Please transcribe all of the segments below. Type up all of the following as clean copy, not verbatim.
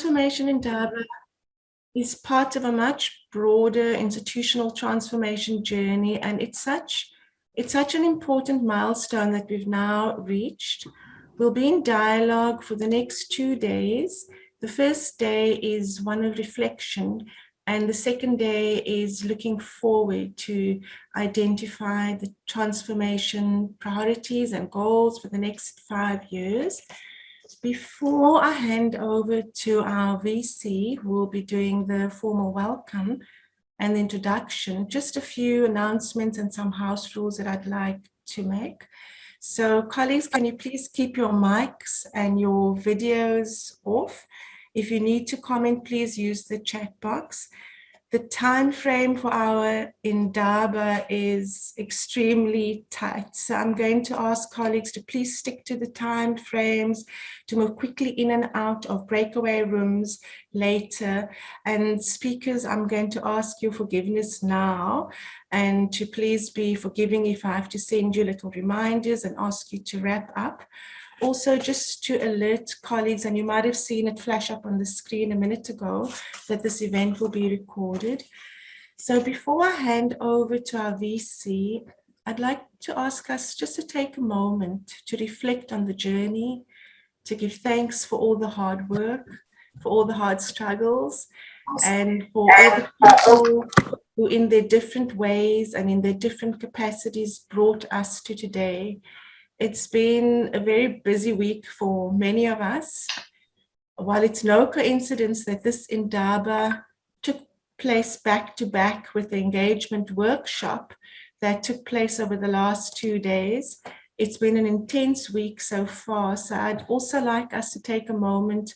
Transformation in Indaba is part of a much broader institutional transformation journey, and it's such an important milestone that we've now reached. We'll be in dialogue for the next 2 days. The first day is one of reflection, and the second day is looking forward to identify the transformation priorities and goals for the next 5 years. Before I hand over to our VC, who will be doing the formal welcome and introduction, just a few announcements and some house rules that I'd like to make. So colleagues, can you please keep your mics and your videos off? If you need to comment, please use the chat box. The time frame for our Indaba is extremely tight. So I'm going to ask colleagues to please stick to the time frames, to move quickly in and out of breakaway rooms later. And speakers, I'm going to ask your forgiveness now, and to please be forgiving if I have to send you little reminders and ask you to wrap up. Also, just to alert colleagues, and you might have seen it flash up on the screen a minute ago, that this event will be recorded. So before I hand over to our VC, I'd like to ask us just to take a moment to reflect on the journey, to give thanks for all the hard work, for all the hard struggles, and for all the people who in their different ways and in their different capacities brought us to today. It's been a very busy week for many of us. While it's no coincidence that this Indaba took place back to back with the engagement workshop that took place over the last 2 days, it's been an intense week so far. So I'd also like us to take a moment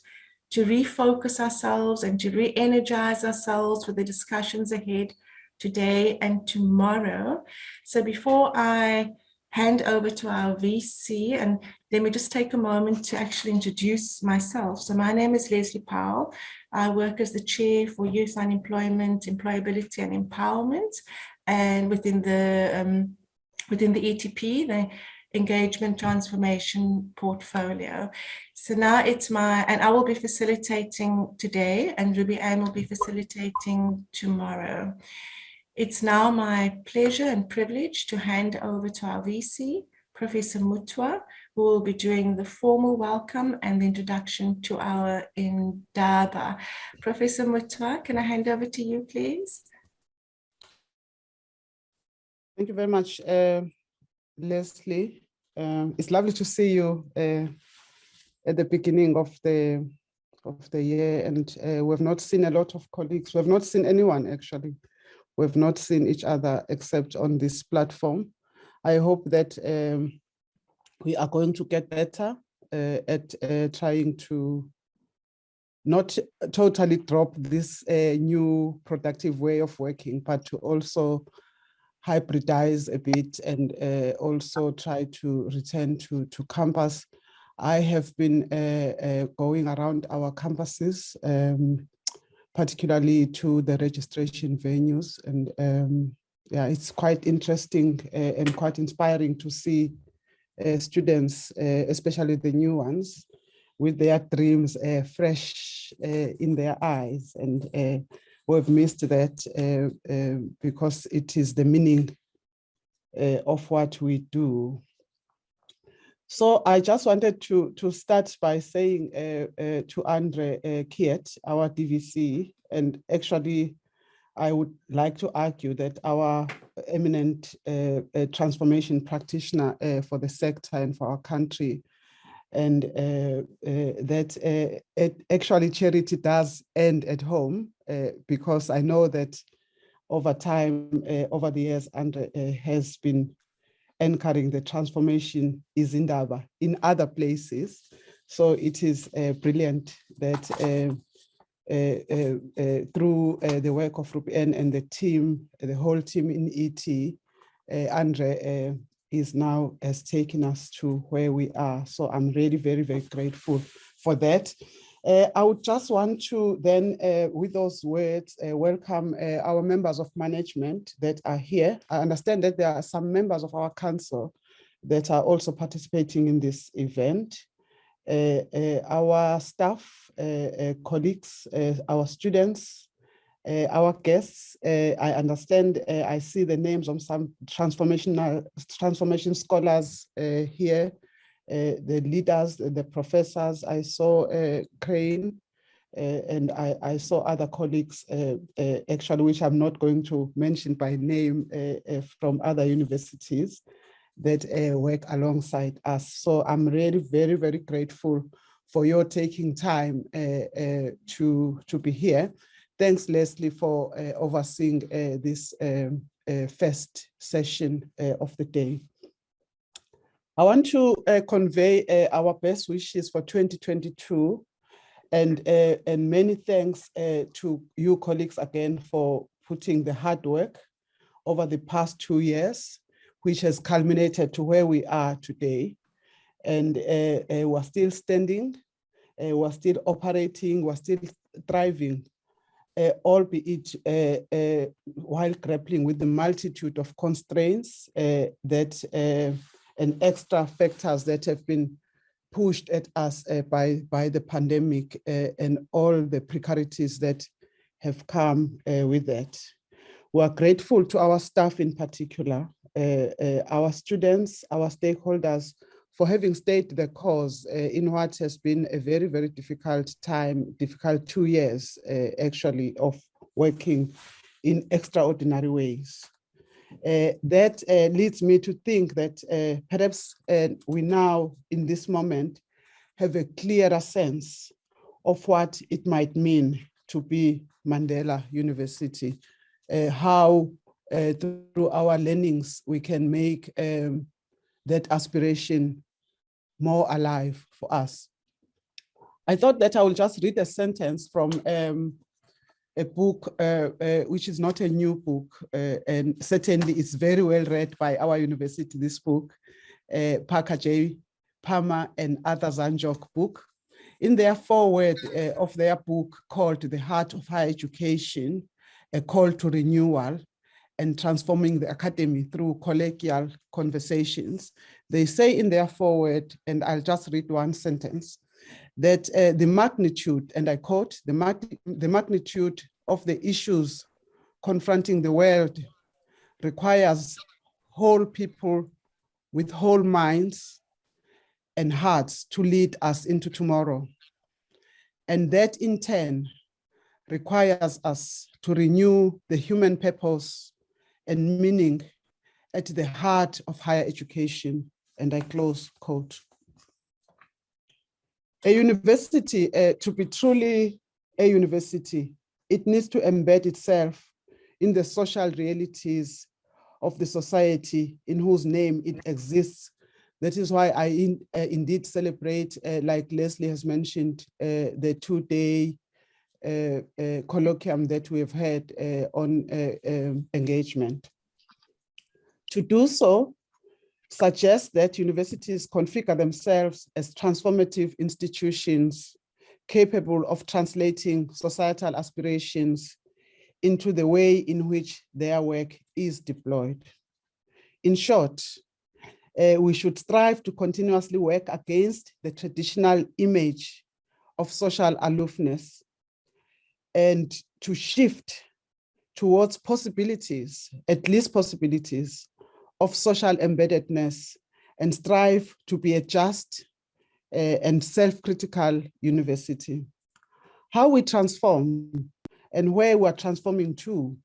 to refocus ourselves and to re-energize ourselves for the discussions ahead today and tomorrow. So before I hand over to our VC, and let me just take a moment to actually introduce myself. So my name is Leslie Powell. I work as the Chair for Youth Unemployment, Employability and Empowerment, and within the ETP, the Engagement Transformation Portfolio. So now it's and I will be facilitating today, and Ruby Ann will be facilitating tomorrow. It's now my pleasure and privilege to hand over to our VC, Professor Mutwa, who will be doing the formal welcome and the introduction to our Indaba. Professor Mutwa, can I hand over to you, please? Thank you very much, Leslie. It's lovely to see you at the beginning of the year, and we have not seen a lot of colleagues. We have not seen anyone, actually. We've not seen each other except on this platform. I hope that we are going to get better at trying to not totally drop this new productive way of working, but to also hybridize a bit and also try to return to campus. I have been going around our campuses, particularly to the registration venues. And yeah, it's quite interesting and quite inspiring to see students, especially the new ones, with their dreams fresh in their eyes. And we've missed that because it is the meaning of what we do. So I just wanted to start by saying to Andre Kiet, our DVC, and actually I would like to argue that our eminent transformation practitioner for the sector and for our country, and that actually charity does end at home, because I know that over time, over the years, Andre has been anchoring the transformation is Indaba in other places. So it is brilliant that through the work of Rupian and the team, the whole team in ET, Andre has taken us to where we are. So I'm really very, very grateful for that. I would just want to then, with those words, welcome our members of management that are here. I understand that there are some members of our council that are also participating in this event. our staff, colleagues, our students, our guests. I understand, I see the names of some transformation scholars here, the leaders, the professors. I saw Crane, and I saw other colleagues, actually, which I'm not going to mention by name, from other universities that work alongside us. So I'm really very, very grateful for your taking time to be here. Thanks, Leslie, for overseeing this first session of the day. I want to convey our best wishes for 2022, and many thanks to you colleagues again for putting the hard work over the past 2 years, which has culminated to where we are today. And we're still standing, we're still operating, we're still thriving, albeit while grappling with the multitude of constraints that and extra factors that have been pushed at us by the pandemic and all the precarities that have come with that. We are grateful to our staff in particular, our students, our stakeholders, for having stayed the course in what has been a very, very difficult time, difficult 2 years actually of working in extraordinary ways. That leads me to think that perhaps we now, in this moment, have a clearer sense of what it might mean to be Mandela University, how through our learnings we can make that aspiration more alive for us. I thought that I will just read a sentence from a book which is not a new book, and certainly it's very well read by our university, this book, Parker J. Palmer and Arthur Zanjok book. In their foreword of their book called The Heart of Higher Education, A Call to Renewal and Transforming the Academy Through Collegial Conversations, they say in their foreword, and I'll just read one sentence, that the magnitude, and I quote, the magnitude of the issues confronting the world requires whole people with whole minds and hearts to lead us into tomorrow. And that in turn requires us to renew the human purpose and meaning at the heart of higher education. And I close quote. A university, to be truly a university, it needs to embed itself in the social realities of the society in whose name it exists. That is why I indeed celebrate, like Leslie has mentioned, the 2-day colloquium that we have had on engagement. To do so suggests that universities configure themselves as transformative institutions capable of translating societal aspirations into the way in which their work is deployed. In short, we should strive to continuously work against the traditional image of social aloofness and to shift towards possibilities, at least possibilities, of social embeddedness, and strive to be a just and self-critical university. How we transform and where we are transforming to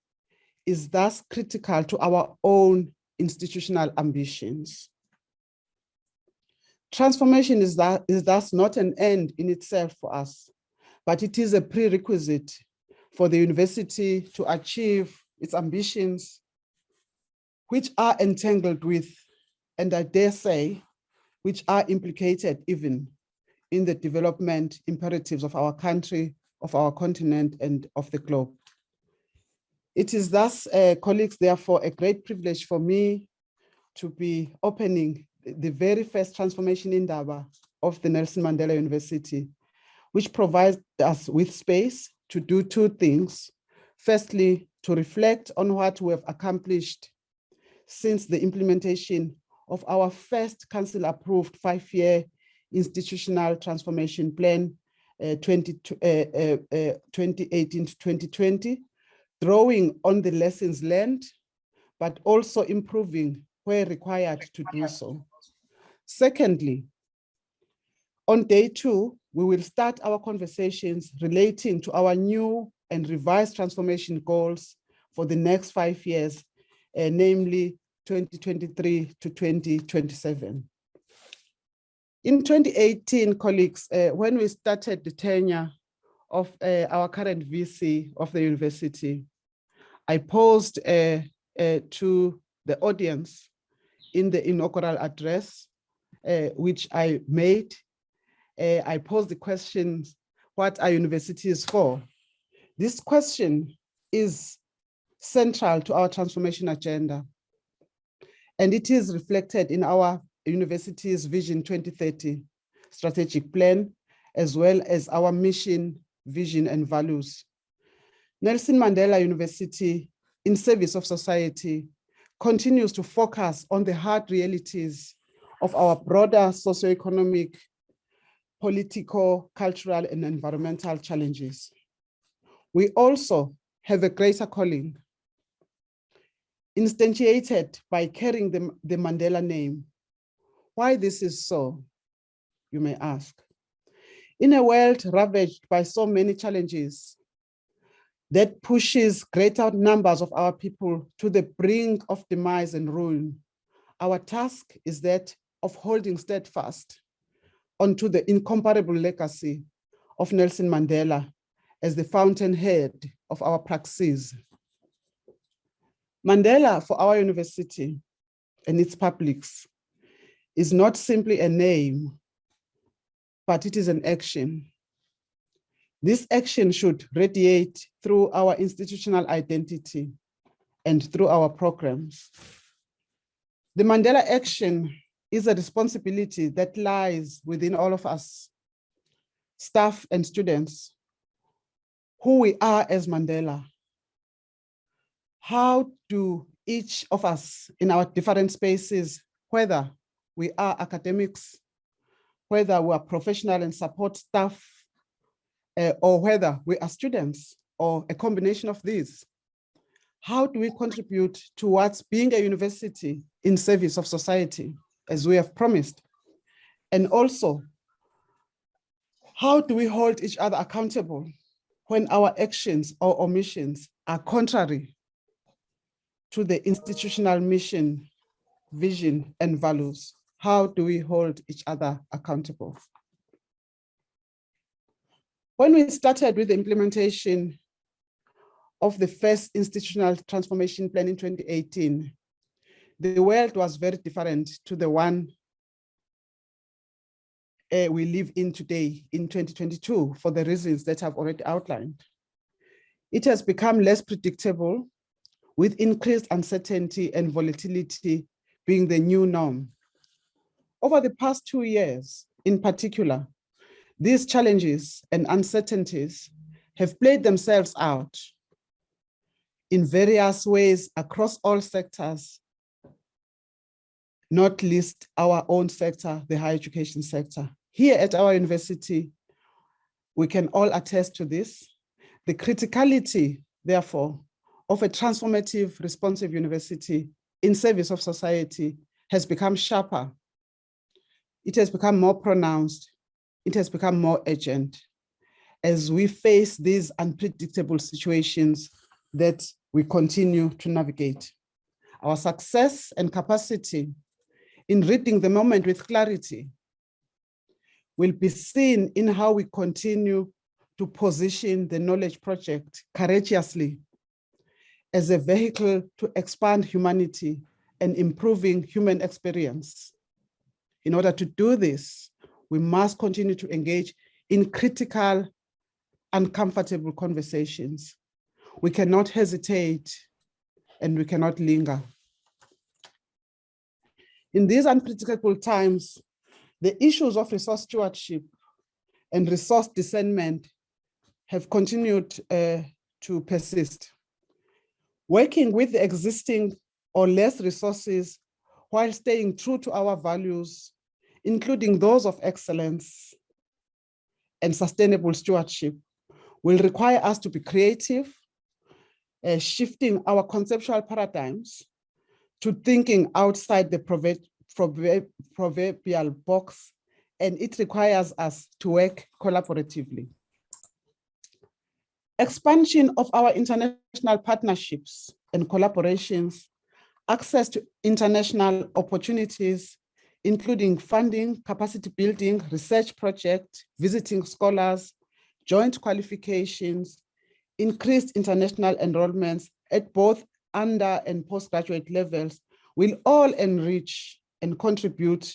is thus critical to our own institutional ambitions. Transformation is thus not an end in itself for us, but it is a prerequisite for the university to achieve its ambitions, which are entangled with, and I dare say, which are implicated even in the development imperatives of our country, of our continent, and of the globe. It is thus, colleagues, therefore, a great privilege for me to be opening the very first transformation Indaba of the Nelson Mandela University, which provides us with space to do two things. Firstly, to reflect on what we have accomplished since the implementation of our first council-approved 5-year Institutional Transformation Plan 2018 to 2020, drawing on the lessons learned, but also improving where required to do so. Secondly, on day 2, we will start our conversations relating to our new and revised transformation goals for the next 5 years, namely 2023 to 2027. In 2018, colleagues, when we started the tenure of our current VC of the university, I posed to the audience in the inaugural address, which I made. I posed the question, what are universities for? This question is central to our transformation agenda, and it is reflected in our university's Vision 2030 strategic plan, as well as our mission, vision, and values. Nelson Mandela University, in service of society, continues to focus on the hard realities of our broader socioeconomic, political, cultural, and environmental challenges. We also have a greater calling, instantiated by carrying the Mandela name. Why this is so, you may ask. In a world ravaged by so many challenges that pushes greater numbers of our people to the brink of demise and ruin, our task is that of holding steadfast onto the incomparable legacy of Nelson Mandela as the fountainhead of our praxis. Mandela for our university and its publics is not simply a name, but it is an action. This action should radiate through our institutional identity and through our programs. The Mandela action is a responsibility that lies within all of us, staff and students, who we are as Mandela. How do each of us in our different spaces, whether we are academics, whether we are professional and support staff, or whether we are students, or a combination of these, how do we contribute towards being a university in service of society, as we have promised? And also, how do we hold each other accountable when our actions or omissions are contrary to the institutional mission, vision, and values? How do we hold each other accountable? When we started with the implementation of the first institutional transformation plan in 2018, the world was very different to the one we live in today in 2022 for the reasons that I've already outlined. It has become less predictable, with increased uncertainty and volatility being the new norm. Over the past 2 years, in particular, these challenges and uncertainties have played themselves out in various ways across all sectors, not least our own sector, the higher education sector. Here at our university, we can all attest to this. The criticality, therefore, of a transformative, responsive university in service of society has become sharper. It has become more pronounced. It has become more urgent as we face these unpredictable situations that we continue to navigate. Our success and capacity in reading the moment with clarity will be seen in how we continue to position the Knowledge Project courageously as a vehicle to expand humanity and improving human experience. In order to do this, we must continue to engage in critical, uncomfortable conversations. We cannot hesitate and we cannot linger. In these unpredictable times, the issues of resource stewardship and resource discernment have continued to persist. Working with the existing or less resources while staying true to our values including those of excellence and sustainable stewardship, will require us to be creative, shifting our conceptual paradigms to thinking outside the proverbial box, and it requires us to work collaboratively. Expansion of our international partnerships and collaborations, access to international opportunities, including funding, capacity building, research projects, visiting scholars, joint qualifications, increased international enrollments at both under and postgraduate levels will all enrich and contribute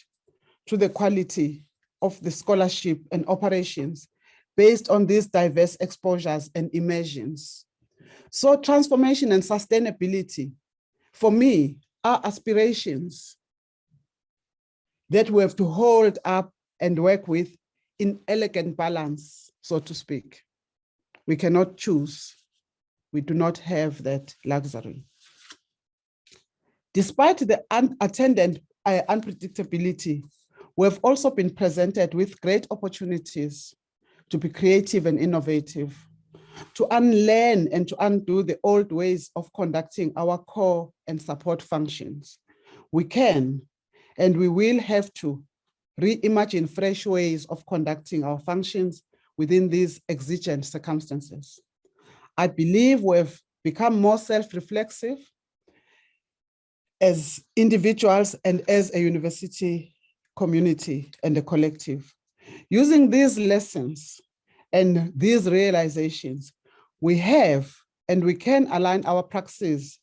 to the quality of the scholarship and operations based on these diverse exposures and immersions. So transformation and sustainability, for me, are aspirations that we have to hold up and work with in elegant balance, so to speak. We cannot choose. We do not have that luxury. Despite the attendant unpredictability, we have also been presented with great opportunities to be creative and innovative, to unlearn and to undo the old ways of conducting our core and support functions. We can, and we will have to reimagine fresh ways of conducting our functions within these exigent circumstances. I believe we've become more self-reflexive as individuals and as a university community and a collective. Using these lessons and these realizations, we have and we can align our praxis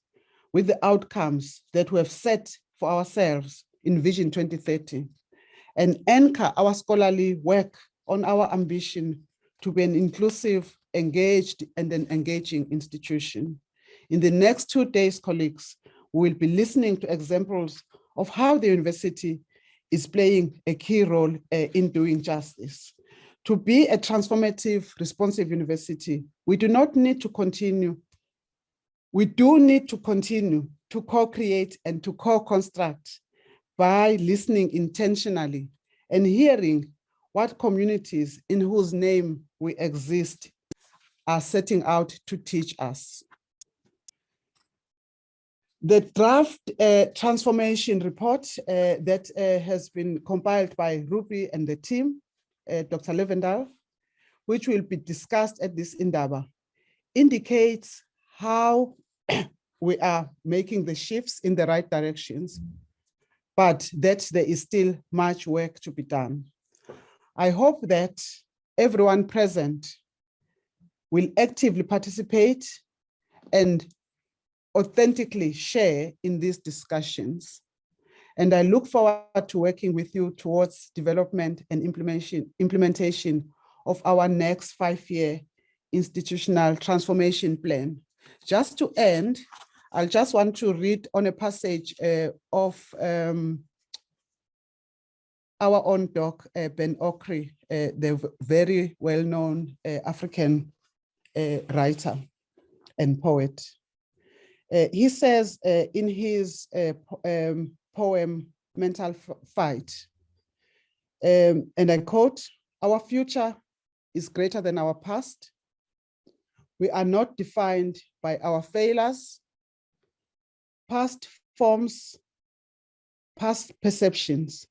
with the outcomes that we have set for ourselves in Vision 2030 and anchor our scholarly work on our ambition to be an inclusive, engaged, and an engaging institution. In the next 2 days, colleagues, we will be listening to examples of how the university is playing a key role in doing justice. To be a transformative, responsive university, we do not need to continue. We do need to continue to co-create and to co-construct by listening intentionally and hearing what communities in whose name we exist are setting out to teach us. The draft transformation report that has been compiled by Ruby and the team, Dr. Levendal, which will be discussed at this Indaba, indicates how we are making the shifts in the right directions, but that there is still much work to be done. I hope that everyone present will actively participate and authentically share in these discussions. And I look forward to working with you towards development and implementation of our next 5-year institutional transformation plan. Just to end, I just want to read on a passage of our own doc, Ben Okri, the very well-known African writer and poet. He says in his poem, Mental Fight, and I quote, "Our future is greater than our past. We are not defined by our failures, past forms, past perceptions.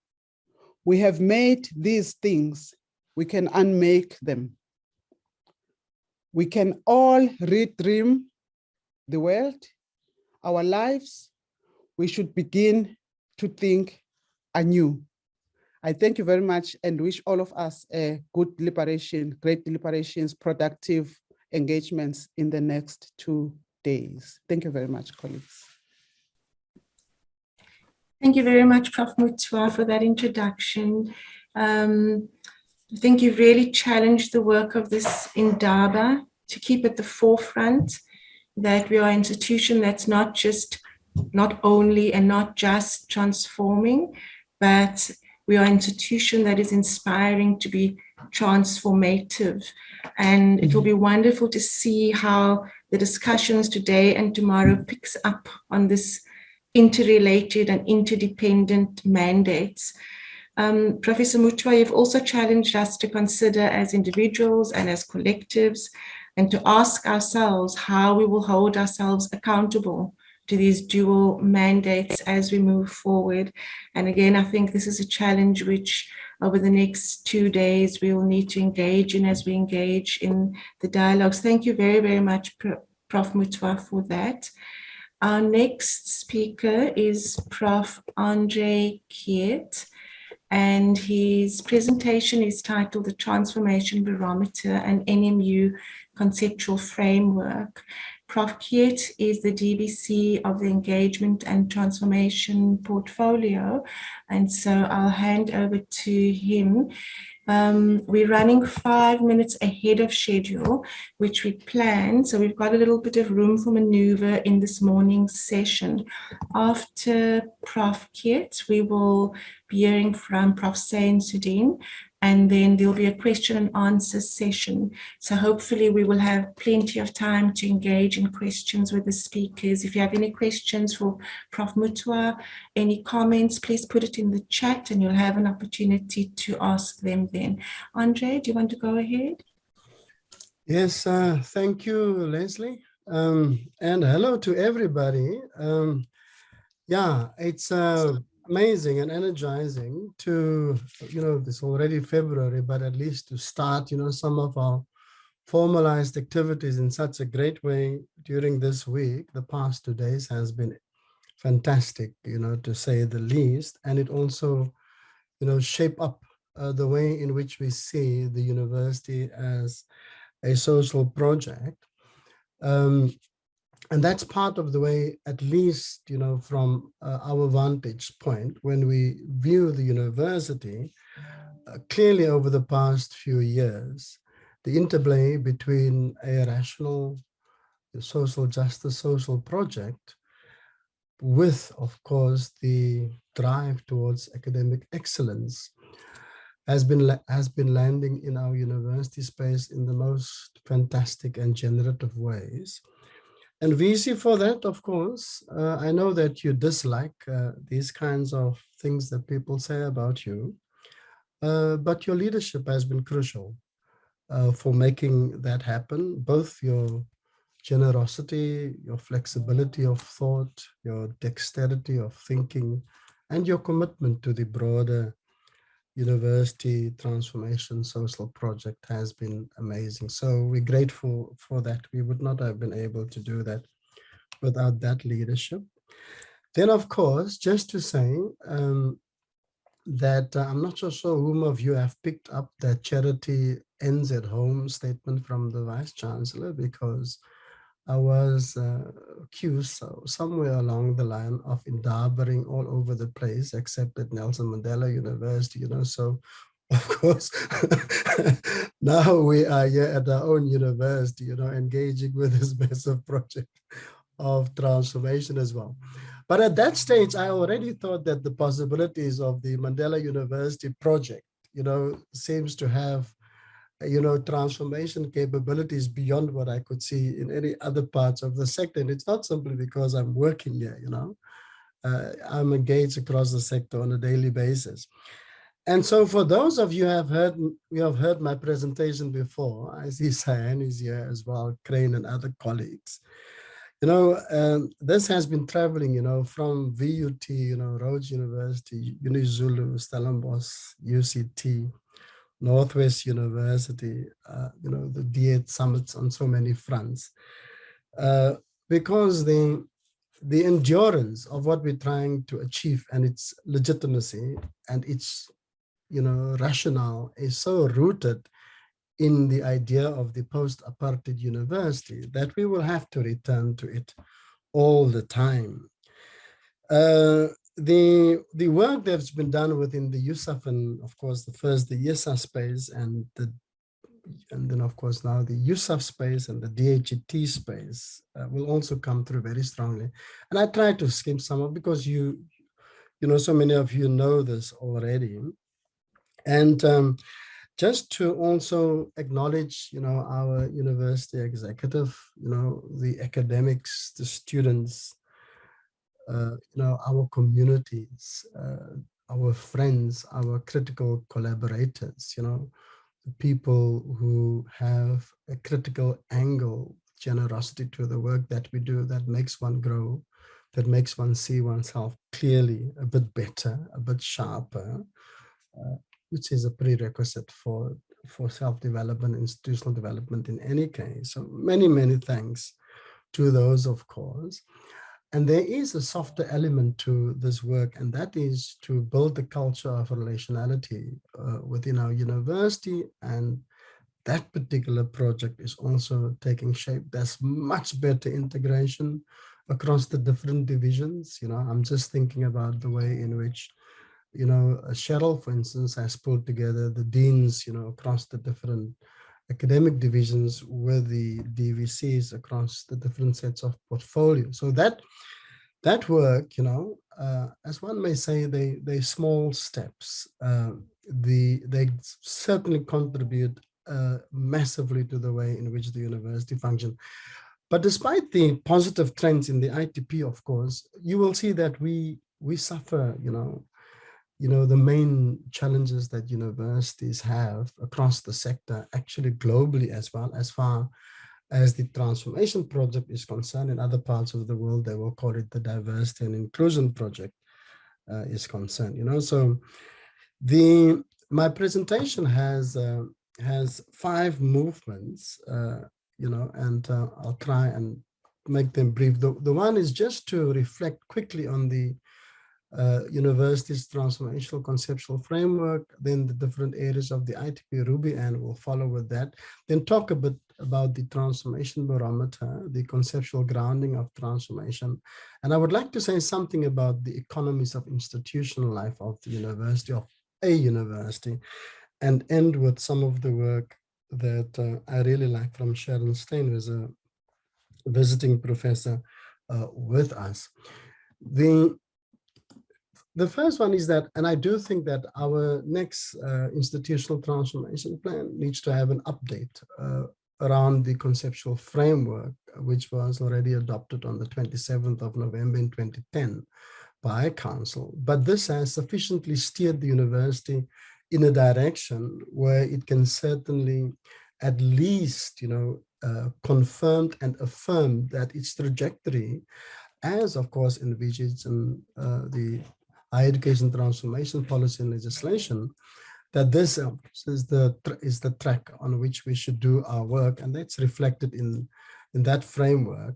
We have made these things, we can unmake them. We can all redream the world, our lives. We should begin to think anew." I thank you very much and wish all of us a good deliberation, great deliberations, productive engagements in the next 2 days. Thank you very much, colleagues. Thank you very much, Prof. Mutwa, for that introduction. I think you've really challenged the work of this Indaba to keep at the forefront that we are an institution that's not only and not just transforming, but we are an institution that is inspiring to be transformative. And it will be wonderful to see how the discussions today and tomorrow picks up on this interrelated and interdependent mandates. Professor Mutwa, you've also challenged us to consider as individuals and as collectives, and to ask ourselves how we will hold ourselves accountable to these dual mandates as we move forward. And again, I think this is a challenge which over the next 2 days we will need to engage in as we engage in the dialogues. Thank you very, very much, Prof. Mutwa, for that. Our next speaker is Prof. Andre Kiet, and his presentation is titled The Transformation Barometer and NMU Conceptual Framework. Prof. Kiet is the DBC of the Engagement and Transformation Portfolio, and so I'll hand over to him. We're running 5 minutes ahead of schedule, which we planned, so we've got a little bit of room for maneuver in this morning's session. After Prof. Kiet, we will be hearing from Prof. Sain Sudin, and then there'll be a question and answer session. So hopefully we will have plenty of time to engage in questions with the speakers. If you have any questions for Prof. Mutwa, any comments, please put it in the chat and you'll have an opportunity to ask them then. Andre, do you want to go ahead? Yes, thank you, Leslie. And hello to everybody. Yeah, it's amazing and energizing to, it's already February, but at least to start, some of our formalized activities in such a great way during this week. The past 2 days has been fantastic, to say the least. And it also, shape up the way in which we see the university as a social project. And that's part of the way, at least, from our vantage point, when we view the university, clearly over the past few years, the interplay between a rational social justice, social project with, of course, the drive towards academic excellence has been landing in our university space in the most fantastic and generative ways. And VC for that, of course, I know that you dislike these kinds of things that people say about you, but your leadership has been crucial for making that happen, both your generosity, your flexibility of thought, your dexterity of thinking, and your commitment to the broader university transformation social project has been amazing. So we're grateful for that. We would not have been able to do that without that leadership. Then, of course, just to say that I'm not so sure whom of you have picked up that charity ends at home statement from the Vice Chancellor, because I was accused somewhere along the line of Indabering all over the place, except at Nelson Mandela University, so of course, now we are here at our own university, engaging with this massive project of transformation as well. But at that stage, I already thought that the possibilities of the Mandela University project, seems to have transformation capabilities beyond what I could see in any other parts of the sector. And it's not simply because I'm working here, I'm engaged across the sector on a daily basis. And so for those of you who have heard my presentation before, I see Cyan is here as well, Crane and other colleagues. This has been traveling, from VUT, Rhodes University, UniZulu, Stellenbosch, UCT, Northwest University, the D8 summits on so many fronts, because the endurance of what we're trying to achieve and its legitimacy and its, rationale is so rooted in the idea of the post-apartheid university that we will have to return to it all the time. The work that's been done within the USAF and of course the YESA space and then of course now the USAF space and the DHET space will also come through very strongly. And I try to skim some of, because so many of you know this already. And just to also acknowledge, our university executive, the academics, the students, our communities our friends, our critical collaborators, you know, the people who have a critical angle, generosity to the work that we do, that makes one grow, that makes one see oneself clearly, a bit better, a bit sharper, which is a prerequisite for self-development, institutional development in any case. So many, many thanks to those, of course. And there is a softer element to this work, and that is to build the culture of relationality within our university. And that particular project is also taking shape. There's much better integration across the different divisions. You know, I'm just thinking about the way in which, you know, Cheryl, for instance, has pulled together the deans, you know, across the different academic divisions with the DVCs across the different sets of portfolios. So that work, you know, as one may say, they small steps. They certainly contribute massively to the way in which the university functions. But despite the positive trends in the ITP, of course, you will see that we suffer, you know, the main challenges that universities have across the sector, actually globally as well, as far as the transformation project is concerned. In other parts of the world, they will call it the diversity and inclusion project is concerned, you know. So my presentation has 5 movements, you know, and I'll try and make them brief. The one is just to reflect quickly on the university's transformational conceptual framework, then the different areas of the ITP Ruby, and we'll follow with that. Then talk a bit about the transformation barometer, the conceptual grounding of transformation. And I would like to say something about the economies of institutional life of the university, of a university, and end with some of the work that I really like from Sharon Stein, who's a visiting professor with us. The first one is that, and I do think that our next institutional transformation plan needs to have an update around the conceptual framework, which was already adopted on the 27th of November in 2010 by Council. But this has sufficiently steered the university in a direction where it can certainly at least, you know, confirmed and affirmed that its trajectory, as of course envisaged in the higher education transformation policy and legislation, that this is the track on which we should do our work, and that's reflected in that framework.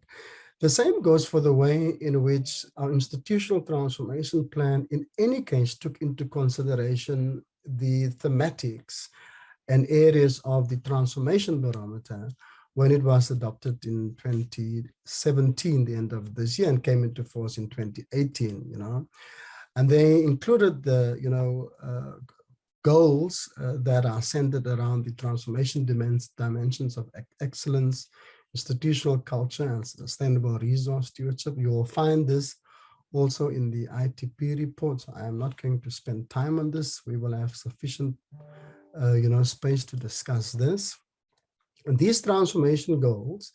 The same goes for the way in which our institutional transformation plan, in any case, took into consideration the thematics and areas of the transformation barometer when it was adopted in 2017, the end of this year, and came into force in 2018, you know. And they included the, you know, goals that are centered around the transformation dimensions of excellence, institutional culture, and sustainable resource stewardship. You will find this also in the ITP report. So I am not going to spend time on this. We will have sufficient, you know, space to discuss this. And these transformation goals,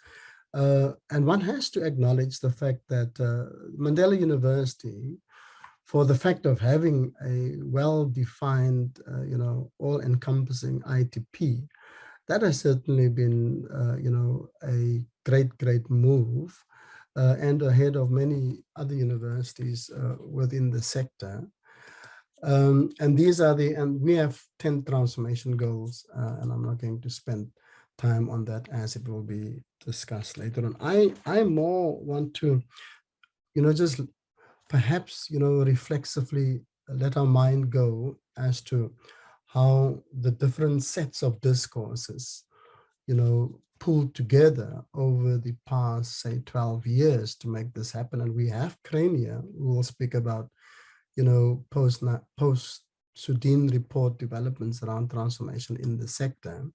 and one has to acknowledge the fact that Mandela University, for the fact of having a well-defined, you know, all-encompassing ITP, that has certainly been, you know, a great move and ahead of many other universities within the sector. And these are and we have 10 transformation goals, and I'm not going to spend time on that as it will be discussed later on. I more want to, you know, just perhaps, you know, reflexively let our mind go as to how the different sets of discourses, you know, pulled together over the past, say, 12 years to make this happen. And we have Crane here who will speak about, you know, post-Sudin report developments around transformation in the sector.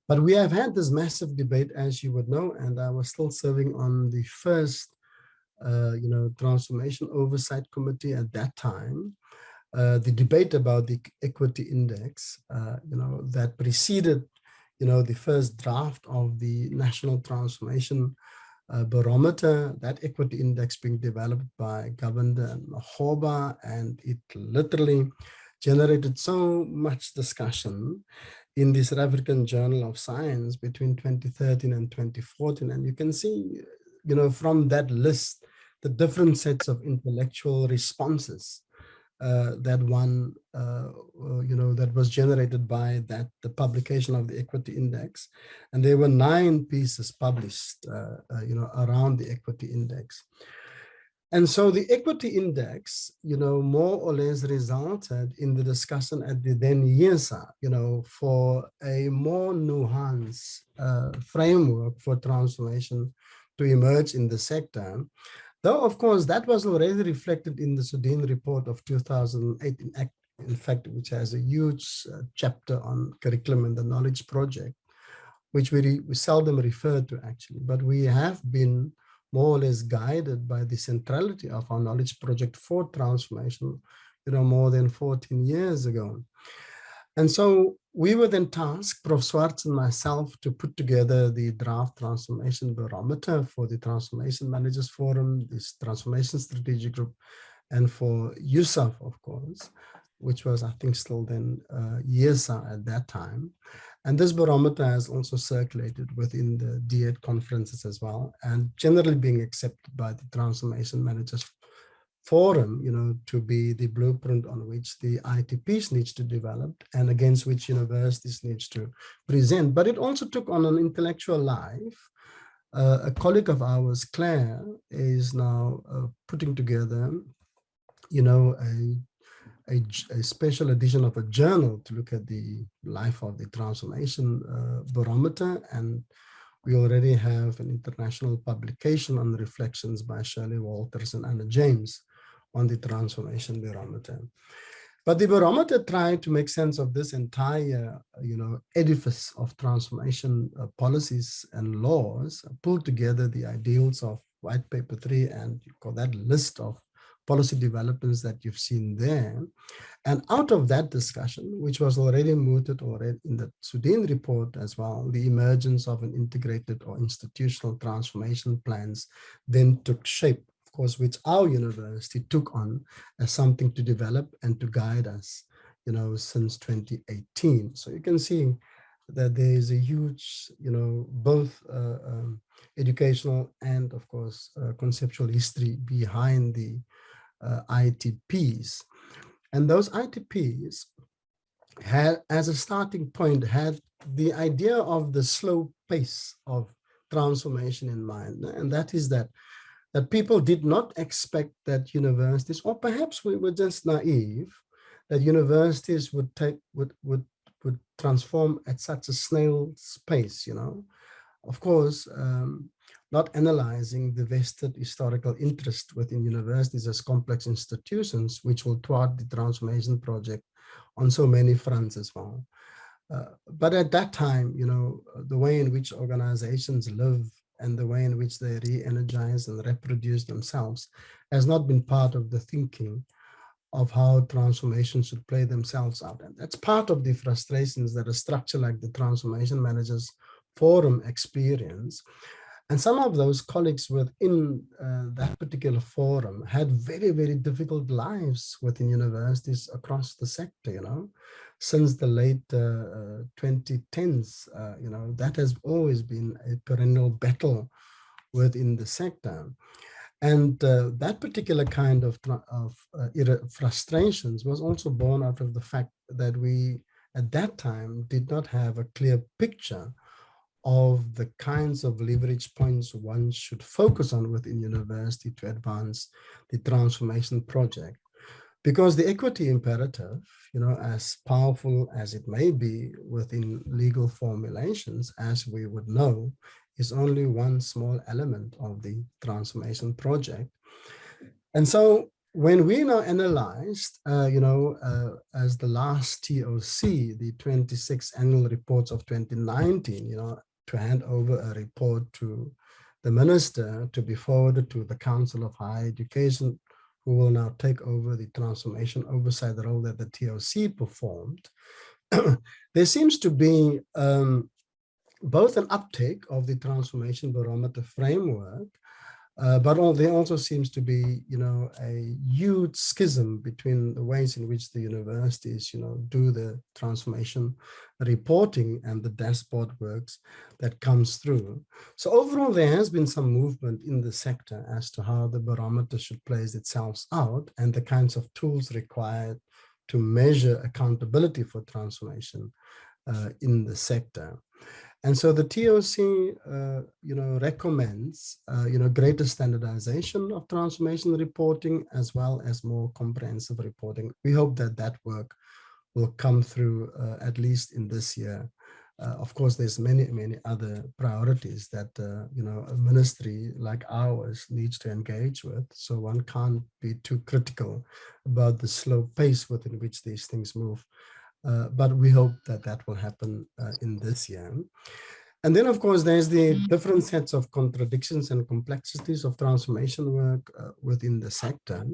But we have had this massive debate, as you would know, and I was still serving on the first you know, transformation oversight committee at that time. The debate about the equity index, you know, that preceded, you know, the first draft of the national transformation barometer, that equity index being developed by Governor Mahoba, and it literally generated so much discussion in the South African Journal of Science between 2013 and 2014. And you can see, from that list, the different sets of intellectual responses that that was generated by the publication of the equity index. And there were 9 pieces published, around the equity index. And so the equity index, more or less resulted in the discussion at the then YESA, for a more nuanced framework for transformation to emerge in the sector. Though, of course, that was already reflected in the Sudan report of 2008, in fact, which has a huge chapter on curriculum and the knowledge project, which we seldom refer to actually, but we have been more or less guided by the centrality of our knowledge project for transformation, more than 14 years ago. And so we were then tasked, Prof. Swartz and myself, to put together the draft transformation barometer for the Transformation Managers Forum, this Transformation Strategic Group, and for USAF, of course, which was, I think, still then YESA at that time. And this barometer has also circulated within the D8 conferences as well, and generally being accepted by the Transformation Managers Forum, to be the blueprint on which the ITPs needs to develop and against which universities needs to present. But it also took on an intellectual life. A colleague of ours, Claire, is now putting together, a special edition of a journal to look at the life of the transformation barometer. And we already have an international publication on reflections by Shirley Walters and Anna James on the transformation barometer. But the barometer tried to make sense of this entire, edifice of transformation policies and laws, pulled together the ideals of White Paper 3 and you call that list of policy developments that you've seen there. And out of that discussion, which was already mooted already in the Sudan report as well, the emergence of an integrated or institutional transformation plans then took shape, of course, which our university took on as something to develop and to guide us, since 2018. So you can see that there is a huge, both educational and, of course, conceptual history behind the ITPs. And those ITPs had, as a starting point, had the idea of the slow pace of transformation in mind. And that is that people did not expect that universities, or perhaps we were just naive, that universities would transform at such a snail's pace, Of course, not analyzing the vested historical interest within universities as complex institutions, which will thwart the transformation project on so many fronts as well. But at that time, the way in which organizations live and the way in which they re-energize and reproduce themselves has not been part of the thinking of how transformation should play themselves out. And that's part of the frustrations that a structure like the Transformation Managers Forum experience. And some of those colleagues within that particular forum had very, very difficult lives within universities across the sector, since the late 2010s, that has always been a perennial battle within the sector. And that particular kind of frustrations was also born out of the fact that we, at that time, did not have a clear picture of the kinds of leverage points one should focus on within university to advance the transformation project. Because the equity imperative, as powerful as it may be within legal formulations, as we would know, is only one small element of the transformation project. And so when we now analyzed, as the last TOC, the 26 annual reports of 2019, to hand over a report to the minister to be forwarded to the Council of Higher Education, who will now take over the transformation oversight role that the TOC performed. There seems to be both an uptake of the transformation barometer framework, but there also seems to be, a huge schism between the ways in which the universities, do the transformation reporting and the dashboard works that comes through. So overall, there has been some movement in the sector as to how the barometer should place itself out and the kinds of tools required to measure accountability for transformation in the sector. And so the TOC, recommends, greater standardization of transformation reporting as well as more comprehensive reporting. We hope that that work will come through at least in this year. Of course, there's many other priorities that, a ministry like ours needs to engage with. So one can't be too critical about the slow pace within which these things move. But we hope that that will happen in this year. And then, of course, there's the different sets of contradictions and complexities of transformation work within the sector.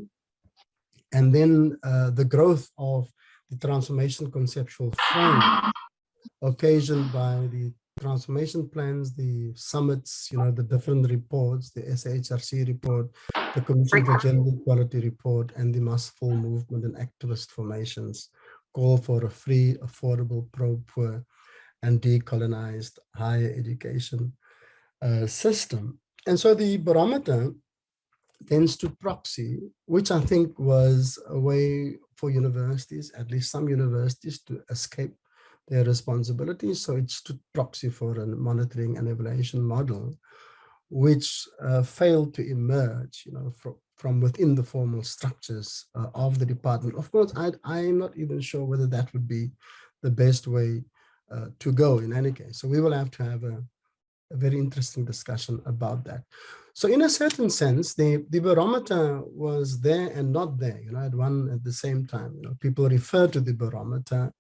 And then the growth of the transformation conceptual frame occasioned by the transformation plans, the summits, the different reports, the SHRC report, the Commission for Gender Equality report, and the masterful movement and activist formations call for a free, affordable, pro-poor, and decolonized higher education system. And so the barometer tends to proxy, which I think was a way for universities, at least some universities, to escape their responsibilities. So it's to proxy for a monitoring and evaluation model, which failed to emerge, from within the formal structures of the department. Of course, I'm not even sure whether that would be the best way to go in any case. So we will have to have a very interesting discussion about that. So in a certain sense, the barometer was there and not there, at the same time. People refer to the barometer,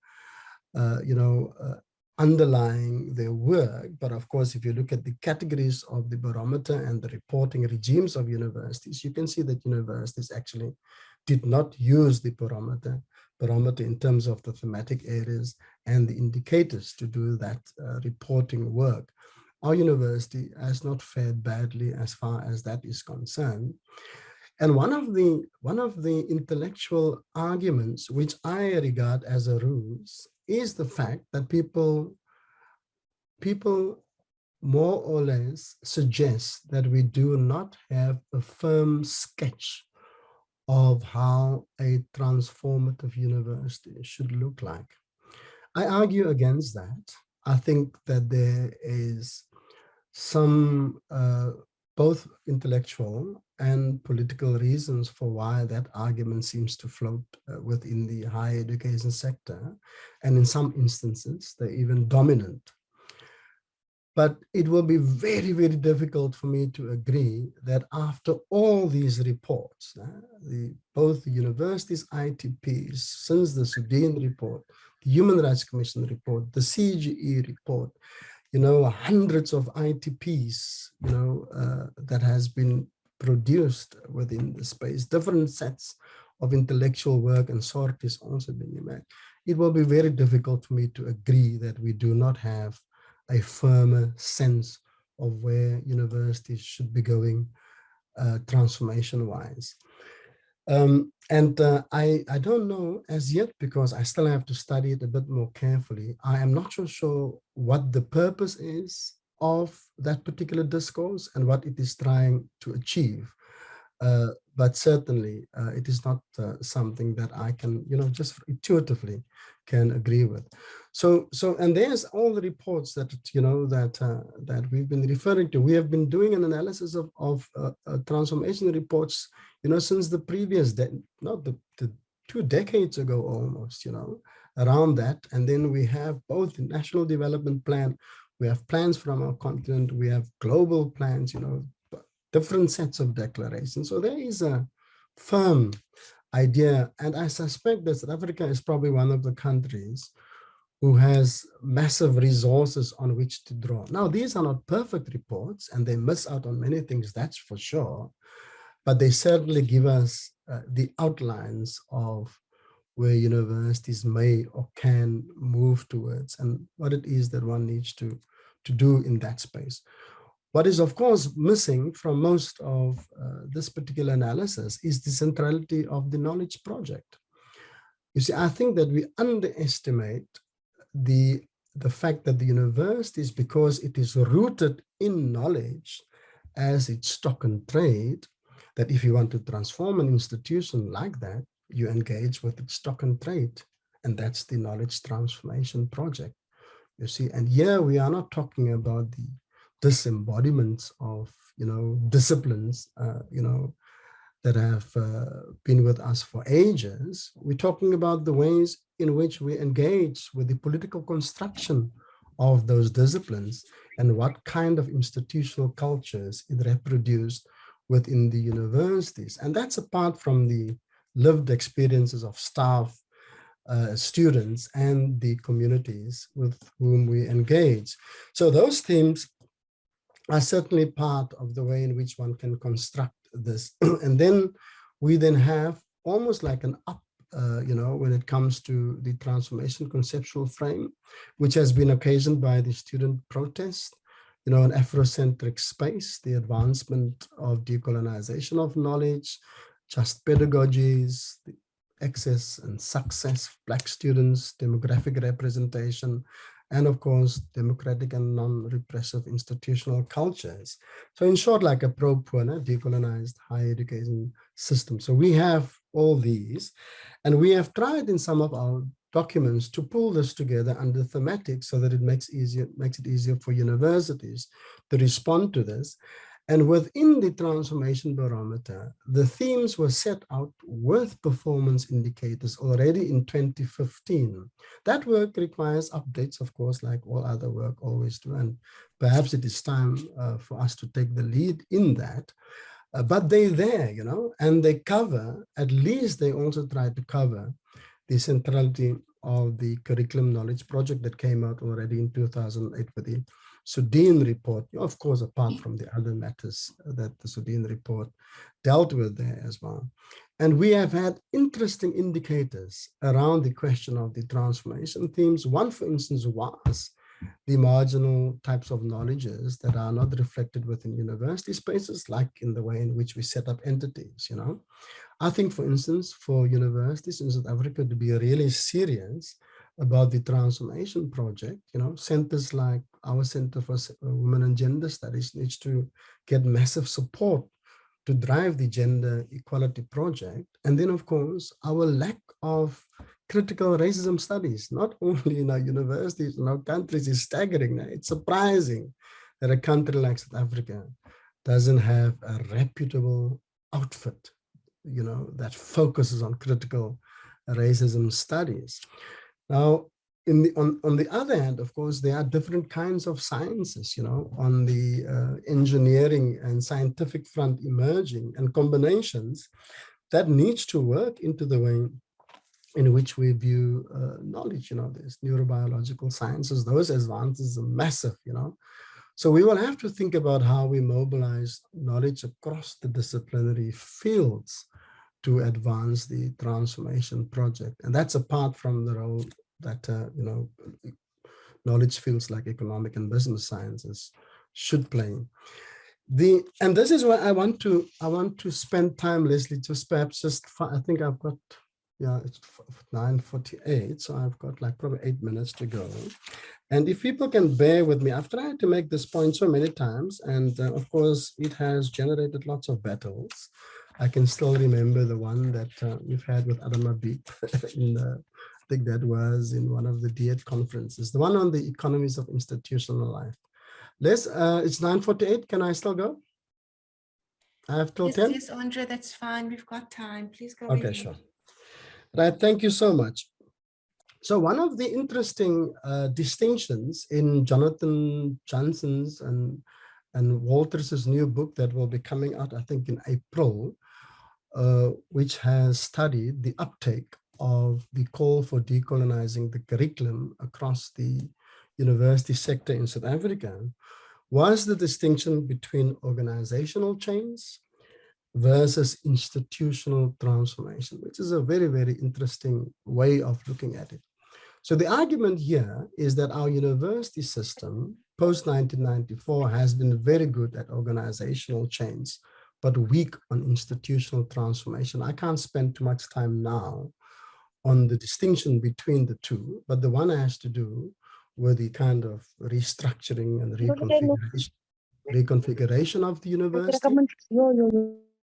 underlying their work. But of course, if you look at the categories of the barometer and the reporting regimes of universities, you can see that universities actually did not use the barometer in terms of the thematic areas and the indicators to do that reporting work. Our university has not fared badly as far as that is concerned. And one of the intellectual arguments, which I regard as a ruse, is the fact that people more or less suggest that we do not have a firm sketch of how a transformative university should look like. I argue against that. I think that there is some both intellectual and political reasons for why that argument seems to float within the higher education sector. And in some instances, they're even dominant. But it will be very, very difficult for me to agree that after all these reports, both the universities' ITPs, since the Sudan report, the Human Rights Commission report, the CGE report, hundreds of ITPs, that has been produced within the space, different sets of intellectual work and sorties also being made. It will be very difficult for me to agree that we do not have a firmer sense of where universities should be going transformation-wise. I don't know as yet, because I still have to study it a bit more carefully. I am not so sure what the purpose is of that particular discourse and what it is trying to achieve. But certainly it is not something that I can, just intuitively can agree with. So, and there's all the reports that, that we've been referring to. We have been doing an analysis of transformation reports, since the previous, not the 2 decades ago almost, around that. And then we have both the National Development Plan, we have plans from our continent, we have global plans, different sets of declarations. So there is a firm idea. And I suspect that South Africa is probably one of the countries who has massive resources on which to draw. Now, these are not perfect reports and they miss out on many things, that's for sure. But they certainly give us the outlines of where universities may or can move towards and what it is that one needs to to do in that space. What is, of course, missing from most of this particular analysis is the centrality of the knowledge project. You see, I think that we underestimate the fact that the universities, because it is rooted in knowledge as its stock and trade, that if you want to transform an institution like that, you engage with its stock and trade. And that's the knowledge transformation project, you see. And here we are not talking about the disembodiments of, disciplines, that have been with us for ages. We're talking about the ways in which we engage with the political construction of those disciplines and what kind of institutional cultures it reproduced within the universities. And that's apart from the lived experiences of staff, students, and the communities with whom we engage. So those themes are certainly part of the way in which one can construct this. And then we then have almost like an up, when it comes to the transformation conceptual frame, which has been occasioned by the student protest, an Afrocentric space, the advancement of decolonization of knowledge, just pedagogies, the access and success of Black students, demographic representation, and of course, democratic and non-repressive institutional cultures. So in short, like a pro-poor, decolonized higher education system. So we have all these, and we have tried in some of our documents to pull this together under thematic so that it makes it easier for universities to respond to this. And within the transformation barometer, the themes were set out with performance indicators already in 2015. That work requires updates, of course, like all other work always do. And perhaps it is time for us to take the lead in that. But they're there, and they cover, at least they also try to cover the centrality of the curriculum knowledge project that came out already in 2008 with the Sudeen report, of course, apart from the other matters that the Sudeen report dealt with there as well. And we have had interesting indicators around the question of the transformation themes. One, for instance, was the marginal types of knowledges that are not reflected within university spaces, like in the way in which we set up entities, I think, for instance, for universities in South Africa to be really serious about the transformation project, centers like our Center for Women and Gender Studies needs to get massive support to drive the gender equality project. And then, of course, our lack of critical racism studies, not only in our universities, in our countries, is staggering. It's surprising that a country like South Africa doesn't have a reputable outfit, that focuses on critical racism studies. Now, on the other hand, of course, there are different kinds of sciences, on the engineering and scientific front emerging, and combinations that needs to work into the way in which we view knowledge. There's neurobiological sciences, those advances are massive, So we will have to think about how we mobilize knowledge across the disciplinary fields to advance the transformation project. And that's apart from the role that, knowledge fields like economic and business sciences should play. And this is where I want to spend time, Leslie, just perhaps I think I've got, it's 9:48, so I've got like probably 8 minutes to go. And if people can bear with me, I've tried to make this point so many times, and of course, it has generated lots of battles. I can still remember the one that we've had with Adam Abib I think that was in one of the DEAT conferences, the one on the economies of institutional life. It's 9:48. Can I still go? I have till 10? Yes, Andre, that's fine. We've got time. Please go Okay, ahead. sure. Right, thank you so much. So one of the interesting distinctions in Jonathan Johnson's and Walters's new book that will be coming out, I think, in April, which has studied the uptake of the call for decolonizing the curriculum across the university sector in South Africa, was the distinction between organizational change versus institutional transformation, which is a very, very interesting way of looking at it. So the argument here is that our university system post-1994 has been very good at organizational change, but weak on institutional transformation. I can't spend too much time now on the distinction between the two, but the one has to do with the kind of restructuring and reconfiguration of the university.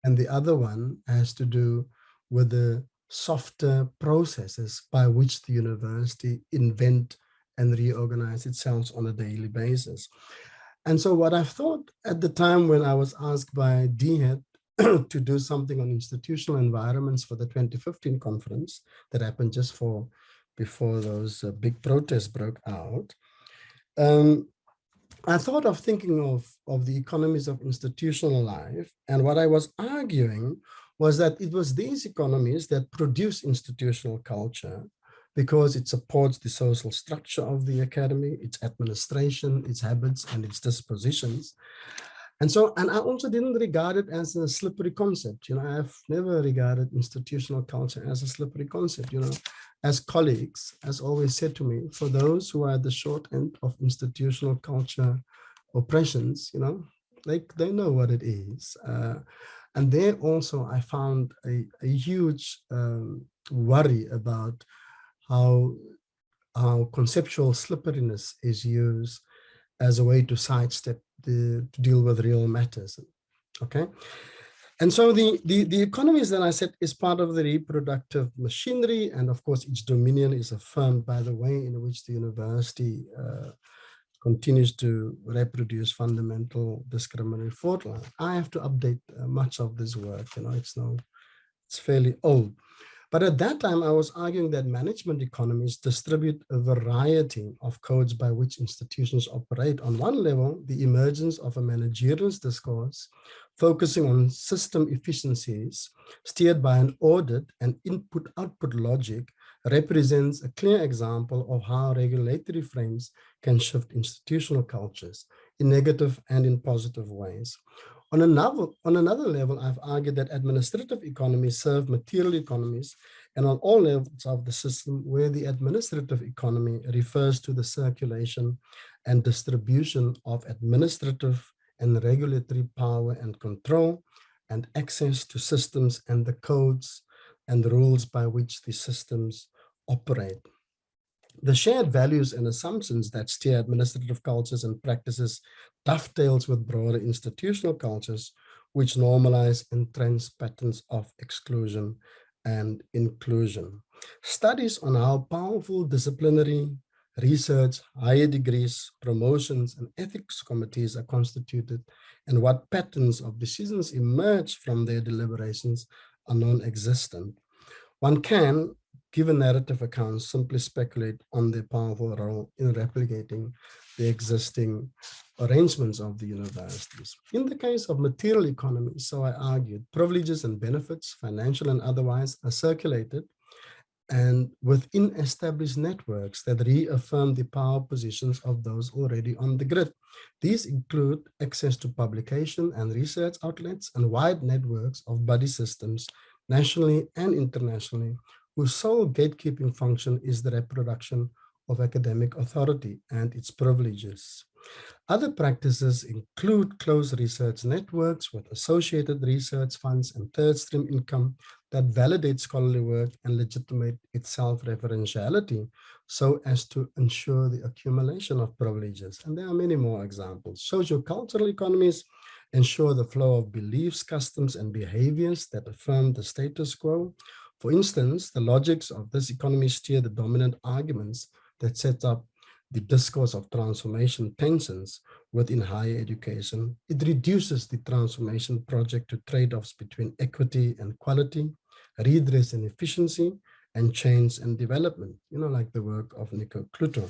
And the other one has to do with the softer processes by which the university invent and reorganize itself on a daily basis. And so what I thought at the time when I was asked by DHET to do something on institutional environments for the 2015 conference that happened just before those big protests broke out, I thought of thinking of the economies of institutional life. And what I was arguing was that it was these economies that produce institutional culture because it supports the social structure of the academy, its administration, its habits, and its dispositions. And I also didn't regard it as a slippery concept. I've never regarded institutional culture as a slippery concept. As colleagues, as always said to me, for those who are at the short end of institutional culture oppressions, they know what it is. And there also I found a huge worry about how conceptual slipperiness is used as a way to sidestep to deal with real matters. Okay. And so the economies that I said is part of the reproductive machinery, and of course its dominion is affirmed by the way in which the university continues to reproduce fundamental discriminatory fortline. I have to update much of this work. It's fairly old. But at that time, I was arguing that management economies distribute a variety of codes by which institutions operate. On one level, the emergence of a managerial discourse focusing on system efficiencies steered by an audit and input-output logic represents a clear example of how regulatory frames can shift institutional cultures in negative and in positive ways. On another level, I've argued that administrative economies serve material economies, and on all levels of the system where the administrative economy refers to the circulation and distribution of administrative and regulatory power and control and access to systems and the codes and the rules by which the systems operate. The shared values and assumptions that steer administrative cultures and practices dovetails with broader institutional cultures, which normalize entrenched patterns of exclusion and inclusion. Studies on how powerful disciplinary, research, higher degrees, promotions, and ethics committees are constituted and what patterns of decisions emerge from their deliberations are non-existent. One can, given narrative accounts, simply speculate on their powerful role in replicating the existing arrangements of the universities. In the case of material economy, so I argued, privileges and benefits, financial and otherwise, are circulated and within established networks that reaffirm the power positions of those already on the grid. These include access to publication and research outlets and wide networks of buddy systems nationally and internationally, whose sole gatekeeping function is the reproduction of academic authority and its privileges. Other practices include closed research networks with associated research funds and third stream income that validate scholarly work and legitimate its self-referentiality so as to ensure the accumulation of privileges. And there are many more examples. Socio-cultural economies ensure the flow of beliefs, customs, and behaviors that affirm the status quo. For instance, the logics of this economy steer the dominant arguments that set up the discourse of transformation tensions within higher education. It reduces the transformation project to trade-offs between equity and quality, redress and efficiency, and change and development, like the work of Nico Cluto.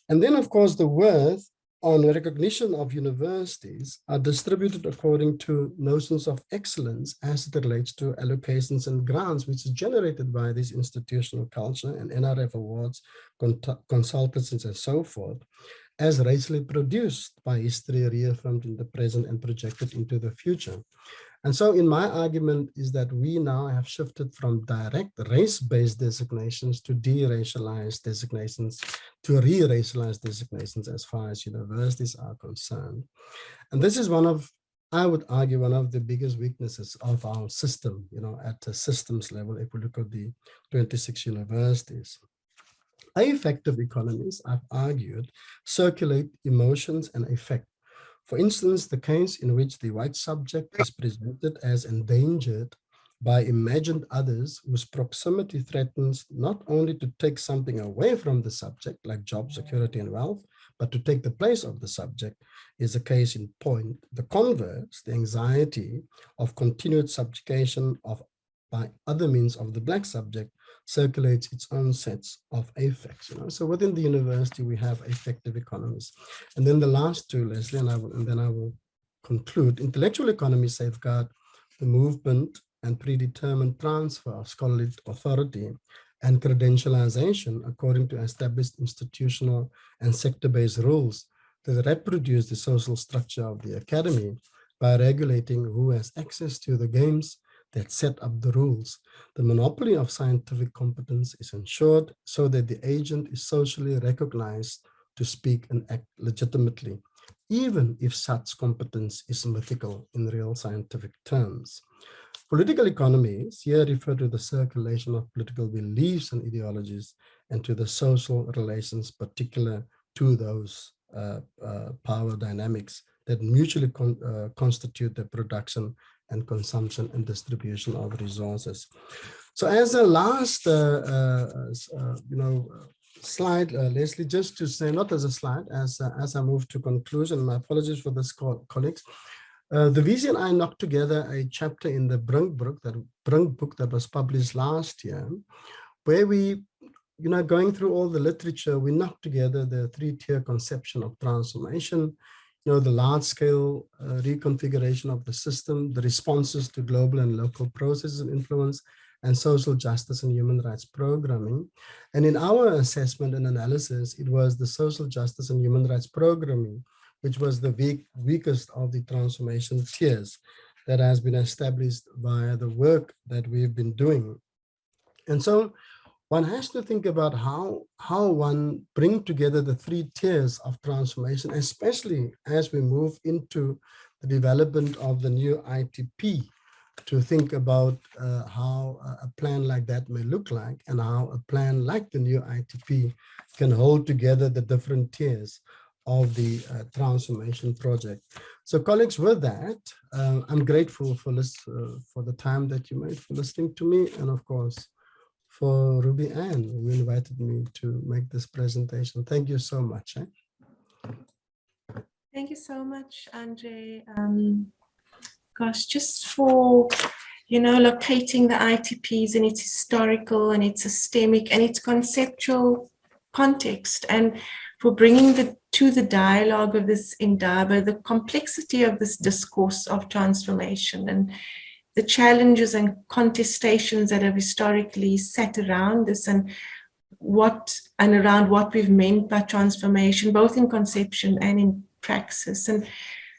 And then, of course, the worth on recognition of universities are distributed according to notions of excellence as it relates to allocations and grants, which is generated by this institutional culture and NRF awards, consultancies, and so forth, as racially produced by history reaffirmed in the present and projected into the future. And so in my argument is that we now have shifted from direct race-based designations to de-racialized designations, to re-racialized designations as far as universities are concerned. And this is one of, I would argue, one of the biggest weaknesses of our system, at a systems level, if we look at the 26 universities. Affective economies, I've argued, circulate emotions and affect. For instance, the case in which the white subject is presented as endangered by imagined others whose proximity threatens not only to take something away from the subject, like job security and wealth, but to take the place of the subject, is a case in point. The converse, the anxiety of continued subjugation by other means of the Black subject, circulates its own sets of affects. So within the university, we have affective economies. And then the last two, Leslie, and then I will conclude. Intellectual economies safeguard the movement and predetermined transfer of scholarly authority and credentialization according to established institutional and sector-based rules that reproduce the social structure of the academy by regulating who has access to the games that set up the rules. The monopoly of scientific competence is ensured so that the agent is socially recognized to speak and act legitimately, even if such competence is mythical in real scientific terms. Political economies here refer to the circulation of political beliefs and ideologies and to the social relations particular to those power dynamics that mutually constitute the production and consumption and distribution of resources. So as a last slide, Leslie, just to say, not as a slide, as I move to conclusion, my apologies for this, colleagues. The VC and I knocked together a chapter in the Brink book that was published last year, where we, going through all the literature, we knocked together the three-tier conception of transformation, the large-scale reconfiguration of the system, the responses to global and local processes of influence, and social justice and human rights programming. And in our assessment and analysis, it was the social justice and human rights programming, which was the weakest of the transformation tiers that has been established via the work that we've been doing. And so one has to think about how one bring together the three tiers of transformation, especially as we move into the development of the new ITP, to think about how a plan like that may look like, and how a plan like the new ITP can hold together the different tiers of the transformation project. So colleagues, with that, I'm grateful for the time that you made for listening to me, and of course, for Ruby Ann, who invited me to make this presentation. Thank you so much. Thank you so much, Andre. Gosh, just for, locating the ITPs in its historical and its systemic and its conceptual context, and for bringing to the dialogue of this Indaba, the complexity of this discourse of transformation and the challenges and contestations that have historically sat around this, and around what we've meant by transformation, both in conception and in praxis. And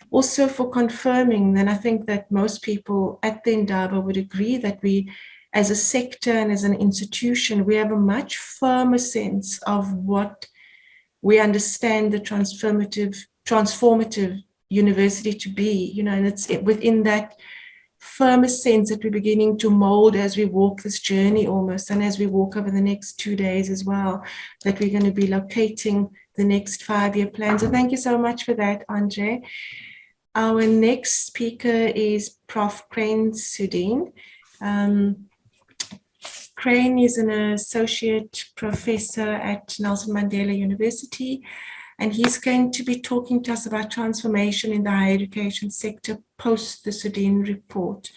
also for confirming, and I think that most people at the Indaba would agree, that we, as a sector and as an institution, we have a much firmer sense of what we understand the transformative university to be, and it's within that firmer sense that we're beginning to mold as we walk this journey almost, and as we walk over the next 2 days as well, that we're going to be locating the next 5-year plan. So thank you so much for that, Andre. Our next speaker is Prof. Crane Sudin. Crane is an associate professor at Nelson Mandela University, and he's going to be talking to us about transformation in the higher education sector post the Sudin report.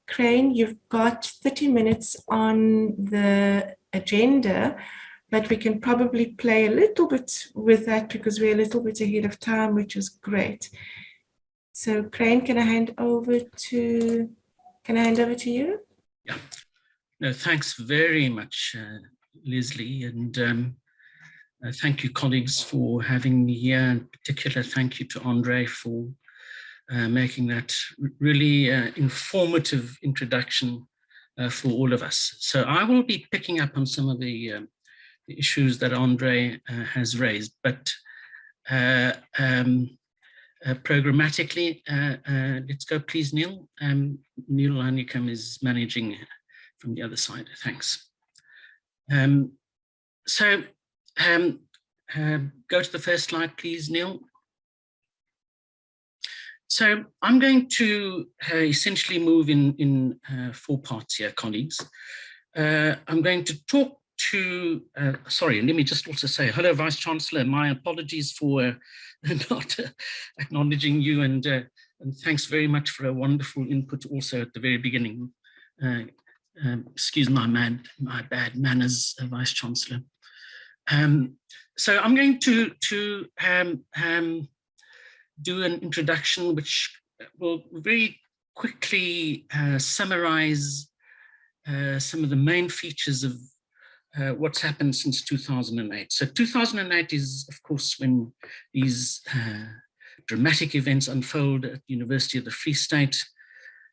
Crane, you've got 30 minutes on the agenda, but we can probably play a little bit with that because we're a little bit ahead of time, which is great. So Crane, can I hand over to you? Yeah, no, thanks very much, Leslie, and thank you, colleagues, for having me here. In particular, thank you to Andre for making that really informative introduction for all of us. So I will be picking up on some of the issues that Andre has raised, but programmatically, let's go please, Neil. Neil Honeycomb is managing from the other side. Thanks. So go to the first slide, please, Neil. So I'm going to essentially move in 4 parts here, colleagues. I'm going to talk to, sorry, let me just also say, hello, Vice Chancellor. My apologies for not acknowledging you, and thanks very much for a wonderful input also at the very beginning. Excuse my bad manners, Vice Chancellor. So I'm going to do an introduction which will very quickly summarize some of the main features of what's happened since 2008. So 2008 is, of course, when these dramatic events unfold at the University of the Free State,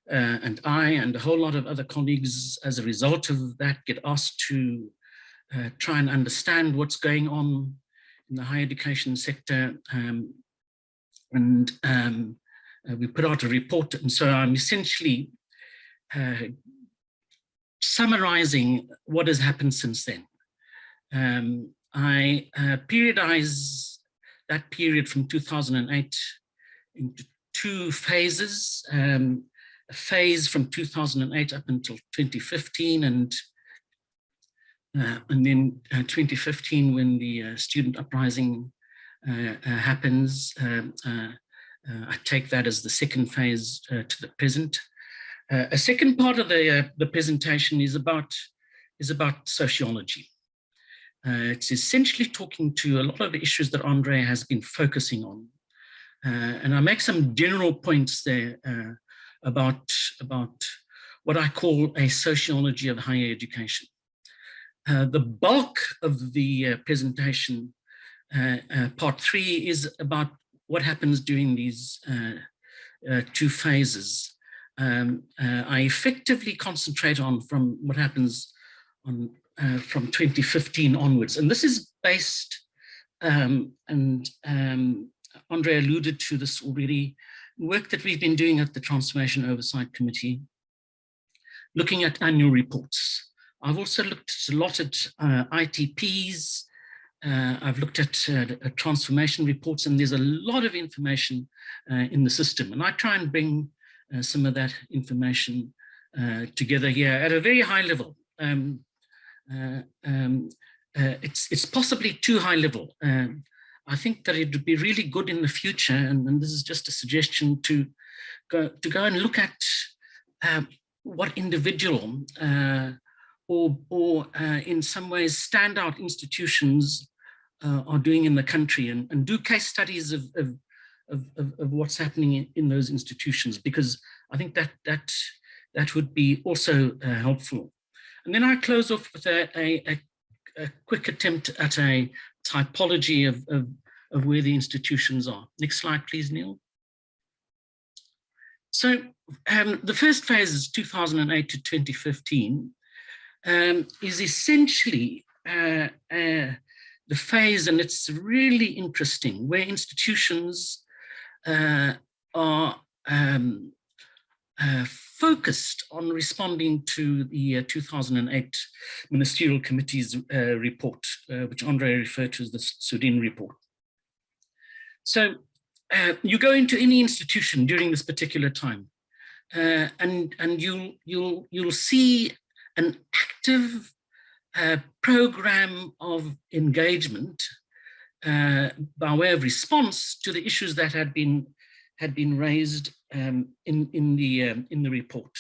and I and a whole lot of other colleagues, as a result of that, get asked to try and understand what's going on in the higher education sector. We put out a report, and so I'm essentially summarizing what has happened since then. I periodize that period from 2008 into 2 phases. A phase from 2008 up until 2015, and then 2015 when the student uprising happens. I take that as the second phase to the present. A second part of the presentation is about sociology. It's essentially talking to a lot of the issues that Andre has been focusing on. And I make some general points there about what I call a sociology of higher education. The bulk of the presentation, part 3, is about what happens during these 2 phases. I effectively concentrate on from what happens on from 2015 onwards, and this is based, and Andre alluded to this already, work that we've been doing at the Transformation Oversight Committee, looking at annual reports. I've also looked a lot at ITPs. I've looked at transformation reports, and there's a lot of information in the system. And I try and bring some of that information together here at a very high level. It's possibly too high level. I think that it would be really good in the future, and this is just a suggestion, to go and look at what individual or in some ways standout institutions are doing in the country, and do case studies of what's happening in those institutions, because I think that would be also helpful. And then I close off with a quick attempt at a typology of where the institutions are. Next slide, please, Neil. So the first phase is 2008 to 2015, is essentially the phase, and it's really interesting, where institutions are focused on responding to the 2008 Ministerial Committee's report, which Andre referred to as the Sudin report. So you go into any institution during this particular time, and you'll see an active program of engagement by way of response to the issues that had been raised in the report.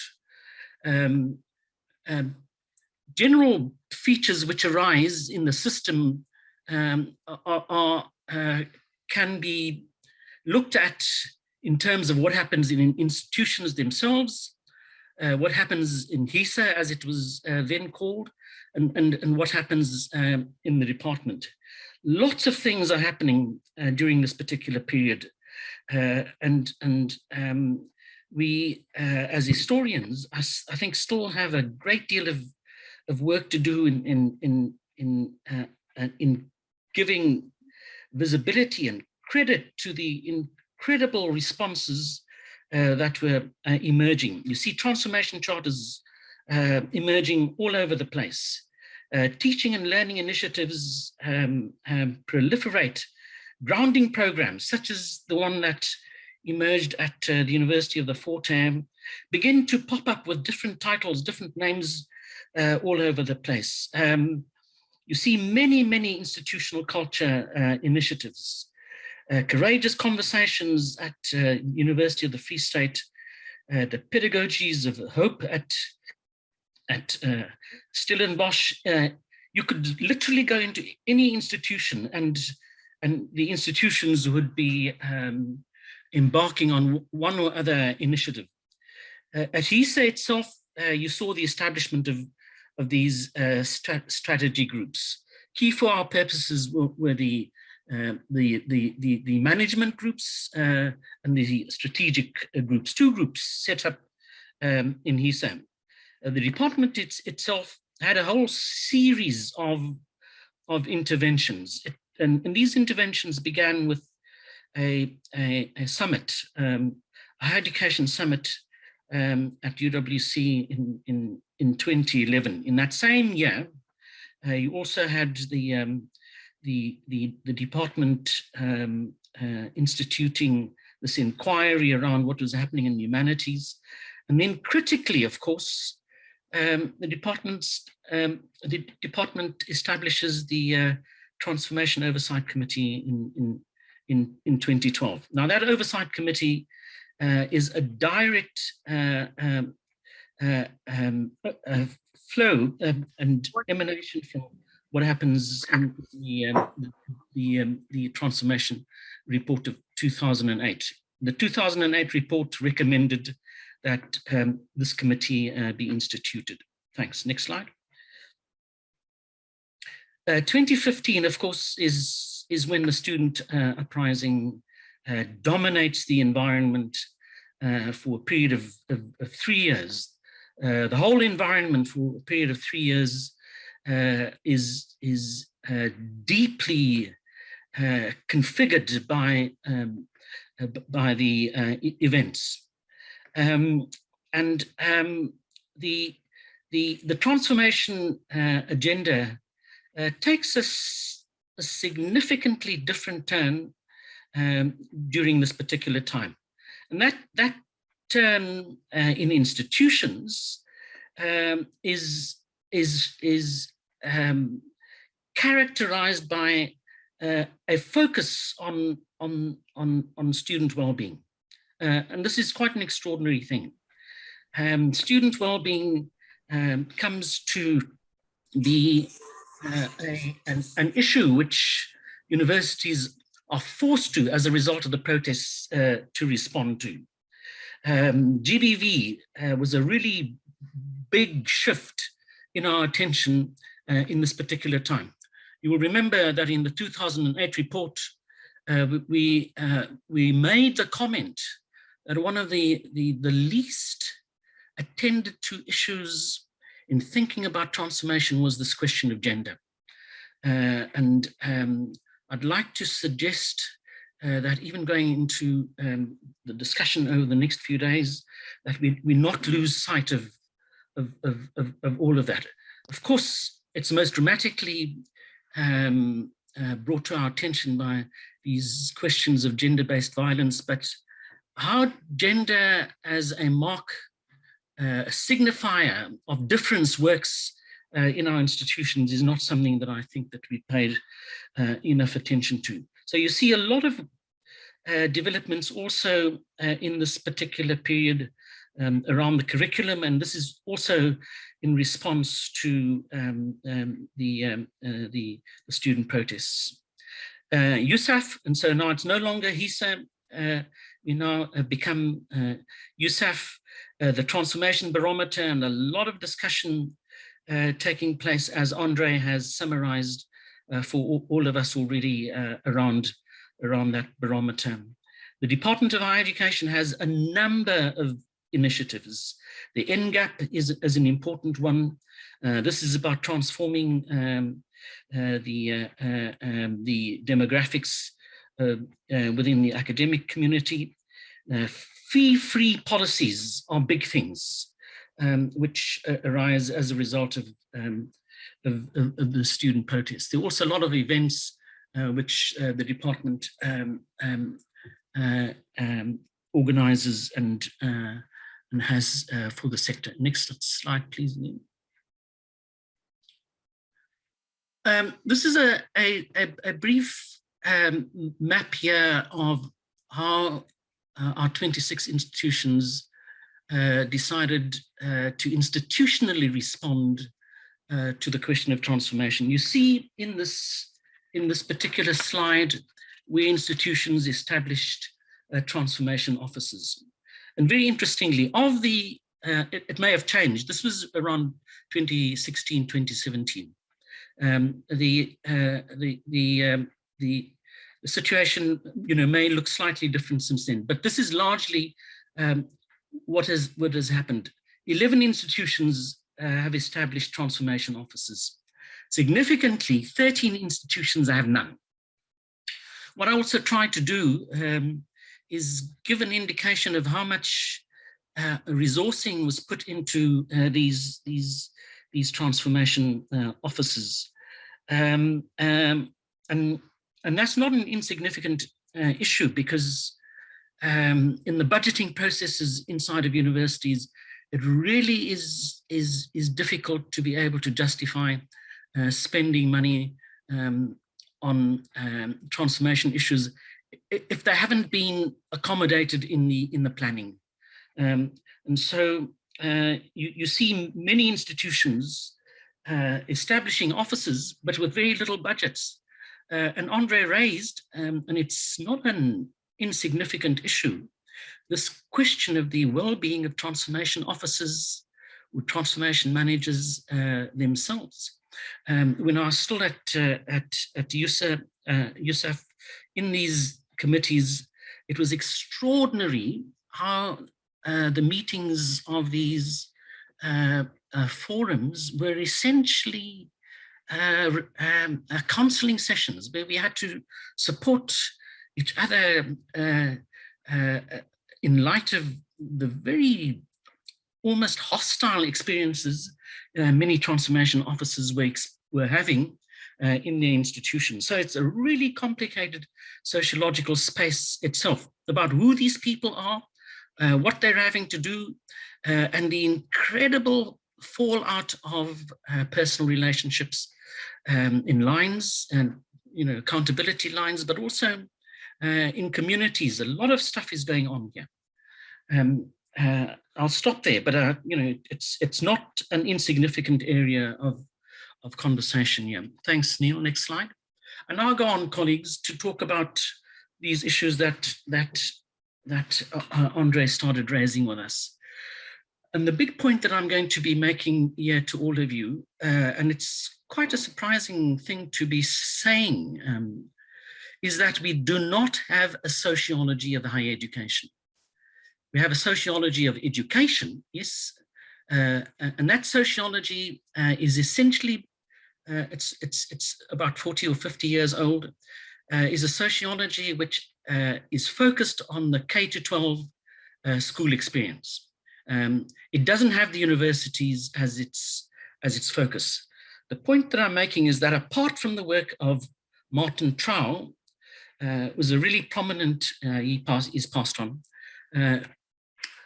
General features which arise in the system can be looked at in terms of what happens in institutions themselves, what happens in HISA, as it was then called, and what happens in the department. Lots of things are happening during this particular period. We, as historians, I think still have a great deal of work to do in giving visibility and credit to the incredible responses that were emerging. You see transformation charters emerging all over the place. Teaching and learning initiatives proliferate. Grounding programs, such as the one that emerged at the University of the Fort-Ham, begin to pop up with different titles, different names all over the place. You see many, many institutional culture initiatives. Courageous conversations at University of the Free State, the pedagogies of hope at Stellenbosch. You could literally go into any institution and the institutions would be embarking on one or other initiative. At HISA itself, you saw the establishment of these strategy groups. Key for our purposes were the management groups and the strategic groups, two groups set up in HISA. The department itself had a whole series of interventions. And these interventions began with a summit, a higher education summit at UWC in 2011. In that same year, you also had the department instituting this inquiry around what was happening in humanities. And then critically, of course, the department establishes the Transformation Oversight Committee in 2012. Now that Oversight Committee is a direct flow and emanation from what happens in the Transformation Report of 2008. The 2008 report recommended that this committee be instituted. Thanks. Next slide. 2015, of course, is when the student uprising dominates the environment for a period of 3 years. The whole environment for a period of 3 years is deeply configured by the events. The transformation agenda takes a significantly different turn during this particular time. And that turn in institutions is characterized by a focus on student well-being. And this is quite an extraordinary thing. Student well-being comes to be an issue which universities are forced to, as a result of the protests, to respond to. GBV was a really big shift in our attention in this particular time. You will remember that in the 2008 report, we made the comment that one of the least attended to issues in thinking about transformation was this question of gender. And I'd like to suggest that even going into the discussion over the next few days, that we not lose sight of all of that. Of course, it's most dramatically brought to our attention by these questions of gender-based violence, but how gender as a mark, a signifier of difference works in our institutions is not something that I think that we paid enough attention to. So you see a lot of developments also in this particular period around the curriculum, and this is also in response to the student protests. USAF, and so now it's no longer HISA, we now have become USAF, the Transformation Barometer, and a lot of discussion taking place, as Andre has summarized for all of us already around that barometer. The Department of Higher Education has a number of initiatives. The NGAP is an important one. This is about transforming the demographics within the academic community. Fee-free policies are big things, which arise as a result of the student protests. There are also a lot of events which the department organizes and has for the sector. Next slide, please. This is a brief map here of how our 26 institutions decided to institutionally respond to the question of transformation. You see in this particular slide where institutions established transformation offices. And very interestingly, of the, it may have changed, this was around 2016, 2017. The situation, may look slightly different since then, but this is largely what has happened. 11 institutions have established transformation offices. Significantly, 13 institutions have none. What I also tried to do is give an indication of how much resourcing was put into these transformation offices. And that's not an insignificant issue, because in the budgeting processes inside of universities, it really is difficult to be able to justify spending money on transformation issues if they haven't been accommodated in the planning. And so you see many institutions establishing offices, but with very little budgets. And Andre raised, and it's not an insignificant issue, this question of the well-being of transformation officers or transformation managers themselves. When I was still at USAF, in these committees, it was extraordinary how the meetings of these forums were essentially counseling sessions where we had to support each other in light of the very almost hostile experiences many transformation officers were having in their institution. So it's a really complicated sociological space itself about who these people are, what they're having to do, and the incredible fallout of personal relationships in lines and accountability lines, but also in communities. A lot of stuff is going on here. I'll stop there, but it's not an insignificant area of conversation here. Thanks, Neil. Next slide. And I'll go on, colleagues, to talk about these issues that Andre started raising with us. And the big point that I'm going to be making here to all of you, and it's quite a surprising thing to be saying, is that we do not have a sociology of higher education. We have a sociology of education, yes, and that sociology is essentially, it's about 40 or 50 years old, is a sociology which is focused on the K-12 school experience. It doesn't have the universities as its focus. The point that I'm making is that apart from the work of Martin Trau, was a really prominent, he's passed on,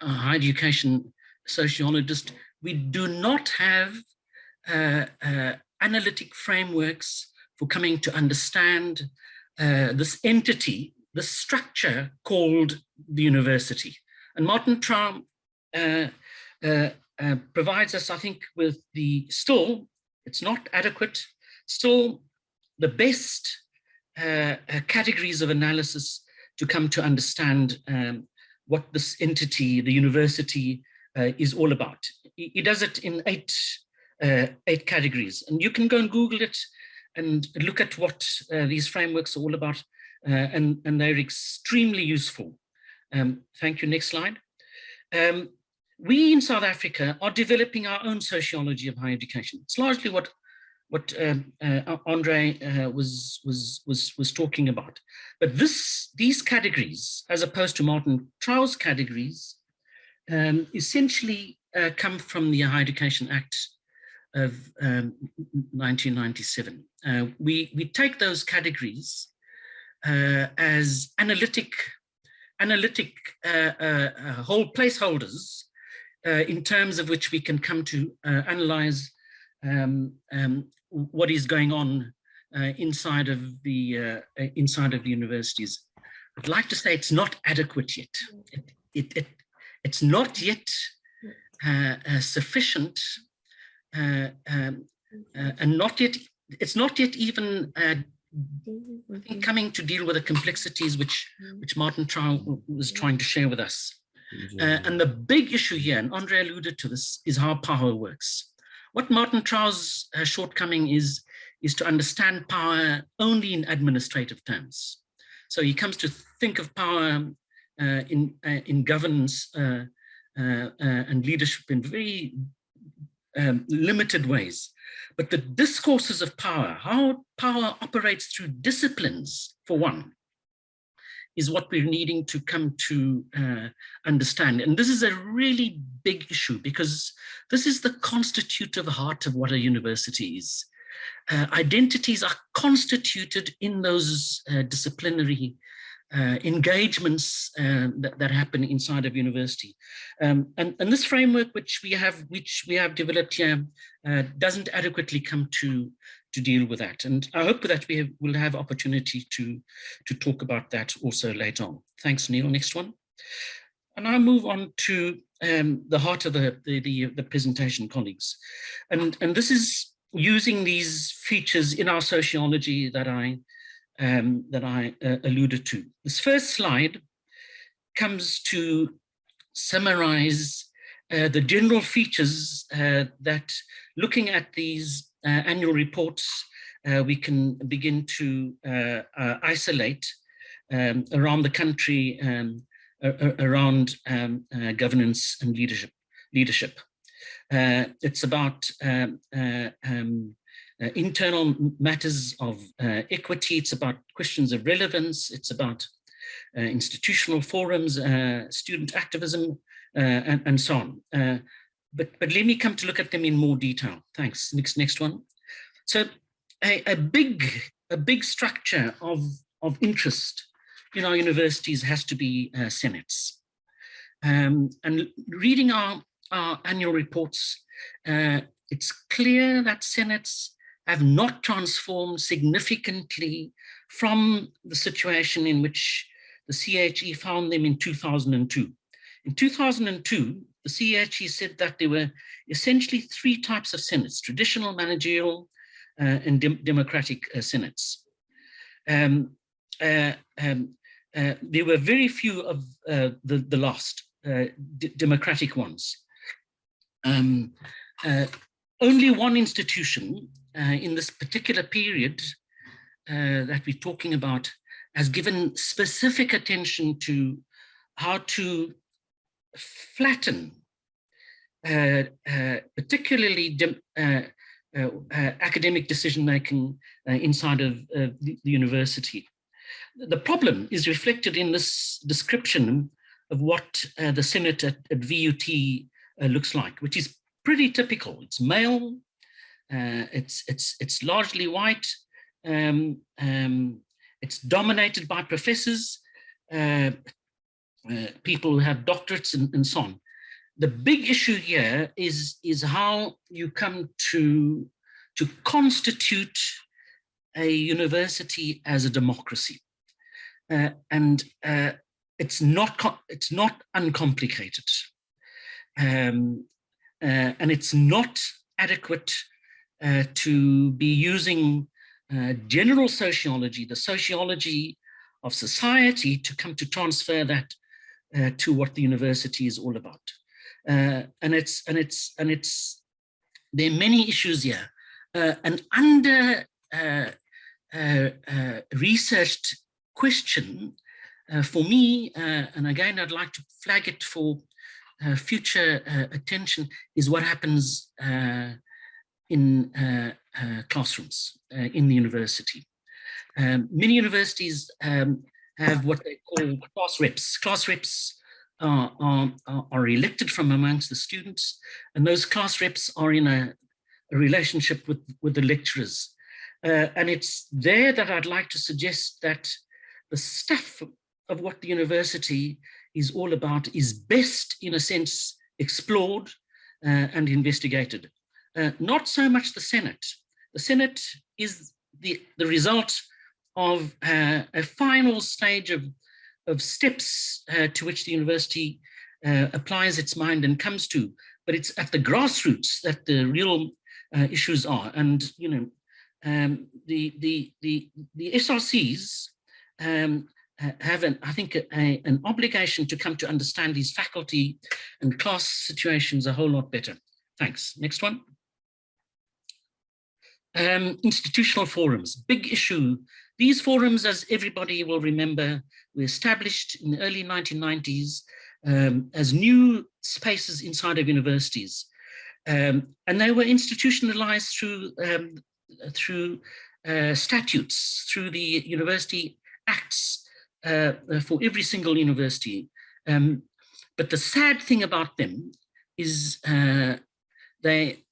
higher education sociologist, we do not have analytic frameworks for coming to understand this entity, this structure called the university. And Martin Trau provides us, I think, with still, it's not adequate, still the best categories of analysis to come to understand what this entity, the university, is all about. He does it in eight categories, and you can go and Google it and look at what these frameworks are all about, and they're extremely useful Thank you. Next slide. We in South Africa are developing our own sociology of higher education. It's largely what Andre was talking about. But these categories, as opposed to Martin Trow's categories, essentially come from the Higher Education Act of 1997. We take those categories as analytic whole placeholders in terms of which we can come to analyze what is going on inside of the universities. I'd like to say it's not adequate yet. It's not yet sufficient, and it's not yet even coming to deal with the complexities which Martin Trow was trying to share with us. And the big issue here, and Andre alluded to this, is how power works. What Martin Trow's shortcoming is to understand power only in administrative terms. So he comes to think of power in governance and leadership in very limited ways. But the discourses of power, how power operates through disciplines, for one, is what we're needing to come to understand. And this is a really big issue, because this is the constitutive heart of what a university is. Identities are constituted in those disciplinary engagements that happen inside of university. And this framework which we have developed here doesn't adequately come to deal with that. And I hope that we will have opportunity to talk about that also later on. Thanks, Neil. Next one. And I'll move on to the heart of the presentation, colleagues. And this is using these features in our sociology that I alluded to. This first slide comes to summarize the general features that, looking at these annual reports, we can begin to isolate around the country, around governance and leadership. It's about internal matters of equity. It's about questions of relevance. It's about institutional forums, student activism, and so on. But let me come to look at them in more detail. Thanks. Next one. So a big structure of interest in our universities has to be senates. And reading our annual reports, it's clear that senates have not transformed significantly from the situation in which the CHE found them in 2002. In 2002, the CHE said that there were essentially three types of senates: traditional, managerial, and democratic senates. There were very few of the last democratic ones. Only one institution in this particular period that we're talking about has given specific attention to how to flatten particularly academic decision-making inside of the university. The problem is reflected in this description of what the Senate at VUT looks like, which is pretty typical. It's male, it's largely white, it's dominated by professors, people who have doctorates and so on. The big issue here is how you come to constitute a university as a democracy, and it's not uncomplicated, and it's not adequate to be using general sociology, the sociology of society, to come to transfer that to what the university is all about. And there are many issues here. An under researched question for me, and again, I'd like to flag it for future attention, is what happens in classrooms in the university. Many universities have what they call class reps. Class reps are elected from amongst the students, and those class reps are in a relationship with the lecturers. And it's there that I'd like to suggest that the stuff of what the university is all about is best, in a sense, explored and investigated. Not so much the Senate. The Senate is the result of a final stage of steps to which the university applies its mind and comes to, but it's at the grassroots that the real issues are. And you know, the SRCs have I think an obligation to come to understand these faculty and class situations a whole lot better. Thanks. Next one. Institutional forums, big issue. These forums, as everybody will remember, were established in the early 1990s as new spaces inside of universities. And they were institutionalized through statutes, through the university acts for every single university. But the sad thing about them is they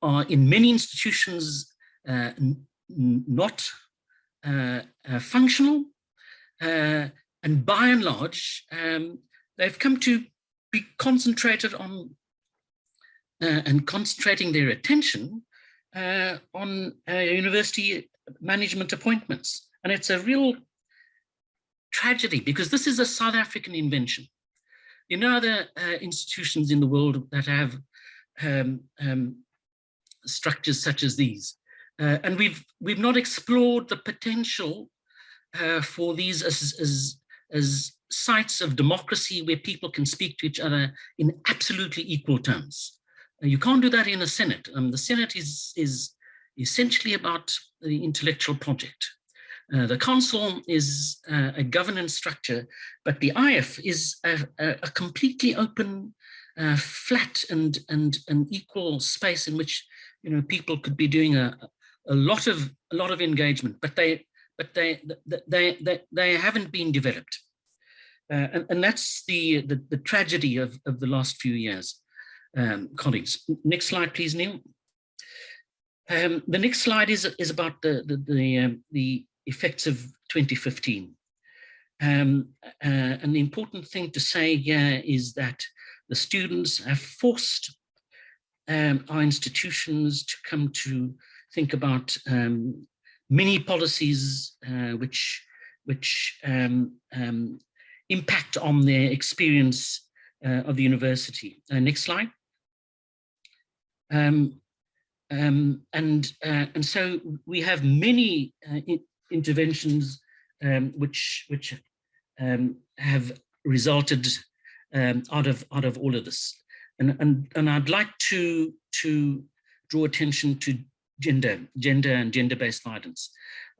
are in many institutions not functional, and by and large, they've come to be concentrated on and concentrating their attention on university management appointments. And it's a real tragedy, because this is a South African invention. You know, other institutions in the world that have structures such as these, and we've not explored the potential for these as sites of democracy where people can speak to each other in absolutely equal terms. You can't do that in a Senate. The Senate is essentially about the intellectual project. The council is a governance structure, but the IF is a completely open, flat and equal space in which, you know, people could be doing a lot of engagement, but they haven't been developed, and that's the tragedy of the last few years, colleagues. Next slide, please, Neil. The next slide is about the effects of 2015, and the important thing to say here is that the students have forced our institutions to come to think about many policies which impact on their experience of the university. Next slide. And so we have many interventions which have resulted out of all of this. And I'd like to draw attention to gender and gender-based violence.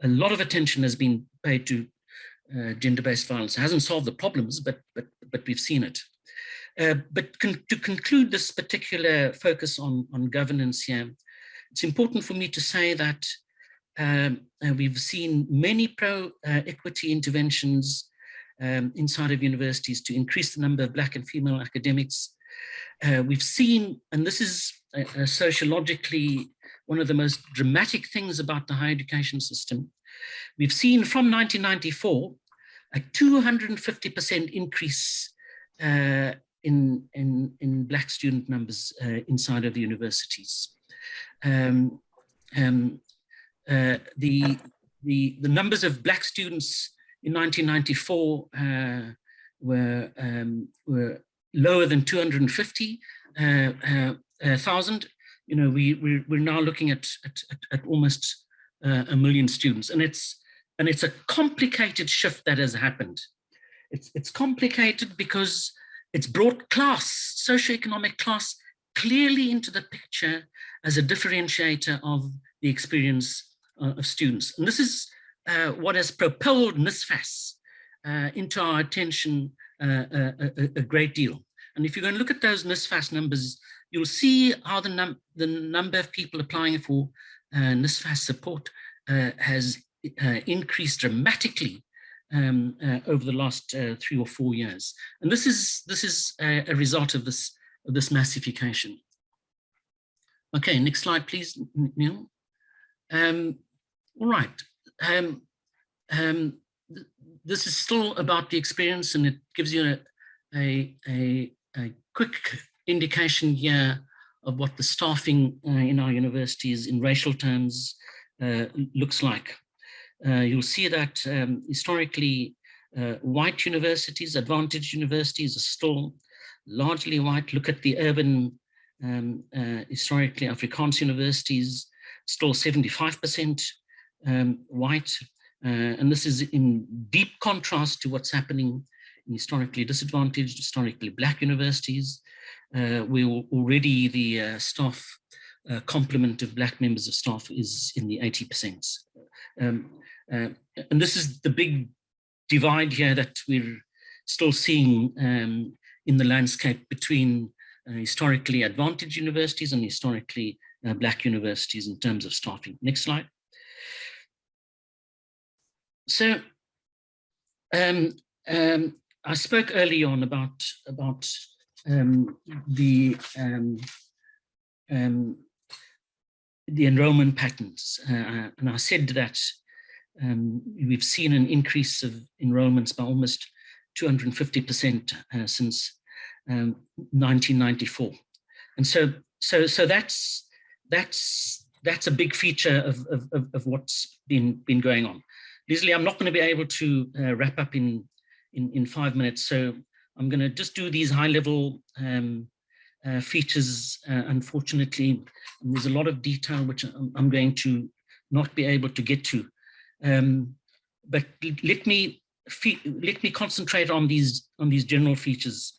A lot of attention has been paid to gender-based violence. It hasn't solved the problems, but we've seen it. But to conclude this particular focus on governance here, it's important for me to say that we've seen many pro-equity interventions inside of universities to increase the number of Black and female academics. We've seen, and this is sociologically one of the most dramatic things about the higher education system, we've seen from 1994 a 250% increase in Black student numbers inside of the universities. The numbers of Black students in 1994 were lower than 250,000. You know, we're now looking at almost 1 million students, and it's a complicated shift that has happened. It's complicated because it's brought class, socioeconomic class, clearly into the picture as a differentiator of the experience of students. And this is what has propelled NSFAS into our attention a great deal. And if you're going to look at those NSFAS numbers, you'll see how the number of people applying for NSFAS support has increased dramatically over the last 3 or 4 years. And this is a result of this massification. Okay, next slide, please, Neil. All right. This is still about the experience, and it gives you a quick indication here of what the staffing in our universities in racial terms looks like. You'll see that historically white universities, advantaged universities, are still largely white. Look at the urban, historically Afrikaans universities, still 75% white. And this is in deep contrast to what's happening in historically disadvantaged, historically Black universities, where already the staff complement of Black members of staff is in the 80%. And this is the big divide here that we're still seeing in the landscape between historically advantaged universities and historically Black universities in terms of staffing. Next slide. So I spoke early on about the enrollment patterns, and I said that we've seen an increase of enrollments by almost 250% since 1994, and so that's a big feature of what's been going on. Leslie, I'm not going to be able to wrap up in 5 minutes, so I'm going to just do these high-level features. Unfortunately, there's a lot of detail which I'm going to not be able to get to, but let me concentrate on these general features,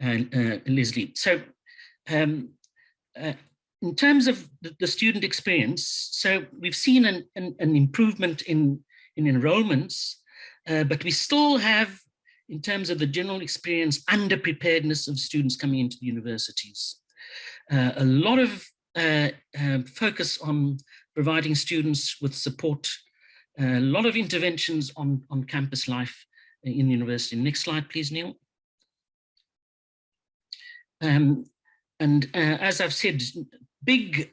Leslie. So, in terms of the student experience, so we've seen an improvement in enrollments, but we still have, in terms of the general experience, underpreparedness of students coming into the universities. A lot of focus on providing students with support, a lot of interventions on campus life in the university. Next slide, please, Neil. And as I've said, big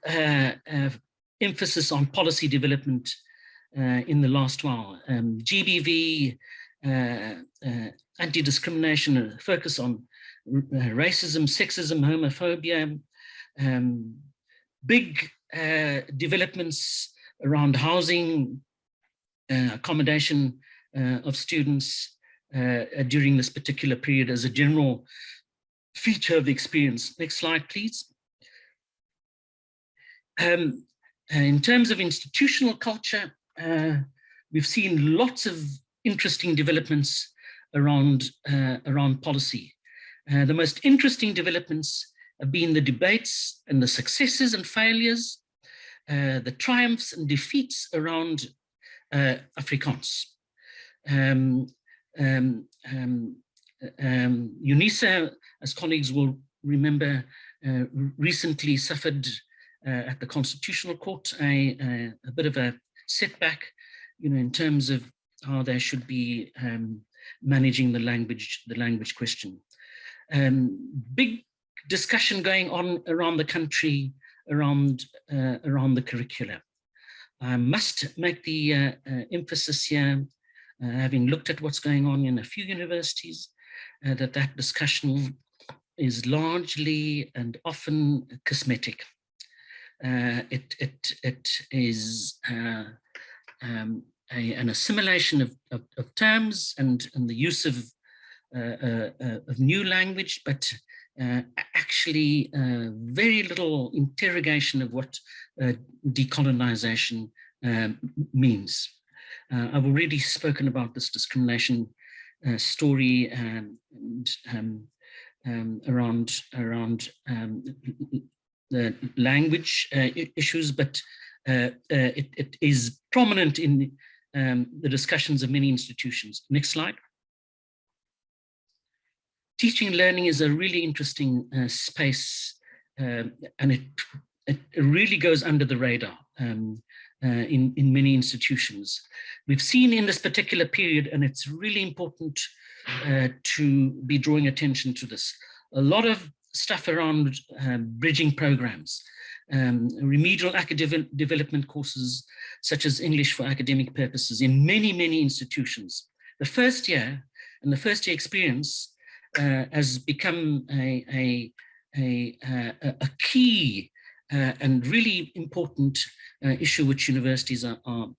emphasis on policy development in the last while. GBV, anti-discrimination, focus on racism, sexism, homophobia, big developments around housing, accommodation of students during this particular period as a general feature of the experience. Next slide, please. In terms of institutional culture, we've seen lots of interesting developments around policy. The most interesting developments have been the debates and the successes and failures, the triumphs and defeats around Afrikaans. UNISA, as colleagues will remember, recently suffered at the Constitutional Court a bit of a setback, in terms of how they should be managing the language question. Big discussion going on around the country around the curricula. I must make the emphasis here, having looked at what's going on in a few universities, that discussion is largely and often cosmetic. It is an assimilation of terms and the use of new language, but actually very little interrogation of what decolonization means. I've already spoken about this discrimination story around the language issues, but it is prominent in the discussions of many institutions. Next slide. teaching and learning is a really interesting space, and it really goes under the radar in many institutions. We've seen in this particular period, and it's really important to be drawing attention to this, a lot of stuff around bridging programs, remedial academic development courses, such as English for academic purposes in many, many institutions. The first year and the first year experience has become a key and really important issue which universities are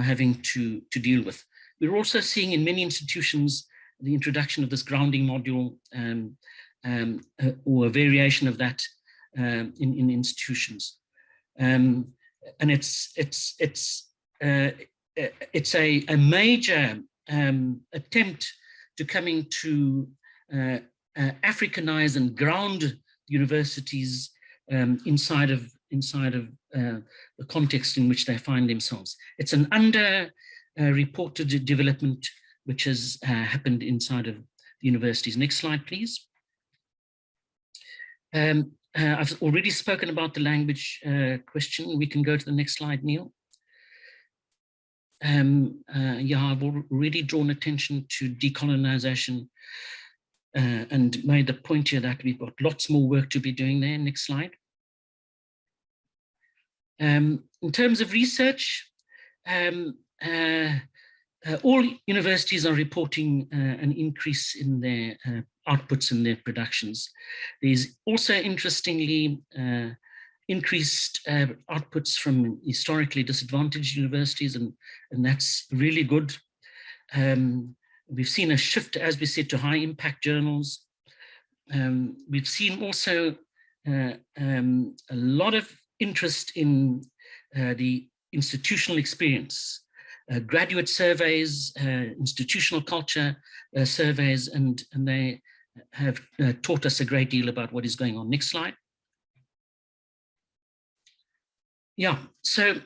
having to deal with. We're also seeing in many institutions the introduction of this grounding module or a variation of that in institutions, and it's a major attempt to coming to Africanize and ground universities inside of the context in which they find themselves. It's an under-reported development which has happened inside of the universities. Next slide, please. I've already spoken about the language question. We can go to the next slide, Neil. Yeah, I've already drawn attention to decolonization and made the point here that we've got lots more work to be doing there. Next slide. In terms of research, all universities are reporting an increase in their outputs and their productions. There's also, interestingly, increased outputs from historically disadvantaged universities, and that's really good. We've seen a shift, as we said, to high impact journals. We've seen also a lot of interest in the institutional experience, graduate surveys, institutional culture surveys, and they have taught us a great deal about what is going on. Next slide. Yeah, so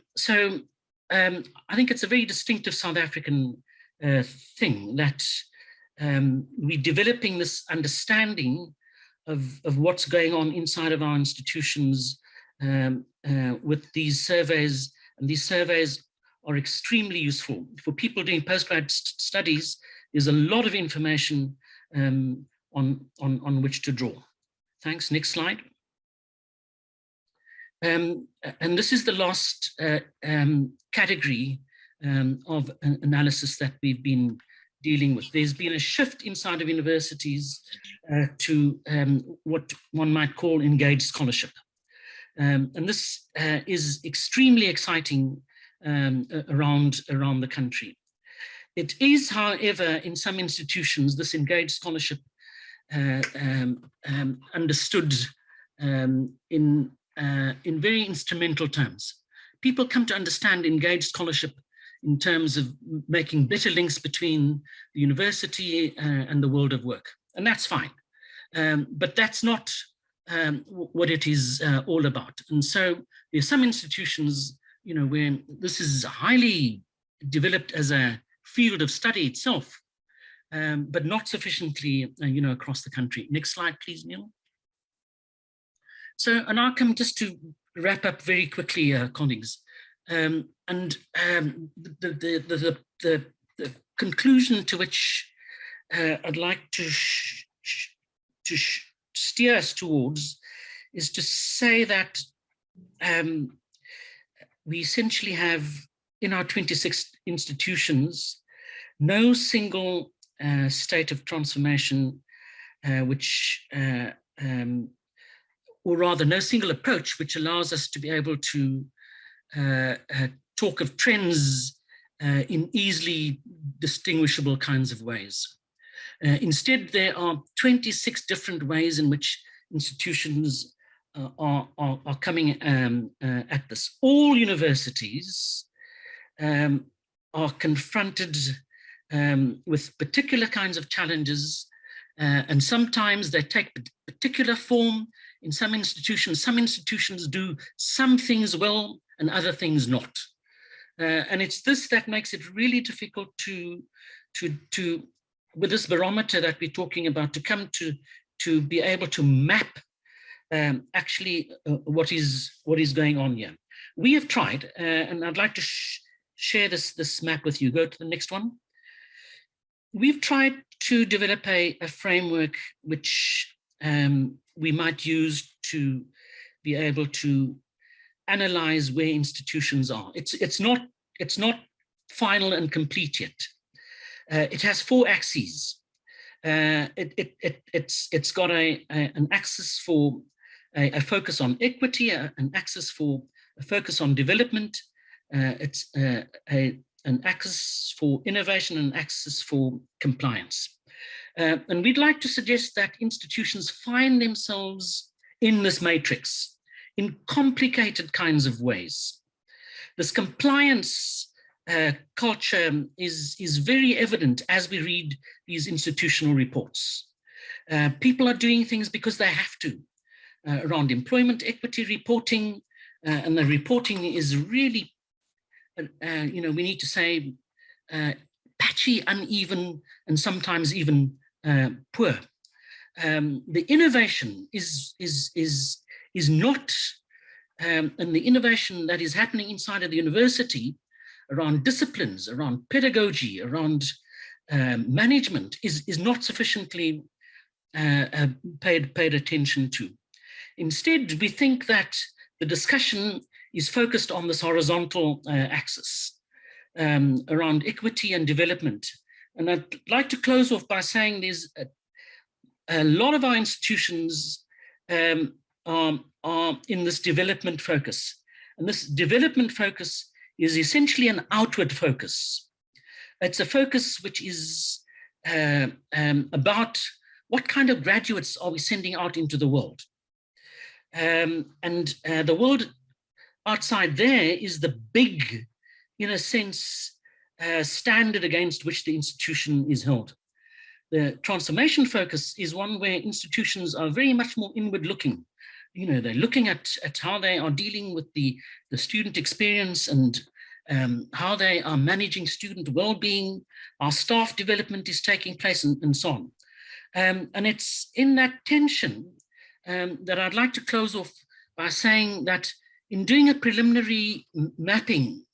I think it's a very distinctive South African thing that we're developing this understanding of what's going on inside of our institutions with these surveys, and these surveys are extremely useful for people doing postgrad studies. There's a lot of information on which to draw. Thanks. Next slide. And this is the last category of analysis that we've been dealing with. There's been a shift inside of universities to what one might call engaged scholarship. And this is extremely exciting around the country. It is, however, in some institutions, this engaged scholarship understood in very instrumental terms. People come to understand engaged scholarship in terms of making better links between the university and the world of work, and that's fine. But that's not what it is all about. And so there's some institutions, you know, where this is highly developed as a field of study itself, but not sufficiently, you know, across the country. Next slide, please, Neil. So, and I'll come just to wrap up very quickly, colleagues. The conclusion to which I'd like to steer us towards is to say that we essentially have in our 26 institutions no single state of transformation or rather no single approach which allows us to be able to talk of trends in easily distinguishable kinds of ways. Instead, there are 26 different ways in which institutions are coming at this. All universities are confronted with particular kinds of challenges, and sometimes they take particular form. In some institutions do some things well and other things not. And it's this that makes it really difficult to with this barometer that we're talking about, to come to be able to map actually what is going on here. We have tried, and I'd like to share this map with you. Go to the next one. We've tried to develop a framework which we might use to be able to analyze where institutions are. It's not final and complete yet. It has 4 axes. It's got an axis for a focus on equity, an axis for a focus on development. It's an axis for innovation, and an axis for compliance. And we'd like to suggest that institutions find themselves in this matrix in complicated kinds of ways. This compliance culture is very evident as we read these institutional reports. People are doing things because they have to, around employment equity reporting, and the reporting is really, we need to say, patchy, uneven, and sometimes even poor. The innovation is not, and the innovation that is happening inside of the university around disciplines, around pedagogy, around management is not sufficiently paid attention to. Instead, we think that the discussion is focused on this horizontal axis around equity and development. And I'd like to close off by saying there's a lot of our institutions are in this development focus. And this development focus is essentially an outward focus. It's a focus which is about what kind of graduates are we sending out into the world. And the world outside there is the big, in a sense, standard against which the institution is held. The transformation focus is one where institutions are very much more inward looking. They're looking at how they are dealing with the student experience, and how they are managing student well-being, how staff development is taking place, and so on. And it's in that tension that I'd like to close off by saying that in doing a preliminary mapping,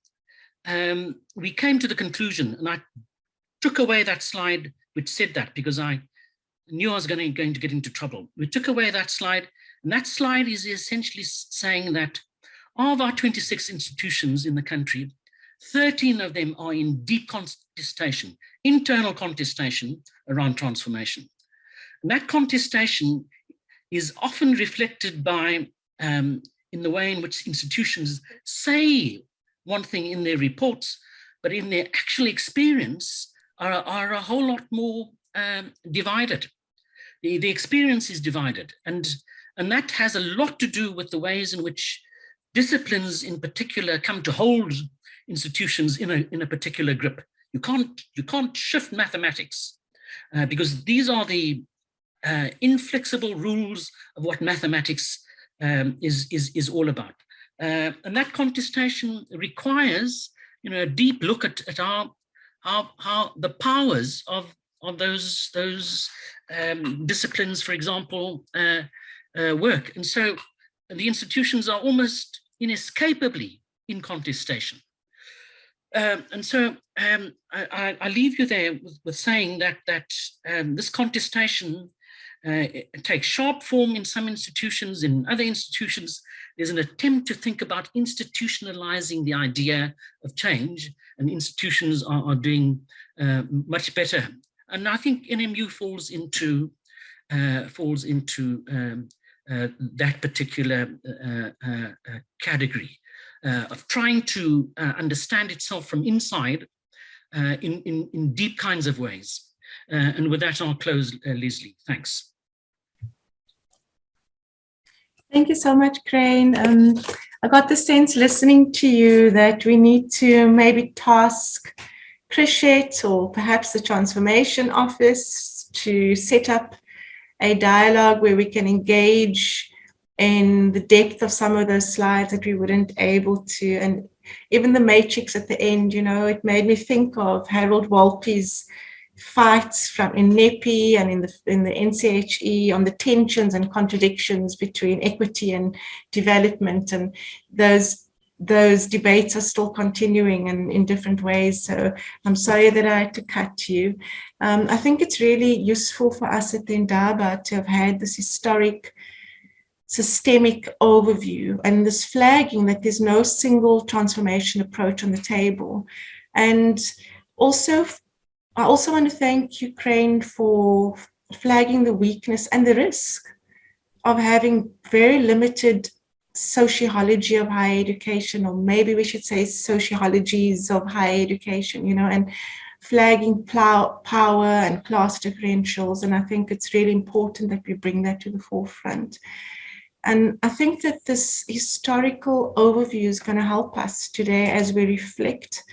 we came to the conclusion, and I took away that slide which said that because I knew I was going to get into trouble. We took away that slide, and that slide is essentially saying that of our 26 institutions in the country, 13 of them are in deep contestation, internal contestation around transformation. And that contestation is often reflected by, in the way in which institutions say one thing in their reports, but in their actual experience are a whole lot more divided. The experience is divided, and that has a lot to do with the ways in which disciplines in particular come to hold institutions in a particular grip. You can't shift mathematics because these are the inflexible rules of what mathematics is all about. And that contestation requires a deep look at how the powers of those disciplines, for example, work. And so the institutions are almost inescapably in contestation. And so I leave you there with saying that this contestation takes sharp form in some institutions. In other institutions, there's an attempt to think about institutionalizing the idea of change, and institutions are doing much better. And I think NMU falls into that particular category of trying to understand itself from inside in deep kinds of ways. And with that, I'll close, Leslie. Thanks. Thank you so much, Crane. I got the sense listening to you that we need to maybe task Krishet or perhaps the Transformation Office to set up a dialogue where we can engage in the depth of some of those slides that we weren't able to. And even the matrix at the end, it made me think of Harold Walke's fights from in NEPI and in the NCHE on the tensions and contradictions between equity and development, and those debates are still continuing and in different ways. So I'm sorry that I had to cut you. I think it's really useful for us at the Indaba to have had this historic systemic overview and this flagging that there's no single transformation approach on the table. And also, I also want to thank Ukraine for flagging the weakness and the risk of having very limited sociology of higher education, or maybe we should say sociologies of higher education, you know, and flagging power and class differentials. And I think it's really important that we bring that to the forefront. And I think that this historical overview is going to help us today as we reflect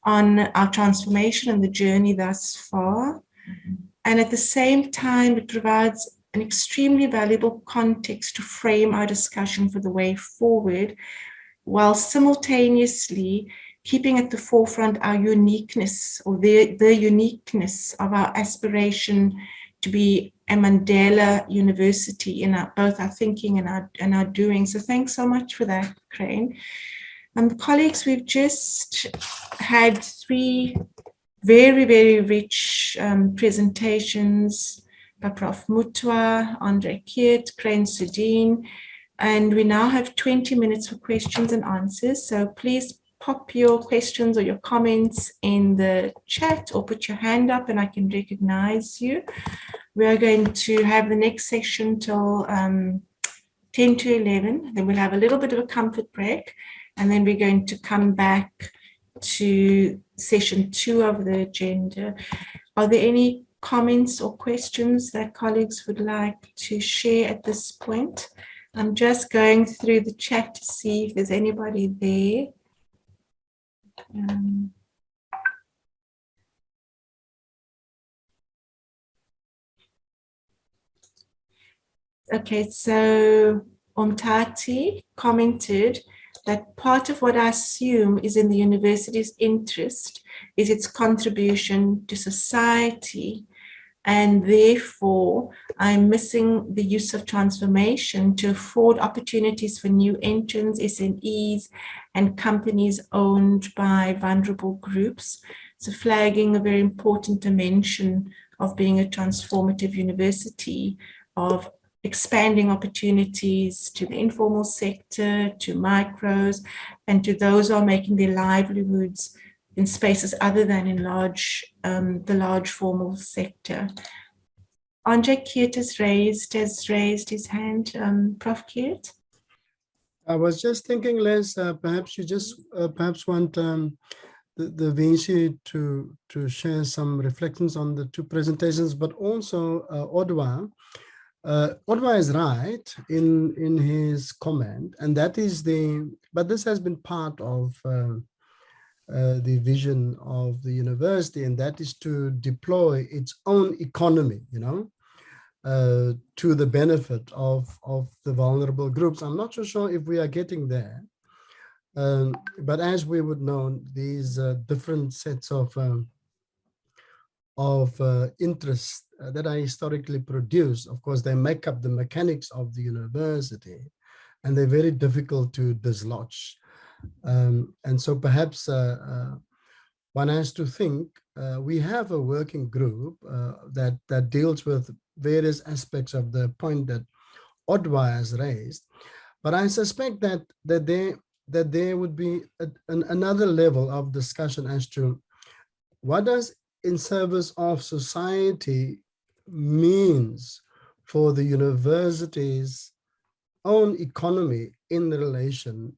on our transformation and the journey thus far. And at the same time, it provides an extremely valuable context to frame our discussion for the way forward, while simultaneously keeping at the forefront our uniqueness, or the uniqueness of our aspiration to be a Mandela University in both our thinking and our doing. So thanks so much for that, Crane. Colleagues, we've just had 3 very, very rich presentations by Prof. Mutwa, Andre Kiert, Crane Sudin, and we now have 20 minutes for questions and answers. So please pop your questions or your comments in the chat or put your hand up and I can recognize you. We are going to have the next session till 10 to 11. Then we'll have a little bit of a comfort break. And then we're going to come back to session 2 of the agenda. Are there any comments or questions that colleagues would like to share at this point? I'm just going through the chat to see if there's anybody there. Okay, so Omtati commented that part of what I assume is in the university's interest is its contribution to society, and therefore I'm missing the use of transformation to afford opportunities for new entrants, SMEs, and companies owned by vulnerable groups. So flagging a very important dimension of being a transformative university, of expanding opportunities to the informal sector, to micros, and to those who are making their livelihoods in spaces other than in the large formal sector. Andre Kiert has raised his hand. Prof. Kiert? I was just thinking, Les, perhaps you just perhaps want the Vinci to share some reflections on the 2 presentations, but also Odwa. Odwa is right in his comment, and that is but this has been part of the vision of the university, and that is to deploy its own economy, you know, to the benefit of the vulnerable groups. I'm not so sure if we are getting there, but as we would know, these different sets of interests that are historically produced, of course, they make up the mechanics of the university, and they're very difficult to dislodge. And so perhaps one has to think, we have a working group that deals with various aspects of the point that Odwa has raised, but I suspect that there would be another level of discussion as to what does in service of society means for the university's own economy in relation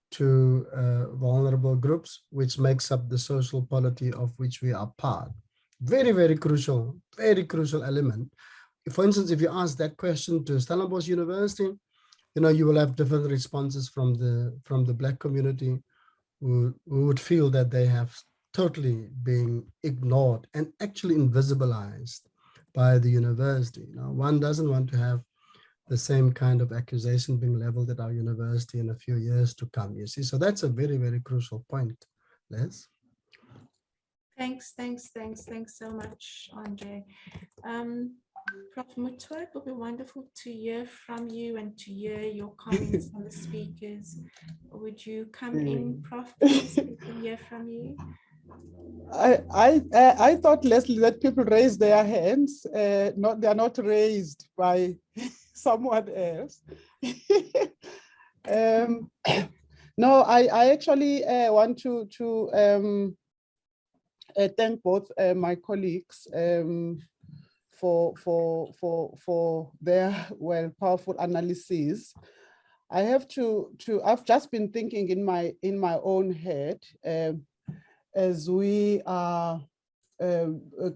to vulnerable groups, which makes up the social polity of which we are part. Very, very crucial element. For instance, if you ask that question to Stellenbosch University, you know, you will have different responses from the Black community who would feel that they have totally being ignored and actually invisibilized by the university. Now, one doesn't want to have the same kind of accusation being leveled at our university in a few years to come, you see. So that's a very, very crucial point, Les. Thanks so much, Andre. Prof. Mutwa, it will be wonderful to hear from you and to hear your comments on the speakers. Would you come in, Prof, please? We can hear from you. I thought, Leslie, that people raise their hands. They are not raised by someone else. No, I actually want to thank both my colleagues for their powerful analyses. I have I've just been thinking in my own head as we are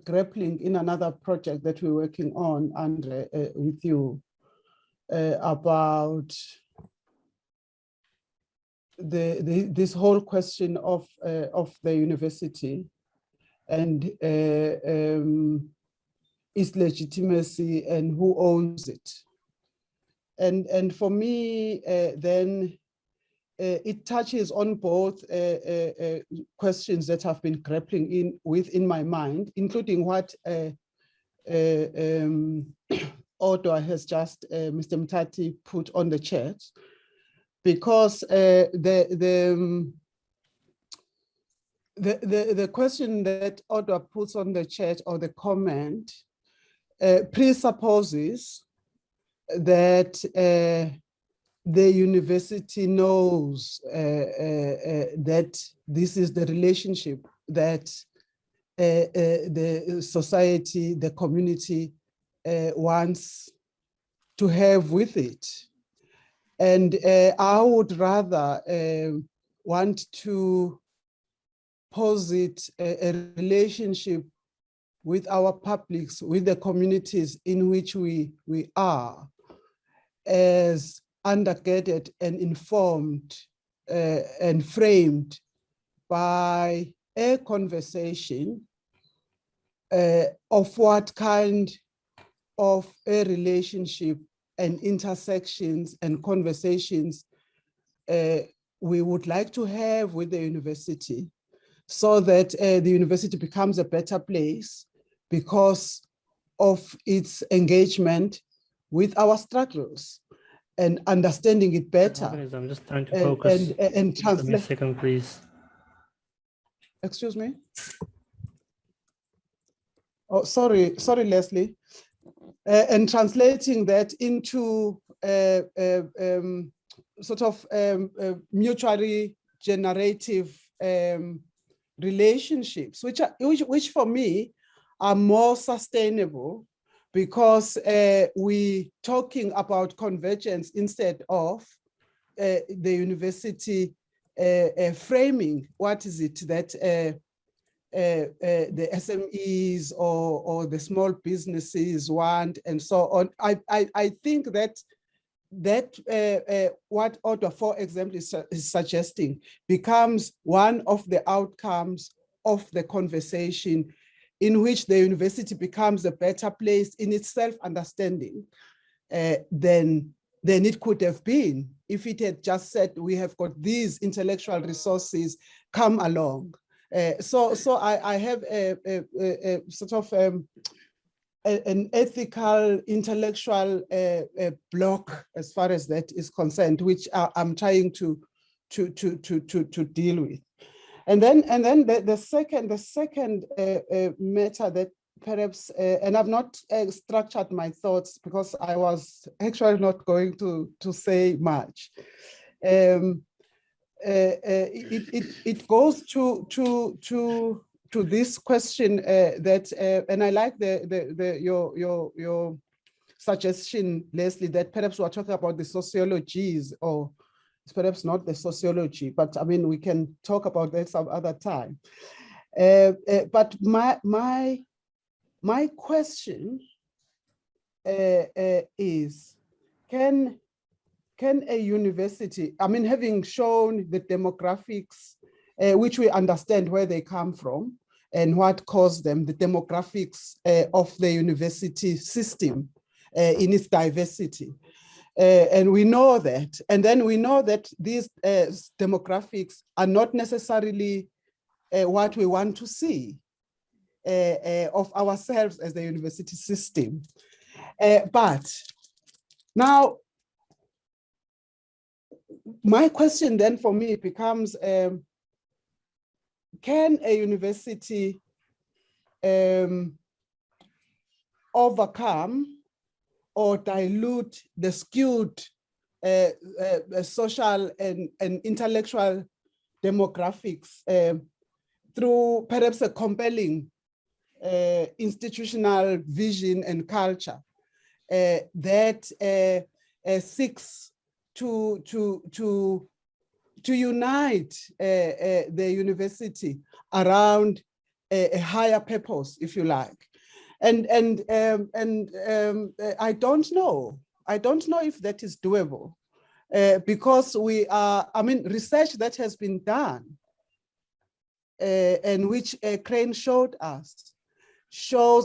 grappling in another project that we're working on, Andre, with you, about this whole question of the university and its legitimacy and who owns it. And for me, then it touches on both questions that I've been grappling with in my mind, including what Otto has just, Mr. Mtati, put on the chat, because the question that Otto puts on the chat, or the comment, presupposes that the university knows that this is the relationship that the society, the community wants to have with it. And I would rather want to posit a relationship with our publics, with the communities in which we are, as undergirded and informed and framed by a conversation of what kind of a relationship and intersections and conversations we would like to have with the university, so that the university becomes a better place because of its engagement with our struggles and understanding it better. I'm just trying to focus. And translate. Give me a second, please. Excuse me? Oh, sorry, Leslie. And translating that into sort of mutually generative relationships, which for me are more sustainable, because we talking about convergence instead of the university framing what is it that the SMEs or the small businesses want, and so on. I think that what Otto, for example, is suggesting becomes one of the outcomes of the conversation, in which the university becomes a better place in its self-understanding than it could have been if it had just said, we have got these intellectual resources, come along. So I have a sort of an ethical, intellectual block as far as that is concerned, which I'm trying to deal with. And then the second matter that perhaps, and I've not structured my thoughts because I was actually not going to say much. It goes to this question that, and I like your suggestion, Leslie, that perhaps we're talking about the sociologies, or it's perhaps not the sociology, but I mean, we can talk about that some other time. But my question is, can a university, I mean, having shown the demographics, which we understand where they come from and what caused them, the demographics of the university system in its diversity. And we know that. And then we know that these demographics are not necessarily what we want to see. of ourselves as the university system. But now, my question then for me becomes, can a university overcome or dilute the skewed social and intellectual demographics through perhaps a compelling institutional vision and culture that seeks to unite the university around a higher purpose, if you like. And I don't know if that is doable, because research that has been done and which Crane showed us,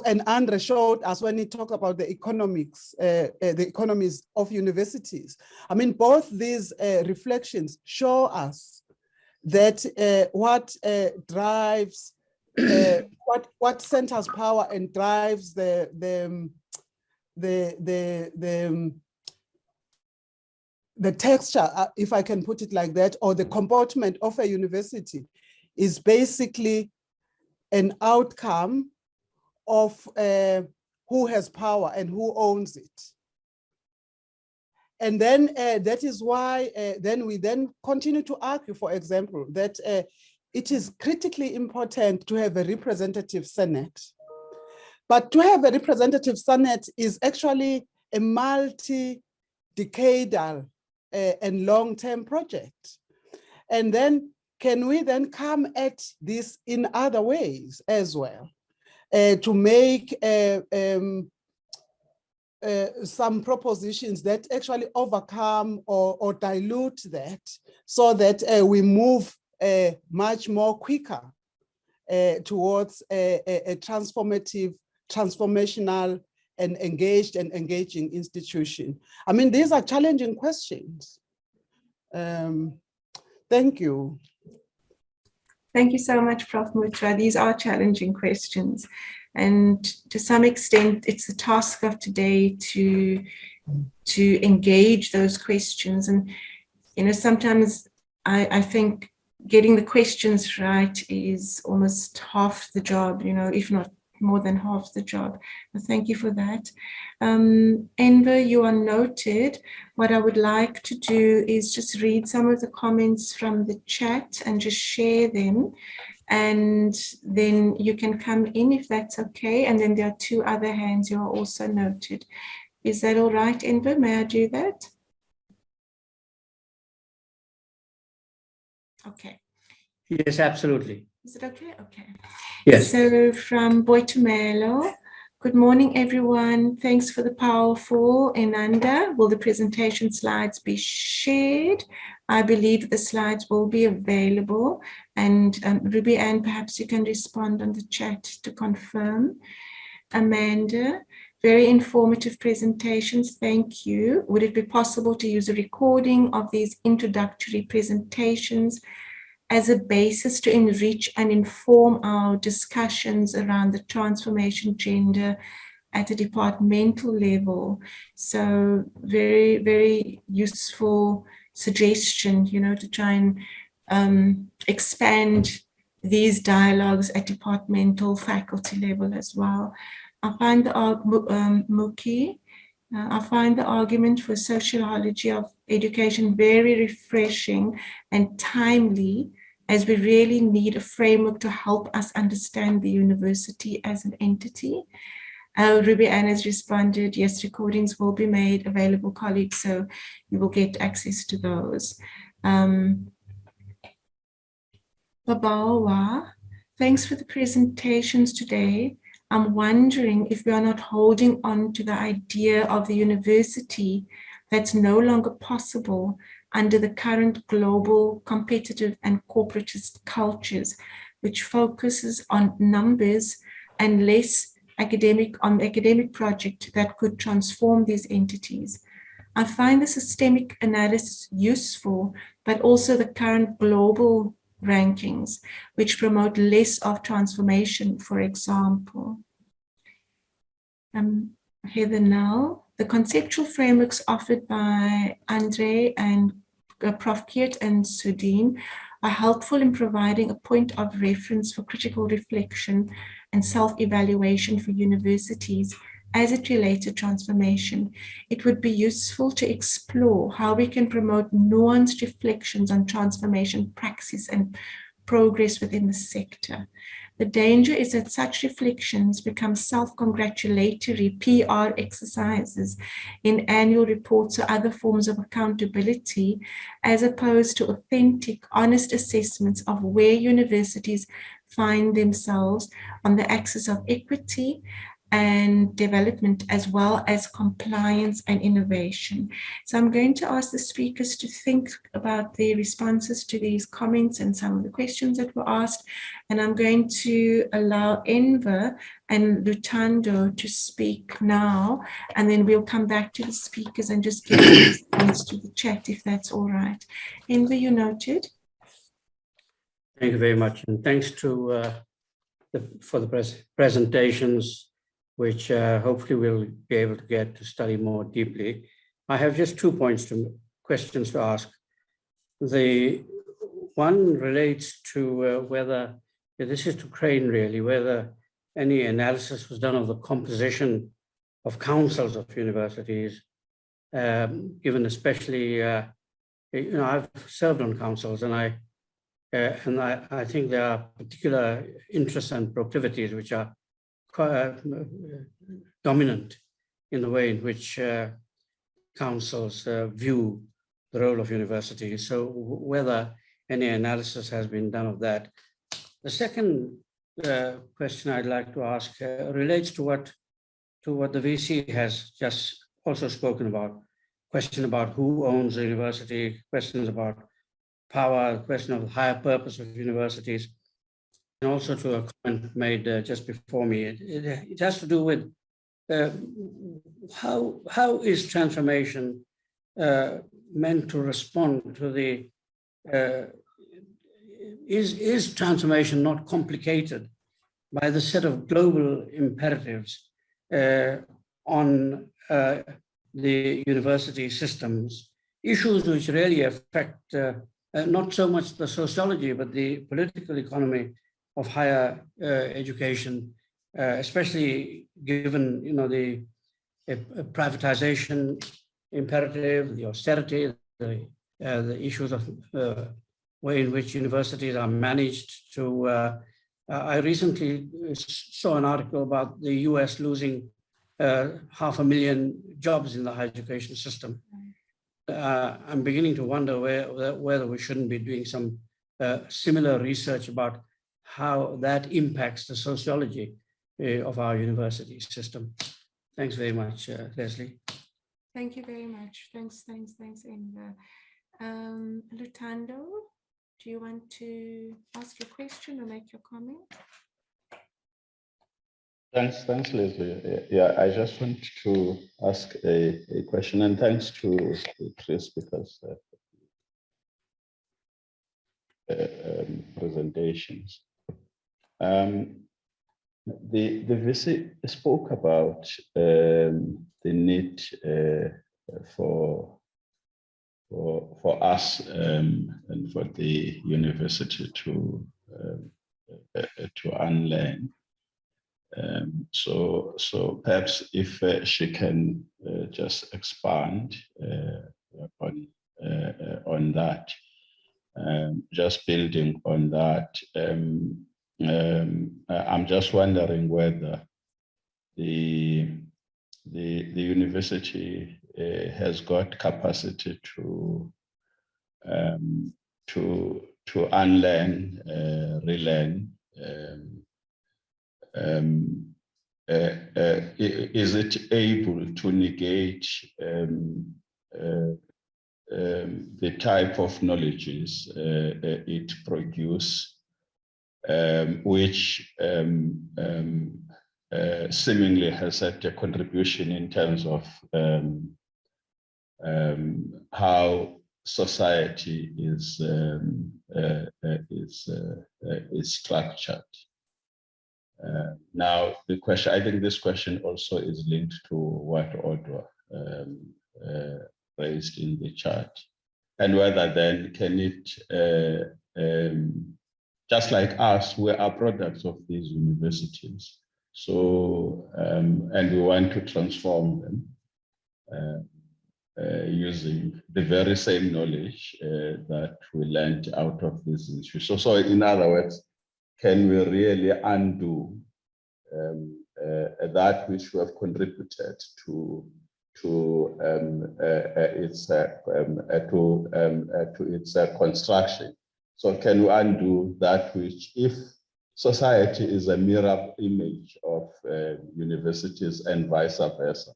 and Andre showed us when he talked about the economics, the economies of universities. I mean, both these reflections show us that what drives, what centers power and drives the texture, if I can put it like that, or the comportment of a university is basically an outcome of who has power and who owns it. And then that is why then we continue to argue, for example, that it is critically important to have a representative Senate. But to have a representative Senate is actually a multi-decadal and long-term project. And then can we then come at this in other ways as well? To make some propositions that actually overcome or dilute that, so that we move much more quicker towards a transformational and engaged and engaging institution. I mean, these are challenging questions. Thank you. Thank you so much, Prof. Mutra. These are challenging questions. And to some extent, it's the task of today to engage those questions. And, you know, sometimes I think getting the questions right is almost half the job, you know, if not more than half the job. Thank you for that. Enver, you are noted. What I would like to do is just read some of the comments from the chat and just share them. And then you can come in if that's okay. And then there are two other hands who are also noted. Is that all right, Enver? May I do that? Okay. Yes, absolutely. Is it okay? Okay. Yes. So from Boitumelo, good morning, everyone. Thanks for the powerful Inanda. Will the presentation slides be shared? I believe the slides will be available. And Ruby Ann, perhaps you can respond on the chat to confirm. Amanda, very informative presentations. Thank you. Would it be possible to use a recording of these introductory presentations as a basis to enrich and inform our discussions around the transformation agenda at a departmental level? So very, very useful suggestion, you know, to try and expand these dialogues at departmental faculty level as well. I find the Muki, I find the argument for sociology of education very refreshing and timely, as we really need a framework to help us understand the university as an entity. Ruby Ann has responded, yes, recordings will be made available, colleagues, so you will get access to those. Babawa, thanks for the presentations today. I'm wondering if we are not holding on to the idea of the university that's no longer possible under the current global competitive and corporatist cultures, which focuses on numbers and less on the academic project that could transform these entities. I find the systemic analysis useful, but also the current global rankings, which promote less of transformation, for example. Heather Nell, the conceptual frameworks offered by Andre and Prof. Keert and Sudine are helpful in providing a point of reference for critical reflection and self-evaluation for universities as it relates to transformation. It would be useful to explore how we can promote nuanced reflections on transformation praxis and progress within the sector. The danger is that such reflections become self-congratulatory PR exercises in annual reports or other forms of accountability, as opposed to authentic, honest assessments of where universities find themselves on the axis of equity and development, as well as compliance and innovation. So I'm going to ask the speakers to think about their responses to these comments and some of the questions that were asked. And I'm going to allow Enver and Lutando to speak now, and then we'll come back to the speakers and just give a response to the chat, if that's all right. Enver, you noted. Thank you very much. And thanks to for the presentations, which hopefully we'll be able to get to study more deeply. I have just 2 questions to ask. The one relates to whether, this is to Crane really, whether any analysis was done of the composition of councils of universities, given especially, I've served on councils, and I think there are particular interests and proclivities which are quite dominant in the way in which councils view the role of universities. So whether any analysis has been done of that. The second question I'd like to ask relates to what the VC has just also spoken about. Question about who owns the university, questions about power, question of the higher purpose of universities, and also to a comment made just before me. It has to do with how is transformation meant to respond to the, is transformation not complicated by the set of global imperatives on the university systems, issues which really affect not so much the sociology, but the political economy of higher education, especially given the privatization imperative, the austerity, the issues of way in which universities are managed to. I recently saw an article about the US losing 500,000 jobs in the higher education system. I'm beginning to wonder whether we shouldn't be doing some similar research about how that impacts the sociology of our university system. Thanks very much, Leslie. Thank you very much. Thanks, Enver. Lutando, do you want to ask your question or make your comment? Thanks, Leslie. Yeah, I just want to ask a question, and thanks to Chris because presentations. The VC spoke about the need for us and for the university to unlearn. So perhaps if she can just expand on that, just building on that. I'm just wondering whether the university has got capacity to unlearn, relearn. Is it able to negate the type of knowledges it produces, which seemingly has had a contribution in terms of how society is structured. Now, the question, I think this question also is linked to what Odwa raised in the chat, and whether then can it, just like us, we are products of these universities. So, and we want to transform them using the very same knowledge that we learned out of these issues. So in other words, can we really undo that which we have contributed to its construction? So can we undo that which, if society is a mirror image of universities and vice versa,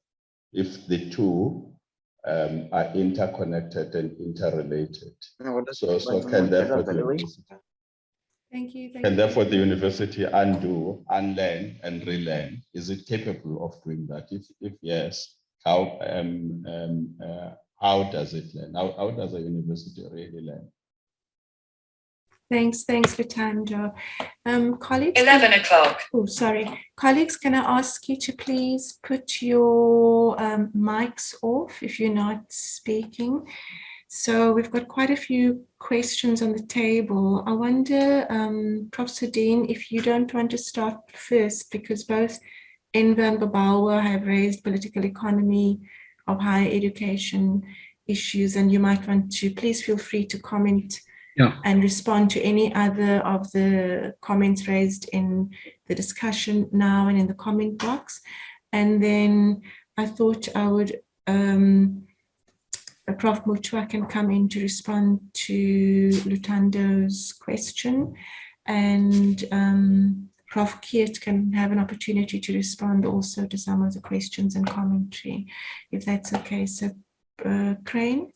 if the two are interconnected and interrelated? So can therefore the university, Thank you. can therefore the university undo, unlearn, and relearn? Is it capable of doing that? If yes, how does it learn? How does a university really learn? Thanks, Lutando. Colleagues. 11 o'clock. Oh, sorry. Colleagues, can I ask you to please put your mics off if you're not speaking? So we've got quite a few questions on the table. I wonder, Prof. Sudin, if you don't want to start first, because both Enver and Babalwa have raised political economy of higher education issues, and you might want to, please feel free to comment and respond to any other of the comments raised in the discussion now and in the comment box. And then I thought I would, Prof. Mutua can come in to respond to Lutando's question, and Prof. Kiet can have an opportunity to respond also to some of the questions and commentary, if that's okay. So, Crane?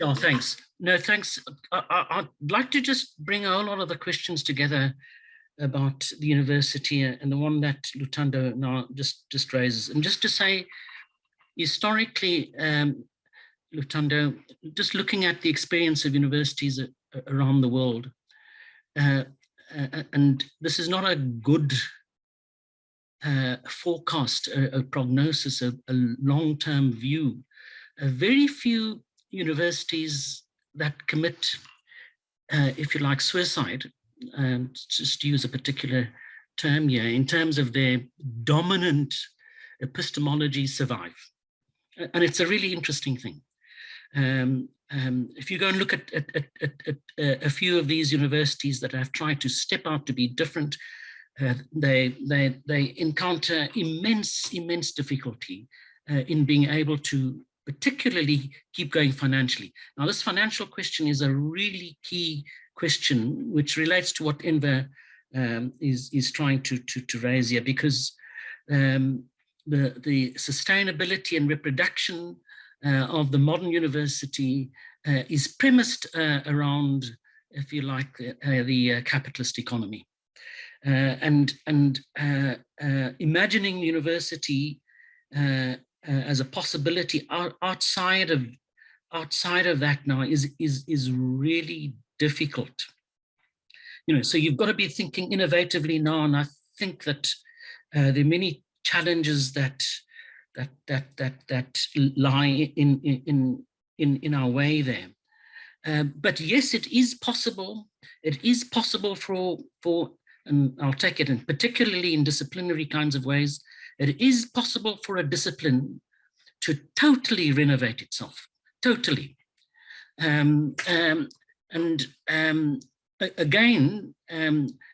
Oh, thanks. No, thanks. I'd like to just bring a whole lot of the questions together about the university and the one that Lutando now just raises. And just to say, historically, Lutando, just looking at the experience of universities around the world, and this is not a good forecast, a prognosis, a long-term view. Very few universities that commit, if you like, suicide, just to use a particular term here, in terms of their dominant epistemology, survive. And it's a really interesting thing. If you go and look at a few of these universities that have tried to step out to be different, they encounter immense difficulty in being able to particularly keep going financially. Now, this financial question is a really key question, which relates to what Enver is trying to raise here, because the sustainability and reproduction of the modern university is premised around, if you like, the capitalist economy. And imagining university as a possibility outside of that now is really difficult. You know, so you've got to be thinking innovatively now, and I think that there are many challenges that lie in our way there. But yes, it is possible. It is possible for, and I'll take it in, particularly in disciplinary kinds of ways, it is possible for a discipline to totally renovate itself, totally. Again,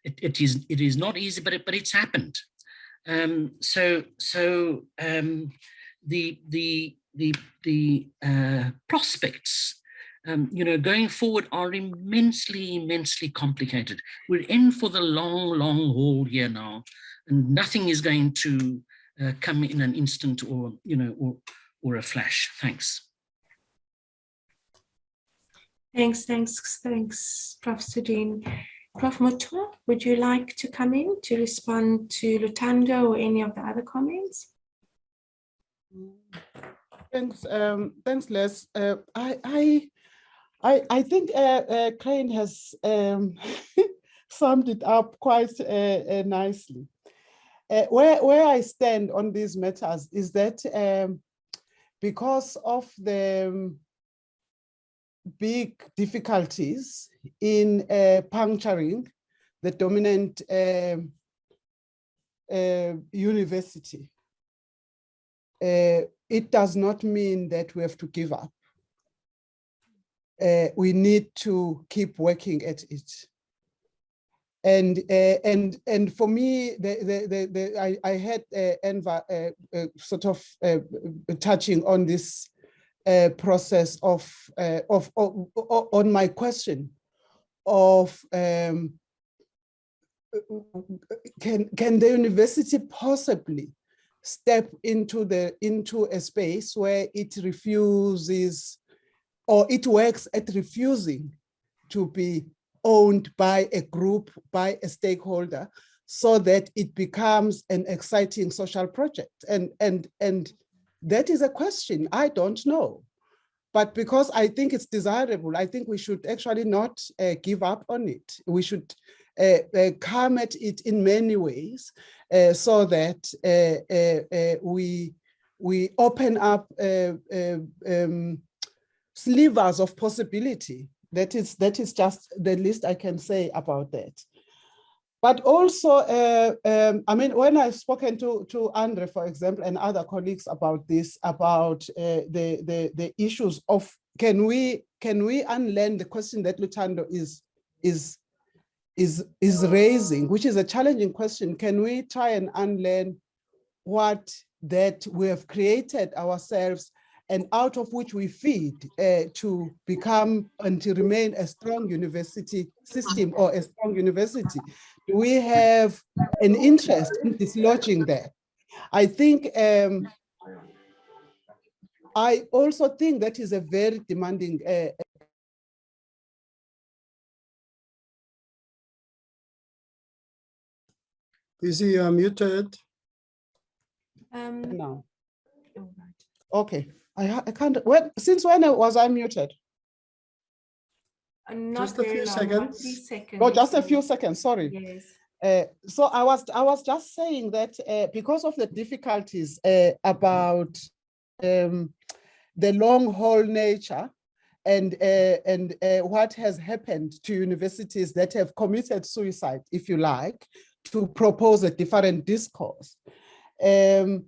it is not easy, but it's happened. The prospects, you know, going forward are immensely complicated. We're in for the long haul here now, and nothing is going to come in an instant or, you know, or a flash. Thanks. Thanks, Prof. Sudin. Prof. Mutua, would you like to come in to respond to Lutando or any of the other comments? Thanks, Les. I I think Crane has summed it up quite nicely. Where I stand on these matters is that because of the big difficulties in puncturing the dominant university, it does not mean that we have to give up. We need to keep working at it. And for me, I had Enver sort of touching on this process of on my question of can the university possibly step into a space where it refuses, or it works at refusing to be owned by a group, by a stakeholder, so that it becomes an exciting social project? And that is a question I don't know. But because I think it's desirable, I think we should actually not give up on it. We should come at it in many ways so that we open up slivers of possibility. That is just the least I can say about that. But also, I mean, when I've spoken to Andre, for example, and other colleagues about this, about the issues of can we unlearn the question that Lutando is raising, which is a challenging question. Can we try and unlearn what that we have created ourselves, and out of which we feed to become and to remain a strong university system or a strong university? Do we have an interest in dislodging that? I think, I also think that is a very demanding Is he muted? now. Okay, I can't, since when was I muted? Not just a few long, about seconds. 3 seconds. Oh, just a few seconds, sorry. Yes. So I was just saying that because of the difficulties about the long haul nature and what has happened to universities that have committed suicide, if you like, to propose a different discourse. I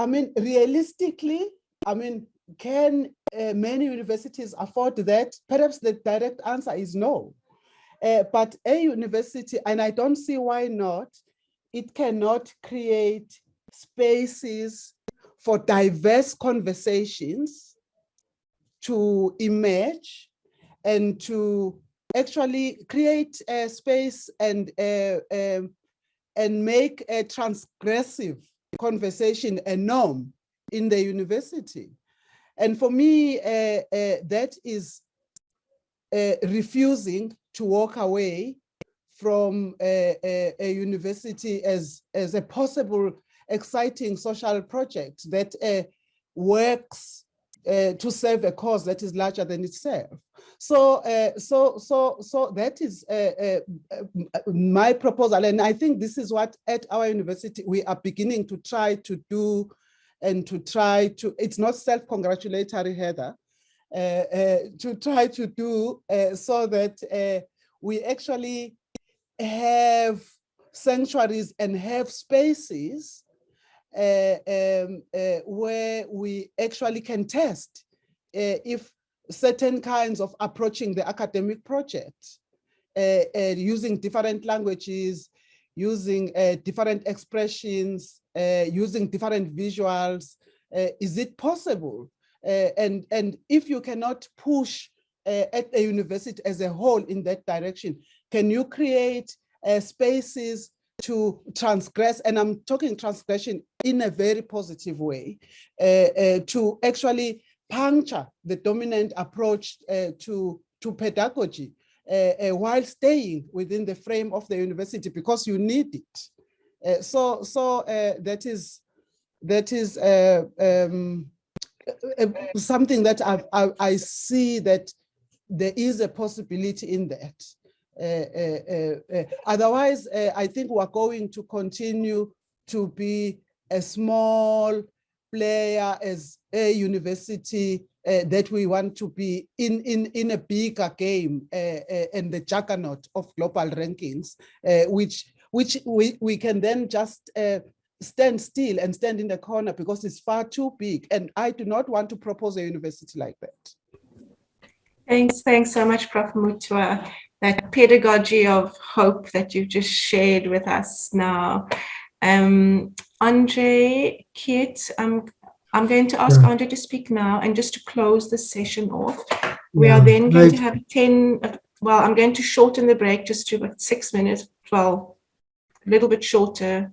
mean, realistically, I mean, can many universities afford that? Perhaps the direct answer is no. But a university, and I don't see why not, it cannot create spaces for diverse conversations to emerge and to actually create a space and make a transgressive conversation a norm in the university. And for me, that is refusing to walk away from a university as a possible exciting social project that works to serve a cause that is larger than itself. So that is my proposal, and I think this is what at our university we are beginning to try to do, and to try to. It's not self-congratulatory, Heather. To try to do so that we actually have sanctuaries and have spaces where we actually can test if certain kinds of approaching the academic project, using different languages, using different expressions, using different visuals, is it possible? And if you cannot push at a university as a whole in that direction, can you create spaces to transgress, and I'm talking transgression in a very positive way, to actually puncture the dominant approach to pedagogy while staying within the frame of the university, because you need it. So that is something that I see that there is a possibility in that. Otherwise, I think we're going to continue to be a small player as a university that we want to be in a bigger game and the juggernaut of global rankings, which we can then just stand still and stand in the corner because it's far too big. And I do not want to propose a university like that. Thanks so much, Prof. Mutua. That pedagogy of hope that you've just shared with us now. Andre, Kit, I'm going to ask Andre to speak now, and just to close the session off, we are then going to have 10, well, I'm going to shorten the break just to about 6 minutes, well, a little bit shorter,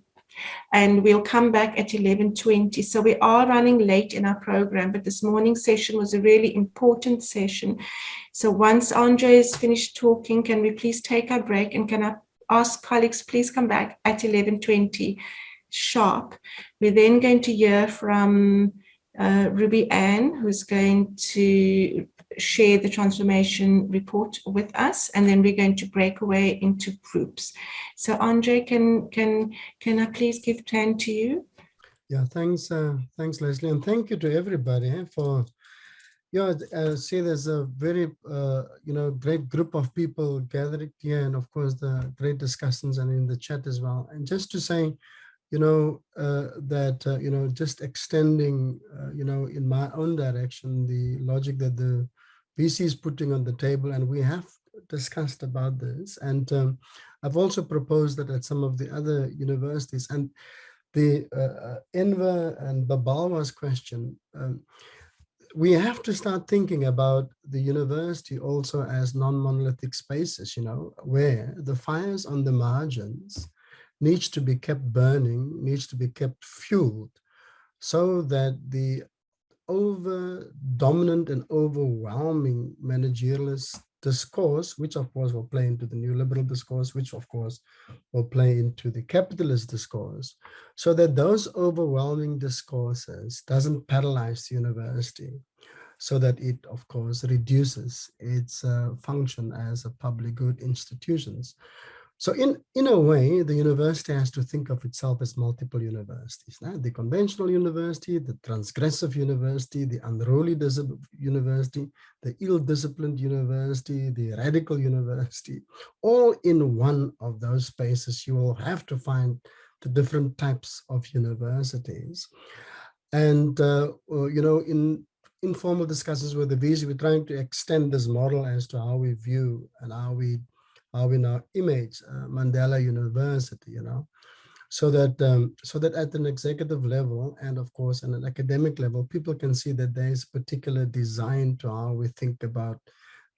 and we'll come back at 11:20. So we are running late in our program, but this morning's session was a really important session. So once Andre is finished talking, can we please take our break, and can I ask colleagues, please come back at 11:20 sharp. We're then going to hear from Ruby Ann, who's going to share the transformation report with us, and then we're going to break away into groups. So Andre, can I please give turn to you? Yeah, thanks, Leslie, and thank you to everybody for. Yeah, see, there's a very great group of people gathered here, and of course the great discussions and in the chat as well. And just to say, just extending, in my own direction, the logic that the VC is putting on the table, and we have discussed about this. And I've also proposed that at some of the other universities, and the Enver and Babalwa's question, we have to start thinking about the university also as non-monolithic spaces, where the fires on the margins needs to be kept burning, needs to be kept fueled, so that the over-dominant and overwhelming managerialist discourse, which of course will play into the neoliberal discourse, which of course will play into the capitalist discourse, so that those overwhelming discourses doesn't paralyze the university, so that it of course reduces its function as a public good institutions. So in a way, the university has to think of itself as multiple universities. The conventional university, the transgressive university, the unruly university, the ill-disciplined university, the radical university, all in one of those spaces. You will have to find the different types of universities. And, in informal discussions with the VC, we're trying to extend this model as to how we view and how we now image Mandela University, so that at an executive level and of course at an academic level, people can see that there is particular design to how we think about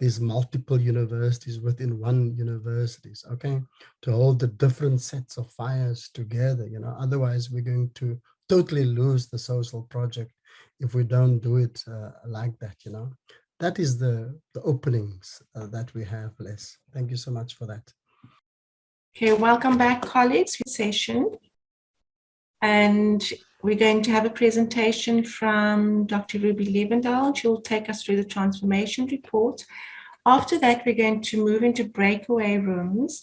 these multiple universities within one universities, okay, to hold the different sets of fires together, otherwise we're going to totally lose the social project if we don't do it like that, That is the openings that we have, Les. Thank you so much for that. Okay, welcome back, colleagues, for session. And we're going to have a presentation from Dr. Ruby Levendahl. She will take us through the transformation report. After that, we're going to move into breakaway rooms.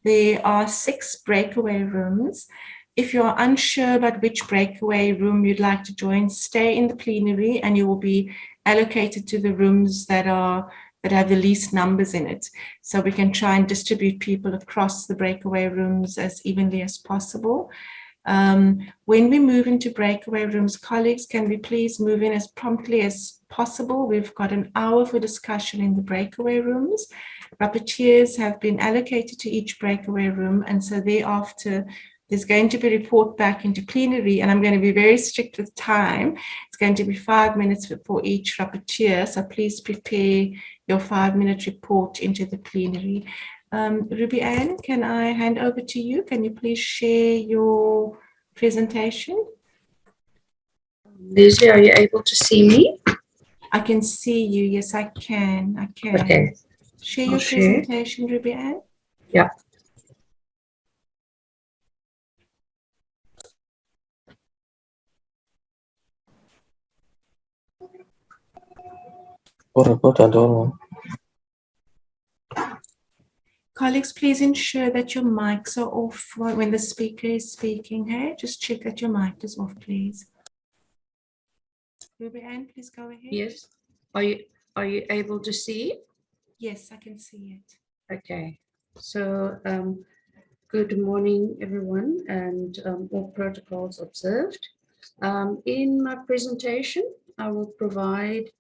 There are 6 breakaway rooms. If you're unsure about which breakaway room you'd like to join, stay in the plenary and you will be allocated to the rooms that have the least numbers in it. So we can try and distribute people across the breakaway rooms as evenly as possible. When we move into breakaway rooms, colleagues, can we please move in as promptly as possible? We've got an hour for discussion in the breakaway rooms. Rapporteurs have been allocated to each breakaway room, and so thereafter, there's going to be a report back into plenary, and I'm going to be very strict with time. It's going to be 5 minutes for each rapporteur, so please prepare your 5-minute report into the plenary. Ruby Ann, can I hand over to you? Can you please share your presentation? Leslie, are you able to see me? I can see you. Yes, I can. Okay. Share your presentation, Ruby Ann. Yeah. Colleagues, please ensure that your mics are off when the speaker is speaking. Hey, just check that your mic is off, please. Ruby-Ann, please go ahead. Yes. Are you able to see? Yes, I can see it. Okay. So good morning, everyone, and all protocols observed. In my presentation, I will provide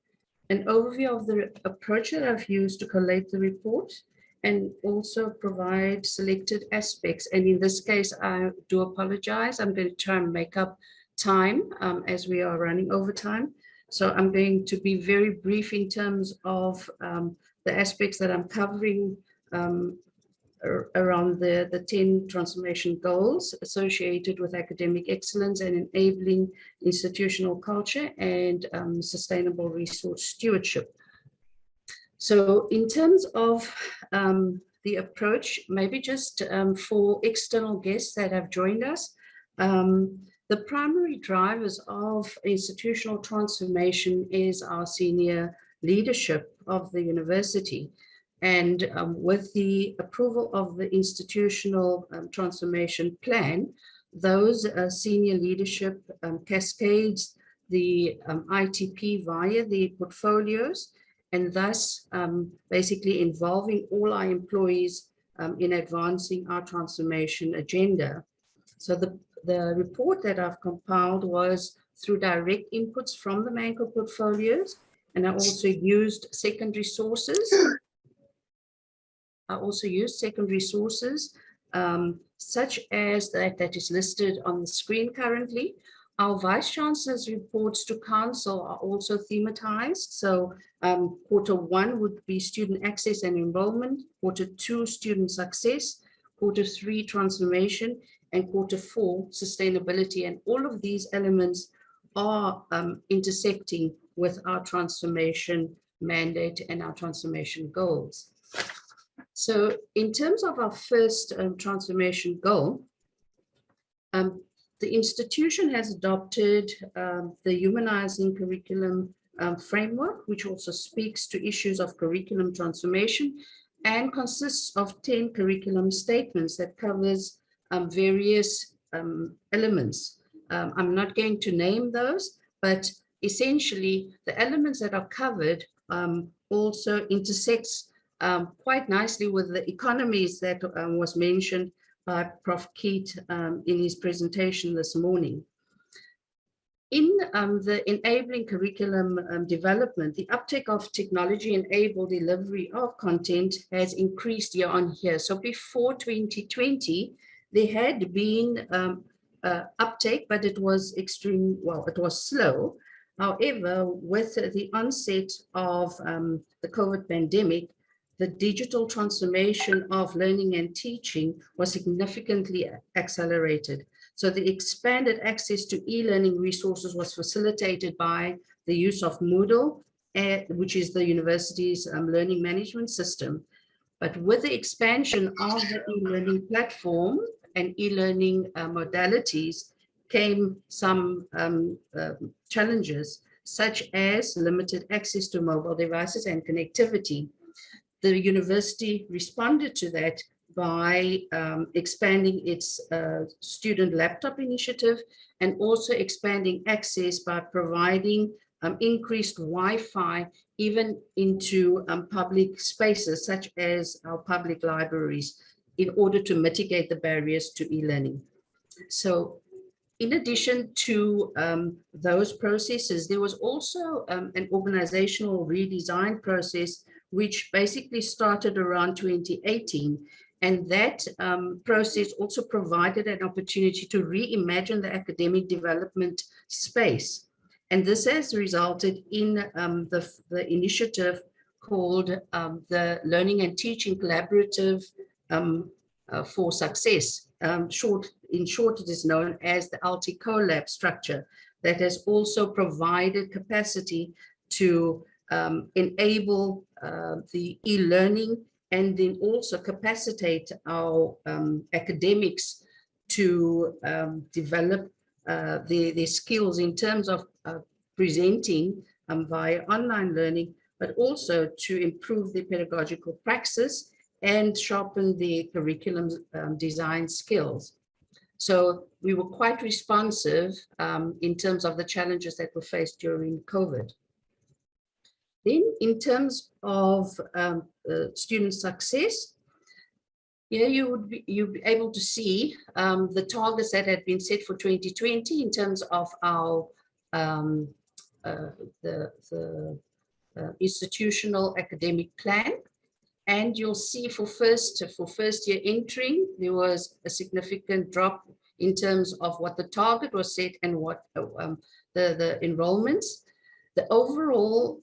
an overview of the approach that I've used to collate the report and also provide selected aspects. And in this case, I do apologize. I'm going to try and make up time as we are running over time. So I'm going to be very brief in terms of the aspects that I'm covering around the 10 transformation goals associated with academic excellence and enabling institutional culture and sustainable resource stewardship. So in terms of the approach, maybe just for external guests that have joined us, the primary drivers of institutional transformation is our senior leadership of the university. And with the approval of the institutional transformation plan, those senior leadership cascades the ITP via the portfolios, and thus basically involving all our employees in advancing our transformation agenda. So the report that I've compiled was through direct inputs from the Manco portfolios, and I also used secondary sources. Such as that is listed on the screen currently. Our Vice Chancellor's reports to Council are also thematized. So Q1 would be student access and enrollment, Q2 student success, Q3 transformation, and Q4 sustainability. And all of these elements are intersecting with our transformation mandate and our transformation goals. So in terms of our first transformation goal, the institution has adopted the humanizing curriculum framework, which also speaks to issues of curriculum transformation and consists of 10 curriculum statements that covers various elements. I'm not going to name those, but essentially the elements that are covered also intersects quite nicely with the economies that was mentioned by Prof. Keat in his presentation this morning. In the enabling curriculum development, the uptake of technology-enabled delivery of content has increased year on year. So before 2020, there had been uptake, but it was it was slow. However, with the onset of the COVID pandemic, the digital transformation of learning and teaching was significantly accelerated. So the expanded access to e-learning resources was facilitated by the use of Moodle, which is the university's learning management system. But with the expansion of the e-learning platform and e-learning modalities came some challenges, such as limited access to mobile devices and connectivity. The university responded to that by expanding its student laptop initiative and also expanding access by providing increased Wi-Fi even into public spaces such as our public libraries in order to mitigate the barriers to e-learning. So in addition to those processes, there was also an organizational redesign process which basically started around 2018. And that process also provided an opportunity to reimagine the academic development space. And this has resulted in the initiative called the Learning and Teaching Collaborative for Success. In short, it is known as the LT-CoLab structure that has also provided capacity to enable the e-learning and then also capacitate our academics to develop their skills in terms of presenting via online learning, but also to improve the pedagogical praxis and sharpen the curriculum design skills. So we were quite responsive in terms of the challenges that were faced during COVID. Then in terms of student success, here you'd be able to see the targets that had been set for 2020 in terms of our institutional academic plan. And you'll see for first year entering, there was a significant drop in terms of what the target was set and what the enrollments. The overall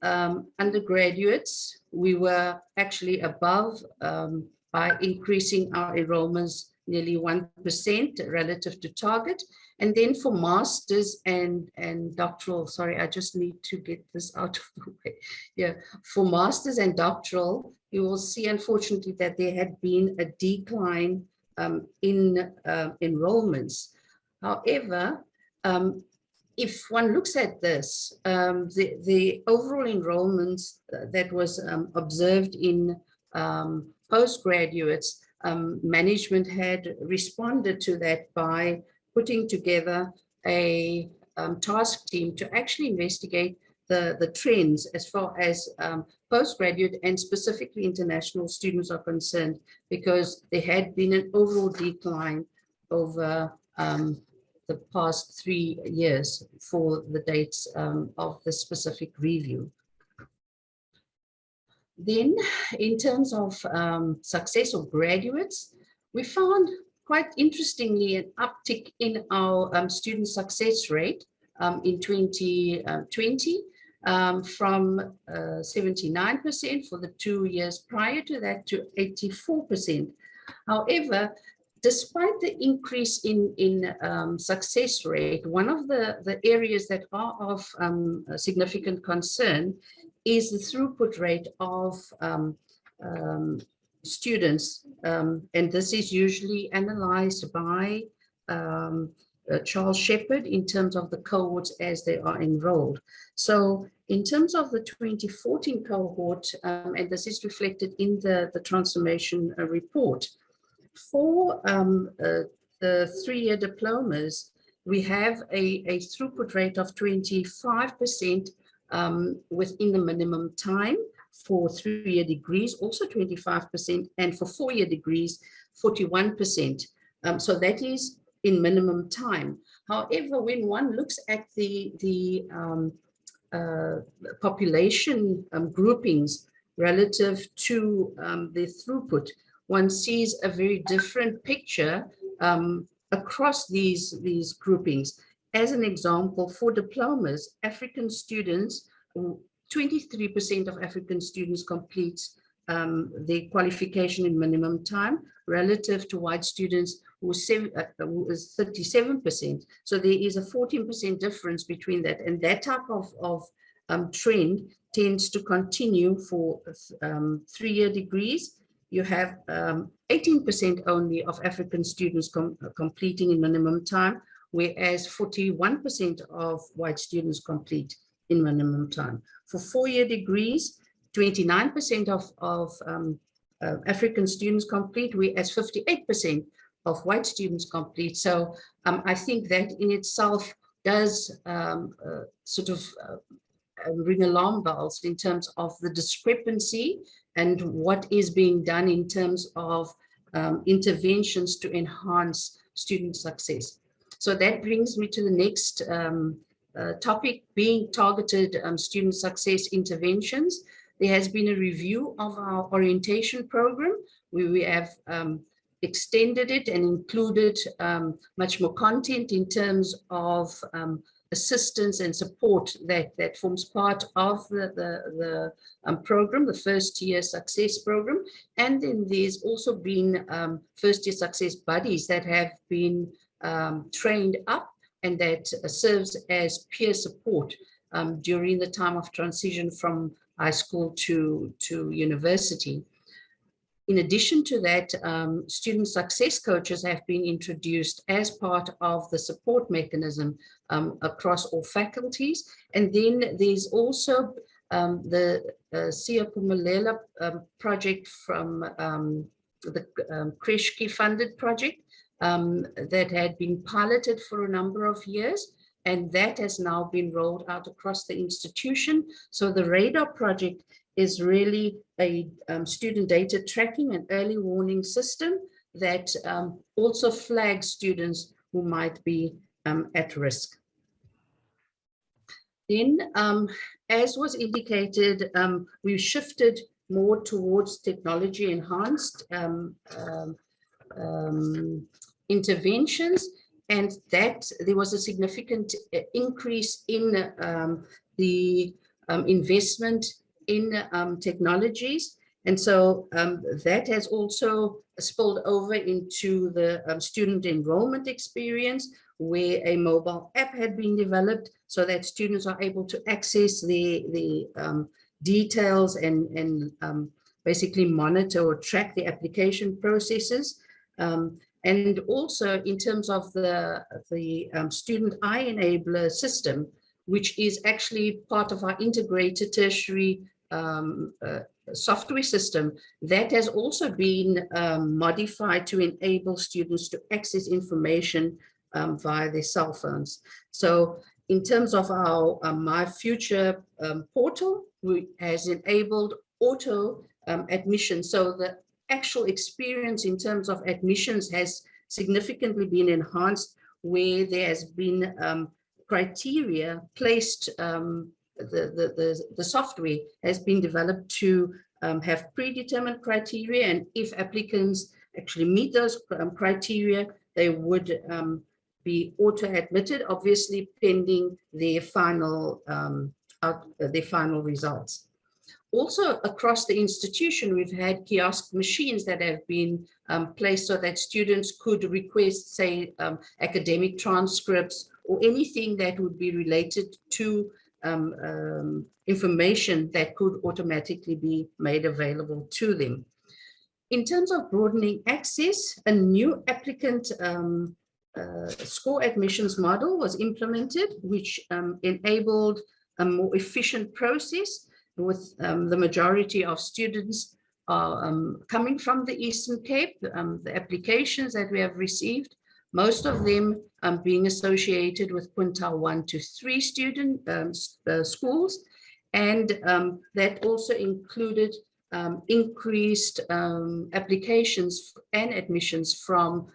undergraduates, we were actually above by increasing our enrollments nearly 1% relative to target. And then for masters and doctoral, sorry, I just need to get this out of the way. Yeah, for masters and doctoral, you will see, unfortunately, that there had been a decline in enrollments. However, if one looks at this, the overall enrollments that was observed in postgraduates, management had responded to that by putting together a task team to actually investigate the trends as far as postgraduate and specifically international students are concerned, because there had been an overall decline over the past 3 years for the dates of the specific review. Then in terms of success of graduates, we found quite interestingly an uptick in our student success rate in 2020 from 79% for the 2 years prior to that to 84%. However, despite the increase in success rate, one of the areas that are of significant concern is the throughput rate of students. And this is usually analyzed by Charles Shepherd in terms of the cohorts as they are enrolled. So in terms of the 2014 cohort, and this is reflected in the transformation report, for the 3-year diplomas, we have a throughput rate of 25% within the minimum time. For 3-year degrees, also 25%, and for 4-year degrees, 41%. So that is in minimum time. However, when one looks at the population groupings relative to the throughput, one sees a very different picture across these groupings. As an example, for diplomas, African students, 23% of African students complete their qualification in minimum time relative to white students who is 37%. So there is a 14% difference between that, and that type of trend tends to continue for 3-year degrees. You have 18% only of African students completing in minimum time, whereas 41% of white students complete in minimum time. For 4-year degrees, 29% of African students complete, whereas 58% of white students complete. So I think that in itself does sort of ring alarm bells in terms of the discrepancy and what is being done in terms of interventions to enhance student success. So that brings me to the next topic, being targeted student success interventions. There has been a review of our orientation program where we have extended it and included much more content in terms of assistance and support that forms part of the program, the first year success program. And then there's also been first year success buddies that have been trained up and that serves as peer support during the time of transition from high school to university. In addition to that, student success coaches have been introduced as part of the support mechanism across all faculties. And then there's also the Mandela project from the Kreshki funded project that had been piloted for a number of years, and that has now been rolled out across the institution. So the radar project is really a student data tracking and early warning system that also flags students who might be at risk. Then, as was indicated, we've shifted more towards technology enhanced interventions, and that there was a significant increase in the investment in technologies. And so that has also spilled over into the student enrollment experience, where a mobile app had been developed so that students are able to access the details and basically monitor or track the application processes. And also in terms of the student eye enabler system, which is actually part of our integrated tertiary software system, that has also been modified to enable students to access information via their cell phones. So in terms of our My Future portal, which has enabled auto admission. So the actual experience in terms of admissions has significantly been enhanced, where there has been criteria placed, the software has been developed to have predetermined criteria, and if applicants actually meet those criteria, they would be auto-admitted, obviously pending their final results. Also across the institution, we've had kiosk machines that have been placed so that students could request, say, academic transcripts or anything that would be related to information that could automatically be made available to them. In terms of broadening access, a new applicant score admissions model was implemented, which enabled a more efficient process, with the majority of students coming from the Eastern Cape. The applications that we have received, most of them being associated with quintile 1 to 3 student schools, and that also included increased applications and admissions from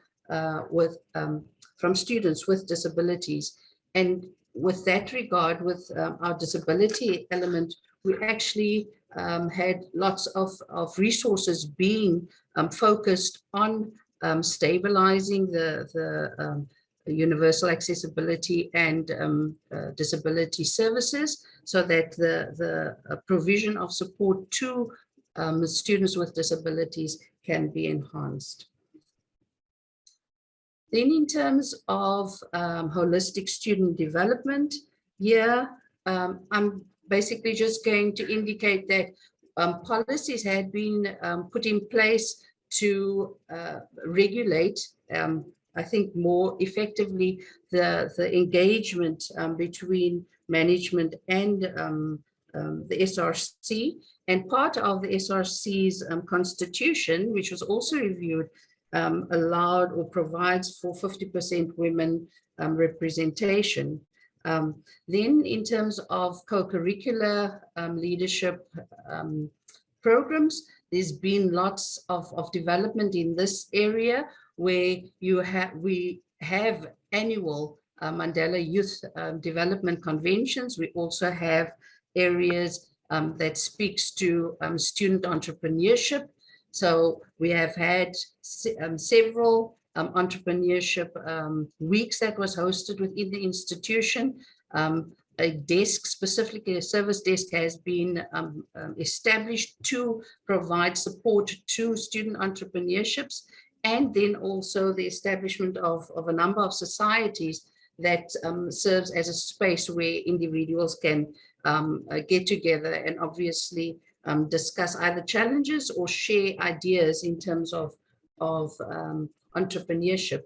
students with disabilities. And with that regard, with our disability element, we actually had lots of resources being focused on stabilizing the universal accessibility and disability services, so that the provision of support to students with disabilities can be enhanced. Then in terms of holistic student development, here I'm basically just going to indicate that policies had been put in place to regulate, I think, more effectively the engagement between management and the SRC. And part of the SRC's constitution, which was also reviewed, allowed or provides for 50% women representation. Then in terms of co-curricular leadership programs, there's been lots of development in this area, where we have annual Mandela Youth Development Conventions. We also have areas that speaks to student entrepreneurship. So we have had several entrepreneurship weeks that was hosted within the institution. A desk, specifically a service desk, has been established to provide support to student entrepreneurships, and then also the establishment of a number of societies that serves as a space where individuals can get together and obviously discuss either challenges or share ideas in terms of entrepreneurship.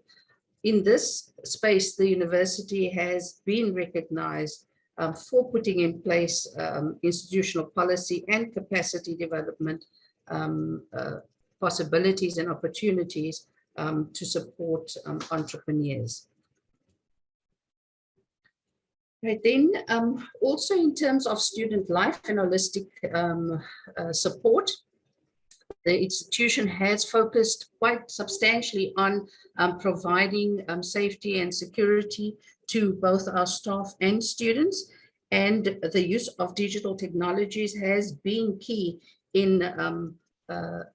In this space, the university has been recognized for putting in place institutional policy and capacity development possibilities and opportunities to support entrepreneurs. Right, then also in terms of student life and holistic support, the institution has focused quite substantially on providing safety and security to both our staff and students, and the use of digital technologies has been key in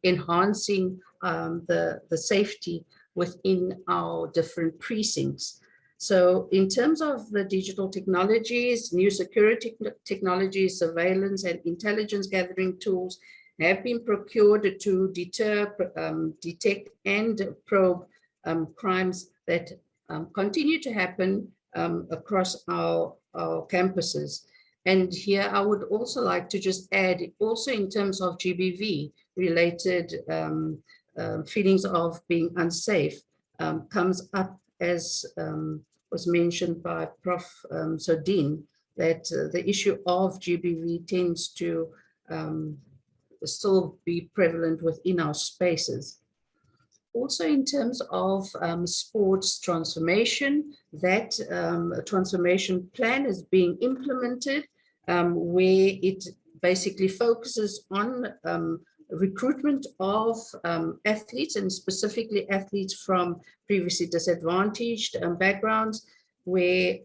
enhancing the safety within our different precincts. So in terms of the digital technologies, new security technologies, surveillance and intelligence gathering tools have been procured to deter, detect and probe crimes that continue to happen across our campuses. And here I would also like to just add, also in terms of GBV related feelings of being unsafe comes up as was mentioned by Prof. Sodin, that the issue of GBV tends to still be prevalent within our spaces. Also in terms of sports transformation, that transformation plan is being implemented where it basically focuses on recruitment of athletes, and specifically athletes from previously disadvantaged backgrounds, where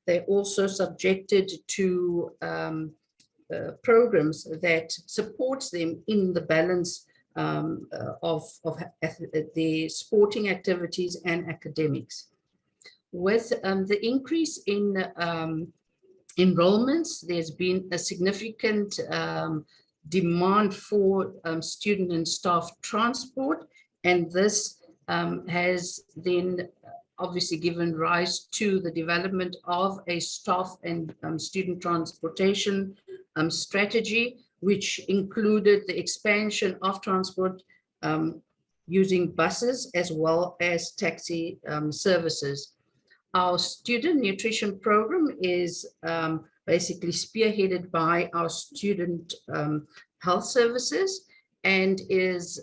they're also subjected to programs that supports them in the balance of the sporting activities and academics. With the increase in enrollments, there's been a significant demand for student and staff transport, and this has then obviously given rise to the development of a staff and student transportation strategy, which included the expansion of transport using buses as well as taxi services. Our student nutrition program is basically spearheaded by our student health services and is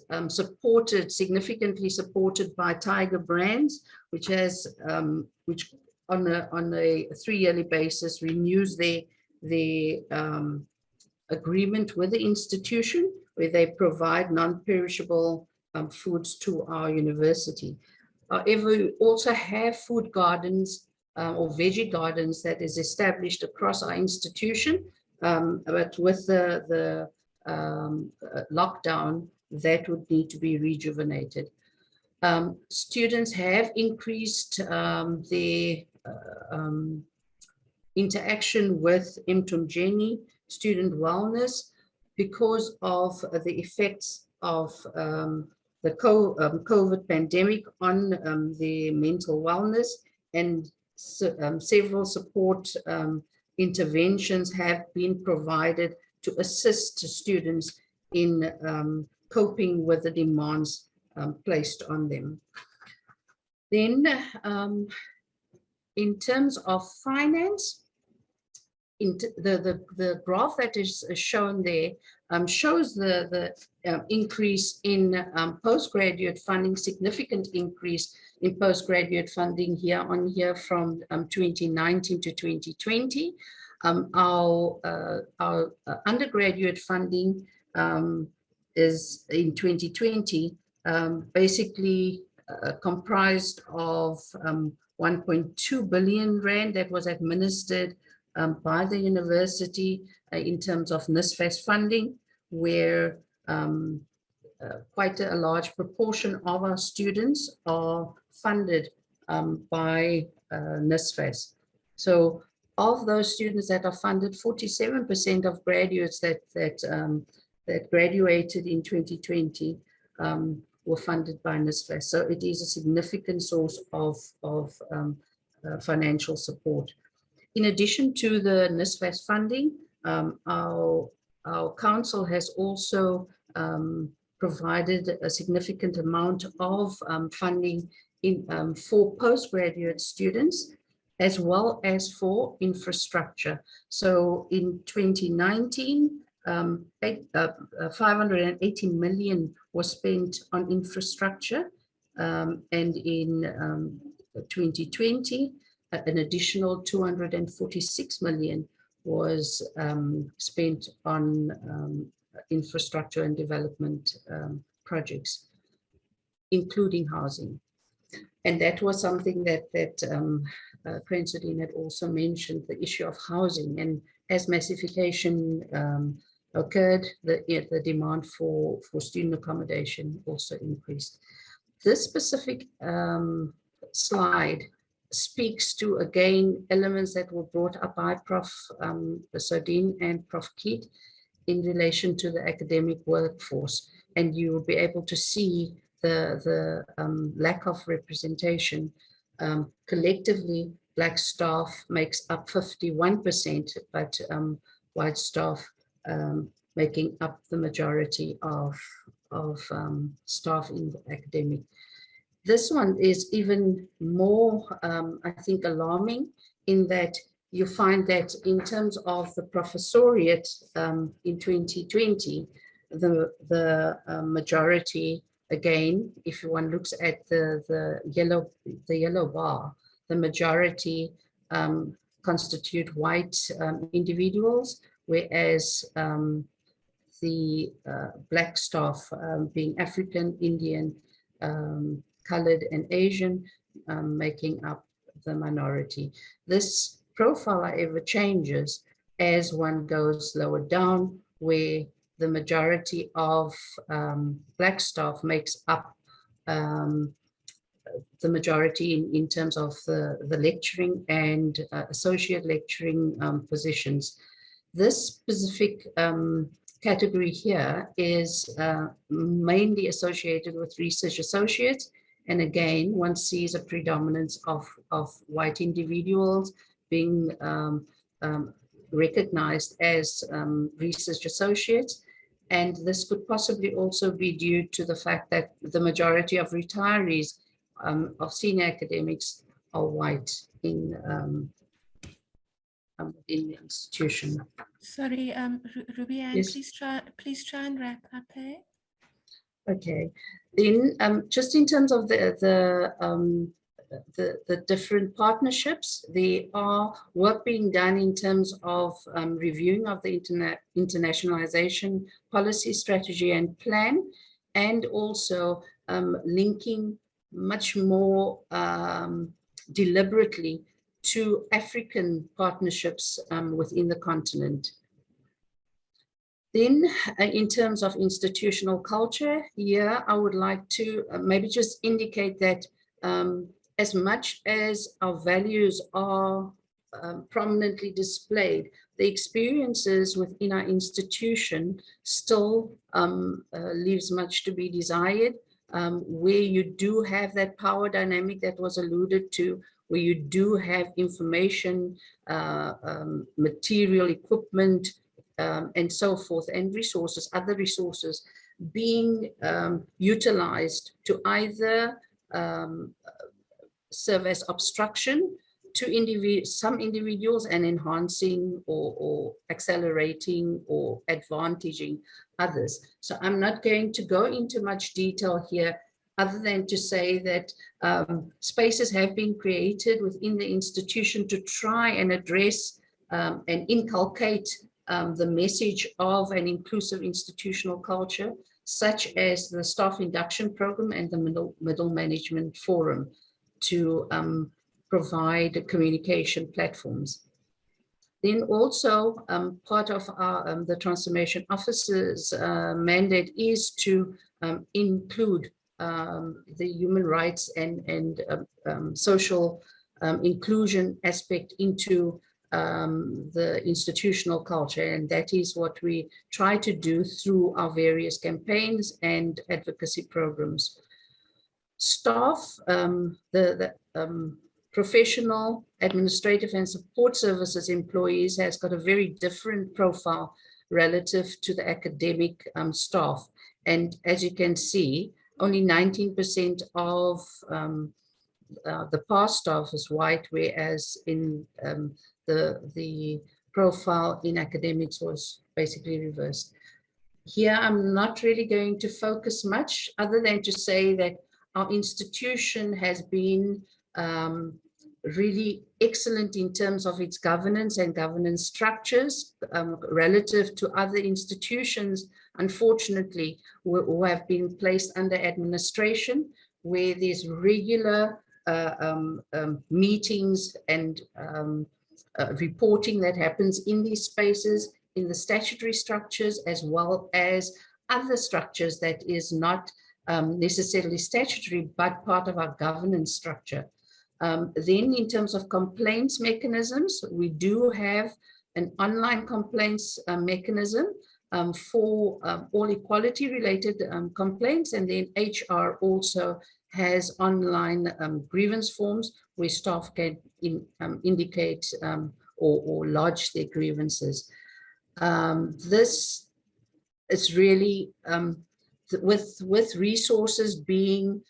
significantly supported by Tiger Brands, which has which on a 3-yearly basis renews the agreement with the institution, where they provide non-perishable foods to our university. However, we also have food gardens or veggie gardens that is established across our institution, but with the lockdown, that would need to be rejuvenated. Students have increased their interaction with Mtumjeni student wellness because of the effects of the COVID pandemic on their mental wellness, and several support interventions have been provided to assist students in coping with the demands placed on them. Then in terms of finance, the graph that is shown there shows the increase in postgraduate funding, significant increase in postgraduate funding year from 2019 to 2020. Our undergraduate funding is in 2020 basically comprised of 1.2 billion rand that was administered by the university in terms of NSFAS funding, where quite a large proportion of our students are funded by NSFAS. So of those students that are funded, 47% of graduates that graduated in 2020 were funded by NSFAS. So it is a significant source of financial support. In addition to the NSFAS funding, our council has also provided a significant amount of funding for postgraduate students. as well as for infrastructure. So in 2019, 580 million was spent on infrastructure, and in 2020, an additional 246 million was spent on infrastructure and development projects, including housing. And that was something that Princeton had also mentioned, the issue of housing. And as massification occurred, the demand for student accommodation also increased. This specific slide speaks to, again, elements that were brought up by Prof. Sodine and Prof. Keat in relation to the academic workforce. And you will be able to see the lack of representation. Collectively, Black staff makes up 51%, but white staff making up the majority of staff in the academic. This one is even more, I think, alarming in that you find that in terms of the professoriate in 2020, the majority, again, if one looks at the yellow bar, the majority constitute white individuals, whereas the Black staff being African, Indian, colored and Asian, making up the minority. This profile, however, changes as one goes lower down, where the majority of Black staff makes up the majority in terms of the lecturing and associate lecturing positions. This specific category here is mainly associated with research associates. And again, one sees a predominance of white individuals being recognized as research associates. And this could possibly also be due to the fact that the majority of retirees of senior academics are white in the institution. Sorry, Ruby Ann, Yes. please try and wrap up here. Okay, then just in terms of the different partnerships, there are work being done in terms of reviewing of the internationalization policy, strategy and plan, and also linking much more deliberately to African partnerships within the continent. Then in terms of institutional culture, here I would like to maybe just indicate that as much as our values are prominently displayed, the experiences within our institution still leaves much to be desired, where you do have that power dynamic that was alluded to, where you do have information, material, equipment, and so forth, and resources, other resources being utilized to either serve as obstruction to some individuals and enhancing or accelerating or advantaging others. So I'm not going to go into much detail here, other than to say that spaces have been created within the institution to try and address and inculcate the message of an inclusive institutional culture, such as the staff induction program and the middle management forum, to provide communication platforms. Then also part of our, the transformation officer's mandate is to include the human rights and social inclusion aspect into the institutional culture, and that is what we try to do through our various campaigns and advocacy programs. Staff, the professional, administrative and support services employees has got a very different profile relative to the academic staff. And as you can see, only 19% of the past staff is white, whereas in the profile in academics was basically reversed. Here, I'm not really going to focus much other than to say that our institution has been really excellent in terms of its governance and governance structures relative to other institutions, unfortunately, who have been placed under administration, where there's regular meetings and reporting that happens in these spaces, in the statutory structures, as well as other structures that is not necessarily statutory, but part of our governance structure. Then in terms of complaints mechanisms, we do have an online complaints mechanism for all equality related complaints, and then HR also has online grievance forms where staff can indicate or lodge their grievances. This is really with resources being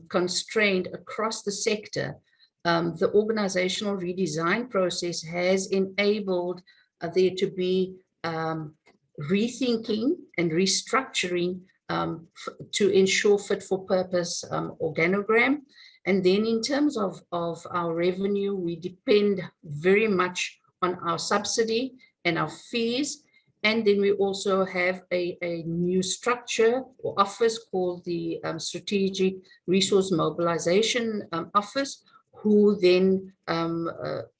constrained across the sector. The organizational redesign process has enabled there to be rethinking and restructuring to ensure fit for purpose organogram. And then in terms of our revenue, we depend very much on our subsidy and our fees. And then we also have a new structure or office called the Strategic Resource Mobilization Office, who then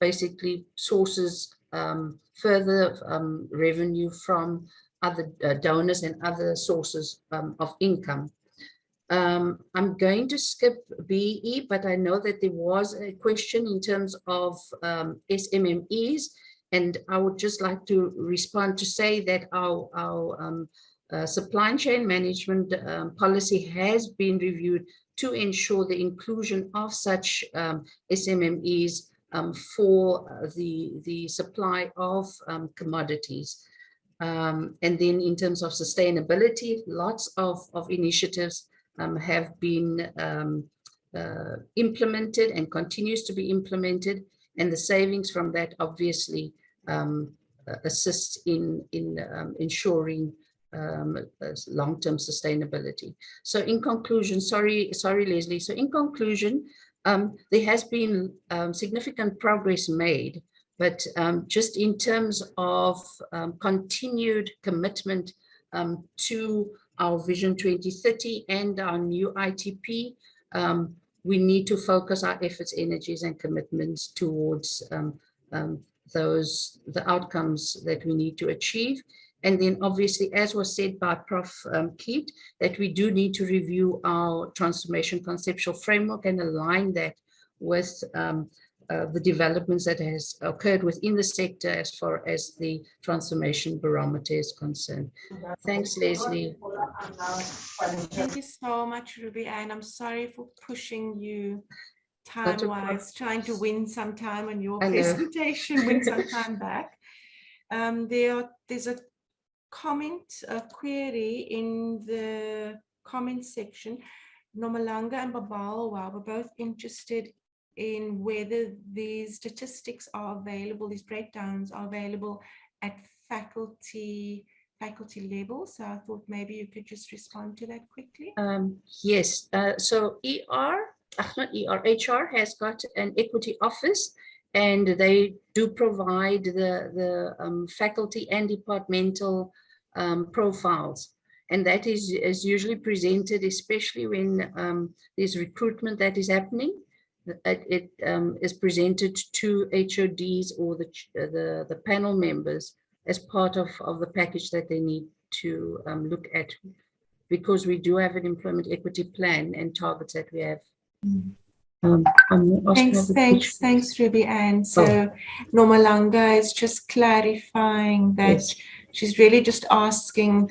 basically sources further revenue from other donors and other sources of income. I'm going to skip BE, but I know that there was a question in terms of SMMEs, and I would just like to respond to say that our supply chain management policy has been reviewed to ensure the inclusion of such SMMEs for the supply of commodities. And then in terms of sustainability, lots of initiatives have been implemented and continues to be implemented, and the savings from that obviously assist in ensuring long-term sustainability. So in conclusion, sorry Leslie, so in conclusion, there has been significant progress made, but just in terms of continued commitment to our Vision 2030 and our new ITP, we need to focus our efforts, energies, and commitments towards the outcomes that we need to achieve. And then obviously, as was said by Prof. Keat, that we do need to review our transformation conceptual framework and align that with the developments that has occurred within the sector as far as the transformation barometer is concerned. Thanks, Leslie. Thank you so much, Ruby Ann. I'm sorry for pushing you time-wise, trying to win some time on your presentation, win some time back. There's a comment, a query in the comment section. Nomalanga and Babalwa were both interested in whether these statistics are available, these breakdowns are available at faculty level. So I thought maybe you could just respond to that quickly. Yes, so HR has got an equity office, and they do provide the faculty and departmental profiles. And that is usually presented, especially when there's recruitment that is happening. It is presented to HODs or the panel members as part of the package that they need to look at, because we do have an employment equity plan and targets that we have. Thanks, Ruby Ann. So Nomalanga is just clarifying that she's really just asking.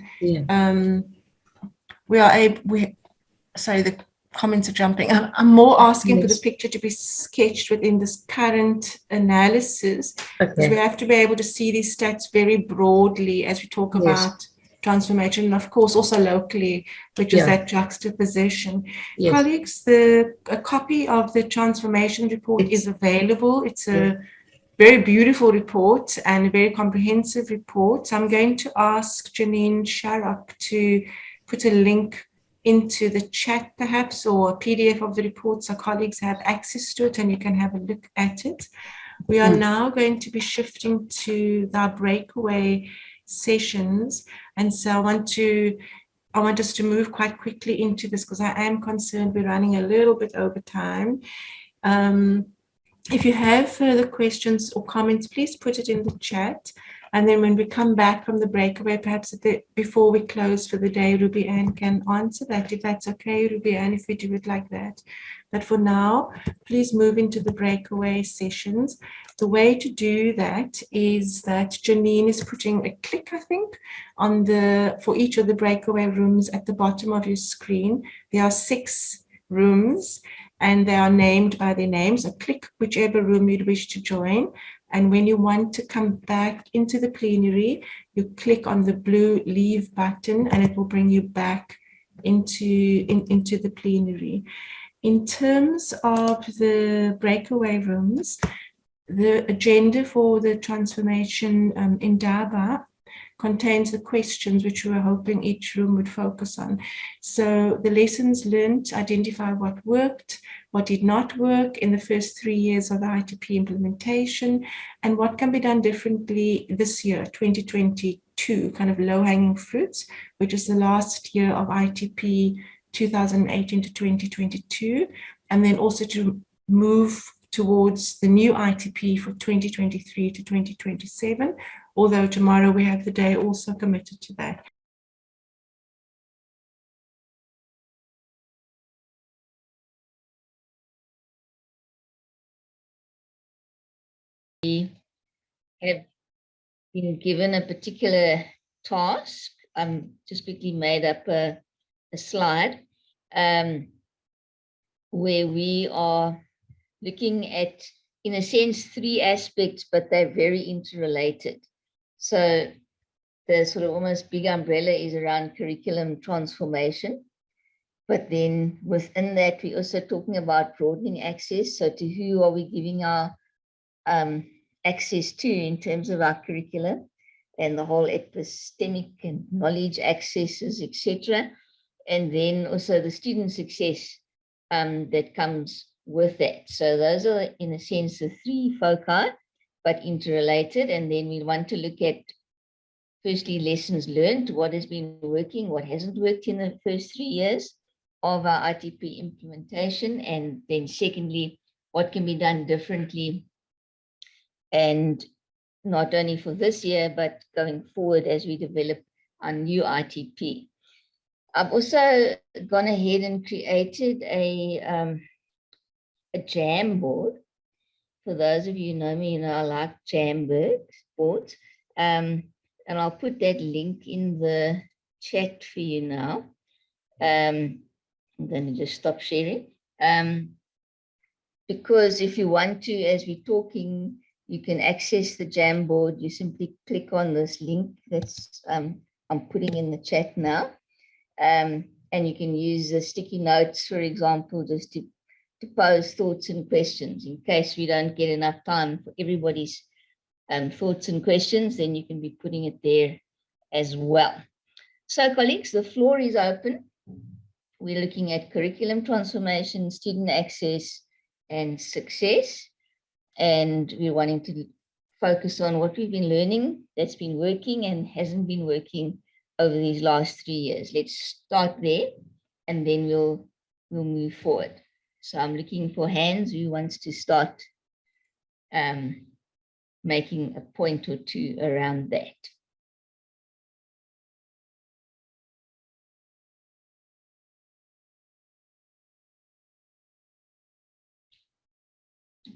Sorry, the comments are jumping. I'm more asking for the picture to be sketched within this current analysis. Okay. We have to be able to see these stats very broadly as we talk about transformation, and of course also locally, which is Yeah. that juxtaposition. Yes. Colleagues, a copy of the transformation report is available. It's a very beautiful report and a very comprehensive report. So I'm going to ask Janine Sharrock to put a link into the chat perhaps, or a PDF of the report so colleagues have access to it and you can have a look at it. We are now going to be shifting to the breakaway sessions. And so I want us to move quite quickly into this because I am concerned we're running a little bit over time. If you have further questions or comments, please put it in the chat. And then when we come back from the breakaway, perhaps before we close for the day, Ruby Ann can answer that, if that's okay, Ruby Ann, if we do it like that. But for now, please move into the breakaway sessions. The way to do that is that Janine is putting a click, I think, for each of the breakaway rooms at the bottom of your screen. There are 6 rooms, and they are named by their names. So click whichever room you'd wish to join. And when you want to come back into the plenary, you click on the blue leave button and it will bring you back into the plenary. In terms of the breakaway rooms, the agenda for the transformation Indaba contains the questions which we were hoping each room would focus on. So the lessons learned, identify what worked, what did not work in the first 3 years of the ITP implementation, and what can be done differently this year, 2022, kind of low-hanging fruits, which is the last year of ITP 2018 to 2022, and then also to move towards the new ITP for 2023 to 2027, although tomorrow we have the day also committed to that. We have been given a particular task. Just quickly made up a slide where we are looking at, in a sense, 3 aspects, but they're very interrelated. So the sort of almost big umbrella is around curriculum transformation. But then within that, we're also talking about broadening access. So to who are we giving our access to in terms of our curriculum and the whole epistemic and knowledge accesses, etc. And then also the student success that comes with that. So those are, in a sense, the 3 foci, but interrelated. And then we want to look at, firstly, lessons learned, what has been working, what hasn't worked in the first 3 years of our ITP implementation. And then secondly, what can be done differently, and not only for this year, but going forward as we develop our new ITP. I've also gone ahead and created a Jamboard. For those of you who know me, you know I like Jamboards. And I'll put that link in the chat for you now. I'm going to just stop sharing. Because if you want to, as we're talking, you can access the Jamboard. You simply click on this link that's I'm putting in the chat now. And you can use the sticky notes, for example, just to pose thoughts and questions. In case we don't get enough time for everybody's thoughts and questions, then you can be putting it there as well. So colleagues, the floor is open. We're looking at curriculum transformation, student access, and success. And we're wanting to focus on what we've been learning that's been working and hasn't been working over these last 3 years. Let's start there, and then we'll move forward. So I'm looking for hands who wants to start making a point or 2 around that.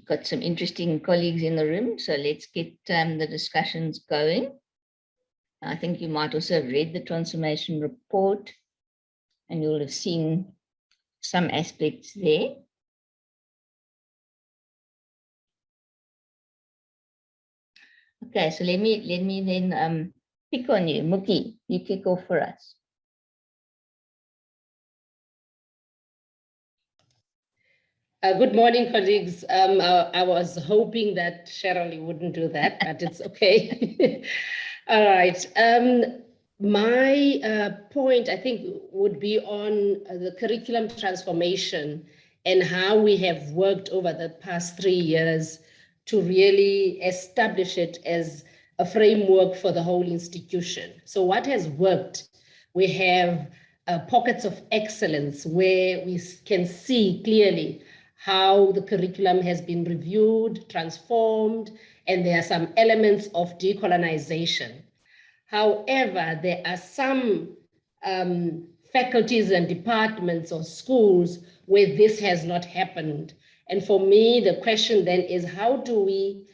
Got some interesting colleagues in the room, so let's get the discussions going. I think you might also have read the transformation report, and you'll have seen some aspects there. Okay, so let me then pick on you. Mookie, you kick off for us. Good morning, colleagues. I was hoping that Cheryl wouldn't do that, but it's okay. All right. My point, I think, would be on the curriculum transformation and how we have worked over the past 3 years to really establish it as a framework for the whole institution. So what has worked? We have pockets of excellence where we can see clearly how the curriculum has been reviewed, transformed, and there are some elements of decolonization. However, there are some faculties and departments or schools where this has not happened. And for me, the question then is, how do we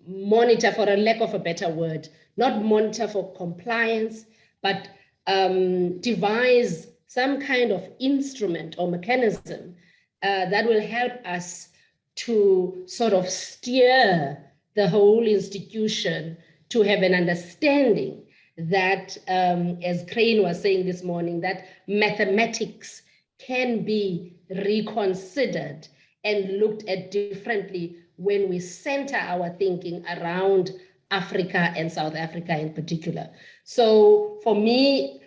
monitor, for a lack of a better word, not monitor for compliance, but devise some kind of instrument or mechanism that will help us to sort of steer the whole institution to have an understanding that, as Crane was saying this morning, that mathematics can be reconsidered and looked at differently when we center our thinking around Africa and South Africa in particular. So for me,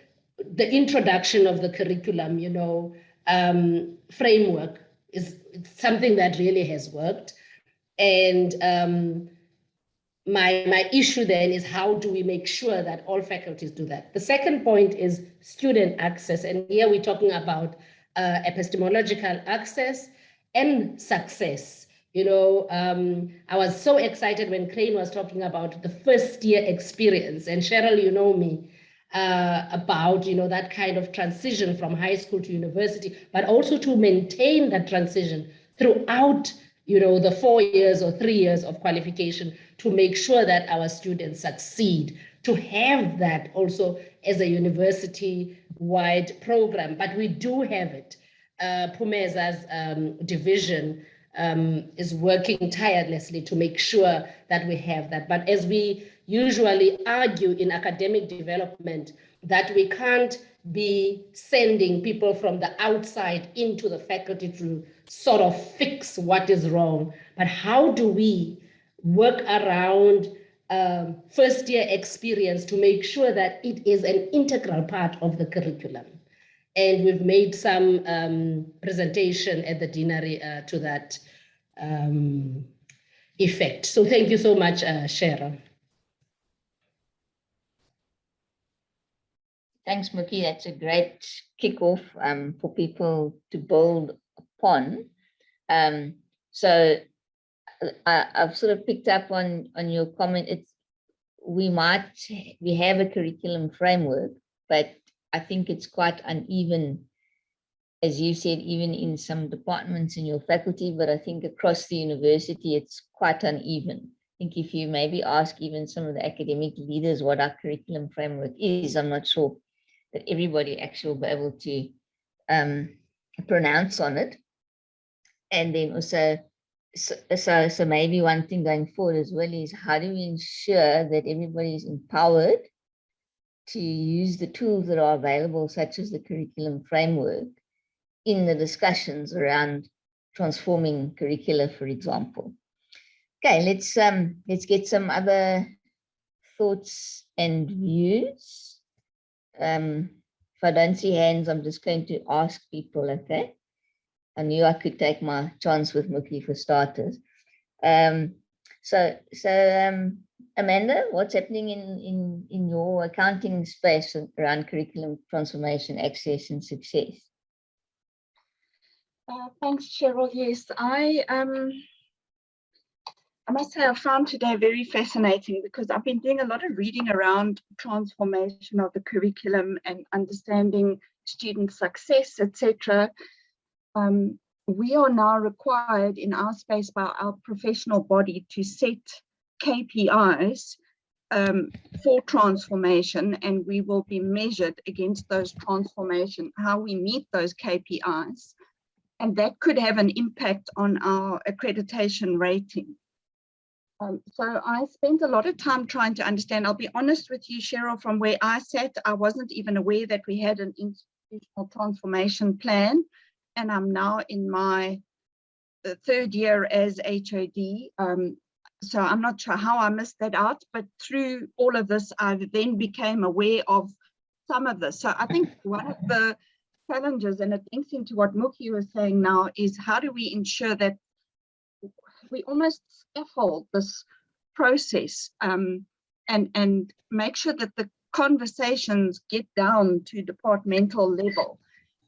the introduction of the curriculum, framework is something that really has worked. And my issue then is, how do we make sure that all faculties do that? The second point is student access. And here we're talking about epistemological access and success. I was so excited when Crane was talking about the first year experience. And Cheryl, you know me, about that kind of transition from high school to university, but also to maintain that transition throughout the 4 years or 3 years of qualification, to make sure that our students succeed, to have that also as a university-wide program. But we do have it. Pumeza's division is working tirelessly to make sure that we have that. But as we usually argue in academic development, that we can't be sending people from the outside into the faculty to sort of fix what is wrong, but how do we work around first year experience to make sure that it is an integral part of the curriculum? And we've made some presentation at the deanery to that effect. So thank you so much, Cheryl. Thanks, Mookie. That's a great kickoff for people to build upon. So I've sort of picked up on your comment. We have a curriculum framework, but I think it's quite uneven, as you said, even in some departments in your faculty, but I think across the university, it's quite uneven. I think if you maybe ask even some of the academic leaders what our curriculum framework is, I'm not sure that everybody actually will be able to pronounce on it. And then also, so maybe one thing going forward as well is, how do we ensure that everybody is empowered to use the tools that are available, such as the curriculum framework, in the discussions around transforming curricula, for example. Okay, let's get some other thoughts and views. If I don't see hands, I'm just going to ask people, okay? I knew I could take my chance with Mookie for starters. So Amanda, what's happening in your accounting space around curriculum transformation, access and success? Thanks, Cheryl. Yes, I must say I found today very fascinating, because I've been doing a lot of reading around transformation of the curriculum and understanding student success, etc. We are now required in our space by our professional body to set KPIs for transformation, and we will be measured against those transformation, how we meet those KPIs, and that could have an impact on our accreditation rating. So I spent a lot of time trying to understand. I'll be honest with you, Cheryl, from where I sat, I wasn't even aware that we had an institutional transformation plan. And I'm now in my third year as HOD. So I'm not sure how I missed that out, but through all of this, I then became aware of some of this. So I think one of the challenges, and it links into what Muki was saying now, is how do we ensure that we almost scaffold this process and make sure that the conversations get down to departmental level,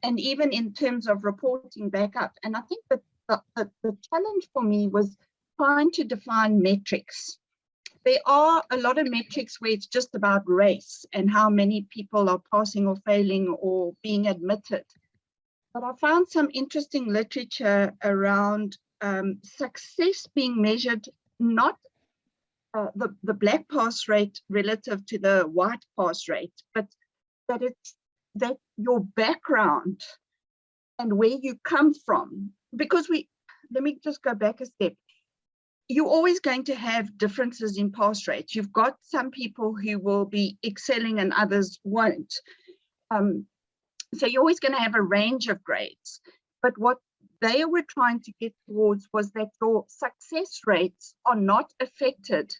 and even in terms of reporting back up. And I think that the challenge for me was trying to define metrics. There are a lot of metrics where it's just about race and how many people are passing or failing or being admitted. But I found some interesting literature around success being measured not the black pass rate relative to the white pass rate, but that it's that your background and where you come from, because let me just go back a step. You're always going to have differences in pass rates. You've got some people who will be excelling and others won't. So you're always going to have a range of grades. But what they were trying to get towards was that your success rates are not affected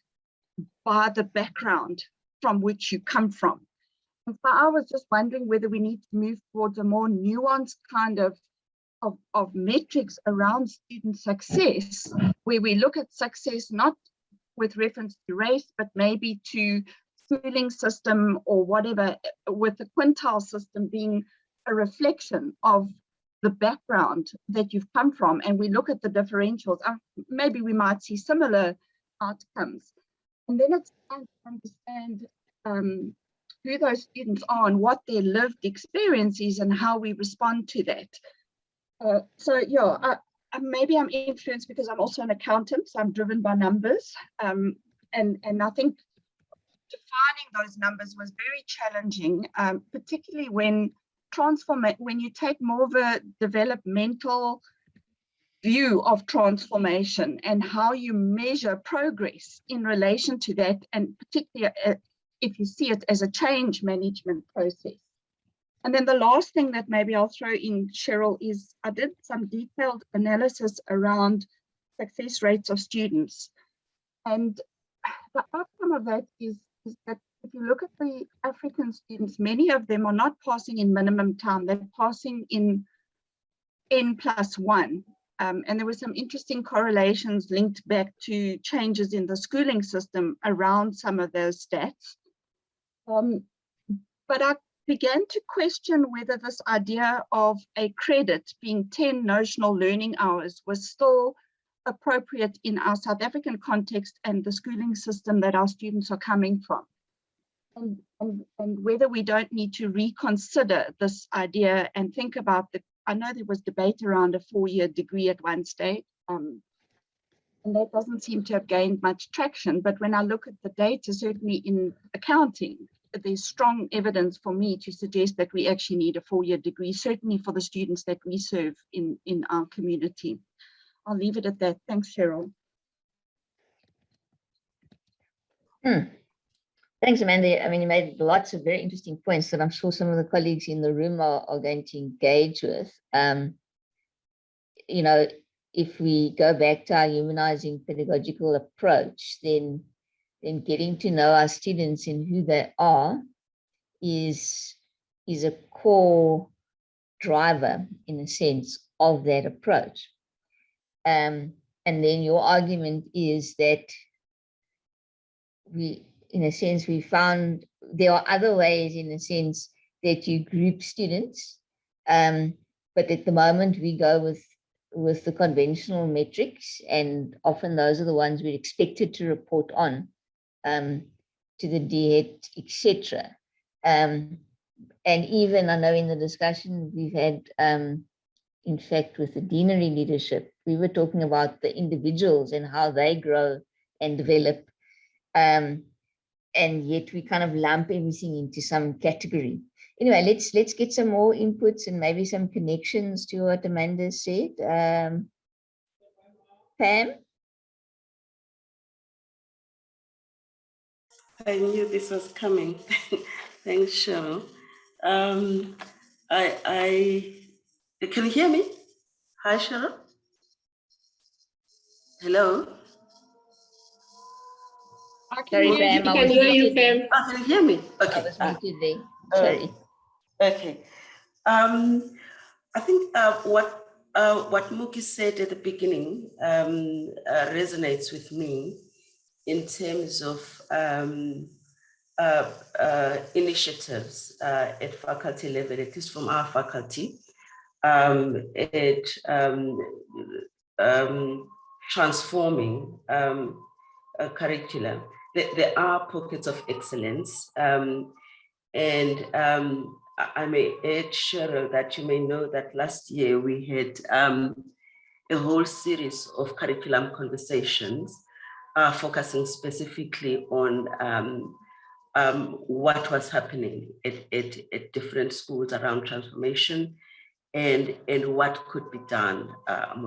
by the background from which you come from. And so I was just wondering whether we need to move towards a more nuanced kind of metrics around student success, where we look at success not with reference to race, but maybe to schooling system or whatever, with the quintile system being a reflection of the background that you've come from. And we look at the differentials, maybe we might see similar outcomes. And then it's trying to understand who those students are and what their lived experience is and how we respond to that. So yeah, maybe I'm influenced because I'm also an accountant, so I'm driven by numbers. And I think defining those numbers was very challenging, particularly when you take more of a developmental view of transformation and how you measure progress in relation to that, and particularly if you see it as a change management process. And then the last thing that maybe I'll throw in, Cheryl, is I did some detailed analysis around success rates of students. And the outcome of that is that if you look at the African students, many of them are not passing in minimum time, they're passing in N+1. And there were some interesting correlations linked back to changes in the schooling system around some of those stats. But I began to question whether this idea of a credit being 10 notional learning hours was still appropriate in our South African context and the schooling system that our students are coming from. And whether we don't need to reconsider this idea and think about I know there was debate around a 4-year degree at one stage, and that doesn't seem to have gained much traction. But when I look at the data, certainly in accounting, there's strong evidence for me to suggest that we actually need a 4-year degree, certainly for the students that we serve in our community. I'll leave it at that. Thanks, Cheryl. Thanks, Amanda. I mean, you made lots of very interesting points that I'm sure some of the colleagues in the room are going to engage with. You know, if we go back to our humanizing pedagogical approach, then getting to know our students and who they are is a core driver, in a sense, of that approach. And then your argument is that in a sense, we found there are other ways, in a sense, that you group students. But at the moment, we go with the conventional metrics, and often those are the ones we're expected to report on to the DHET, etc. And even, I know in the discussion we've had, in fact, with the deanery leadership, we were talking about the individuals and how they grow and develop. And yet we kind of lump everything into some category. Anyway, let's get some more inputs and maybe some connections to what Amanda said. Pam? I knew this was coming. Thanks, Cheryl. Can you hear me? Hi, Cheryl. Hello. Sorry, Pam. We can hear you, Pam. Oh, can you hear me? Okay. I was muted there. Sorry. Okay. I think what Muki said at the beginning resonates with me in terms of initiatives at faculty level, at least from our faculty, at transforming a curriculum. There are pockets of excellence, and I may add, Cheryl, that you may know that last year we had a whole series of curriculum conversations focusing specifically on what was happening at different schools around transformation and what could be done.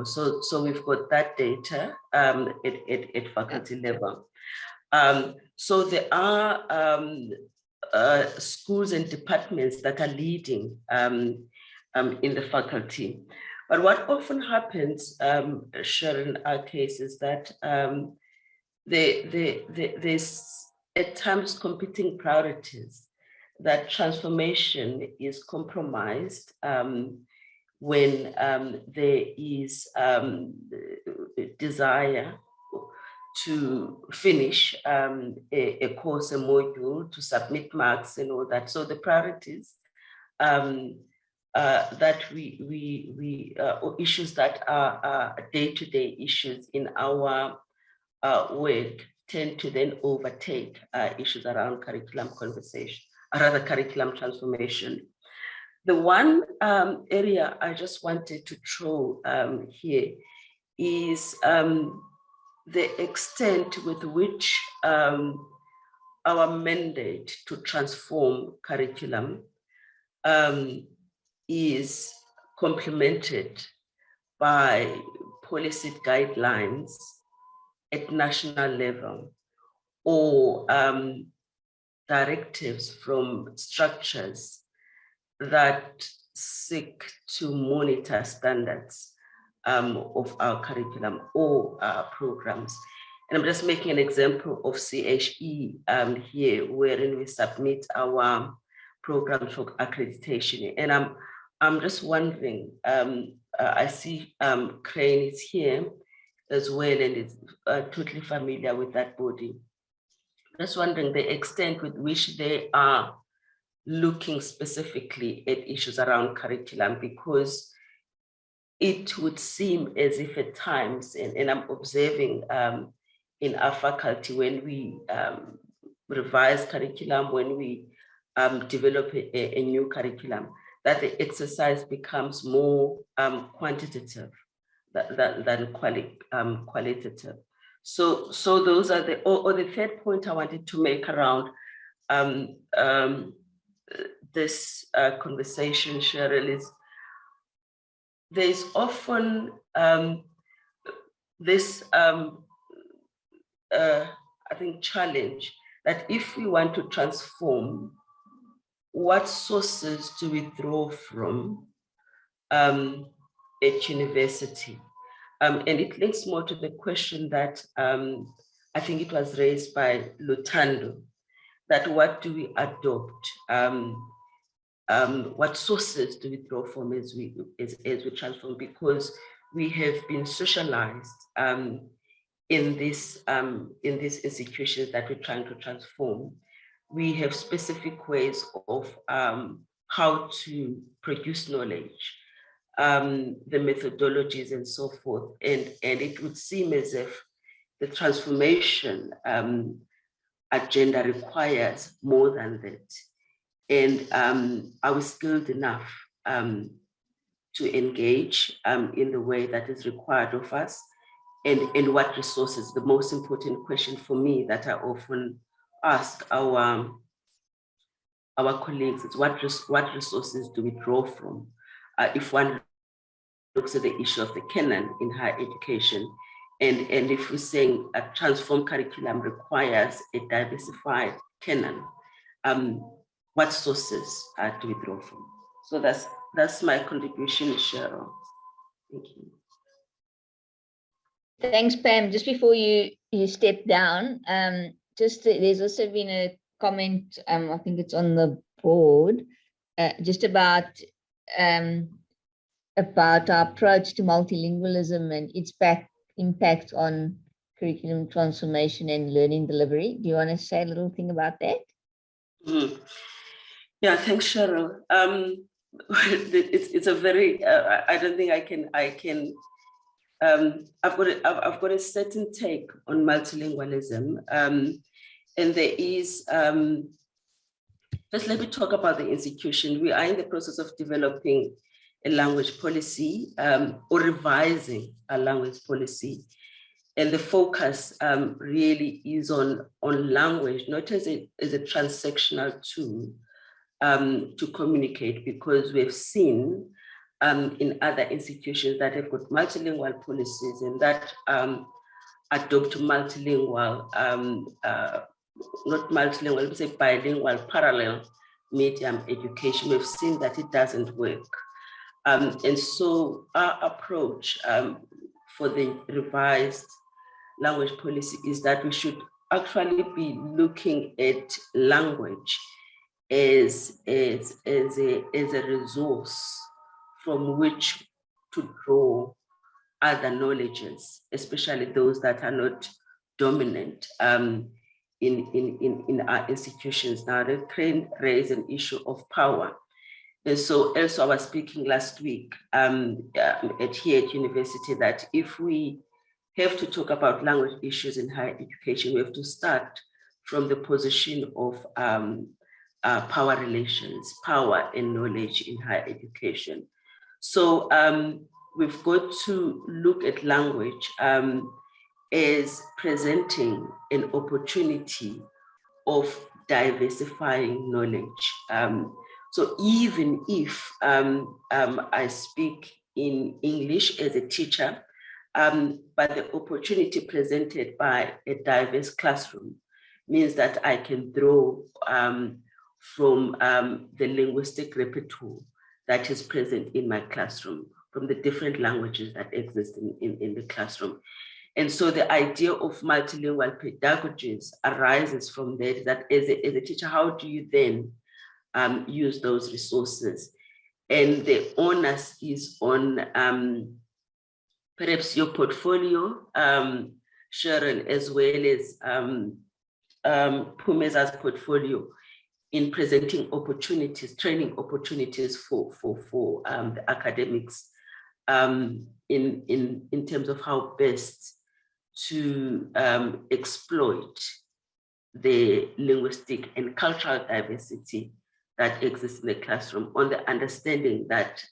So we've got that data at faculty level. So there are schools and departments that are leading in the faculty. But what often happens, Sharon, in our case, is that there's at times competing priorities, that transformation is compromised when there is desire to finish a course, a module, to submit marks and all that. So the priorities that issues that are day-to-day issues in our work tend to then overtake issues around curriculum conversation, or rather curriculum transformation. The one area I just wanted to throw here is the extent with which our mandate to transform curriculum is complemented by policy guidelines at national level, or directives from structures that seek to monitor standards of our curriculum or our programs. And I'm just making an example of CHE here, wherein we submit our program for accreditation. And I'm just wondering, I see Crane is here as well, and is totally familiar with that body. Just wondering the extent with which they are looking specifically at issues around curriculum, because it would seem as if at times, and I'm observing in our faculty, when we revise curriculum, when we develop a new curriculum, that the exercise becomes more quantitative than qualitative. So those are the, or the third point I wanted to make around this conversation, Cheryl, is there's often this, I think, challenge that if we want to transform, what sources do we draw from at university? And it links more to the question that I think it was raised by Lutando, that what do we adopt? What sources do we draw from as we transform? Because we have been socialized in these institutions that we're trying to transform. We have specific ways of how to produce knowledge, the methodologies and so forth. And it would seem as if the transformation agenda requires more than that. And are we skilled enough to engage in the way that is required of us? And what resources? The most important question for me that I often ask our colleagues is what resources do we draw from? If one looks at the issue of the canon in higher education, And if we're saying a transformed curriculum requires a diversified canon, what sources do we draw from? So that's my contribution, Cheryl. Thank you. Thanks, Pam. Just before you step down, there's also been a comment, I think it's on the board, just about our approach to multilingualism and its impact on curriculum transformation and learning delivery. Do you want to say a little thing about that? Yeah, thanks, Cheryl. It's a very, I don't think I can. I've got a certain take on multilingualism, and there is. First, let me talk about the institution. We are in the process of developing a language policy or revising a language policy. And the focus really is on language, not as a transactional tool to communicate, because we've seen in other institutions that have got multilingual policies and that adopt multilingual, not multilingual, we say bilingual, parallel medium education. We've seen that it doesn't work. And so our approach for the revised language policy is that we should actually be looking at language as a resource from which to draw other knowledges, especially those that are not dominant in our institutions. Now, the Crane raised an issue of power. And so also I was speaking last week here at university that if we have to talk about language issues in higher education, we have to start from the position of power relations, power and knowledge in higher education. So we've got to look at language as presenting an opportunity of diversifying knowledge. So even if I speak in English as a teacher, but the opportunity presented by a diverse classroom means that I can draw from the linguistic repertoire that is present in my classroom, from the different languages that exist in the classroom. And so the idea of multilingual pedagogies arises from that as a teacher, how do you then use those resources? And the onus is on perhaps your portfolio, Sharon, as well as Pumeza's portfolio in presenting opportunities, training opportunities for the academics in terms of how best to exploit the linguistic and cultural diversity that exists in the classroom, on the understanding that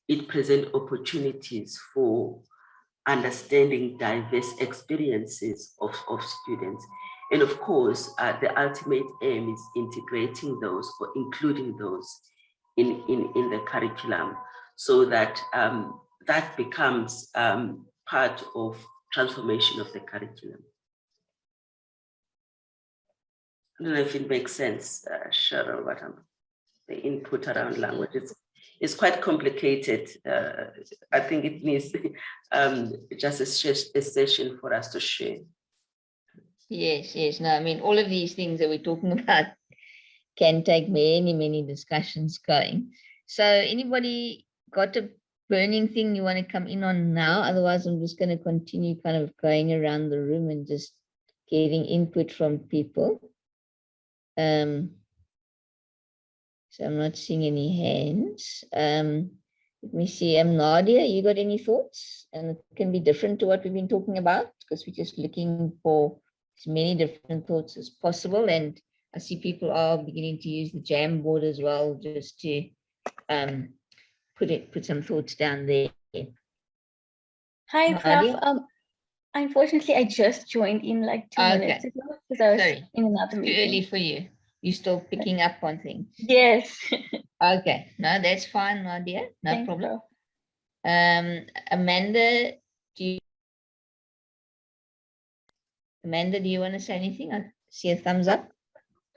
it presents opportunities for understanding diverse experiences of students. And of course, the ultimate aim is integrating those or including those in the curriculum so that that becomes part of transformation of the curriculum. I don't know if it makes sense, Cheryl, what the input around language is quite complicated. I think it needs just a session for us to share. Yes. No, I mean, all of these things that we're talking about can take many discussions going. So anybody got a burning thing you want to come in on now? Otherwise, I'm just going to continue kind of going around the room and just getting input from people. So I'm not seeing any hands. Let me see. Nadia, you got any thoughts? And it can be different to what we've been talking about because we're just looking for as many different thoughts as possible. And I see people are beginning to use the Jam board as well, just to put some thoughts down there. Hi, Nadia? Prof. Unfortunately, I just joined in like 2 minutes ago because I was in another meeting. Too early for you. You're still picking up on things. Yes. Okay. No, that's fine, Nadia. No problem. Prof. Amanda, do you Amanda, do you want to say anything? I see a thumbs up.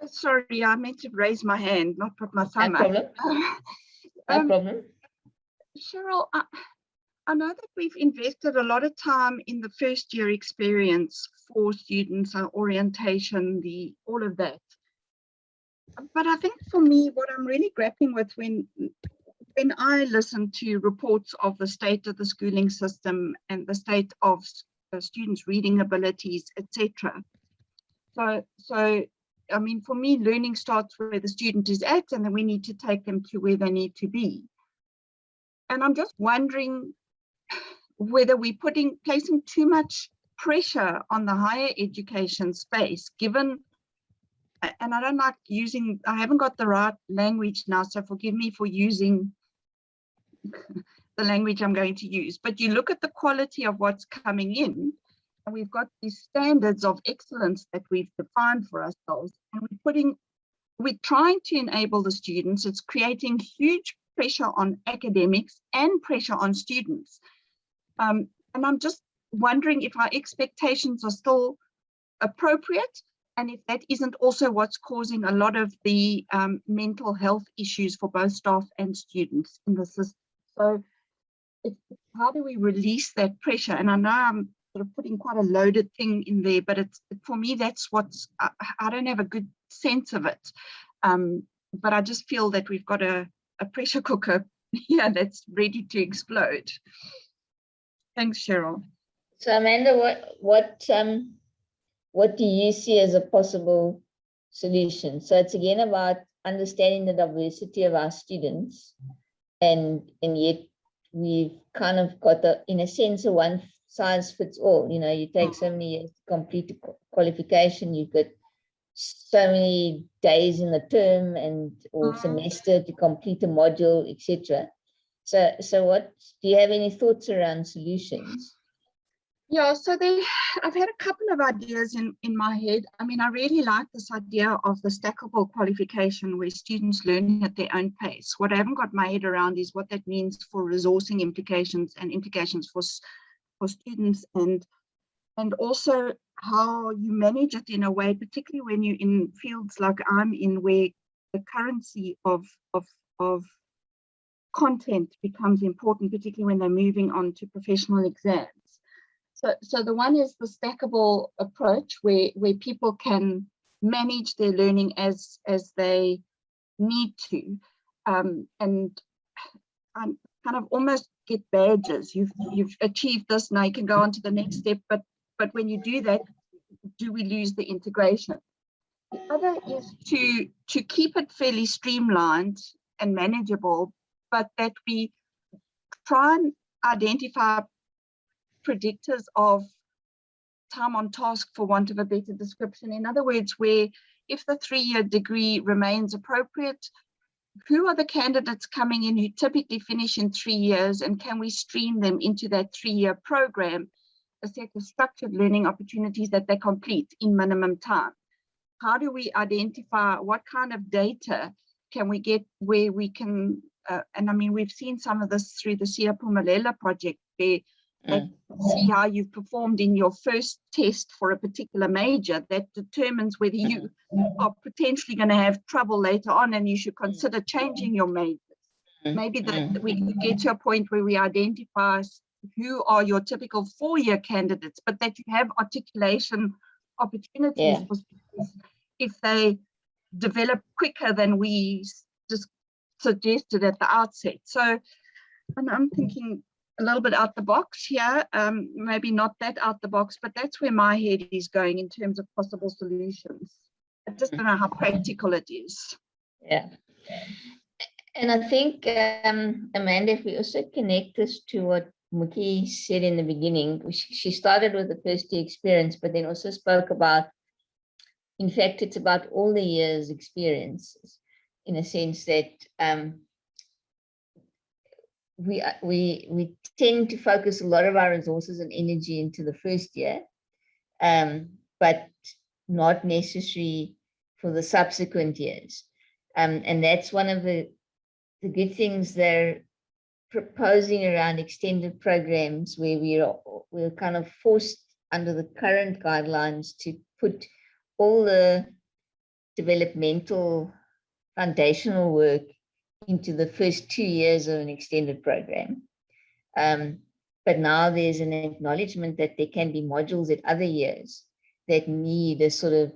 Sorry, I meant to raise my hand, not put my thumb No up. problem. No problem. Cheryl, I know that we've invested a lot of time in the first year experience for students, orientation, all of that. But I think for me, what I'm really grappling with when I listen to reports of the state of the schooling system and the state of students' reading abilities, etc. So I mean, for me, learning starts where the student is at, and then we need to take them to where they need to be. And I'm just wondering whether we're placing too much pressure on the higher education space, given, and I don't like using, I haven't got the right language now, so forgive me for using the language I'm going to use, but you look at the quality of what's coming in, and we've got these standards of excellence that we've defined for ourselves, and we're trying to enable the students. It's creating huge pressure on academics and pressure on students. And I'm just wondering if our expectations are still appropriate, and if that isn't also what's causing a lot of the mental health issues for both staff and students in the system. So how do we release that pressure? And I know I'm sort of putting quite a loaded thing in there, but for me, that's what's, I don't have a good sense of it. But I just feel that we've got a pressure cooker here that's ready to explode. Thanks, Cheryl. So Amanda, what do you see as a possible solution? So it's again about understanding the diversity of our students, and yet we've kind of got in a sense, a one size fits all. You know, you take so many years to complete the qualification, you've got so many days in the term or semester to complete a module, etc. So what do you have any thoughts around solutions? Yeah, so I've had a couple of ideas in my head. I mean, I really like this idea of the stackable qualification where students learn at their own pace. What I haven't got my head around is what that means for resourcing implications and implications for students, and also how you manage it in a way, particularly when you're in fields like I'm in, where the currency of content becomes important, particularly when they're moving on to professional exams. So the one is the stackable approach where people can manage their learning as they need to, and kind of almost get badges. You've achieved this, now you can go on to the next step. But when you do that, do we lose the integration? The other is to keep it fairly streamlined and manageable, but that we try and identify predictors of time on task, for want of a better description. In other words, where if the 3-year degree remains appropriate, who are the candidates coming in who typically finish in 3 years, and can we stream them into that 3-year program, a set of structured learning opportunities that they complete in minimum time? How do we identify what kind of data can we get where we can, and I mean, we've seen some of this through the Mandela project, where they see how you've performed in your first test for a particular major that determines whether you are potentially going to have trouble later on and you should consider changing your majors. Maybe that we can get to a point where we identify who are your typical 4-year candidates, but that you have articulation opportunities for students if they develop quicker than we just suggested at the outset. So, and I'm thinking a little bit out the box here, maybe not that out the box, but that's where my head is going in terms of possible solutions. I just don't know how practical it is. Yeah. And I think, Amanda, if we also connect this to what Muki said in the beginning, she started with the first year experience, but then also spoke about, in fact, it's about all the years experiences, in a sense that we tend to focus a lot of our resources and energy into the first year, but not necessary for the subsequent years. And that's one of the good things they're proposing around extended programs, where we're kind of forced under the current guidelines to put all the developmental foundational work into the first 2 years of an extended program. But now there's an acknowledgement that there can be modules at other years that need a sort of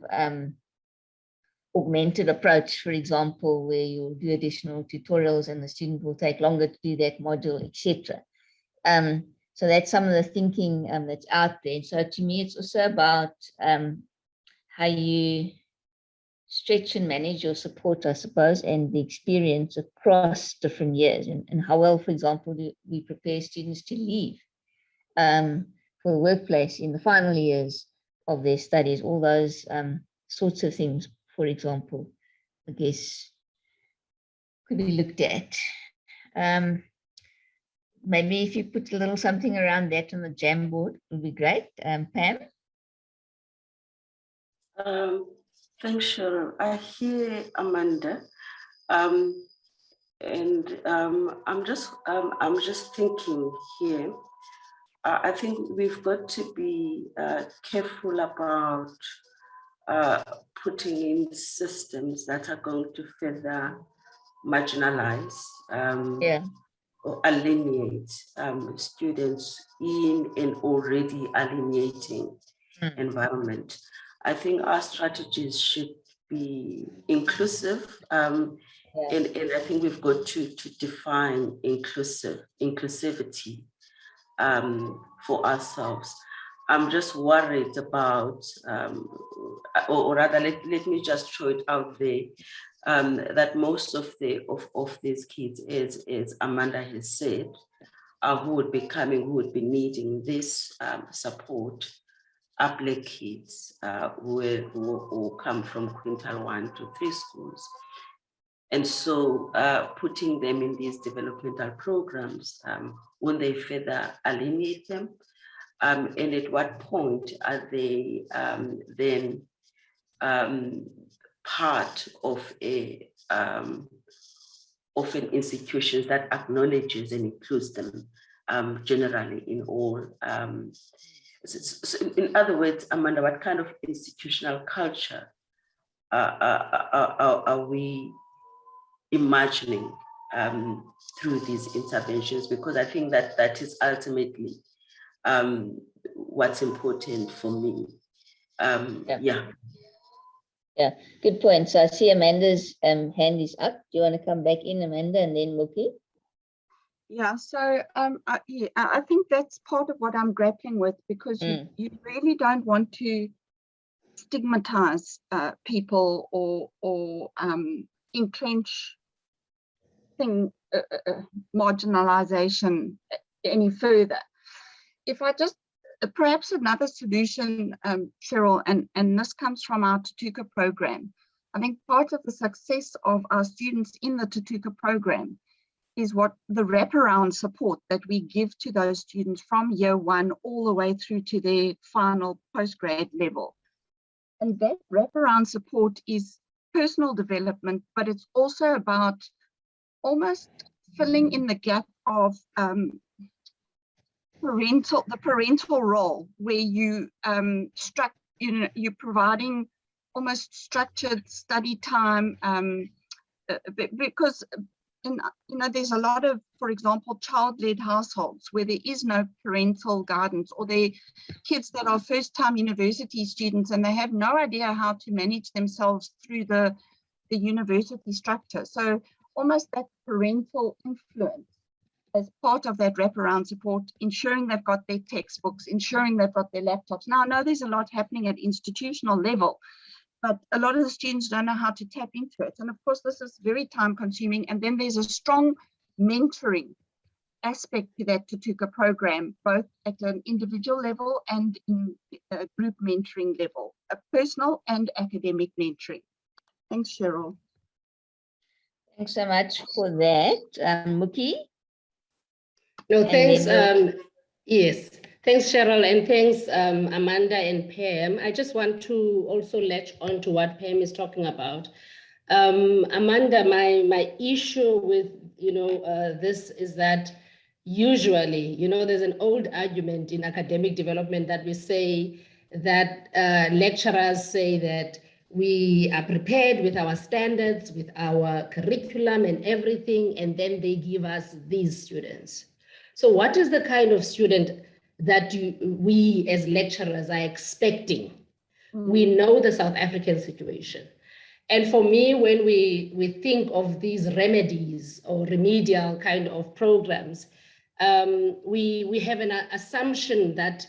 augmented approach, for example, where you'll do additional tutorials and the student will take longer to do that module, etc. So that's some of the thinking that's out there. So to me, it's also about how you stretch and manage your support, I suppose, and the experience across different years, and how well, for example, do we prepare students to leave for the workplace in the final years of their studies, all those sorts of things, for example, I guess could be looked at. Maybe if you put a little something around that on the Jamboard would be great. Pam? Thanks, Cheryl. I hear Amanda, and I'm just thinking here. I think we've got to be careful about putting in systems that are going to further marginalize or alienate students in an already alienating environment. I think our strategies should be inclusive, and I think we've got to define inclusivity for ourselves. I'm just worried about, or rather, let me just throw it out there, that most of these kids, as Amanda has said, who would be needing this support, are Black kids who come from quintile 1 to 3 schools. And so putting them in these developmental programs, when they further alienate them, and at what point are they then part of an institution that acknowledges and includes them generally in all. So in other words, Amanda, what kind of institutional culture are we imagining through these interventions? Because I think that is ultimately what's important for me. Yeah, good point. So I see Amanda's hand is up. Do you want to come back in, Amanda, and then Muki? Yeah, so I think that's part of what I'm grappling with, because you really don't want to stigmatize people or entrench marginalization any further. If I just, perhaps another solution, Cheryl, and this comes from our Tutuka program. I think part of the success of our students in the Tutuka program is what the wraparound support that we give to those students from year 1 all the way through to their final postgrad level. And that wraparound support is personal development, but it's also about almost filling in the gap of the parental role, where you're providing almost structured study time, because there's a lot of, for example, child-led households where there is no parental guidance, or they're kids that are first-time university students and they have no idea how to manage themselves through the university structure. So almost that parental influence as part of that wraparound support, ensuring they've got their textbooks, ensuring they've got their laptops. Now, I know there's a lot happening at institutional level, but a lot of the students don't know how to tap into it. And of course, this is very time consuming. And then there's a strong mentoring aspect to that Tutuka program, both at an individual level and in a group mentoring level, a personal and academic mentoring. Thanks, Cheryl. Thanks so much for that. Muki? No, thanks. Yes, thanks, Cheryl, and thanks, Amanda and Pam. I just want to also latch on to what Pam is talking about. Amanda, my issue with this is that usually, you know, there's an old argument in academic development that we say that lecturers say that we are prepared with our standards, with our curriculum and everything, and then they give us these students. So what is the kind of student that we as lecturers are expecting? We know the South African situation. And for me, when we think of these remedies or remedial kind of programs, we have an assumption that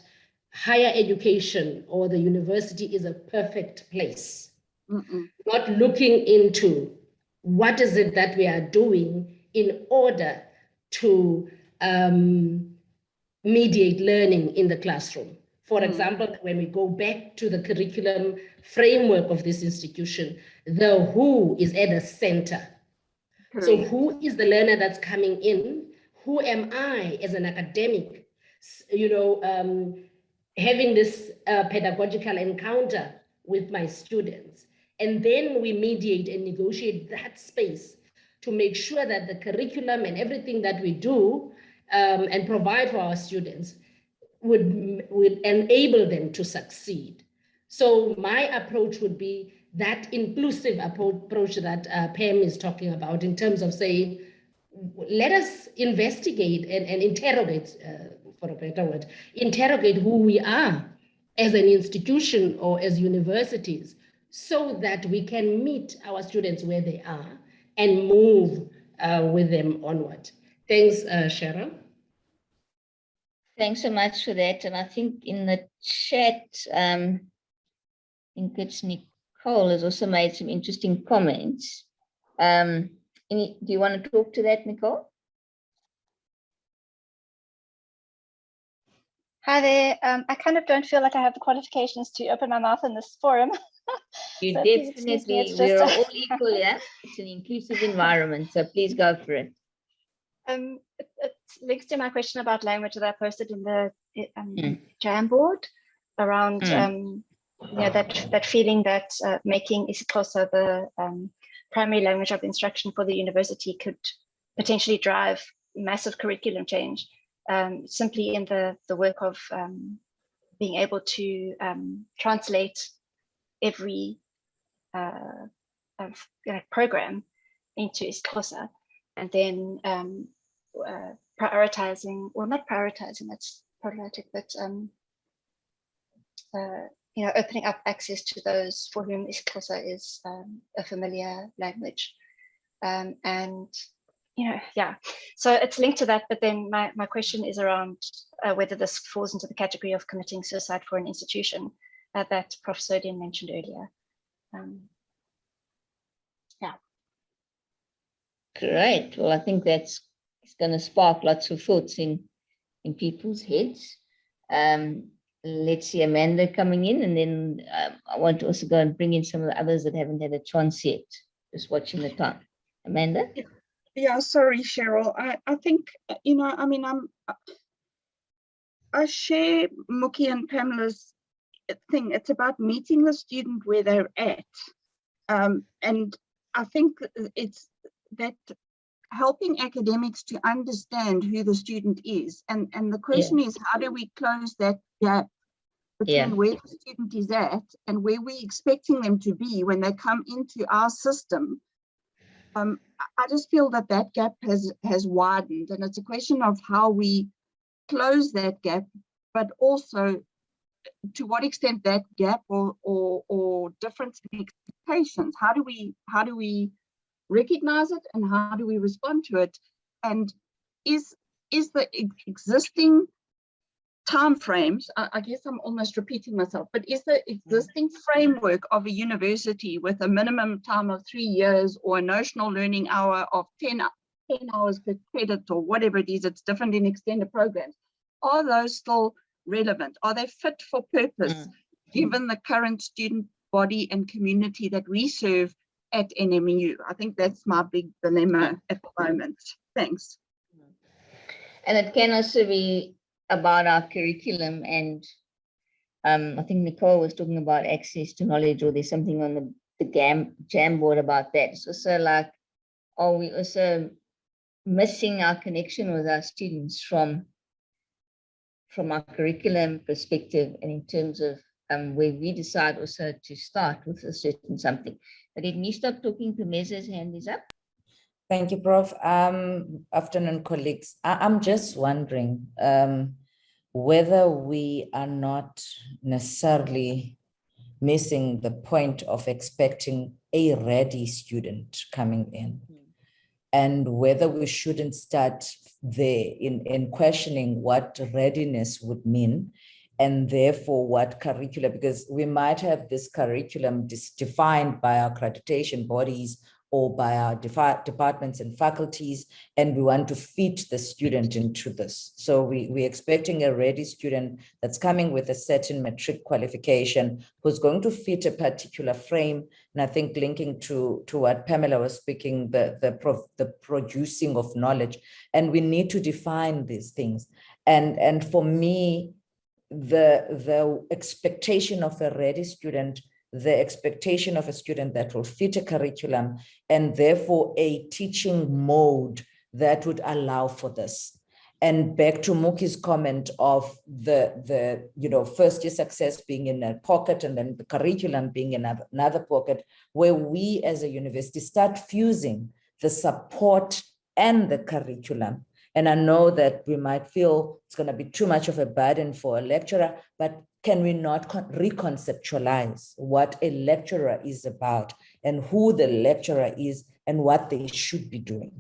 higher education or the university is a perfect place. Not looking into what is it that we are doing in order to mediate learning in the classroom. For example, when we go back to the curriculum framework of this institution, the who is at the center. So who is the learner that's coming in? Who am I as an academic, you know, having this pedagogical encounter with my students? And then we mediate and negotiate that space to make sure that the curriculum and everything that we do and provide for our students would enable them to succeed. So my approach would be that inclusive approach that Pam is talking about, in terms of saying, let us investigate and interrogate, for a better word, interrogate who we are as an institution or as universities, so that we can meet our students where they are and move with them onward. Thanks, Cheryl. Thanks so much for that. And I think in the chat, I think it's Nicole has also made some interesting comments. Do you want to talk to that, Nicole? Hi there. I kind of don't feel like I have the qualifications to open my mouth in this forum. You So definitely, we're all equal, yeah? It's an inclusive environment, so please go for it. It links to my question about language that I posted in the Jamboard around yeah, that feeling that making isiXhosa the primary language of instruction for the university could potentially drive massive curriculum change, simply in the work of being able to translate every program into isiXhosa, and then prioritizing, or not prioritizing, that's problematic, but you know, opening up access to those for whom isiXhosa is a familiar language. And you know, yeah, so it's linked to that, but then my question is around whether this falls into the category of committing suicide for an institution that Prof. Sodian mentioned earlier. Yeah. Great. Well, I think it's going to spark lots of thoughts in people's heads. Let's see Amanda coming in, and then I want to also go and bring in some of the others that haven't had a chance yet, just watching the time. Amanda? Yeah, sorry, Cheryl. I think, you know, I mean, I share Mookie and Pamela's thing. It's about meeting the student where they're at. And I think it's that helping academics to understand who the student is. And the question is, how do we close that gap between where the student is at and where we're expecting them to be when they come into our system? I just feel that that gap has widened, and it's a question of how we close that gap, but also to what extent that gap or difference in expectations, how do we recognize it and how do we respond to it? And is the existing timeframes, I guess I'm almost repeating myself, but is the existing framework of a university with a minimum time of 3 years or a notional learning hour of 10 hours per credit or whatever it is, it's different in extended programs, are those still relevant? Are they fit for purpose given the current student body and community that we serve at NMU? I think that's my big dilemma at the moment. Thanks. And it can also be about our curriculum, and I think Nicole was talking about access to knowledge, or there's something on the Jamboard about that. It's also like, are we also missing our connection with our students from our curriculum perspective and in terms of where we decide also to start with a certain something. But let me stop talking. Pumeza's hand is up. Thank you, Prof. Afternoon, colleagues. I'm just wondering whether we are not necessarily missing the point of expecting a ready student coming in, and whether we shouldn't start there in questioning what readiness would mean, and therefore what curriculum, because we might have this curriculum defined by our accreditation bodies or by our departments and faculties, and we want to fit the student into this. So we're expecting a ready student that's coming with a certain matric qualification, who's going to fit a particular frame. And I think linking to what Pamela was speaking, the producing of knowledge, and we need to define these things. And for me, the expectation of a ready student, the expectation of a student that will fit a curriculum, and therefore a teaching mode that would allow for this. And back to Muki's comment of the first year success being in a pocket and then the curriculum being in another pocket, where we as a university start fusing the support and the curriculum. And I know that we might feel it's going to be too much of a burden for a lecturer, but can we not reconceptualize what a lecturer is about and who the lecturer is and what they should be doing?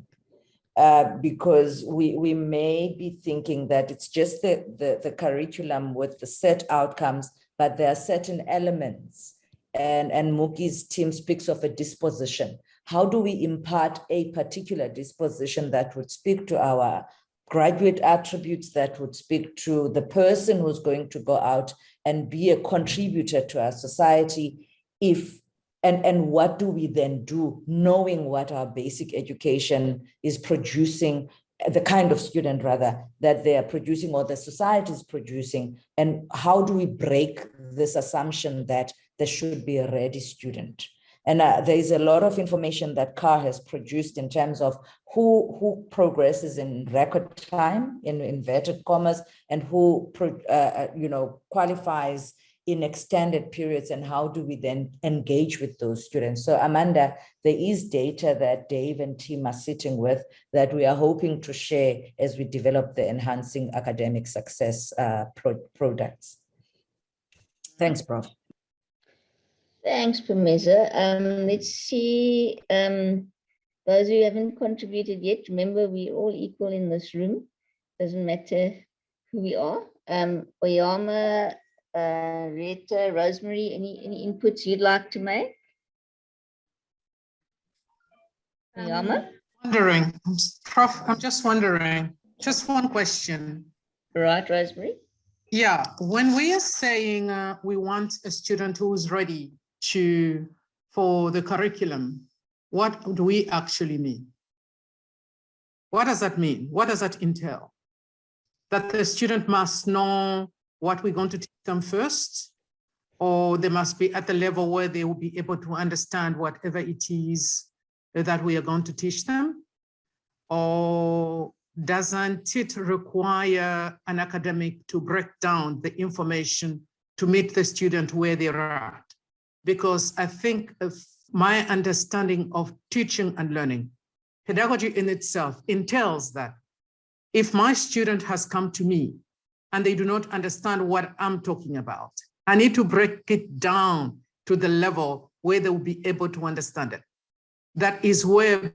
Because we may be thinking that it's just the curriculum with the set outcomes, but there are certain elements, and Muki's team speaks of a disposition. How do we impart a particular disposition that would speak to our graduate attributes, that would speak to the person who's going to go out and be a contributor to our society? And what do we then do, knowing what our basic education is producing, the kind of student rather that they are producing or the society is producing, and how do we break this assumption that there should be a ready student? And there is a lot of information that CAR has produced in terms of who progresses in record time, in inverted commas, and who qualifies in extended periods, and how do we then engage with those students? So Amanda, there is data that Dave and team are sitting with that we are hoping to share as we develop the Enhancing Academic Success products. Thanks, Prof. Thanks, Pumeza. Let's see, those who haven't contributed yet, remember we're all equal in this room. Doesn't matter who we are. Oyama, Rita, Rosemary, any inputs you'd like to make? Oyama? Wondering, Prof, I'm just wondering, just one question. Right, Rosemary? Yeah, when we are saying we want a student who is ready for the curriculum, what do we actually mean? What does that mean? What does that entail? That the student must know what we're going to teach them first, or they must be at the level where they will be able to understand whatever it is that we are going to teach them? Or doesn't it require an academic to break down the information to meet the student where they're at? Because I think my understanding of teaching and learning, pedagogy in itself entails that if my student has come to me and they do not understand what I'm talking about, I need to break it down to the level where they will be able to understand it. That is where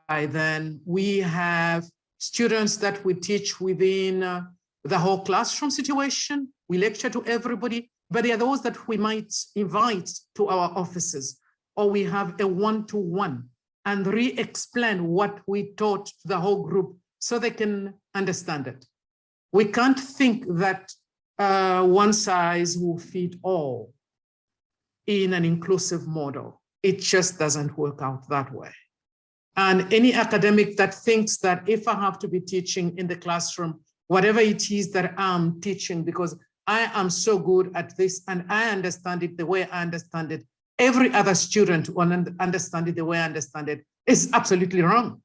then we have students that we teach within the whole classroom situation. We lecture to everybody, but there are those that we might invite to our offices, or we have a one-to-one and re-explain what we taught to the whole group so they can understand it. We can't think that one size will fit all in an inclusive model. It just doesn't work out that way. And any academic that thinks that if I have to be teaching in the classroom, whatever it is that I'm teaching, because I am so good at this and I understand it the way I understand it, every other student will understand it the way I understand it, is absolutely wrong.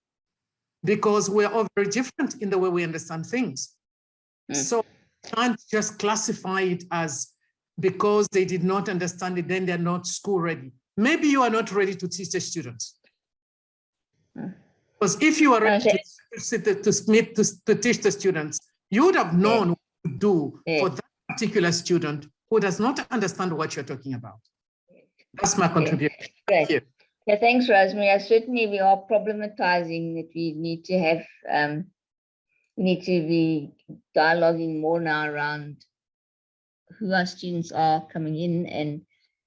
because we're all very different in the way we understand things. So you can't just classify it as because they did not understand it, then they're not school ready. Maybe you are not ready to teach the students. Because if you are ready to teach the students, you would have known what to do for that particular student who does not understand what you're talking about. That's my contribution. Great. Yeah, thanks, Rosemary. Certainly, we are problematizing that we need to have, we need to be dialoguing more now around who our students are coming in and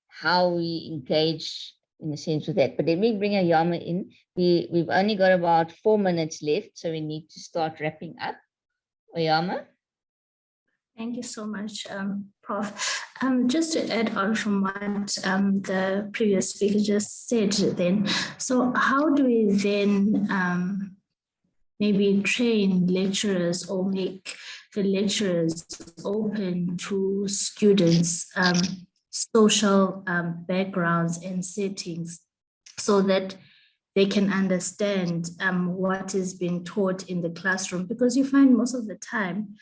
how we engage in a sense with that. But let me bring Oyama in. We've only got about 4 minutes left, so we need to start wrapping up. Oyama? Thank you so much, Prof. Just to add on from what the previous speaker just said then, so how do we then maybe train lecturers or make the lecturers open to students' social backgrounds and settings so that they can understand what is being taught in the classroom? Because you find most of the time,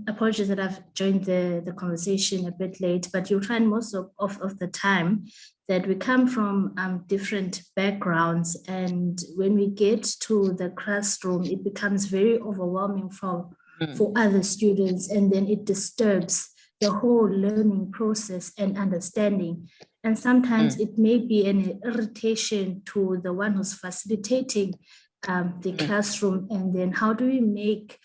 apologies that I've joined the conversation a bit late, but you'll find most of the time that we come from different backgrounds, and when we get to the classroom, it becomes very overwhelming for other students, and then it disturbs the whole learning process and understanding. And sometimes it may be an irritation to the one who's facilitating the classroom. And then how do we make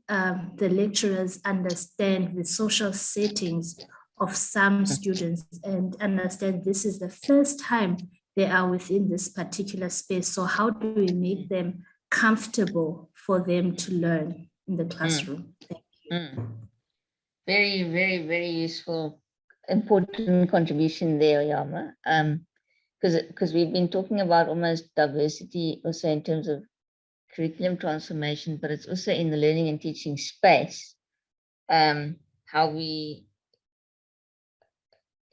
the lecturers understand the social settings of some students and understand this is the first time they are within this particular space? So how do we make them comfortable for them to learn in the classroom? Thank you. Very, very, very useful, important contribution there, Oyama. Because we've been talking about almost diversity also in terms of curriculum transformation, but it's also in the learning and teaching space, how we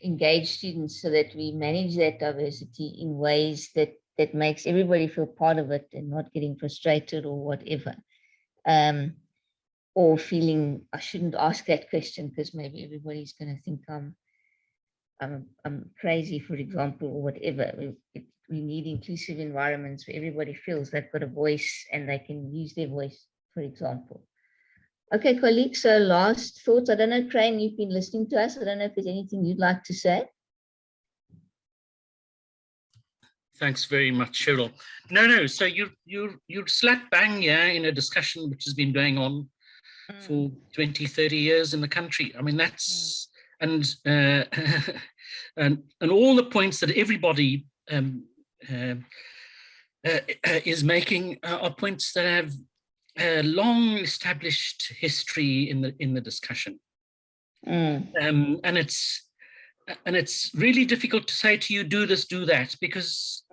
engage students so that we manage that diversity in ways that makes everybody feel part of it and not getting frustrated or whatever. Or feeling I shouldn't ask that question because maybe everybody's going to think I'm crazy, for example, or whatever. We need inclusive environments where everybody feels they've got a voice and they can use their voice, for example. Okay, colleagues, so last thoughts. I don't know, Crane, you've been listening to us. I don't know if there's anything you'd like to say. Thanks very much, Cheryl. No. So you're slap bang, in a discussion which has been going on for 20, 30 years in the country. I mean, that's and all the points that everybody is making are points that have a long established history in the discussion. And it's really difficult to say to you, do this, do that, because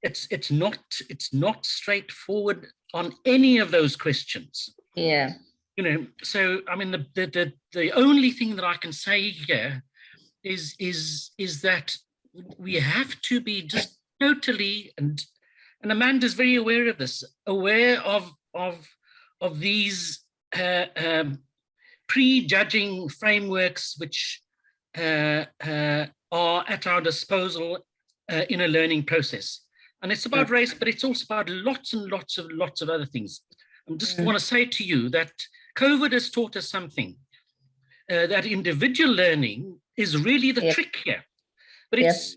it's not straightforward on any of those questions. Yeah. So I mean, the only thing that I can say here is that we have to be just totally, and Amanda's very aware of this, aware of these prejudging frameworks which are at our disposal in a learning process. And it's about race, but it's also about lots and lots of other things. I just want to say to you that COVID has taught us something, that individual learning is really the trick here. But it's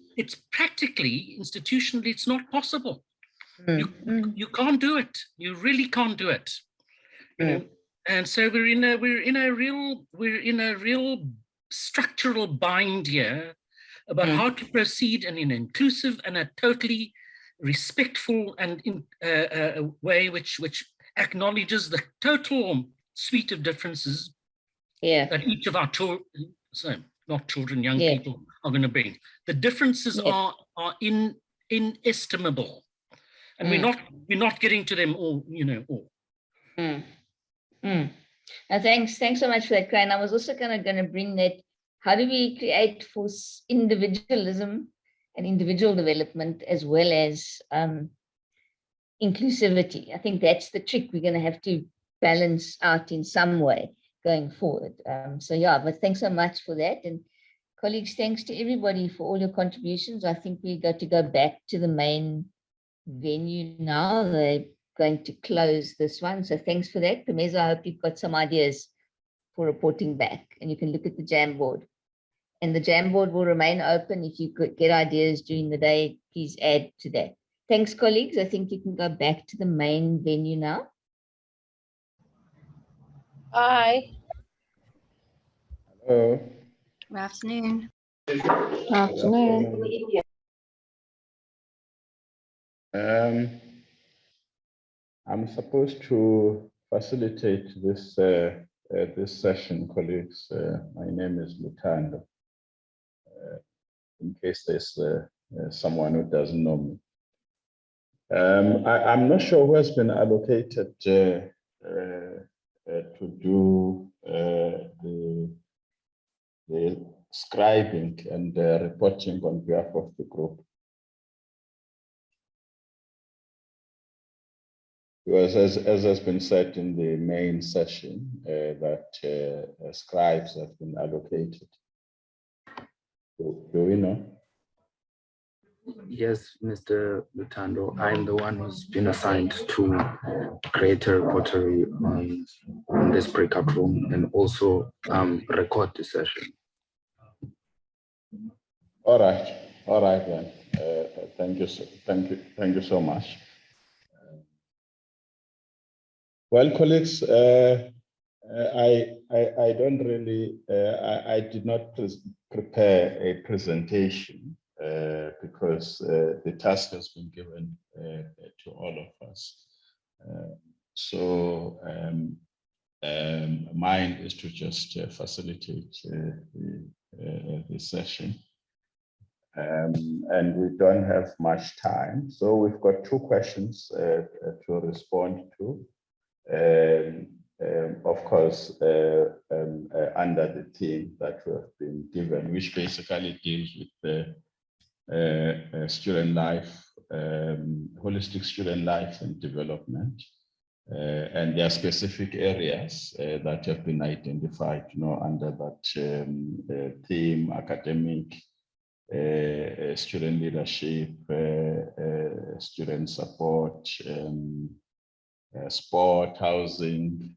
practically, institutionally, it's not possible. You can't do it. You really can't do it. And so we're in a real structural bind here about how to proceed in an inclusive and a totally respectful and way which acknowledges the total suite of differences that each of our children, young people, are going to bring. The differences are inestimable, and we're not getting to them all, all. Thanks so much for that, Crane. I was also going to bring that. How do we create for individualism and individual development as well as inclusivity. I think that's the trick we're going to have to balance out in some way going forward. So yeah, but thanks so much for that. And colleagues, thanks to everybody for all your contributions. I think we got to go back to the main venue now. They're going to close this one. So thanks for that. Pameza, I hope you've got some ideas for reporting back, and you can look at the Jamboard. And the Jamboard will remain open. If you could get ideas during the day, please add to that. Thanks, colleagues. I think you can go back to the main venue now. Bye. Hello. Good afternoon. Afternoon. I'm supposed to facilitate this this session, colleagues. My name is Lutando. In case there's someone who doesn't know me. I'm not sure who has been allocated to do the scribing and reporting on behalf of the group. Because as has been said in the main session, that scribes have been allocated. Do we know? Yes, Mr. Lutando, I'm the one who's been assigned to create a repertory on this breakout room and also record the session. All right then. Thank you so much. Well, colleagues, I don't really, I did not prepare a presentation because the task has been given to all of us. So mine is to just facilitate the session. And we don't have much time. So we've got two questions to respond to. Of course, under the theme that we have been given, which basically deals with the student life, holistic student life and development. And there are specific areas that have been identified, under that theme: academic, student leadership, student support, sport, housing,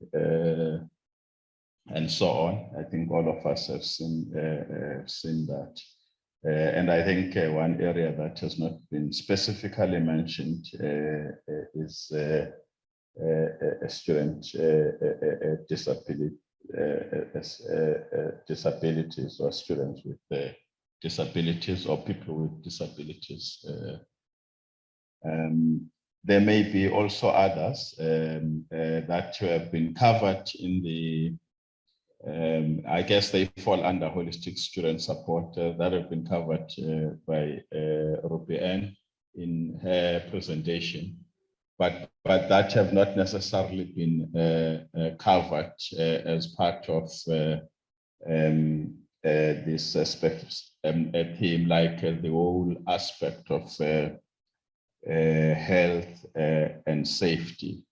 and so on. I think all of us have seen that. And I think one area that has not been specifically mentioned is student disabilities, or students with disabilities, or people with disabilities. There may be also others that have been covered in the, I guess they fall under holistic student support, that have been covered by Ruby Ann in her presentation, but that have not necessarily been covered as part of this aspect, a theme like the whole aspect of health and safety,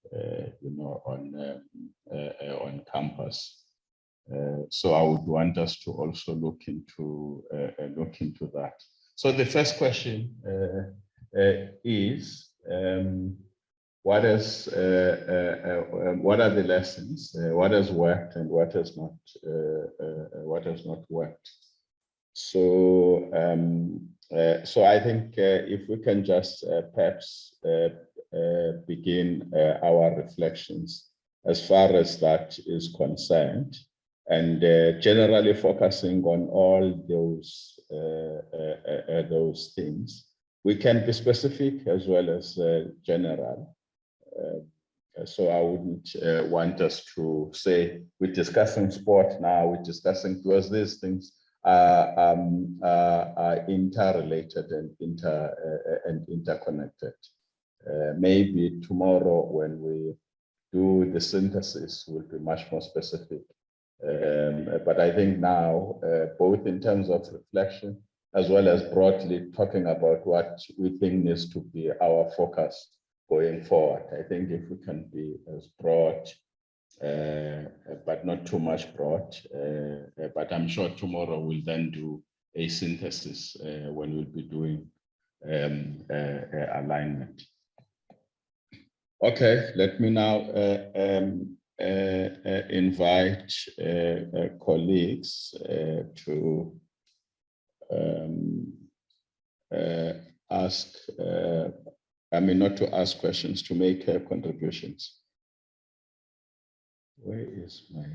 on campus. So I would want us to also look into that. So the first question is, what are the lessons? What has worked and what has not worked? So so I think if we can just perhaps begin our reflections as far as that is concerned, and generally focusing on all those things. We can be specific as well as general. So I wouldn't want us to say we're discussing sport now, we're discussing, because these things are interrelated and interconnected. Maybe tomorrow when we do the synthesis, we'll be much more specific. But I think now, both in terms of reflection, as well as broadly talking about what we think needs to be our focus going forward. I think if we can be as broad, but not too much broad, but I'm sure tomorrow we'll then do a synthesis when we'll be doing alignment. Okay, let me now invite colleagues to ask, not to ask questions, to make contributions. Where is my...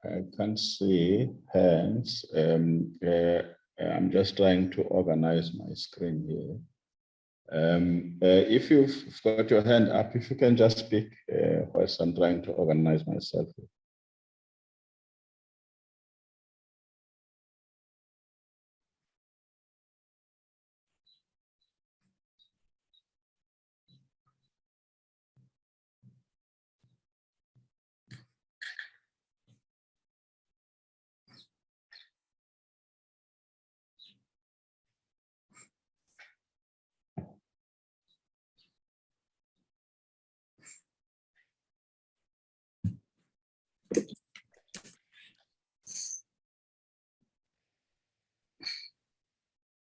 I can't see hands. I'm just trying to organize my screen here. If you've got your hand up, if you can just speak whilst I'm trying to organize myself.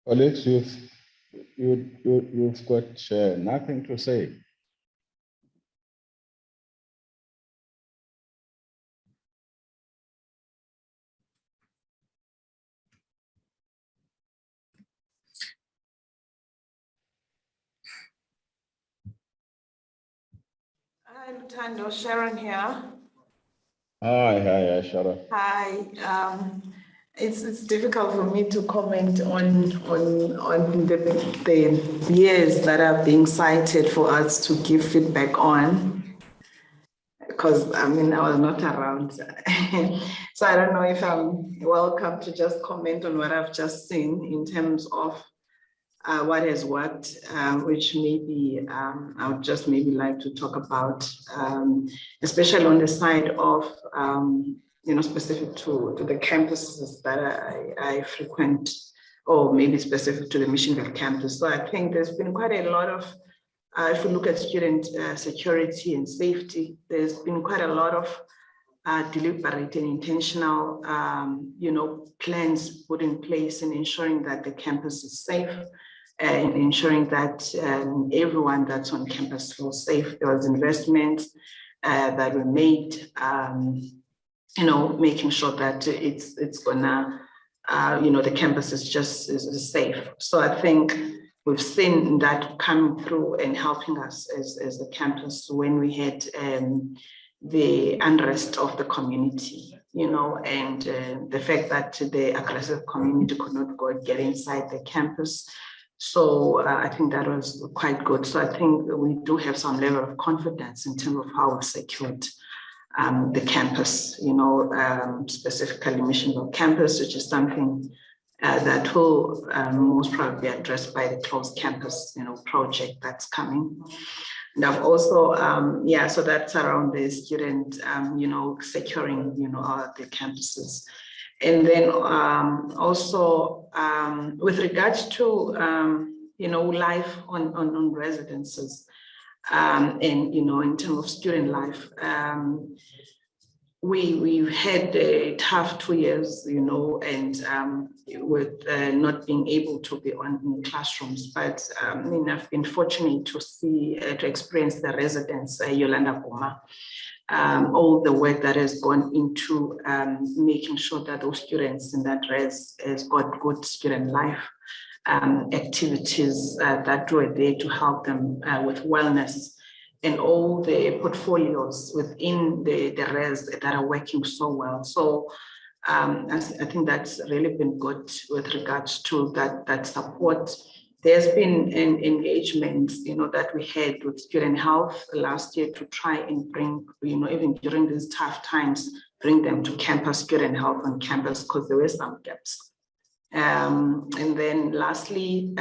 Colleagues, you've got nothing to say. Hi, Lutando, Sharon here. Hi, Sharon. Hi. It's difficult for me to comment on the years that are being cited for us to give feedback on, because I was not around. So I don't know if I'm welcome to just comment on what I've just seen in terms of what has worked, which maybe I would just maybe like to talk about, especially on the side of specific to the campuses that I frequent, or maybe specific to the Missionville campus. So I think there's been quite a lot of, if we look at student security and safety, there's been quite a lot of deliberate and intentional, plans put in place in ensuring that the campus is safe and ensuring that everyone that's on campus feels safe. There was investment that were made, making sure that it's gonna, the campus is safe. So I think we've seen that coming through and helping us as a campus when we had the unrest of the community, and the fact that the aggressive community could not get inside the campus. So I think that was quite good. So I think we do have some level of confidence in terms of how we've secured the campus, specifically Missionville campus, which is something that will most probably be addressed by the closed campus, project that's coming. And I've also, so that's around the student, securing, the campuses. And then also with regards to, life on residences, and, in terms of student life, we've had a tough 2 years, and with not being able to be in classrooms. But I've been fortunate to experience the residents, Yolanda Goma, all the work that has gone into making sure that those students in that res has got good student life activities that were there to help them with wellness, and all the portfolios within the res that are working so well. So I think that's really been good with regards to that support. There's been an engagement, that we had with student health last year to try and bring, even during these tough times, bring them to campus, student health on campus, because there were some gaps. And then lastly,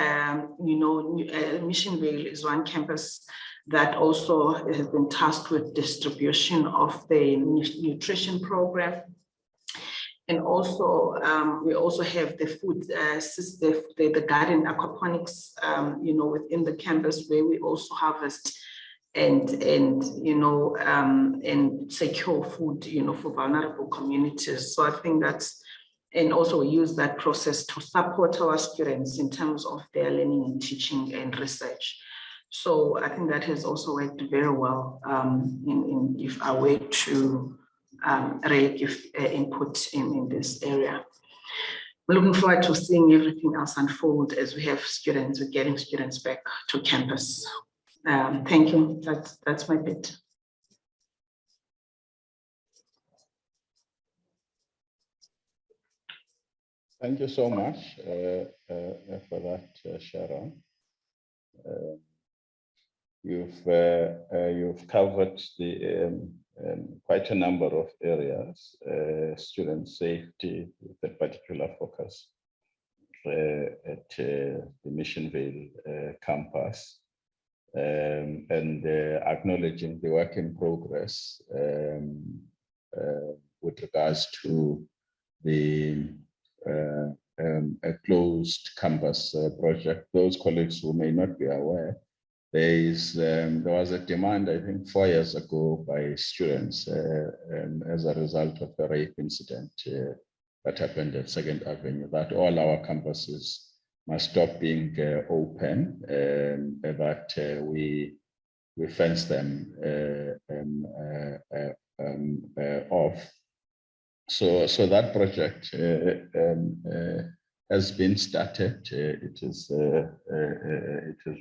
Missionville is one campus that also has been tasked with distribution of the nutrition program. And also, we also have the food system, the garden aquaponics, within the campus, where we also harvest and secure food, for vulnerable communities. So I think that's, and also use that process to support our students in terms of their learning and teaching and research. So I think that has also worked very well if I were to give input in this area. We're looking forward to seeing everything else unfold as we have students, we're getting students back to campus. Thank you, that's my bit. Thank you so much for that, Sharon. You've covered the quite a number of areas, student safety with a particular focus at the Mission Vale campus, and acknowledging the work in progress with regards to the a closed campus project. Those colleagues who may not be aware, there was a demand, I think 4 years ago, by students as a result of the rape incident that happened at 2nd Avenue, that all our campuses must stop being open, that we fence them off. So that project has been started. It is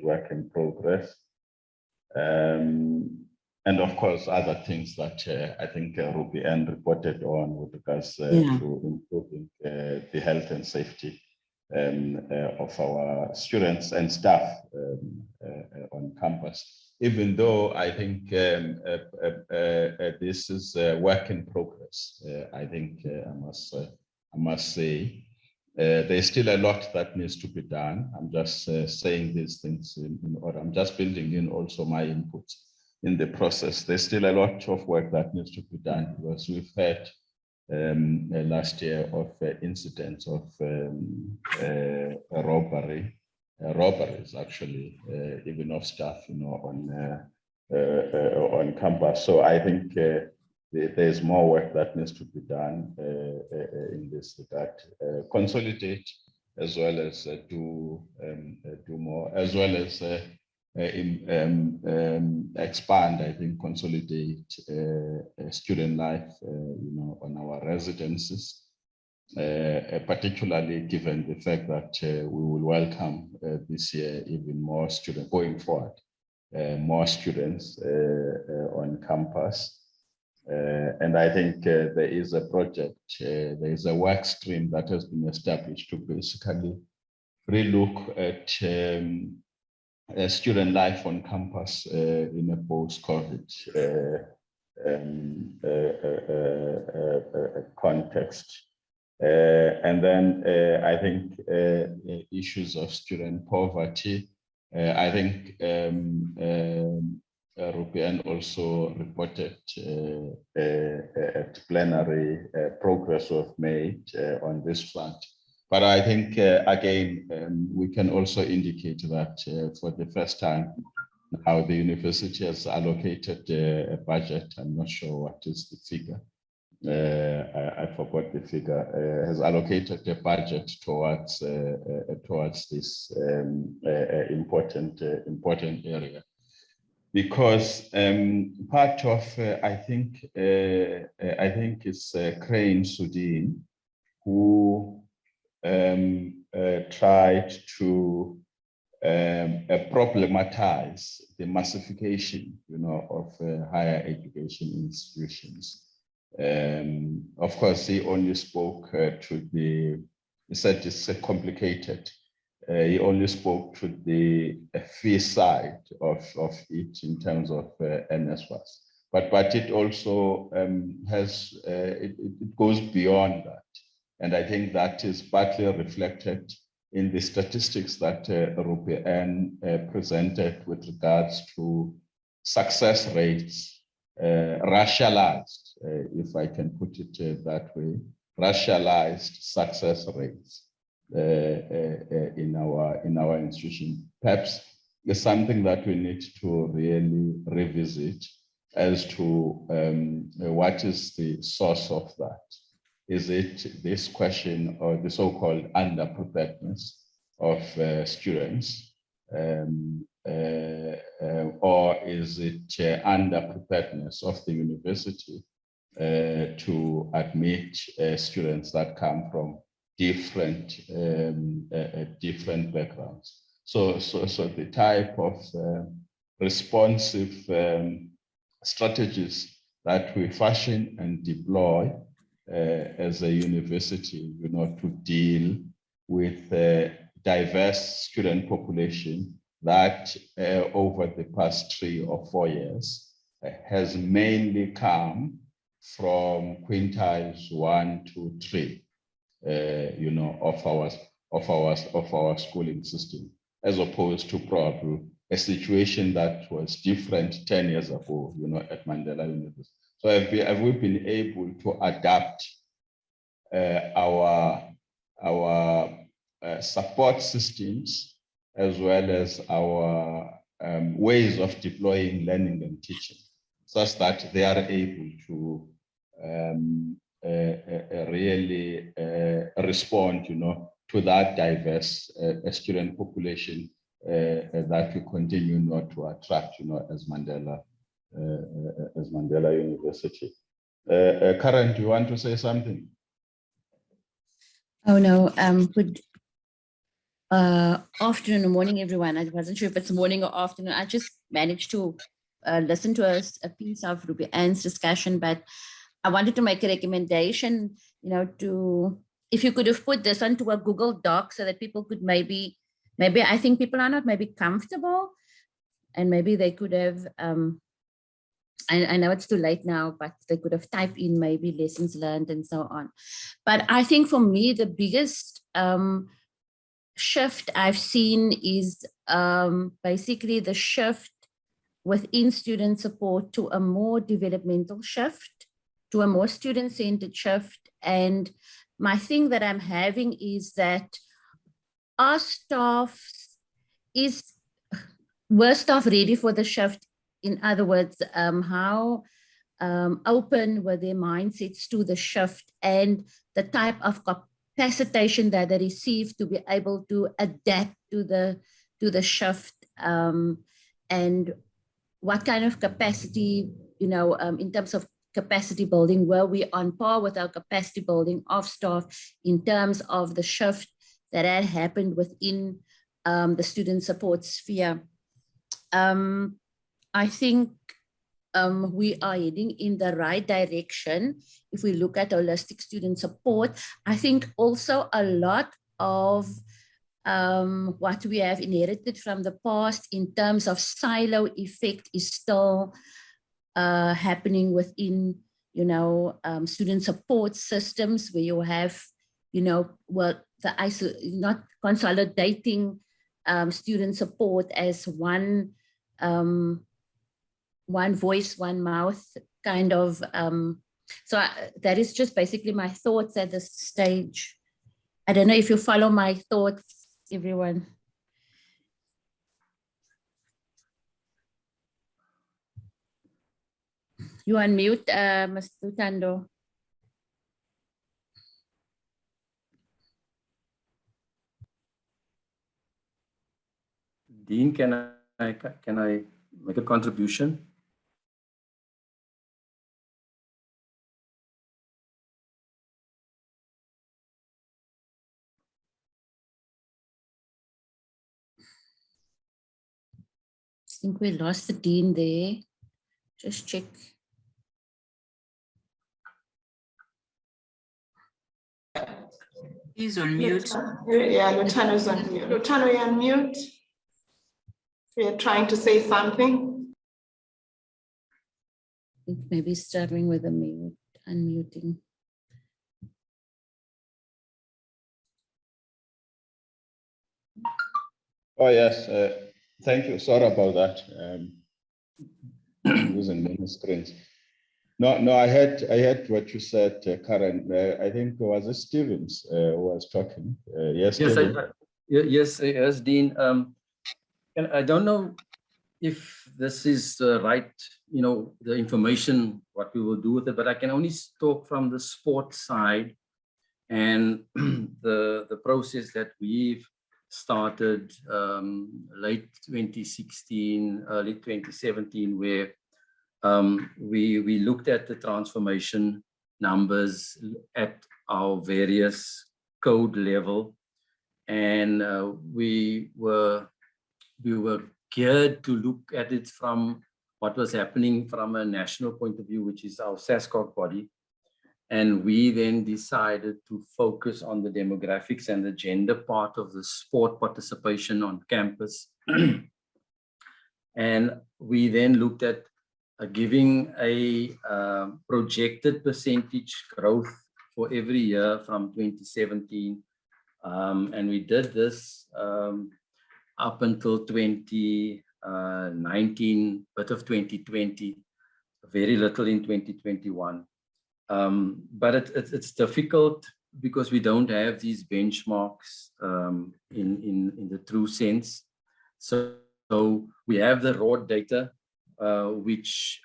work in progress, and of course other things that I think Ruby Ann reported on with regards to improving the health and safety of our students and staff on campus. Even though I think this is a work in progress, I think I must say there's still a lot that needs to be done. I'm just saying these things in order. I'm just building in also my input in the process. There's still a lot of work that needs to be done, because we've had last year of incidents of robberies actually, even of staff, on campus. So I think there's more work that needs to be done in this regard. Consolidate as well as do more, as well as expand. I think consolidate student life, on our residences. Particularly given the fact that we will welcome this year even more students going forward, more students on campus. And I think there is a project, there is a work stream that has been established to basically relook at student life on campus in a post-COVID context. And then I think issues of student poverty. I think Ruby Ann also reported at plenary progress we've made on this front. But I think again, we can also indicate that for the first time now the university has allocated a budget. I'm not sure what is the figure. I forgot the figure, has allocated a budget towards this important area, because part of I think it's Crane Sudin who tried to problematize the massification, of higher education institutions. Of course, he only spoke he said it's complicated. He only spoke to the fee side of it in terms of NSWAS. But it also it goes beyond that. And I think that is partly reflected in the statistics that Ruby Ann presented with regards to success rates, racialized, if I can put it that way, racialized success rates in our institution. Perhaps is something that we need to really revisit as to what is the source of that. Is it this question or the so-called underpreparedness of students, or is it underpreparedness of the university to admit students that come from different different backgrounds? So the type of responsive strategies that we fashion and deploy as a university, to deal with diverse student population that over the past 3 or 4 years has mainly come from quintiles 1 to 3, of our schooling system, as opposed to probably a situation that was different 10 years ago, at Mandela University. So have we been able to adapt our support systems as well as our ways of deploying learning and teaching, such that they are able to really respond, to that diverse student population that we continue not to attract, as Mandela University. Karen, do you want to say something? Oh no, good afternoon or morning, everyone. I wasn't sure if it's morning or afternoon. I just managed to listen to a piece of Ruby Ann's discussion, but I wanted to make a recommendation, to, if you could have put this onto a Google Doc so that people could maybe I think people are not maybe comfortable, and maybe they could have, I know it's too late now, but they could have typed in maybe lessons learned and so on. But I think for me, the biggest shift I've seen is basically the shift within student support to a more developmental shift, to a more student-centered shift. And my thing that I'm having is that our staff were staff ready for the shift? In other words, how open were their mindsets to the shift and the type of capacitation that they received to be able to adapt to the shift, and what kind of capacity, in terms of capacity building, were we on par with our capacity building of staff in terms of the shift that had happened within the student support sphere. I think we are heading in the right direction if we look at holistic student support. I think also a lot of what we have inherited from the past in terms of silo effect is still happening within, student support systems, where you have, not consolidating student support as one voice, one mouth kind of. So that is just basically my thoughts at this stage. I don't know if you follow my thoughts, everyone. You unmute, Mr. Tando. Dean, can I make a contribution? I think we lost the Dean there. Just check. He's on mute. Yeah, Lutano's on mute. Lutano, you're on mute. We are trying to say something. I think maybe starting with the mute, unmuting. Oh, yes. Thank you. Sorry about that. using many screens. No, I heard what you said, Karen. I think it was Stevens who was talking. Yes, yes, Steven? yes, Dean. And I don't know if this is the right, the information, what we will do with it, but I can only talk from the sports side and the process that we've started late 2016, early 2017, where we looked at the transformation numbers at our various code level, and we were geared to look at it from what was happening from a national point of view, which is our SASCOG body. And we then decided to focus on the demographics and the gender part of the sport participation on campus. And we then looked at giving a projected percentage growth for every year from 2017. And we did this up until 2019, bit of 2020, very little in 2021. But it's difficult because we don't have these benchmarks in the true sense. So we have the raw data, which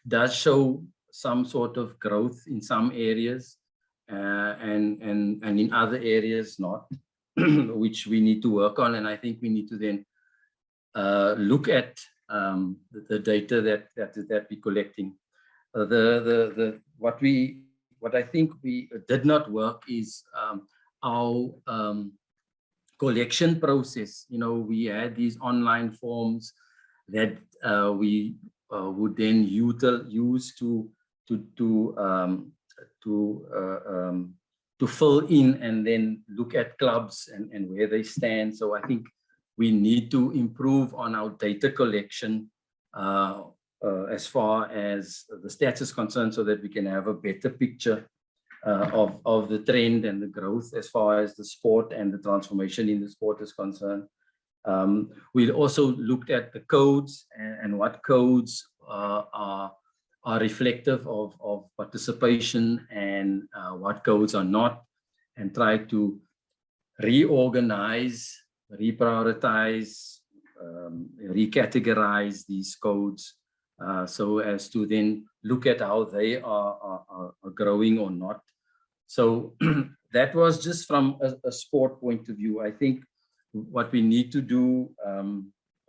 does show some sort of growth in some areas and in other areas not, which we need to work on. And I think we need to then look at the data that we're collecting. What I think we did not work is our collection process. We had these online forms that we would then use to fill in and then look at clubs and where they stand. So I think we need to improve on our data collection as far as the stats is concerned, so that we can have a better picture of the trend and the growth as far as the sport and the transformation in the sport is concerned. We also looked at the codes and what codes are reflective of participation and what codes are not, and try to reorganize, reprioritize, recategorize these codes so as to then look at how they are growing or not. So that was just from a sport point of view. I think what we need to do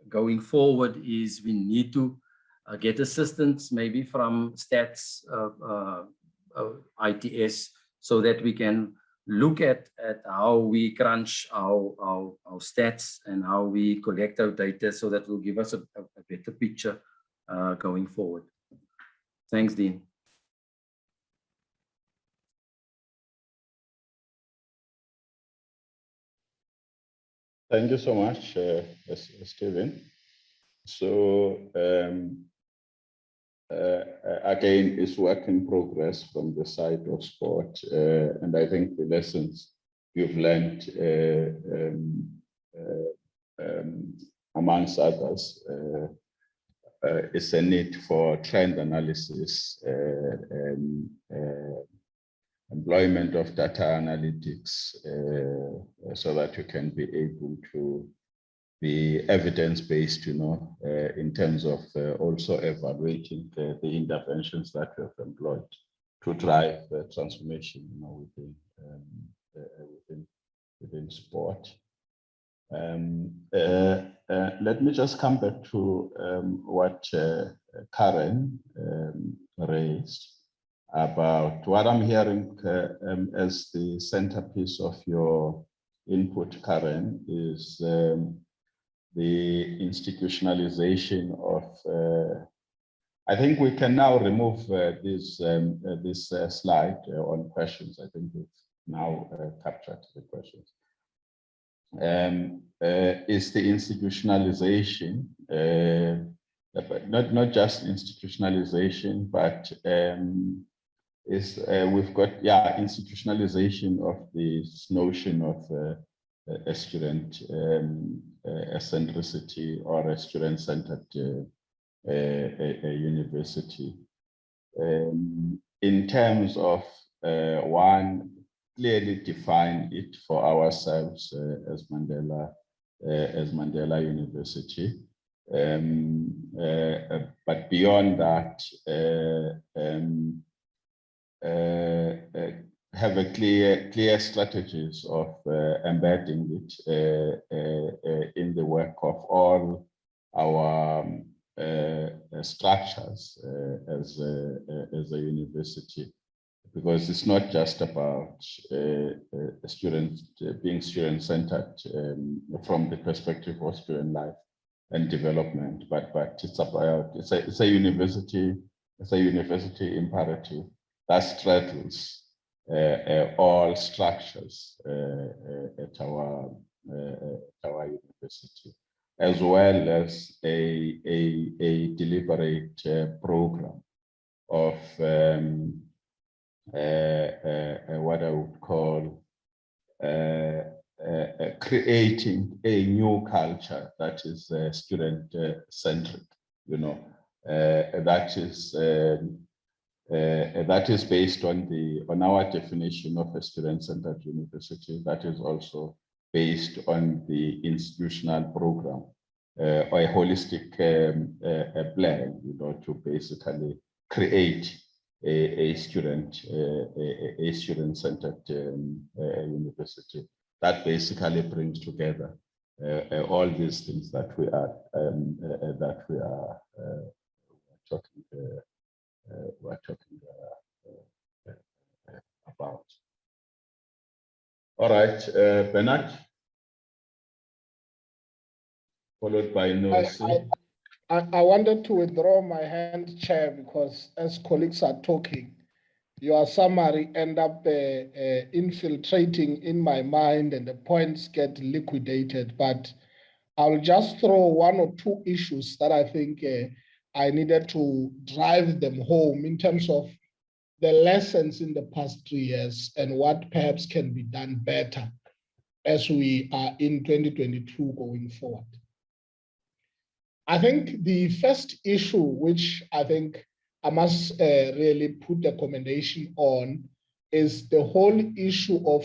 going forward is we need to get assistance maybe from stats, ITS, so that we can look at how we crunch our stats and how we collect our data, so that will give us a better picture going forward. Thanks, Dean. Thank you so much, Stephen. So again, it's work in progress from the side of sport, and I think the lessons you've learned, amongst others, is a need for trend analysis, employment of data analytics, so that you can be able to be evidence-based, in terms of also evaluating the interventions that we have employed to drive the transformation, within sport. Let me just come back to what Karen raised about what I'm hearing as the centerpiece of your input, Karen, is the institutionalization of, I think we can now remove this slide on questions. I think we've now captured the questions. Is the institutionalization, not just institutionalization, but we've got, institutionalization of this notion of a student centricity or a student-centered a university. In terms of one, clearly define it for ourselves as Mandela University. But beyond that, have a clear strategies of embedding it in the work of all our structures as a university, because it's not just about students being student-centered from the perspective of student life and development, but it's about it's a university imperative that straddles all structures at our university, as well as a deliberate program of what I would call creating a new culture that is student-centric, that is based on our definition of a student-centered university. That is also based on the institutional program or a holistic plan, to basically create a student-centered university that basically brings together all these things that we are talking about. All right, Bernard, followed by Nosi. I wanted to withdraw my hand, Chair, because as colleagues are talking, your summary end up infiltrating in my mind and the points get liquidated. But I'll just throw one or two issues that I think I needed to drive them home in terms of the lessons in the past 3 years and what perhaps can be done better as we are in 2022 going forward. I think the first issue, which I think I must really put the commendation on, is the whole issue of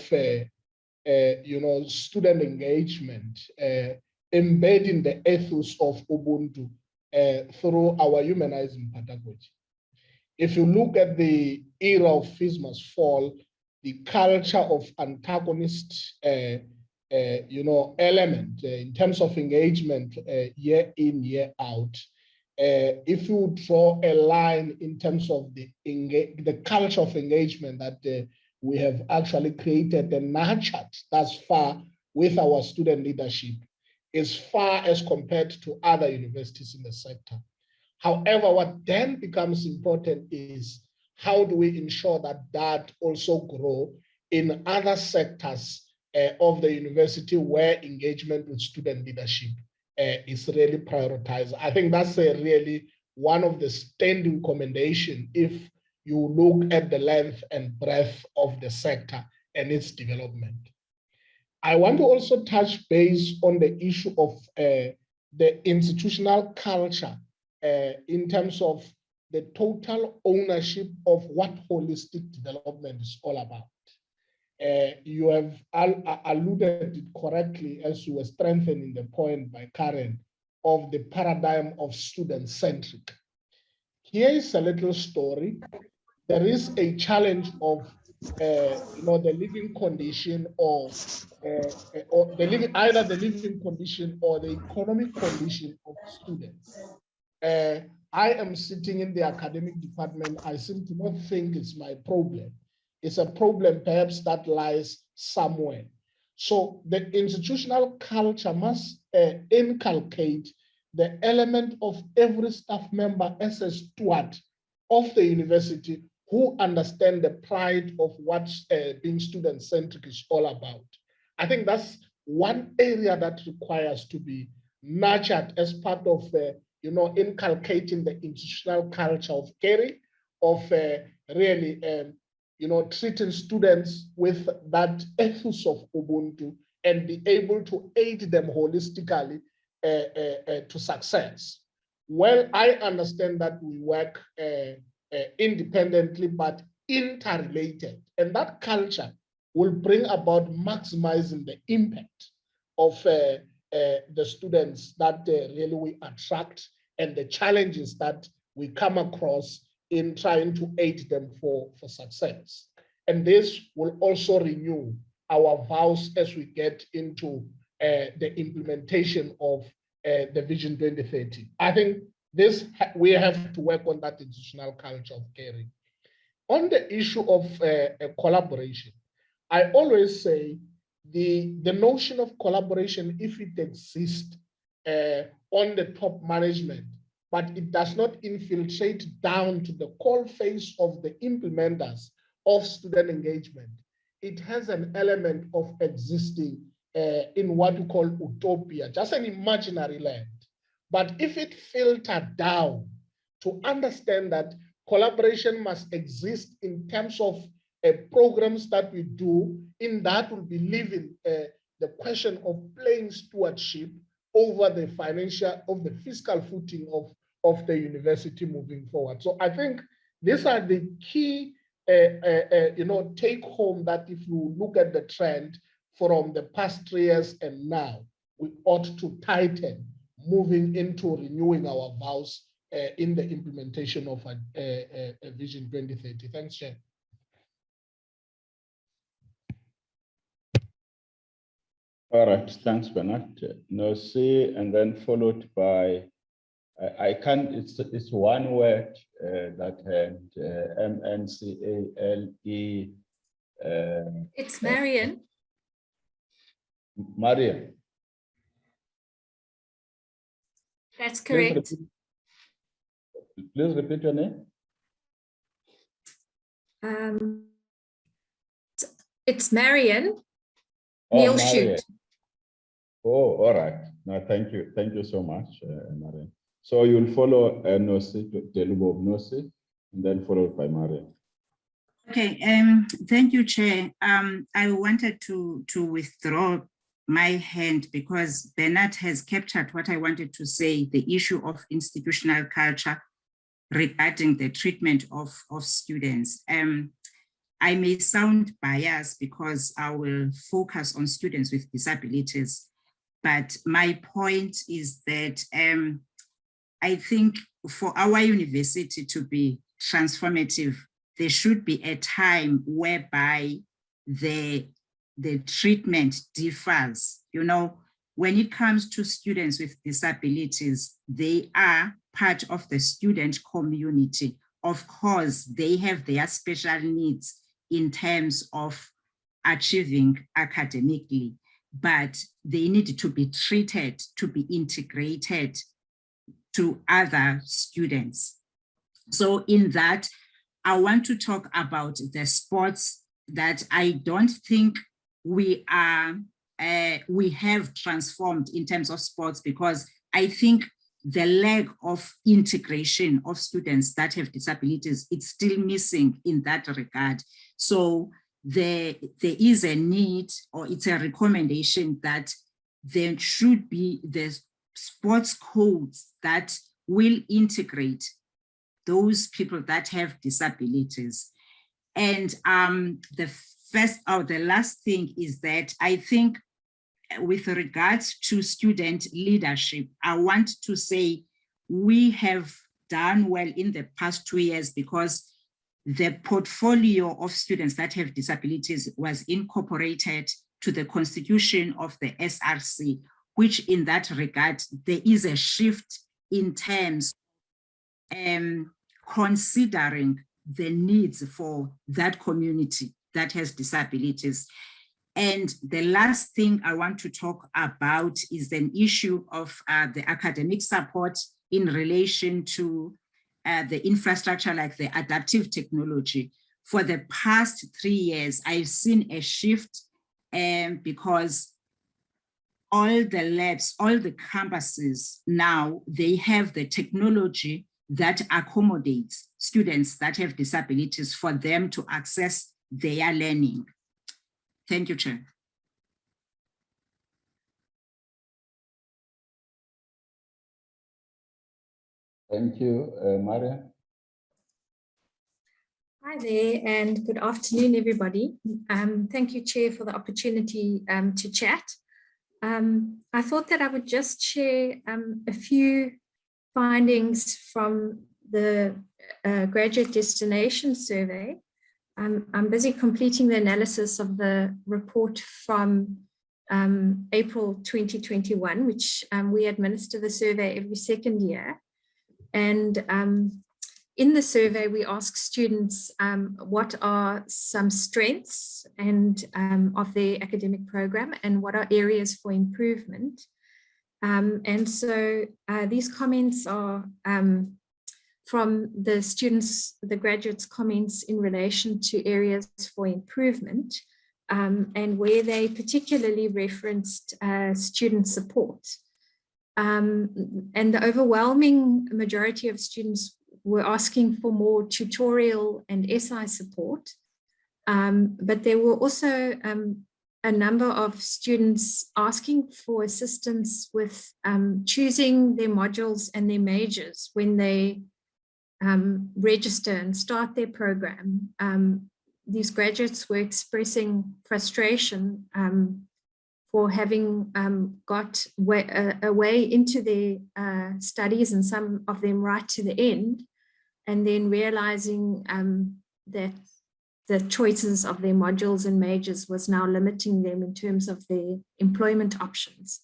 student engagement, embedding the ethos of Ubuntu through our humanizing pedagogy. If you look at the era of Fees Must Fall, the culture of antagonist element in terms of engagement year in, year out. If you draw a line in terms of the culture of engagement that we have actually created and nurtured thus far with our student leadership, is far as compared to other universities in the sector. However, what then becomes important is how do we ensure that that also grow in other sectors of the university where engagement with student leadership is really prioritized. I think that's really one of the standing commendation if you look at the length and breadth of the sector and its development. I want to also touch base on the issue of the institutional culture in terms of the total ownership of what holistic development is all about. You have alluded it correctly as you were strengthening the point by Karen of the paradigm of student-centric. Here is a little story. There is a challenge of the living condition or either the living condition or the economic condition of students. I am sitting in the academic department. I seem to not think it's my problem. It's a problem perhaps that lies somewhere. So the institutional culture must inculcate the element of every staff member as a steward of the university who understand the pride of what being student-centric is all about. I think that's one area that requires to be nurtured as part of inculcating the institutional culture of caring, of really treating students with that ethos of Ubuntu and be able to aid them holistically to success. well, I understand that we work independently, but interrelated. And that culture will bring about maximizing the impact of the students that really we attract and the challenges that we come across in trying to aid them for success. And this will also renew our vows as we get into the implementation of the Vision 2030. I think this, we have to work on that institutional culture of caring. On the issue of collaboration, I always say the notion of collaboration, if it exists on the top management, but it does not infiltrate down to the core phase of the implementers of student engagement, it has an element of existing in what we call utopia, just an imaginary land. But if it filtered down to understand that collaboration must exist in terms of programs that we do, in that will be living the question of playing stewardship over the fiscal footing of the university moving forward. So I think these are the key take home that if you look at the trend from the past 3 years and now, we ought to tighten moving into renewing our vows in the implementation of a Vision 2030. Thanks, Chair. All right, thanks, Bernard. Nosi, and then followed by, I can't, it's one word that had MNCALE. It's Marion. Marion. That's correct. Please repeat your name. It's Marion. Oh, Neil Marion. Shoot. Oh, all right. No, thank you. Thank you so much, Marion. So you'll follow Nosi, Delubo Nosi, and then followed by Marion. Okay, thank you, Chair. I wanted to withdraw my hand because Bernard has captured what I wanted to say, the issue of institutional culture regarding the treatment of students. I may sound biased because I will focus on students with disabilities, but my point is that I think for our university to be transformative, there should be a time whereby the treatment differs. You know, when it comes to students with disabilities, they are part of the student community. Of course, they have their special needs in terms of achieving academically, but they need to be treated, to be integrated to other students. So in that, I want to talk about the sports that I don't think we have transformed in terms of sports, because I think the lack of integration of students that have disabilities, it's still missing in that regard. So there is a need, or it's a recommendation that there should be the sports codes that will integrate those people that have disabilities. And the last thing is that I think with regards to student leadership, I want to say we have done well in the past 2 years because the portfolio of students that have disabilities was incorporated to the constitution of the SRC, which in that regard, there is a shift in terms considering the needs for that community that has disabilities. And the last thing I want to talk about is an issue of the academic support in relation to the infrastructure like the adaptive technology. For the past 3 years, I've seen a shift because all the labs, all the campuses now, they have the technology that accommodates students that have disabilities for them to access their learning. Thank you, Chair. Thank you, Maria. Hi there, and good afternoon, everybody. Thank you, Chair, for the opportunity to chat. I thought that I would just share a few findings from the graduate destination survey. I'm busy completing the analysis of the report from April 2021, which we administer the survey every second year. And in the survey, we ask students what are some strengths and of their academic program and what are areas for improvement. And so these comments are from the students, the graduates' comments in relation to areas for improvement, and where they particularly referenced student support. And the overwhelming majority of students were asking for more tutorial and SI support, but there were also a number of students asking for assistance with choosing their modules and their majors when they register and start their program. These graduates were expressing frustration for having got a way into their studies, and some of them right to the end, and then realizing that the choices of their modules and majors was now limiting them in terms of their employment options.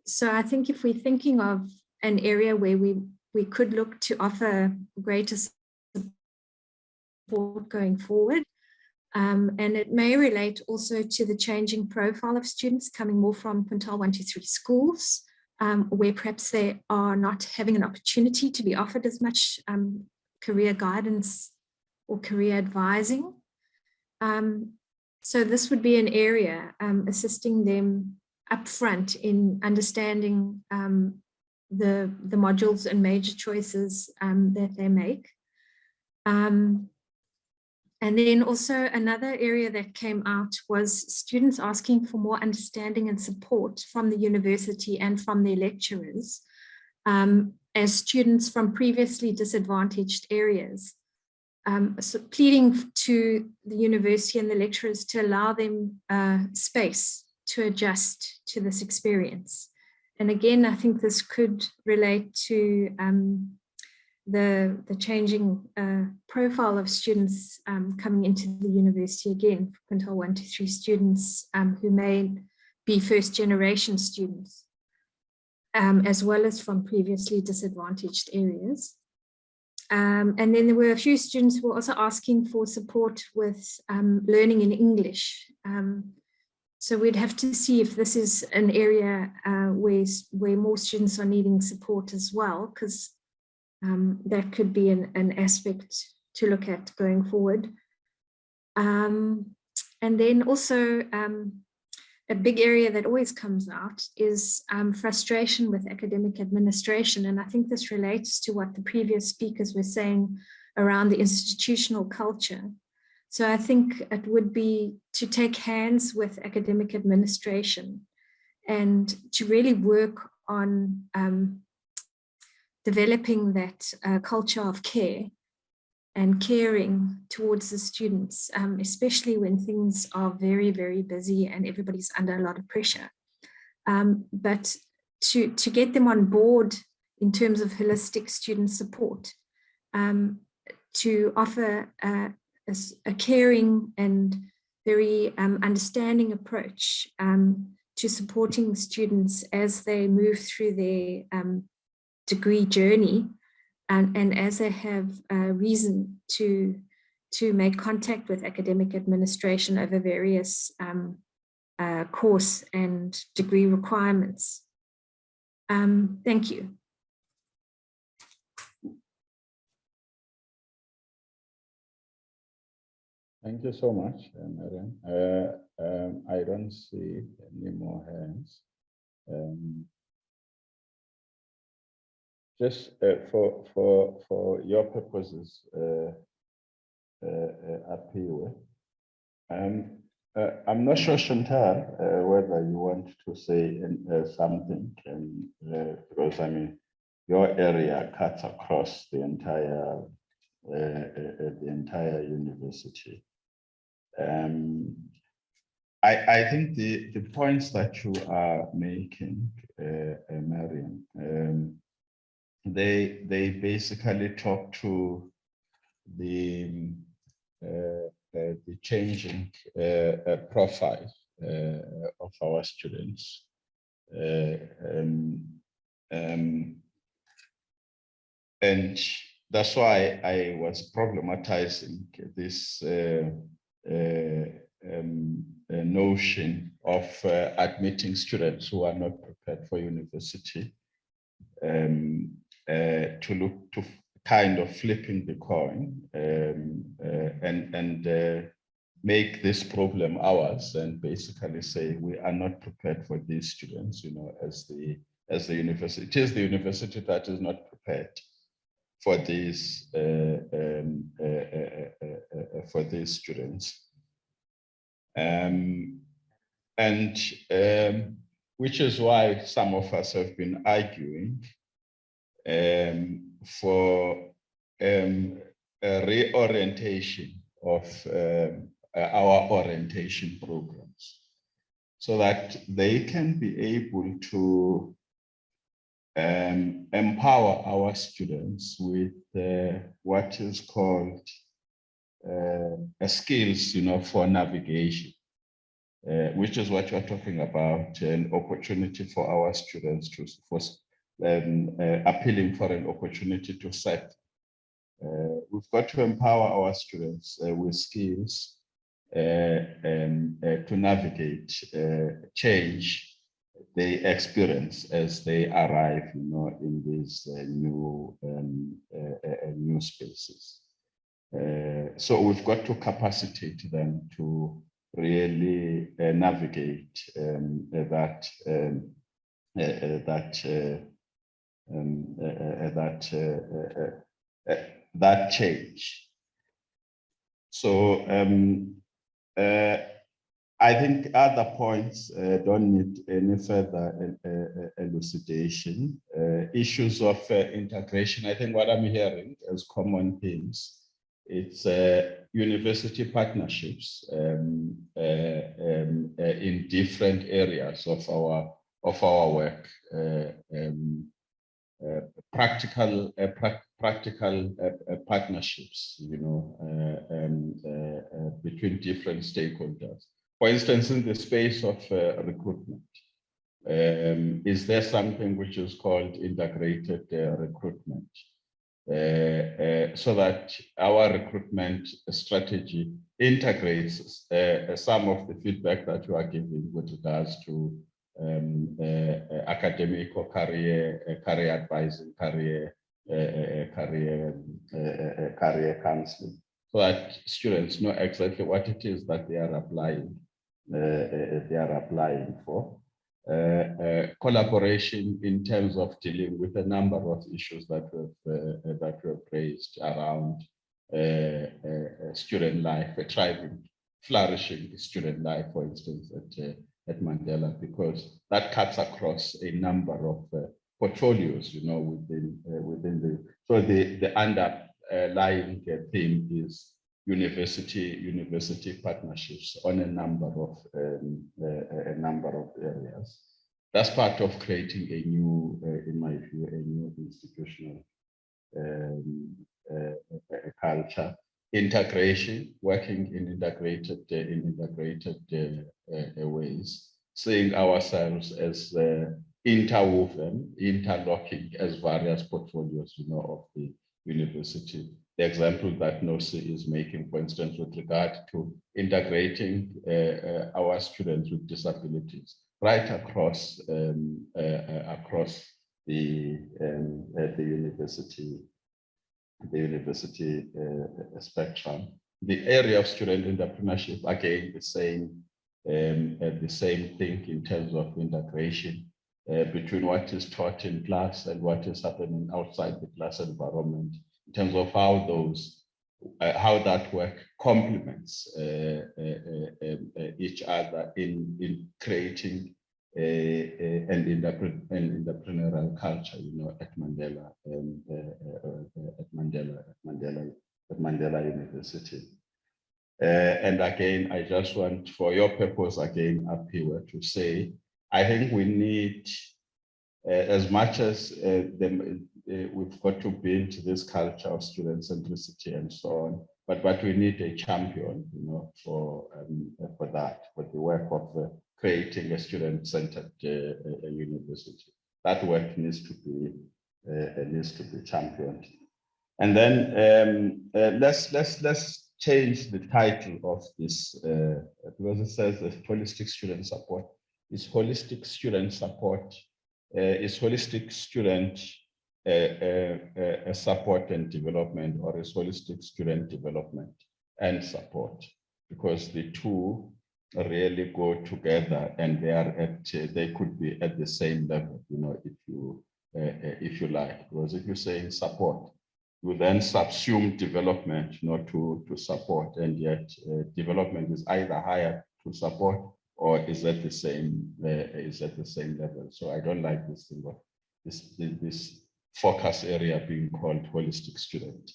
So I think if we're thinking of an area where we could look to offer greater support going forward, and it may relate also to the changing profile of students coming more from quintile 1 to 3 schools, where perhaps they are not having an opportunity to be offered as much career guidance or career advising. So this would be an area assisting them upfront in understanding the modules and major choices that they make. And then also another area that came out was students asking for more understanding and support from the university and from their lecturers as students from previously disadvantaged areas. So pleading to the university and the lecturers to allow them space to adjust to this experience. And again, I think this could relate to the changing profile of students coming into the university, again, quintile 1 to 3 students who may be first generation students, as well as from previously disadvantaged areas. And then there were a few students who were also asking for support with learning in English. So we'd have to see if this is an area where more students are needing support as well, because that could be an aspect to look at going forward. And then also a big area that always comes out is frustration with academic administration. And I think this relates to what the previous speakers were saying around the institutional culture. So I think it would be to take hands with academic administration and to really work on developing that culture of care and caring towards the students, especially when things are very, very busy and everybody's under a lot of pressure. But to get them on board in terms of holistic student support, to offer a caring and very understanding approach to supporting students as they move through their degree journey, and as they have reason to make contact with academic administration over various course and degree requirements. Thank you. Thank you so much, Mariam. I don't see any more hands. Just for your purposes, appeal. I'm not sure, Chantal, whether you want to say something, because I mean, your area cuts across the entire university. I think the points that you are making, Mariam, they basically talk to the changing profile of our students. And that's why I was problematizing this notion of admitting students who are not prepared for university, to look to kind of flipping the coin and make this problem ours and basically say we are not prepared for these students, you know, as the university. It is the university that is not prepared for these students, which is why some of us have been arguing for a reorientation of our orientation programs, so that they can be able to empower our students with what is called skills, you know, for navigation, which is what you're talking about, an opportunity for our students to, appealing for an opportunity to set. We've got to empower our students with skills to navigate change they experience as they arrive, you know, in these new spaces. So we've got to capacitate them to really navigate that change. So I think other points don't need any further elucidation. Issues of integration, I think what I'm hearing as common themes, it's university partnerships in different areas of our work. Practical partnerships, you know, between different stakeholders. For instance, in the space of recruitment, is there something which is called integrated recruitment? So that our recruitment strategy integrates some of the feedback that you are giving with regards to academic or career advising, career counseling, so that students know exactly what it is that they are applying for. Collaboration in terms of dealing with a number of issues that we've raised around student life, a thriving, flourishing student life, for instance, at Mandela, because that cuts across a number of portfolios, you know, within so the underlying theme is university partnerships on a number of areas. That's part of creating a new, in my view, a new institutional culture. Integration, working in integrated ways, seeing ourselves as interwoven, interlocking as various portfolios, you know, of the university. The example that NOSI is making, for instance, with regard to integrating our students with disabilities right across the university spectrum. The area of student entrepreneurship, again, the same thing in terms of integration between what is taught in class and what is happening outside the class environment, in terms of how that work complements each other in creating and entrepreneurial culture, at Mandela and at Mandela University. And again, I just want, for your purpose, again, up here to say, I think we need, as much as we've got to build this culture of student centricity and so on, but we need a champion, for that, for the work of creating a student-centered university. That work needs to be championed. And then let's change the title of this, because it says holistic student support. Is holistic student support, is holistic student support and development, or is holistic student development and support? Because the two really go together, and they could be at the same level, if you like. Because if you're saying support, you then subsume development, to support, and yet development is either higher to support or is at the same level. So I don't like this thing of this focus area being called holistic student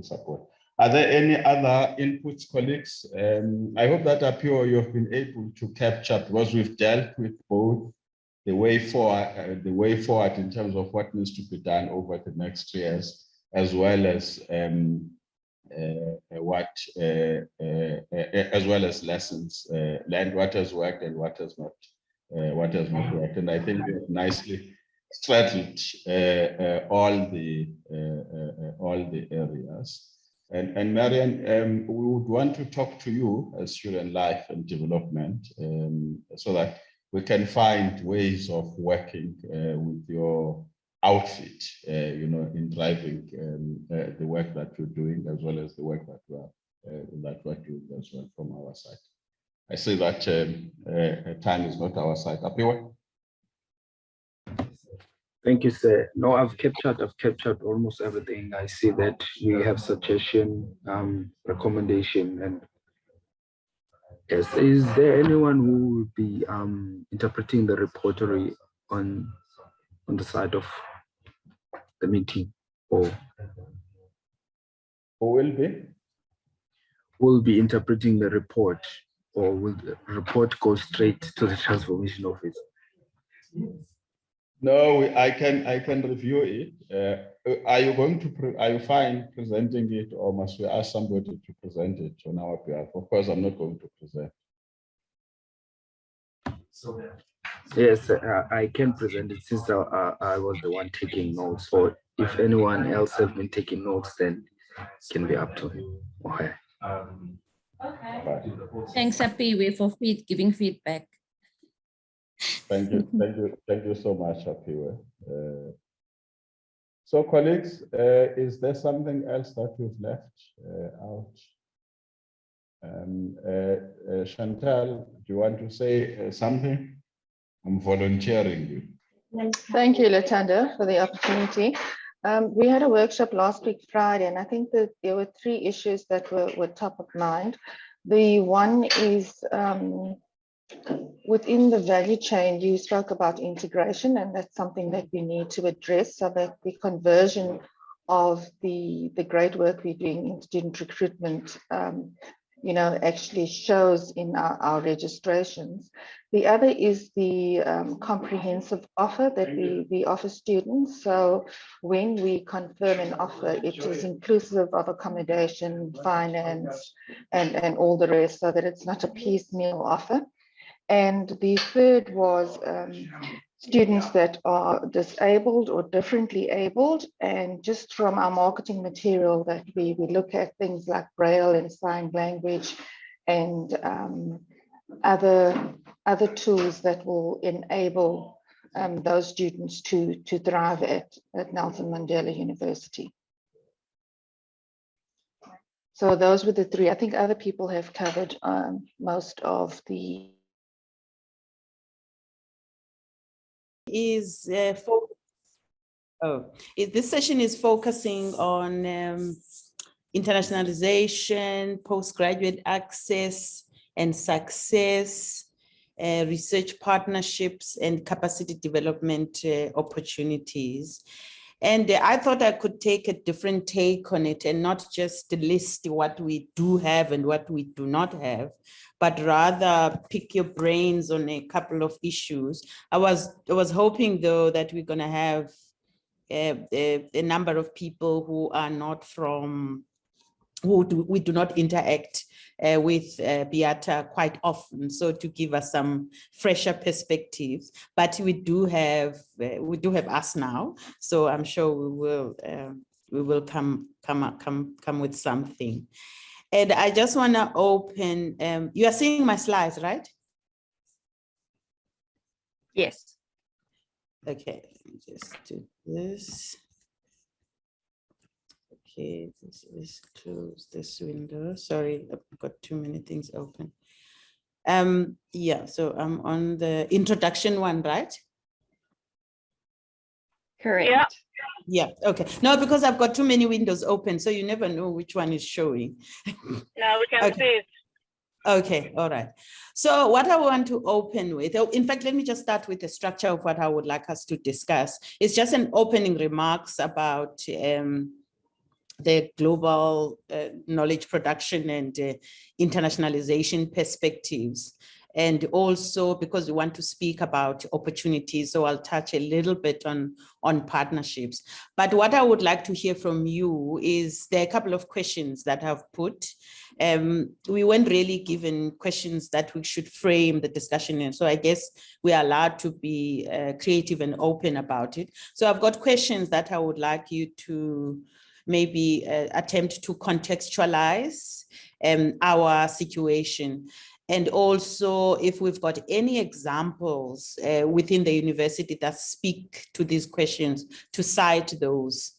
support. Are there any other inputs, colleagues? I hope that Apio, you've been able to capture, because we've dealt with both the way forward in terms of what needs to be done over the next years, as well as lessons learned, what has worked and what has not worked. And I think we have nicely straddled all the areas. And Marian, we would want to talk to you as student life and development, so that we can find ways of working with your outfit, in driving the work that you're doing, as well as the work that we're doing as well from our side. I say that time is not our side. Apiwa? Thank you, sir. No, I've captured almost everything. I see that we have suggestion, recommendation, and yes. Is there anyone who will be interpreting the repertory on the side of the meeting, or who will be? Will be interpreting the report, or will the report go straight to the transformation office? No, I can review it. Are you fine presenting it, or must we ask somebody to present it on our behalf? Of course, I'm not going to present. Yes, I can present it, since I was the one taking notes. So if anyone else has been taking notes, then it can be up to him or her. Thanks, Apiwe, for giving feedback. Thank you so much, Apiwe. So, colleagues, is there something else that we've left out? Chantal, do you want to say something? I'm volunteering you. Thank you, Latanda, for the opportunity. We had a workshop last week, Friday, and I think that there were 3 issues that were top of mind. The one is within the value chain, you spoke about integration, and that's something that we need to address, so that the conversion of the great work we're doing in student recruitment actually shows in our registrations. The other is the comprehensive offer that we offer students. So when we confirm an offer, it is inclusive of accommodation, finance, and all the rest, so that it's not a piecemeal offer. And the third was students that are disabled or differently abled. And just from our marketing material that we look at things like Braille and sign language and other tools that will enable those students to thrive at Nelson Mandela University. So those were the 3. I think other people have covered most of the this session is focusing on internationalization, postgraduate access, and success, research partnerships, and capacity development opportunities. And I thought I could take a different take on it and not just list what we do have and what we do not have, but rather pick your brains on a couple of issues. I was hoping, though, that we're going to have a number of people who are not from, we do not interact with Beata quite often, so to give us some fresher perspectives. But we do have us now, so I'm sure we will come with something. And I just want to open. You are seeing my slides, right? Yes. Okay, let me just do this. Okay, this is close this window. Sorry, I've got too many things open. Yeah, so I'm on the introduction one, right? Correct. Yeah. Yeah, okay. No, because I've got too many windows open, so you never know which one is showing. Now we can see it. Okay, all right. So what I want to open with, in fact, let me just start with the structure of what I would like us to discuss. It's just an opening remarks about the global knowledge production and internationalization perspectives. And also because we want to speak about opportunities, so I'll touch a little bit on partnerships. But what I would like to hear from you is there are a couple of questions that I've put. We weren't really given questions that we should frame the discussion in. So I guess we are allowed to be creative and open about it. So I've got questions that I would like you to maybe attempt to contextualize our situation. And also if we've got any examples within the university that speak to these questions, to cite those.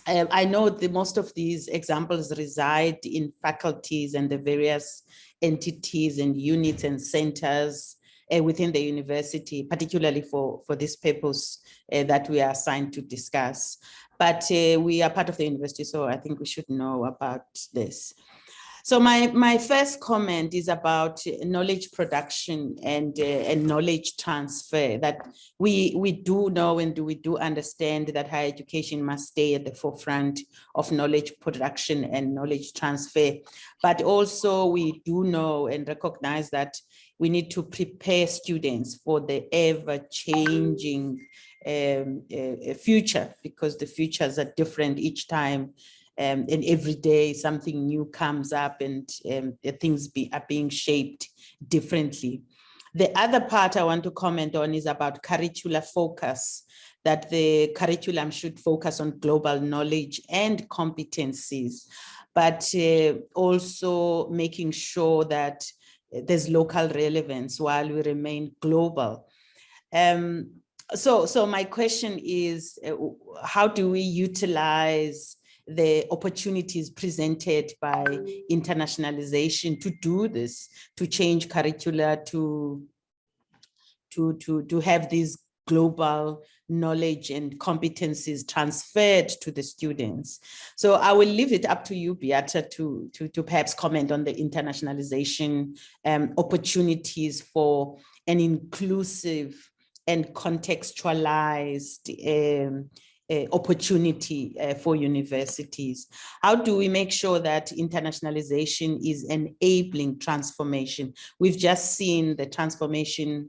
I know that most of these examples reside in faculties and the various entities and units and centers within the university, particularly for this purpose that we are assigned to discuss. But we are part of the university, so I think we should know about this. So my first comment is about knowledge production and knowledge transfer, that we do know and we do understand that higher education must stay at the forefront of knowledge production and knowledge transfer. But also we do know and recognize that we need to prepare students for the ever-changing future, because the futures are different each time. And every day something new comes up and things are being shaped differently. The other part I want to comment on is about curricular focus, that the curriculum should focus on global knowledge and competencies, but also making sure that there's local relevance while we remain global. So my question is, how do we utilize the opportunities presented by internationalization to do this, to change curricula, to have these global knowledge and competencies transferred to the students? So I will leave it up to you, Beata, to perhaps comment on the internationalization opportunities for an inclusive and contextualized opportunity for universities. How do we make sure that internationalization is enabling transformation? We've just seen the transformation,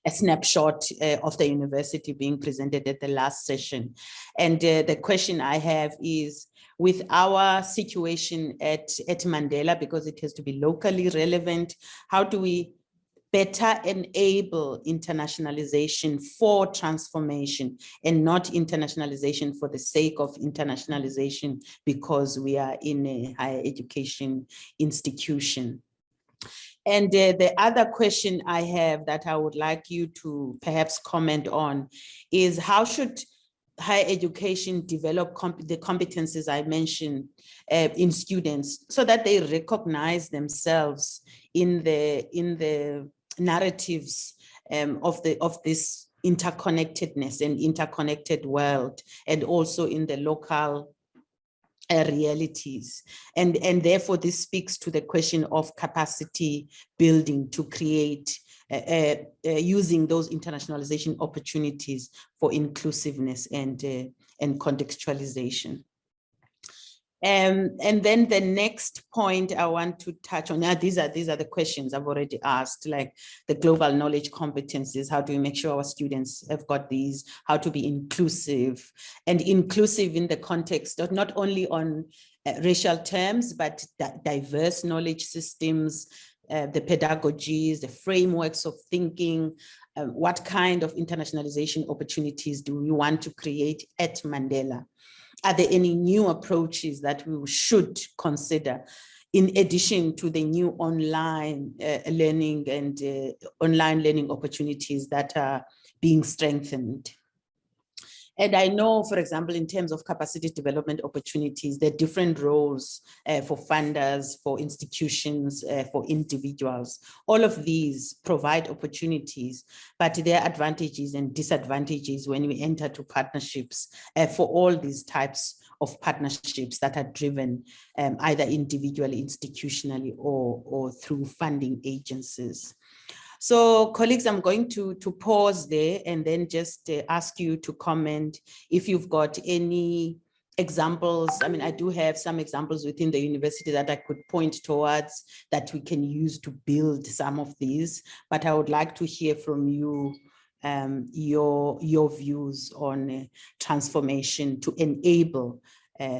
a snapshot of the university being presented at the last session. And the question I have is, with our situation at Mandela, because it has to be locally relevant, how do we better enable internationalization for transformation and not internationalization for the sake of internationalization because we are in a higher education institution? And the other question I have that I would like you to perhaps comment on is, how should higher education develop the competencies I mentioned in students so that they recognize themselves in the narratives of this interconnectedness and interconnected world, and also in the local realities. And therefore, this speaks to the question of capacity building to create, using those internationalization opportunities for inclusiveness and contextualization. And then the next point I want to touch on, these are the questions I've already asked, like the global knowledge competencies. How do we make sure our students have got these? How to be inclusive, and inclusive in the context of not only on racial terms, but diverse knowledge systems, the pedagogies, the frameworks of thinking. What kind of internationalization opportunities do we want to create at Mandela? Are there any new approaches that we should consider in addition to the new online learning and online learning opportunities that are being strengthened? And I know, for example, in terms of capacity development opportunities, there are different roles for funders, for institutions, for individuals. All of these provide opportunities, but there are advantages and disadvantages when we enter to partnerships for all these types of partnerships that are driven either individually, institutionally, or through funding agencies. So colleagues, I'm going to pause there and then just ask you to comment if you've got any examples. I mean, I do have some examples within the university that I could point towards that we can use to build some of these, but I would like to hear from you your views on transformation to enable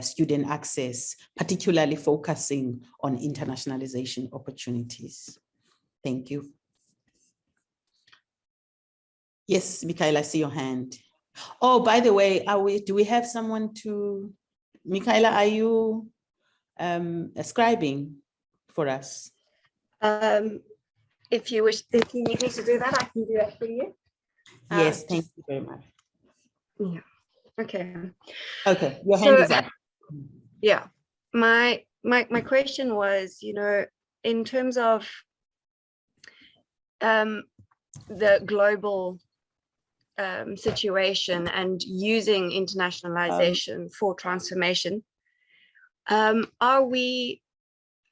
student access, particularly focusing on internationalization opportunities. Thank you. Yes, Michaela, I see your hand. Oh, by the way, do we have someone to, Michaela, are you scribing for us? If you need me to do that, I can do that for you. Yes, thank you very much. Yeah, okay. Okay, your hand is up. Yeah, my question was, in terms of the global situation and using internationalization for transformation, are we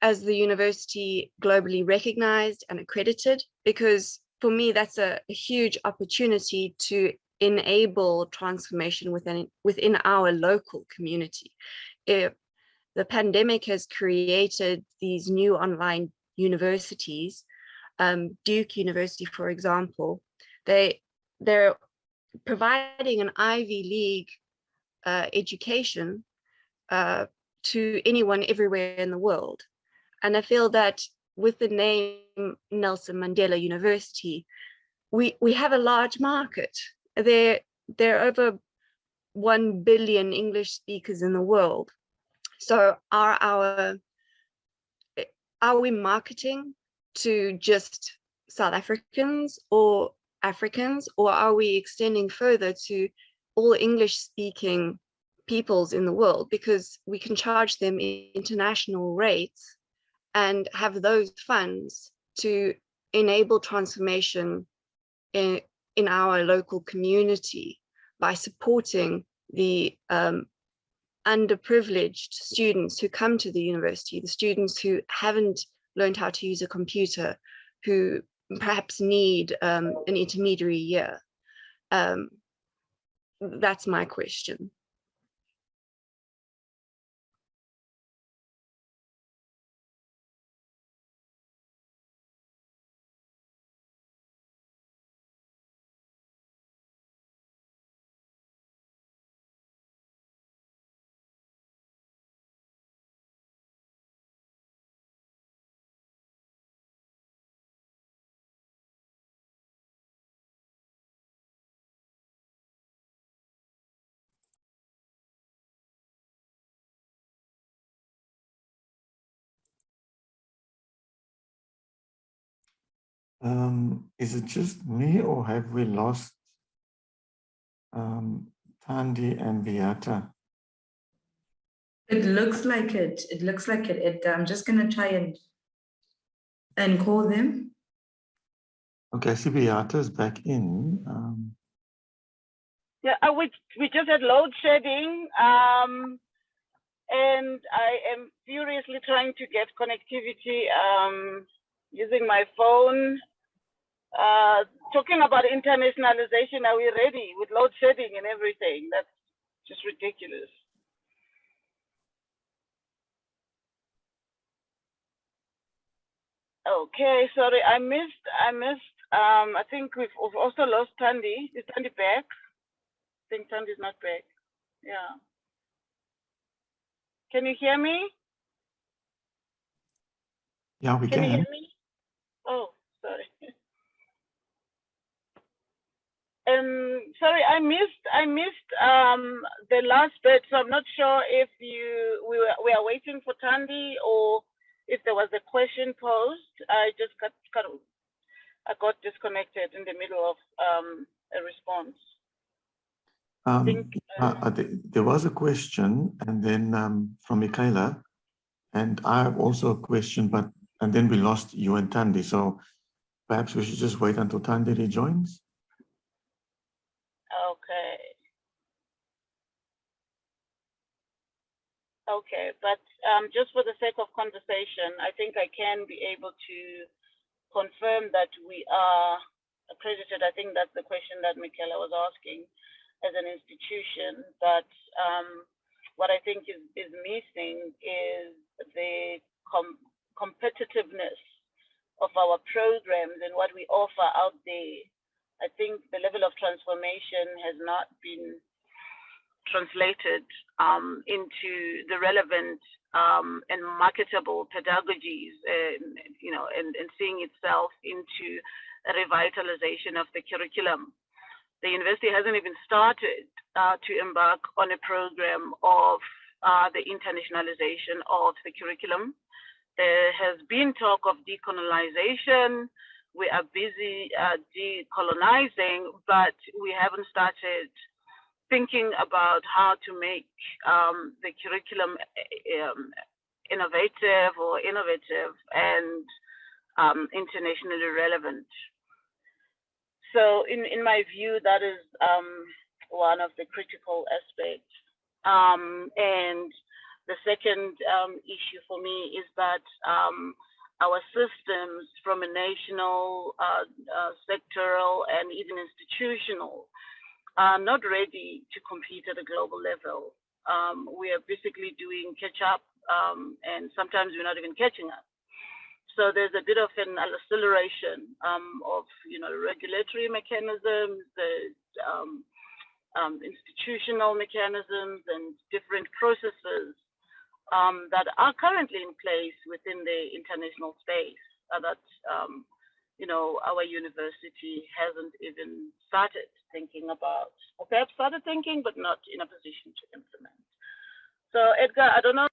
as the university globally recognized and accredited? Because for me, that's a huge opportunity to enable transformation within our local community. If the pandemic has created these new online universities, Duke University, for example, they're providing an Ivy League education to anyone everywhere in the world. And I feel that with the name Nelson Mandela University, we have a large market. There are over 1 billion English speakers in the world. So are we marketing to just South Africans or Africans, or are we extending further to all English speaking peoples in the world? Because we can charge them international rates and have those funds to enable transformation in our local community by supporting the underprivileged students who come to the university, the students who haven't learned how to use a computer, who perhaps need an intermediary year. That's my question. Is it just me, or have we lost Thandi and Beata? It looks like it. It looks like it, Edgar. I'm just going to try and call them. Okay, I see Beata's back in. Yeah, we just had load shedding. and I am furiously trying to get connectivity using my phone. Talking about internationalization, are we ready with load shedding and everything? That's just ridiculous. Okay, sorry, I missed. I think we've also lost Tandy. Is Tandy back? I think Tandy's not back. Yeah. Can you hear me? Yeah, we Can you can. hear me? Oh, sorry. Sorry, I missed the last bit, so I'm not sure if we are waiting for Tandy or if there was a question posed. I just got disconnected in the middle of a response. There was a question, and then from Michaela, and I have also a question, and then we lost you and Tandy. So perhaps we should just wait until Tandy rejoins. Okay. Okay, but just for the sake of conversation, I think I can be able to confirm that we are accredited. I think that's the question that Michaela was asking as an institution. But what I think is missing is the competitiveness of our programs and what we offer out there. I think the level of transformation has not been translated into the relevant and marketable pedagogies, and seeing itself into a revitalization of the curriculum. The university hasn't even started to embark on a program of the internationalization of the curriculum. There has been talk of decolonization. We are busy decolonizing, but we haven't started thinking about how to make the curriculum innovative and internationally relevant. So in my view, that is one of the critical aspects. And the second issue for me is that our systems from a national, sectoral, and even institutional are not ready to compete at a global level. We are basically doing catch up, and sometimes we're not even catching up. So there's a bit of an acceleration of regulatory mechanisms, the institutional mechanisms, and different processes that are currently in place within the international space that our university hasn't even started thinking about, or perhaps started thinking, but not in a position to implement. So Edgar, I don't know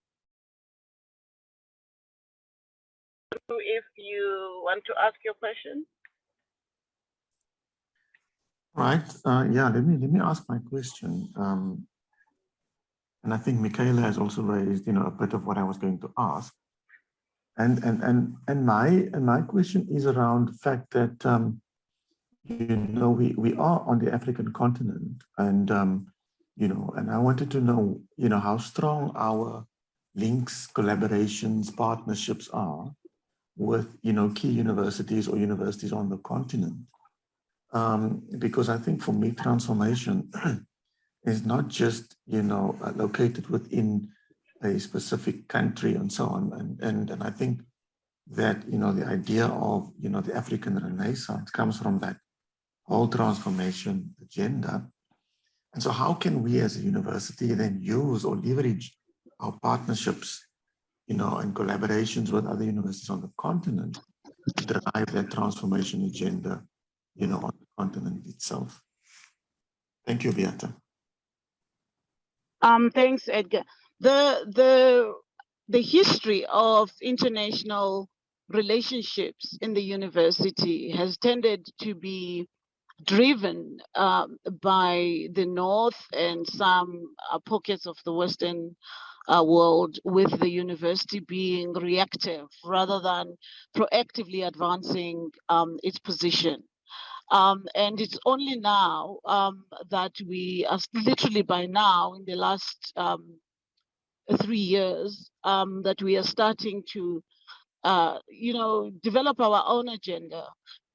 if you want to ask your question. Right. Yeah. Let me ask my question. And I think Michaela has also raised, a bit of what I was going to ask. And my question is around the fact that we are on the African continent, and and I wanted to know how strong our links, collaborations, partnerships are with key universities or universities on the continent, because I think for me transformation is not just located within a specific country and so on. And I think that, the idea of, the African Renaissance comes from that whole transformation agenda. And so how can we as a university then use or leverage our partnerships, and collaborations with other universities on the continent to drive that transformation agenda, on the continent itself? Thank you, Beata. Thanks, Edgar. The history of international relationships in the university has tended to be driven by the North and some pockets of the Western world, with the university being reactive rather than proactively advancing its position. And it's only now that we are literally by now in the last 3 years that we are starting to, develop our own agenda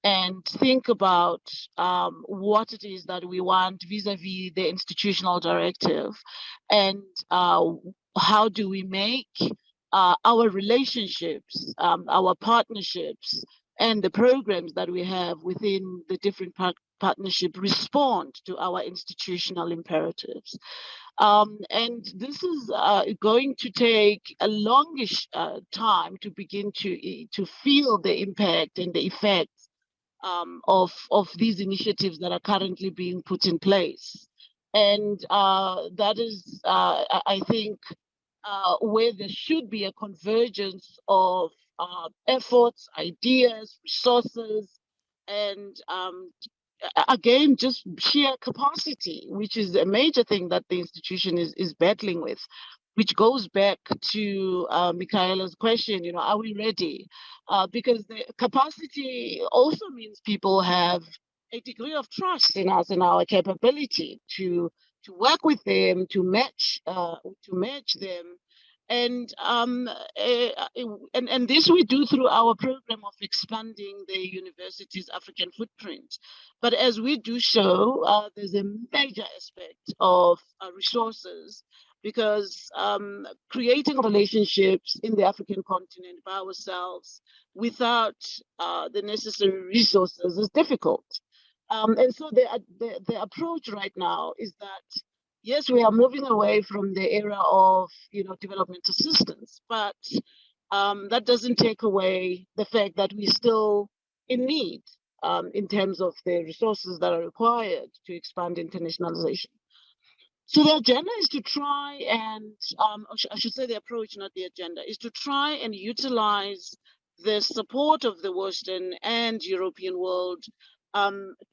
and think about what it is that we want vis-a-vis the institutional directive, and how do we make our relationships, our partnerships, and the programs that we have within the different partnership respond to our institutional imperatives. And this is going to take a longish time to begin to feel the impact and the effects of these initiatives that are currently being put in place. And that is, I think, where there should be a convergence of efforts, ideas, resources, and again, just sheer capacity, which is a major thing that the institution is battling with, which goes back to Michaela's question, are we ready? Because the capacity also means people have a degree of trust in us and our capability to work with them, to match them. And this we do through our program of expanding the university's African footprint. But as we do so, there's a major aspect of resources, because creating relationships in the African continent by ourselves without the necessary resources is difficult. And so the approach right now is that, yes, we are moving away from the era of development assistance, but that doesn't take away the fact that we're still in need in terms of the resources that are required to expand internationalization. So the agenda is to try and, I should say the approach, not the agenda, is to try and utilize the support of the Western and European world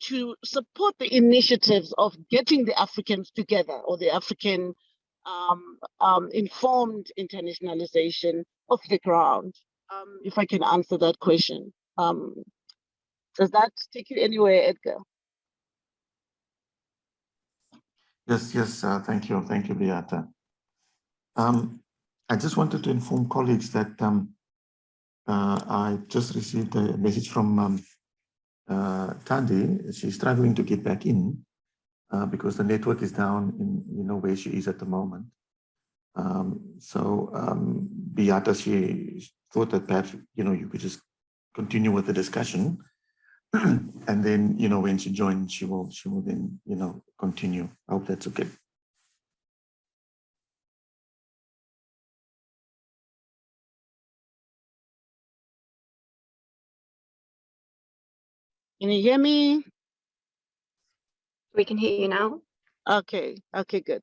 to support the initiatives of getting the Africans together, or the African informed internationalization of the ground. If I can answer that question. Does that take you anywhere, Edgar? Yes, thank you, Beata. I just wanted to inform colleagues that I just received a message from Thandi. She's struggling to get back in because the network is down in where she is at the moment. Beata, she thought that perhaps you could just continue with the discussion, and then when she joins, she will then continue. I hope that's okay. Can you hear me? We can hear you now. Okay, good.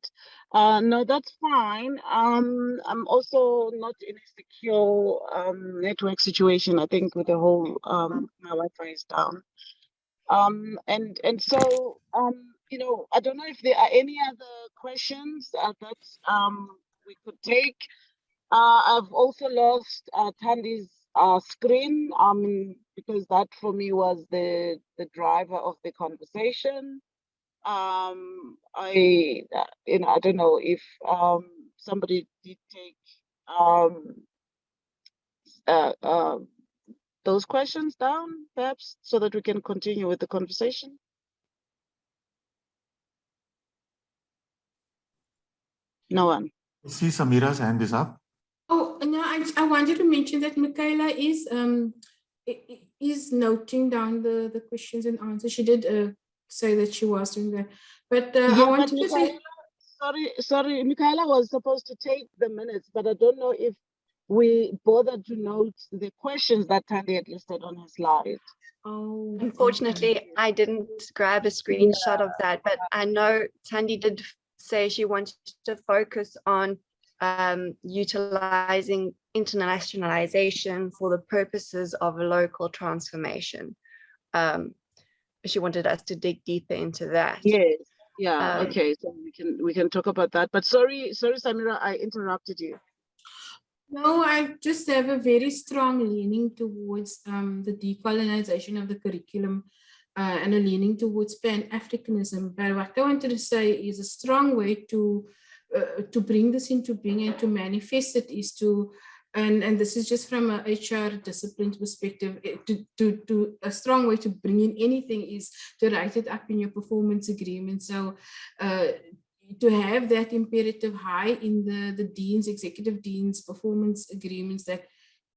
No, that's fine. I'm also not in a secure network situation. I think with the whole my Wi-Fi is down. And so I don't know if there are any other questions that we could take. I've also lost Thandi's screen because that for me was the driver of the conversation. I don't know if somebody did take those questions down, perhaps, so that we can continue with the conversation. No one. I see Samira's hand is up. Oh, no, I wanted to mention that Michaela is noting down the questions and answers. She did say that she was doing that. But I wanted to say... Sorry, Michaela was supposed to take the minutes, but I don't know if we bothered to note the questions that Thandi had listed on her slide. Oh, unfortunately, okay. I didn't grab a screenshot of that, but I know Thandi did say she wanted to focus on utilizing internationalization for the purposes of local transformation. She wanted us to dig deeper into that. Yes. Yeah. Okay. So we can talk about that. But sorry, Samira, I interrupted you. No, I just have a very strong leaning towards the decolonization of the curriculum and a leaning towards Pan-Africanism. But what I wanted to say is a strong way to to bring this into being and to manifest it is to, and this is just from a HR discipline perspective, to a strong way to bring in anything is to write it up in your performance agreement. So to have that imperative high in the deans, executive deans performance agreements that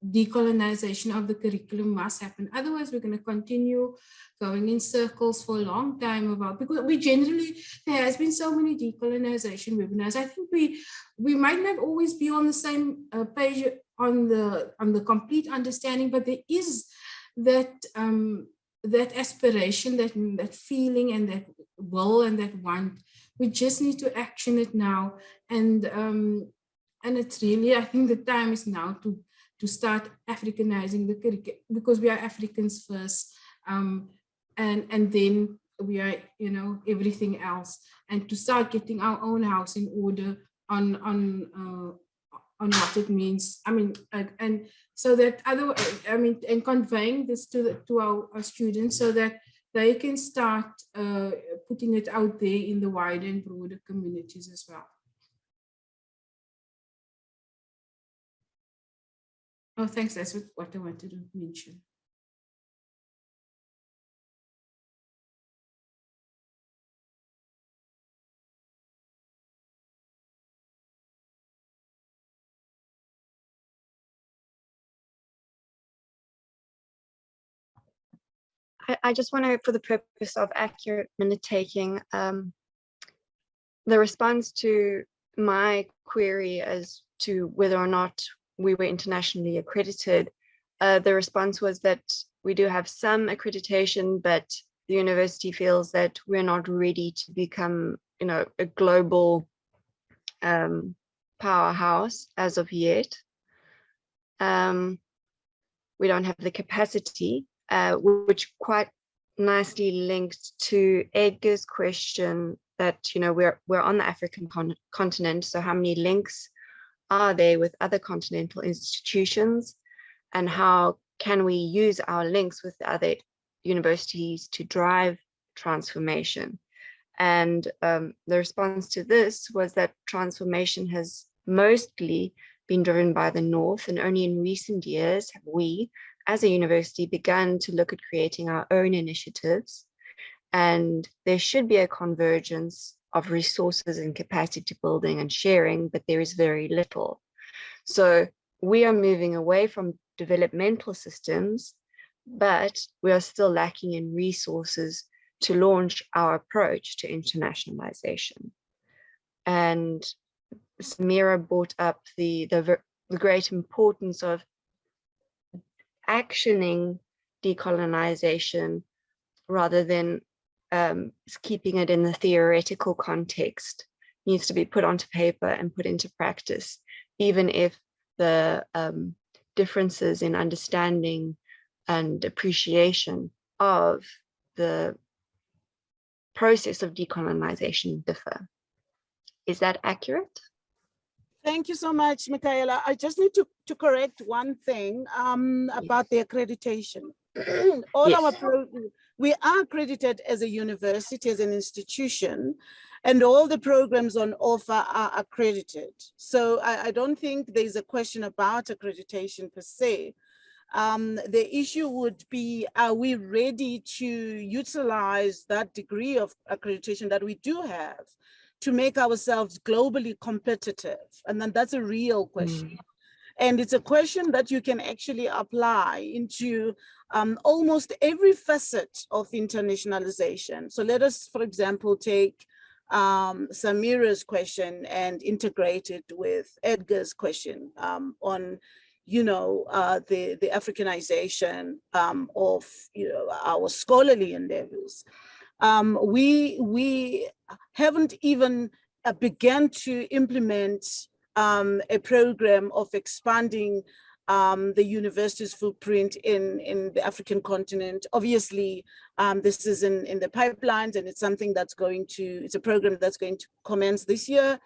decolonization of the curriculum must happen. Otherwise, we're going to continue going in circles for a long time about, because we generally, there has been so many decolonization webinars. I think we might not always be on the same page on the complete understanding, but there is that that aspiration, that feeling, and that will and that want. We just need to action it now, and it's really, I think the time is now to start Africanizing the curriculum, because we are Africans first, and then we are, you know, everything else, and to start getting our own house in order on what it means. I mean, and so that and conveying this to our students so that they can start putting it out there in the wider and broader communities as well. Oh, thanks. That's what I wanted to mention. I just want to, for the purpose of accurate minute taking, the response to my query as to whether or not we were internationally accredited, the response was that we do have some accreditation, but the university feels that we're not ready to become, you know, a global powerhouse as of yet. We don't have the capacity, which quite nicely linked to Edgar's question that, you know, we're on the African continent, so how many links are there with other continental institutions, and how can we use our links with the other universities to drive transformation? And the response to this was that transformation has mostly been driven by the North, and only in recent years have we, as a university, begun to look at creating our own initiatives. And there should be a convergence of resources and capacity building and sharing, but there is very little. So we are moving away from developmental systems, but we are still lacking in resources to launch our approach to internationalization. And Samira brought up the great importance of actioning decolonization rather than keeping it in the theoretical context. It needs to be put onto paper and put into practice, even if the differences in understanding and appreciation of the process of decolonization differ. Is that accurate? Thank you so much, Michaela. I just need to correct one thing about the accreditation. We are accredited as a university, as an institution, and all the programs on offer are accredited. So I don't think there's a question about accreditation per se. The issue would be, are we ready to utilize that degree of accreditation that we do have to make ourselves globally competitive? And then that's a real question. And it's a question that you can actually apply into almost every facet of internationalization. So let us, for example, take Samira's question and integrate it with Edgar's question on, you know, the Africanization of, you know, our scholarly endeavors. We haven't even begun to implement a program of expanding the university's footprint in the African continent. Obviously, this is in the pipelines, and it's something that's it's a program that's going to commence this year.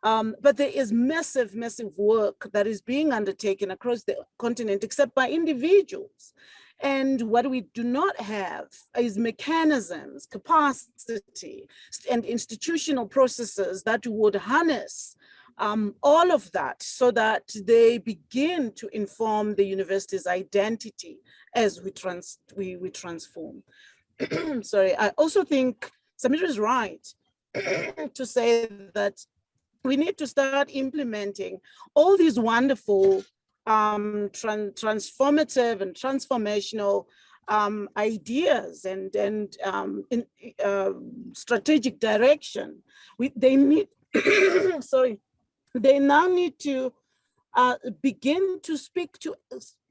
But there is massive, massive work that is being undertaken across the continent, except by individuals. And what we do not have is mechanisms, capacity, and institutional processes that would harness all of that so that they begin to inform the university's identity as we transform. Sorry, I also think Samira is right to say that we need to start implementing all these wonderful transformative and transformational ideas and strategic direction. They need, sorry, they now need to begin to speak to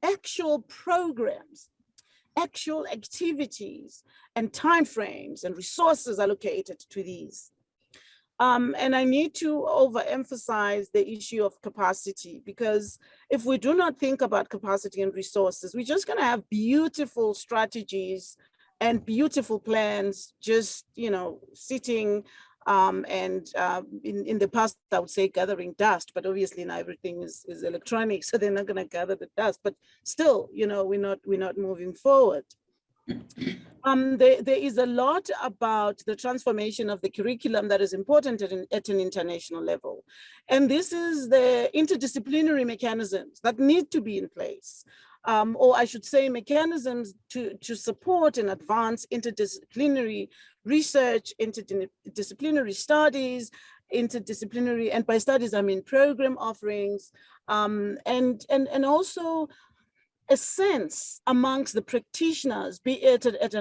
actual programs, actual activities and timeframes and resources allocated to these. And I need to overemphasize the issue of capacity, because if we do not think about capacity and resources, we're just going to have beautiful strategies and beautiful plans just, you know, sitting in the past, I would say gathering dust, but obviously now everything is electronic, so they're not going to gather the dust. But still, you know, we're not moving forward. There is a lot about the transformation of the curriculum that is important at an international level. And this is the interdisciplinary mechanisms that need to be in place. Or I should say mechanisms to support and advance interdisciplinary research, interdisciplinary studies, interdisciplinary, and by studies I mean program offerings, and also a sense amongst the practitioners, be it at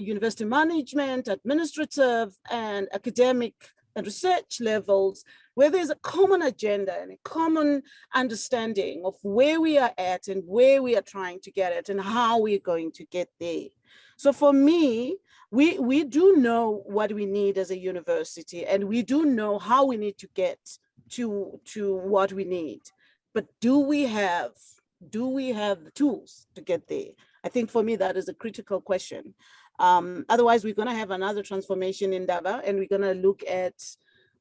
university management, administrative, and academic and research levels, where there's a common agenda and a common understanding of where we are at and where we are trying to get at and how we're going to get there. So for me, we do know what we need as a university, and we do know how we need to get to what we need. But do we have the tools to get there? I think for me, that is a critical question. Otherwise, we're going to have another transformation in Indaba, and we're going to look at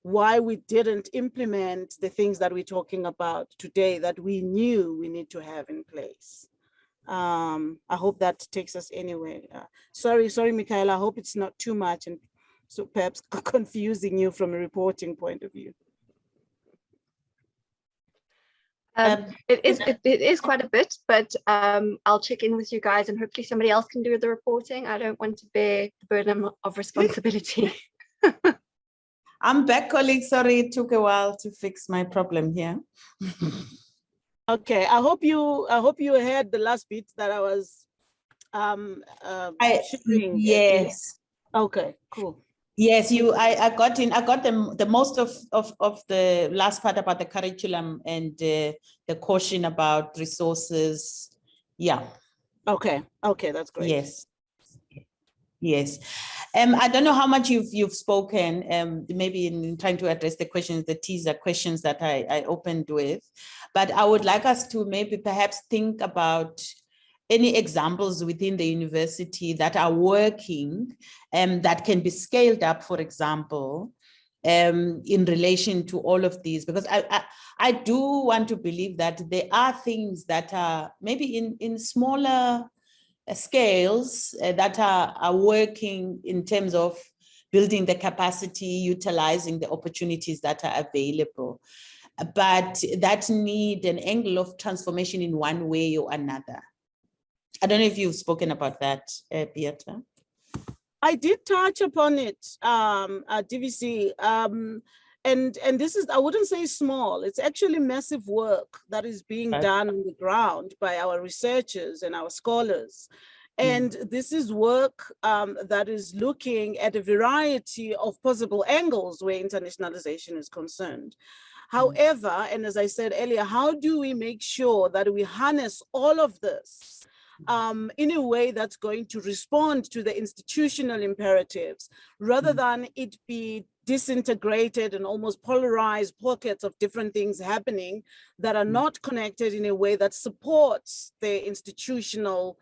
why we didn't implement the things that we're talking about today that we knew we need to have in place. I hope that takes us anywhere. Sorry, Michaela, I hope it's not too much and so perhaps confusing you from a reporting point of view. It is quite a bit, but I'll check in with you guys and hopefully somebody else can do the reporting. I don't want to bear the burden of responsibility. I'm back, colleagues. Sorry, it took a while to fix my problem here. Okay, I hope you heard the last bit that I was sharing. Yes. Okay, cool. Yes, I got the most of the last part about the curriculum and the caution about resources. Yeah. Okay, that's great. Yes. I don't know how much you've spoken, maybe in trying to address the questions, the teaser questions that I opened with, but I would like us to maybe perhaps think about any examples within the university that are working that can be scaled up, for example, in relation to all of these, because I do want to believe that there are things that are maybe in smaller scales that are working in terms of building the capacity, utilizing the opportunities that are available, but that need an angle of transformation in one way or another. I don't know if you've spoken about that, Beata. I did touch upon it at DVC, and this is, I wouldn't say small, it's actually massive work that is being done on the ground by our researchers and our scholars. And this is work that is looking at a variety of possible angles where internationalization is concerned. However, and as I said earlier, how do we make sure that we harness all of this in a way that's going to respond to the institutional imperatives, rather than it be disintegrated and almost polarized pockets of different things happening that are not connected in a way that supports the institutional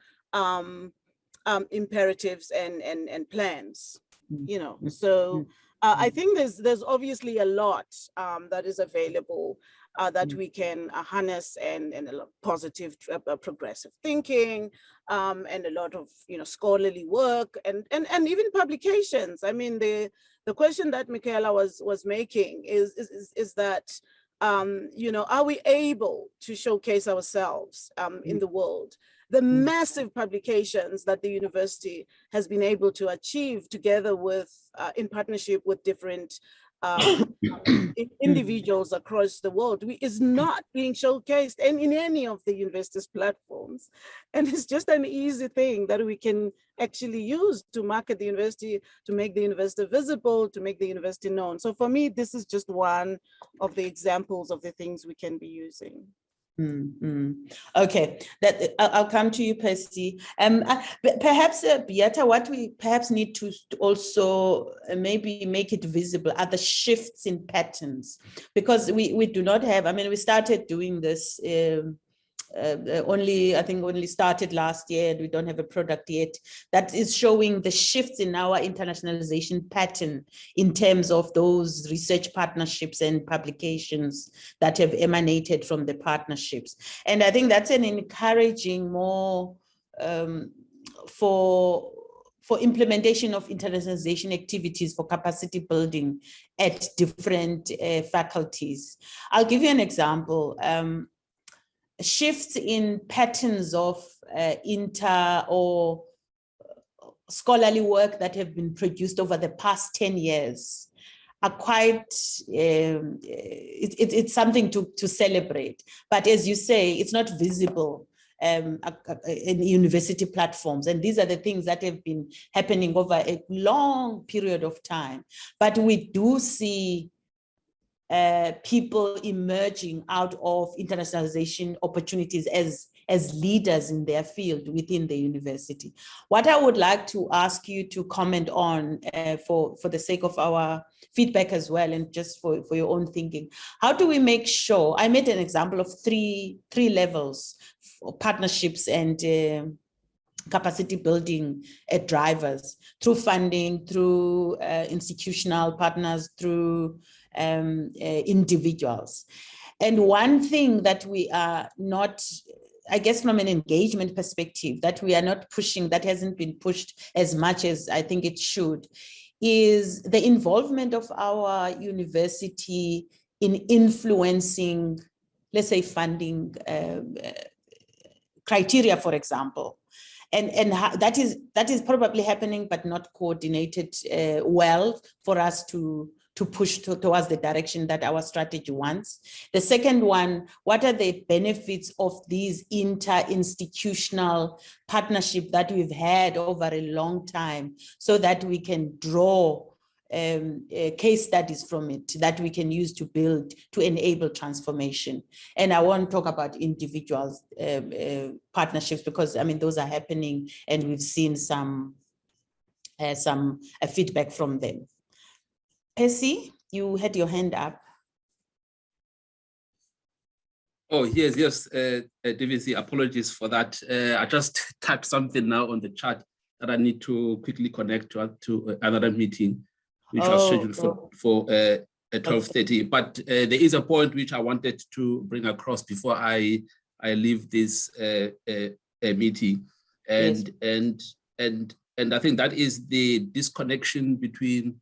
imperatives and plans, you know. So I think there's obviously a lot that is available that we can harness, and a lot of positive progressive thinking, and a lot of scholarly work, and even publications. I mean, the question that Michaela was making is that are we able to showcase ourselves in the world? The massive publications that the university has been able to achieve together with, in partnership with different individuals across the world, is not being showcased in any of the university's platforms. And it's just an easy thing that we can actually use to market the university, to make the university visible, to make the university known. So for me, this is just one of the examples of the things we can be using. Okay, I'll come to you, Percy. Perhaps, Beata, what we perhaps need to also maybe make it visible are the shifts in patterns, because we do not have, I mean, we started doing this only started last year, and we don't have a product yet that is showing the shifts in our internationalization pattern in terms of those research partnerships and publications that have emanated from the partnerships. And I think that's an encouraging more for implementation of internationalization activities for capacity building at different faculties. I'll give you an example. Shifts in patterns of inter or scholarly work that have been produced over the past 10 years are quite, it's something to celebrate. But as you say, it's not visible in university platforms. And these are the things that have been happening over a long period of time. But we do see people emerging out of internationalization opportunities as leaders in their field within the university. What I would like to ask you to comment on for the sake of our feedback as well, and just for your own thinking, how do we make sure, I made an example of three levels for partnerships and capacity building drivers, through funding, through institutional partners, through individuals. And one thing that we are not, I guess from an engagement perspective, that we are not pushing, that hasn't been pushed as much as I think it should, is the involvement of our university in influencing, let's say, funding criteria, for example. And that is probably happening, but not coordinated well for us to push towards the direction that our strategy wants. The second one, what are the benefits of these inter-institutional partnership that we've had over a long time, so that we can draw case studies from it that we can use to build, to enable transformation. And I won't talk about individuals partnerships, because I mean, those are happening and we've seen some feedback from them. Percy, you had your hand up. Oh, yes, DVC, apologies for that. I just typed something now on the chat that I need to quickly connect to another meeting, which was scheduled for 12:30. But there is a point which I wanted to bring across before I leave this meeting. And I think that is the disconnection between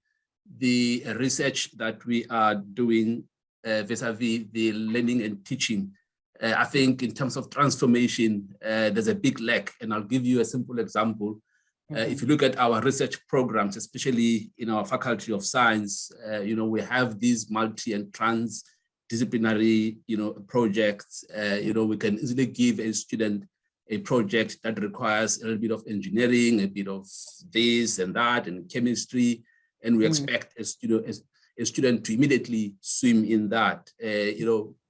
the research that we are doing vis-a-vis the learning and teaching. I think in terms of transformation, there's a big lack. And I'll give you a simple example. If you look at our research programs, especially in our Faculty of Science, we have these multi and transdisciplinary, projects. We can easily give a student a project that requires a little bit of engineering, a bit of this and that, and chemistry, and we expect a student to immediately swim in that.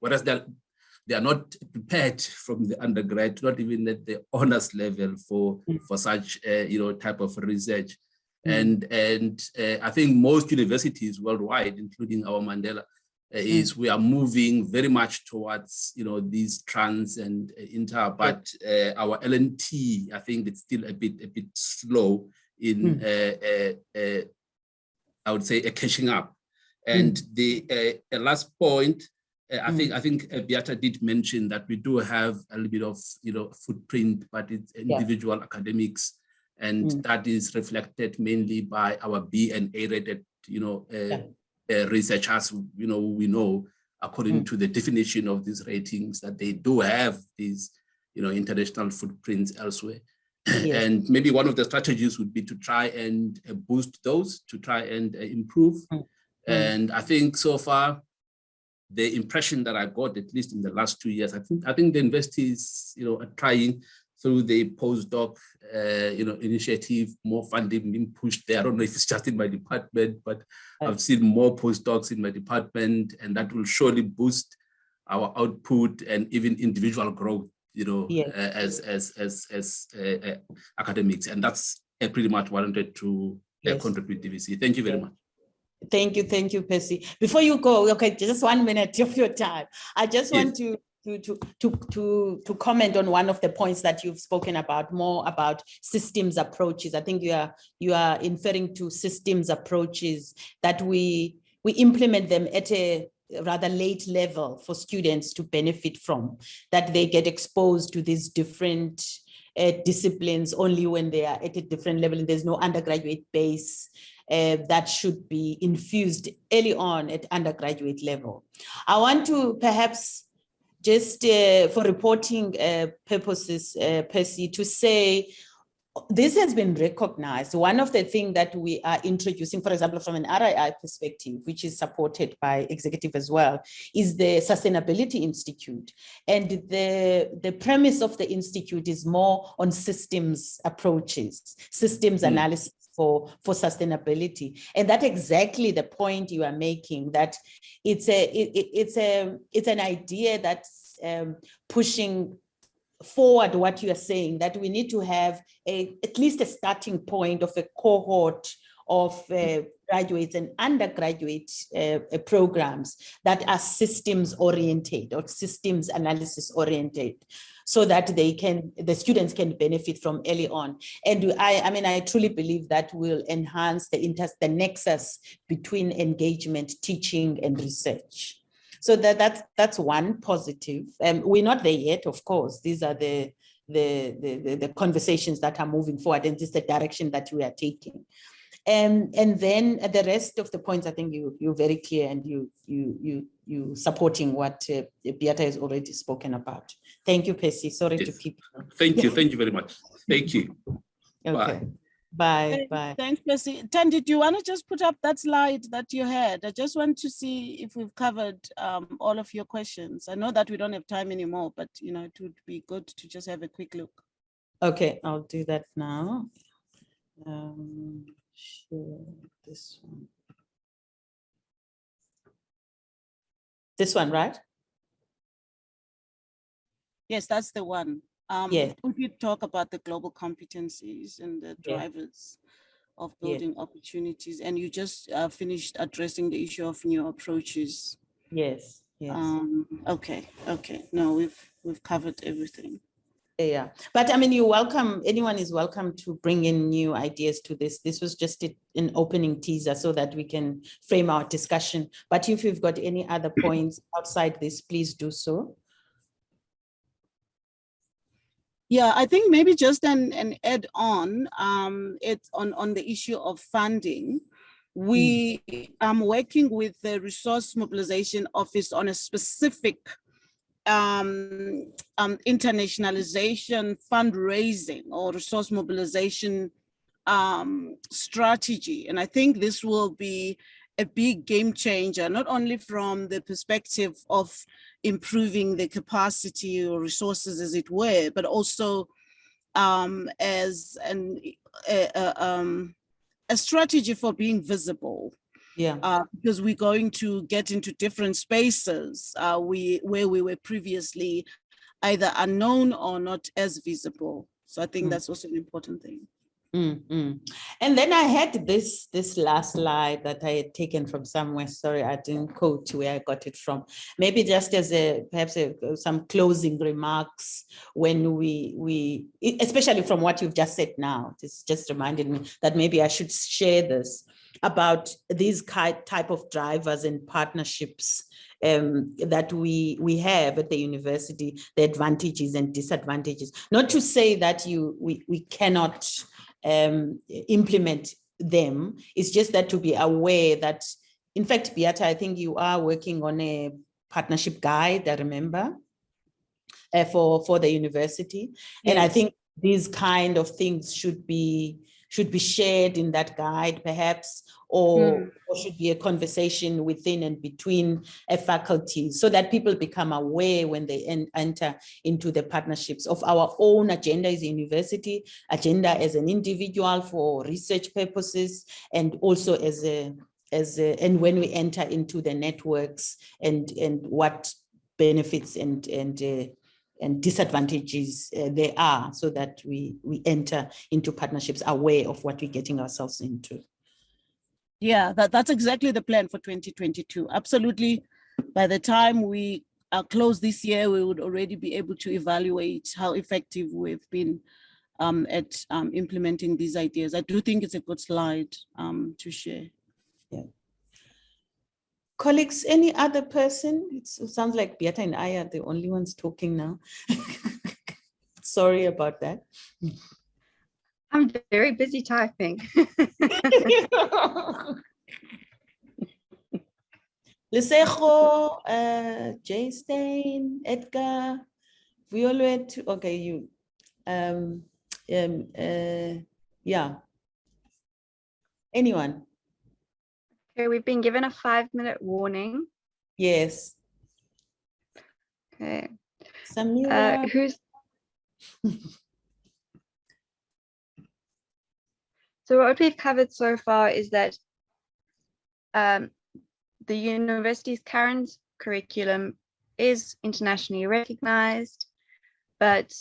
Whereas they are not prepared from the undergrad, not even at the honors level for such type of research. And I think most universities worldwide, including our Mandela, we are moving very much towards these trans and inter, but our L&T, I think it's still a bit slow in I would say, a catching up. And the last point, I think Beata did mention that we do have a little bit of footprint, but it's individual academics, and that is reflected mainly by our B and A rated researchers. We know according to the definition of these ratings that they do have these international footprints elsewhere. Yes. And maybe one of the strategies would be to try and boost those, to try and improve. And I think so far, the impression that I got, at least in the last 2 years, I think the university is, are trying through the postdoc, initiative, more funding being pushed there. I don't know if it's just in my department, but I've seen more postdocs in my department, and that will surely boost our output and even individual growth, as academics. And that's pretty much what I wanted to contribute, DVC. Thank you very much. Thank you, Percy. Before you go, okay, just 1 minute of your time. I just want to comment on one of the points that you've spoken about, more about systems approaches. I think you are inferring to systems approaches that we implement them at a rather late level for students to benefit from, that they get exposed to these different disciplines only when they are at a different level, and there's no undergraduate base that should be infused early on at undergraduate level. I want to perhaps just for reporting purposes, Percy, to say this has been recognized. One of the things that we are introducing, for example, from an RII perspective, which is supported by executive as well, is the Sustainability Institute. And the premise of the Institute is more on systems approaches, systems analysis for sustainability. And that's exactly the point you are making, that it's an idea that's pushing forward what you are saying, that we need to have at least a starting point of a cohort of graduates and undergraduate programs that are systems oriented or systems analysis oriented, so that the students can benefit from early on. And I truly believe that will enhance the nexus between engagement, teaching, and research. So that's one positive. We're not there yet, of course. These are the conversations that are moving forward, and this is the direction that we are taking. And then the rest of the points, I think you're very clear, and you supporting what Beata has already spoken about. Thank you, Percy. Sorry to keep. Thank you very much. Thank you. Okay. Bye. Thanks, Percy. Tan, did you want to just put up that slide that you had? I just want to see if we've covered all of your questions. I know that we don't have time anymore, but it would be good to just have a quick look. Okay, I'll do that now. Sure, this one. This one, right? Yes, that's the one. Yes. Could you talk about the global competencies and the drivers of building opportunities? And you just finished addressing the issue of new approaches. Yes. Okay. No, we've covered everything. Yeah, but you're welcome. Anyone is welcome to bring in new ideas to this. This was just an opening teaser so that we can frame our discussion. But if you've got any other points outside this, please do so. Yeah, I think maybe just an add on, it's on the issue of funding. We working with the Resource Mobilization Office on a specific internationalization fundraising or resource mobilization strategy. And I think this will be a big game changer, not only from the perspective of improving the capacity or resources, as it were, but also as a strategy for being visible. Yeah. Because we're going to get into different spaces where we were previously either unknown or not as visible. So I think that's also an important thing. And then I had this last slide that I had taken from somewhere. Sorry, I didn't quote where I got it from. Maybe just as perhaps some closing remarks when we especially from what you've just said now. This just reminded me that maybe I should share this about these type of drivers and partnerships that we have at the university, the advantages and disadvantages. Not to say that we cannot implement them. It's just that to be aware that, in fact, Beata, I think you are working on a partnership guide, I remember, for the university. And I think these kind of things should be shared in that guide, perhaps, or should be a conversation within and between a faculty so that people become aware when they enter into the partnerships of our own agenda as a university, agenda as an individual for research purposes, and also and when we enter into the networks and what benefits and disadvantages there are, so that we enter into partnerships aware of what we're getting ourselves into. Yeah, that's exactly the plan for 2022. Absolutely. By the time we close this year, we would already be able to evaluate how effective we've been at implementing these ideas. I do think it's a good slide to share. Yeah. Colleagues, any other person? It sounds like Beata and I are the only ones talking now. Sorry about that. I'm very busy typing. Lesejo, Jay Stein, Edgar, Violet. Okay, you. Yeah. Anyone? Okay, we've been given a 5-minute warning. Yes. Okay. Samira. Who's? So what we've covered so far is that the university's current curriculum is internationally recognized, but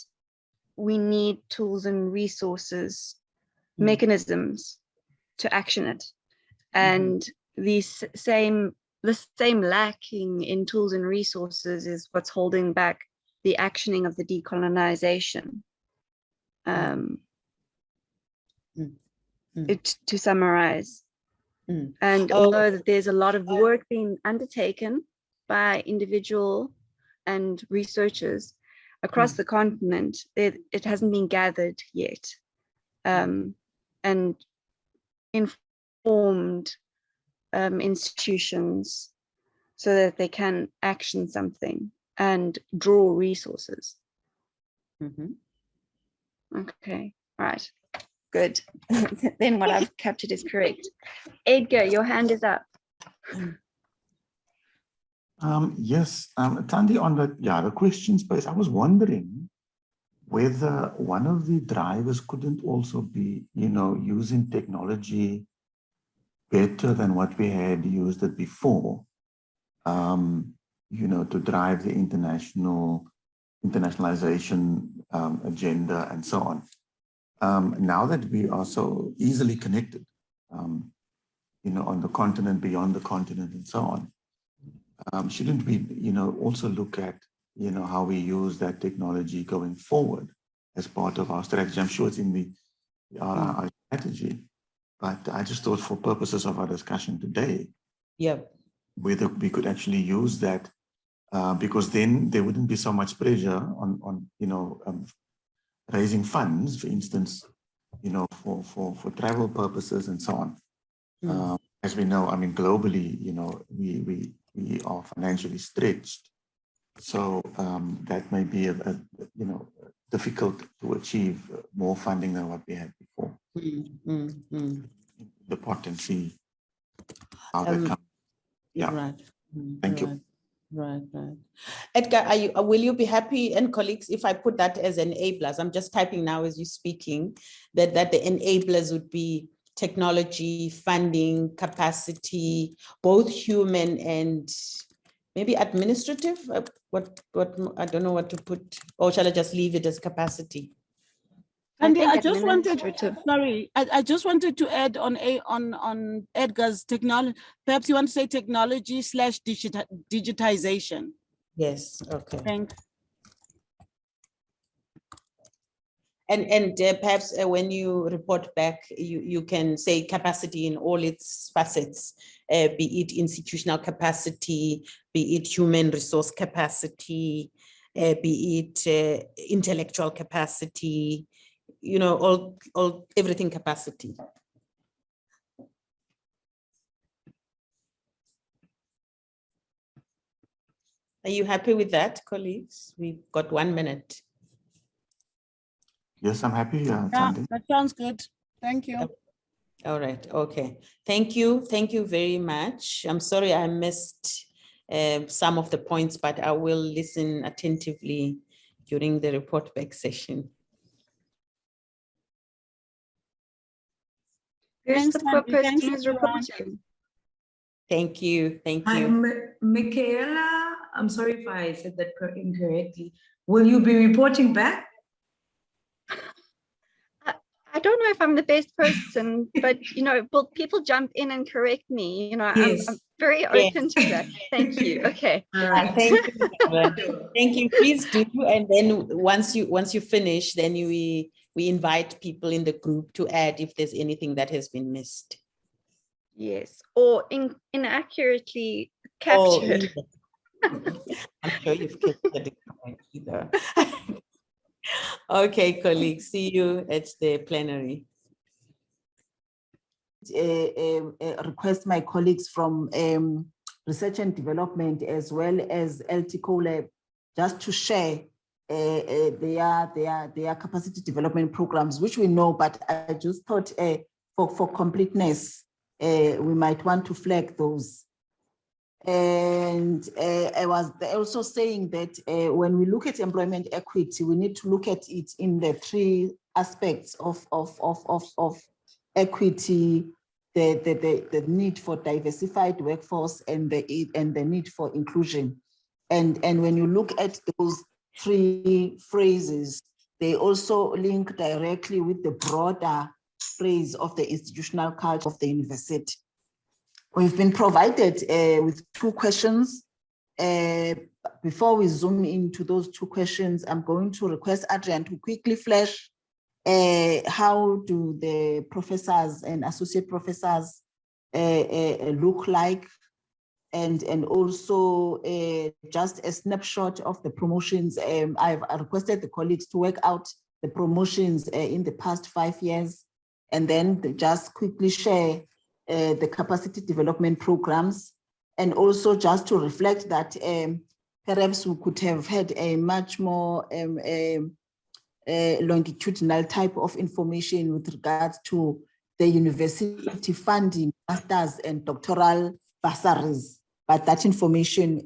we need tools and resources, mechanisms to action it. And the same lacking in tools and resources is what's holding back the actioning of the decolonization. To summarize. And although there's a lot of work being undertaken by individual and researchers across the continent, it hasn't been gathered yet and informed institutions so that they can action something and draw resources. Okay, right. Good. Then what I've captured is correct. Edgar, your hand is up. Yes, Thandi, on the question space, I was wondering whether one of the drivers couldn't also be, using technology better than what we had used it before, to drive the internationalization agenda and so on. Now that we are so easily connected, on the continent, beyond the continent, and so on, shouldn't we, also look at, how we use that technology going forward as part of our strategy? I'm sure it's in our strategy, but I just thought for purposes of our discussion today, whether we could actually use that, because then there wouldn't be so much pressure on raising funds, for instance, for travel purposes and so on. As we know, globally, we are financially stretched, so that may be difficult to achieve more funding than what we had before. The potency, how that comes. Yeah. Right. Thank you. Right. Edgar, will you be happy, and colleagues, if I put that as enablers? I'm just typing now as you're speaking, that the enablers would be technology, funding, capacity, both human and maybe administrative. What I don't know what to put, or shall I just leave it as capacity? Andy, I think just wanted, administrative. sorry, I just wanted to add on Edgar's technology. Perhaps you want to say technology / digitization. Yes, okay. Thanks. And perhaps when you report back, you can say capacity in all its facets, be it institutional capacity, be it human resource capacity, be it intellectual capacity, you know, everything capacity. Are you happy with that, colleagues? We've got 1 minute. Yes, I'm happy. Yeah, that sounds good. Thank you. All right. Okay. Thank you. Thank you very much. I'm sorry I missed some of the points, but I will listen attentively during the report back session. Who's Thanks, the poor Andy. person Thanks, who's everyone. reporting? Thank you. Thank you. Michaela, I'm sorry if I said that incorrectly. Will you be reporting back? I don't know if I'm the best person, but you know, will people jump in and correct me? You know, Yes. I'm very open to that. Thank you. Okay. All right. Thank you. Thank you. Please do. And then once you finish, then we invite people in the group to add if there's anything that has been missed. Yes, or inaccurately Oh, captured. I'm sure you've captured it either. Okay, colleagues, see you at the plenary. Request my colleagues from research and development as well as LT CoLab just to share their capacity development programs, which we know, but I just thought for completeness, we might want to flag those. And I was also saying that when we look at employment equity, we need to look at it in the 3 aspects of equity, the need for diversified workforce and the need for inclusion. And when you look at those 3 phrases, they also link directly with the broader phrase of the institutional culture of the university. We've been provided with 2 questions. Before we zoom into those 2 questions, I'm going to request Adrian to quickly flash how do the professors and associate professors look like, and also just a snapshot of the promotions. I've requested the colleagues to work out the promotions in the past 5 years, and then just quickly share the capacity development programs, and also just to reflect that perhaps we could have had a much more longitudinal type of information with regards to the university funding masters and doctoral bursaries, but that information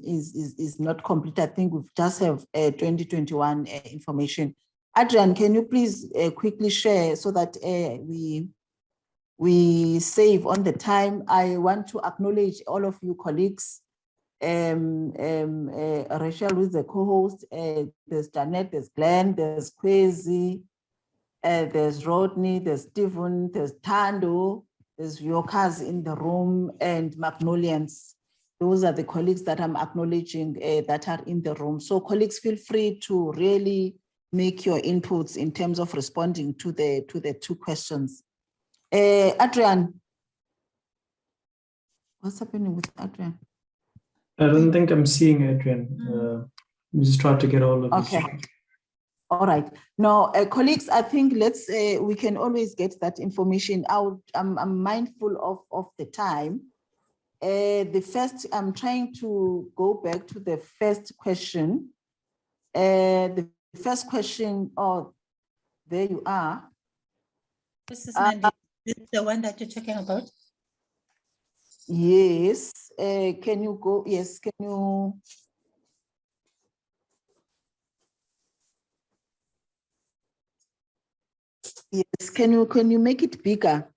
is not complete. I think we just have 2021 information. Adrian, can you please quickly share so that we save on the time? I want to acknowledge all of you colleagues. Rachel, who is the co-host, there's Janet, there's Glenn, there's Kwezi, there's Rodney, there's Stephen, there's Tando, there's Yokas in the room, and Magnolians. Those are the colleagues that I'm acknowledging that are in the room. So colleagues, feel free to really make your inputs in terms of responding to the 2 questions. Adrian, what's happening with Adrian? I don't think I'm seeing Adrian. I'm just trying to get all of Okay. this. All right. Now, colleagues, I think we can always get that information out. I'm mindful of the time. I'm trying to go back to the first question. The first question, oh, there you are. This is Mandy. This is the one that you're talking about? Yes. Can you go? Yes. Can you? Yes. Can you make it bigger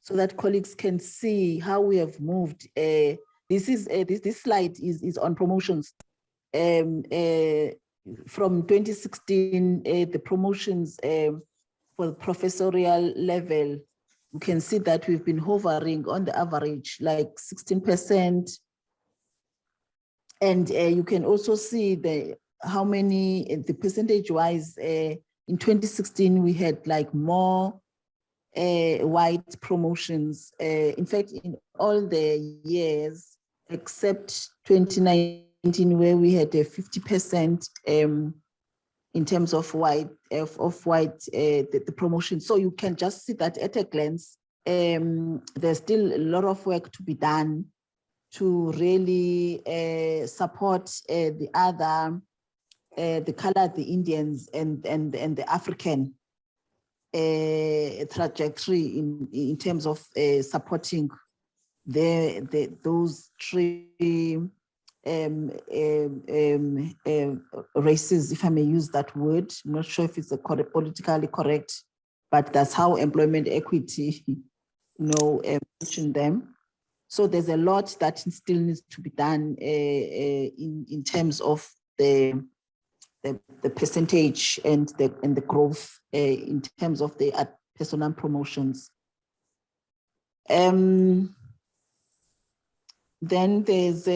so that colleagues can see how we have moved? This slide is on promotions. from 2016, the promotions for the professorial level, you can see that we've been hovering on the average, like 16%. And you can also see how many, the percentage-wise, in 2016, we had like more white promotions. In fact, in all the years, except 2019, where we had a 50% in terms of white, the promotion. So you can just see that at a glance, there's still a lot of work to be done to really support the other, the colored, the Indians, and the African trajectory in terms of supporting those three races, if I may use that word. I'm not sure if it's politically correct, but that's how employment equity, mentioned them. So there's a lot that still needs to be done in terms of the percentage and the growth in terms of the personal promotions. Then there's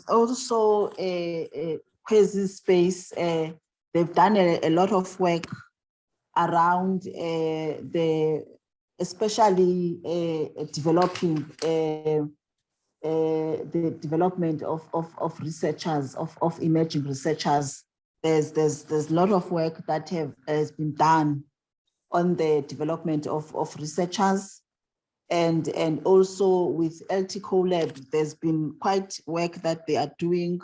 also a quasi space. They've done a lot of work around especially developing the development of researchers, of emerging researchers. There's a lot of work that has been done on the development of researchers. And also with LT CoLab, there's been quite work that they are doing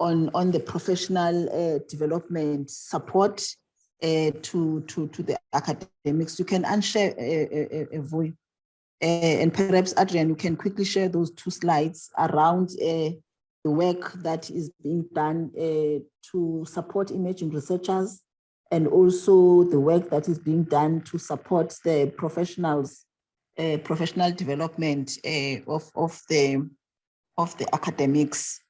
on the professional development support to the academics. You can unshare a voice. And perhaps, Adrian, you can quickly share those two slides around the work that is being done to support emerging researchers, and also the work that is being done to support the professionals, professional development of the academics.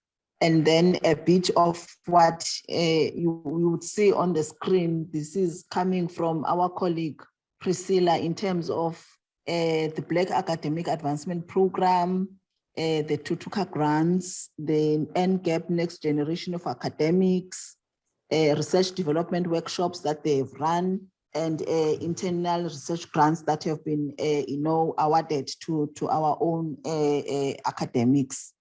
And then a bit of what you would see on the screen. This is coming from our colleague Priscilla in terms of the Black Academic Advancement Program, the Tutuka grants, the NGAP Next Generation of Academics, research development workshops that they've run, and internal research grants that have been awarded to our own academics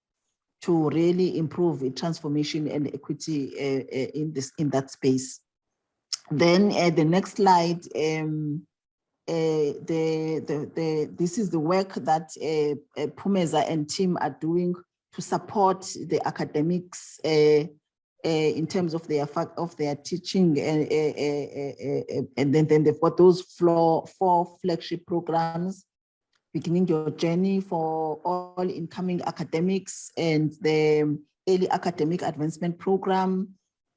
to really improve transformation and equity in that space. Then the next slide, this is the work that Pumeza and team are doing to support the academics in terms of their teaching, and then they've got those four flagship programs: Beginning Your Journey for all incoming academics, and the Early Academic Advancement Program,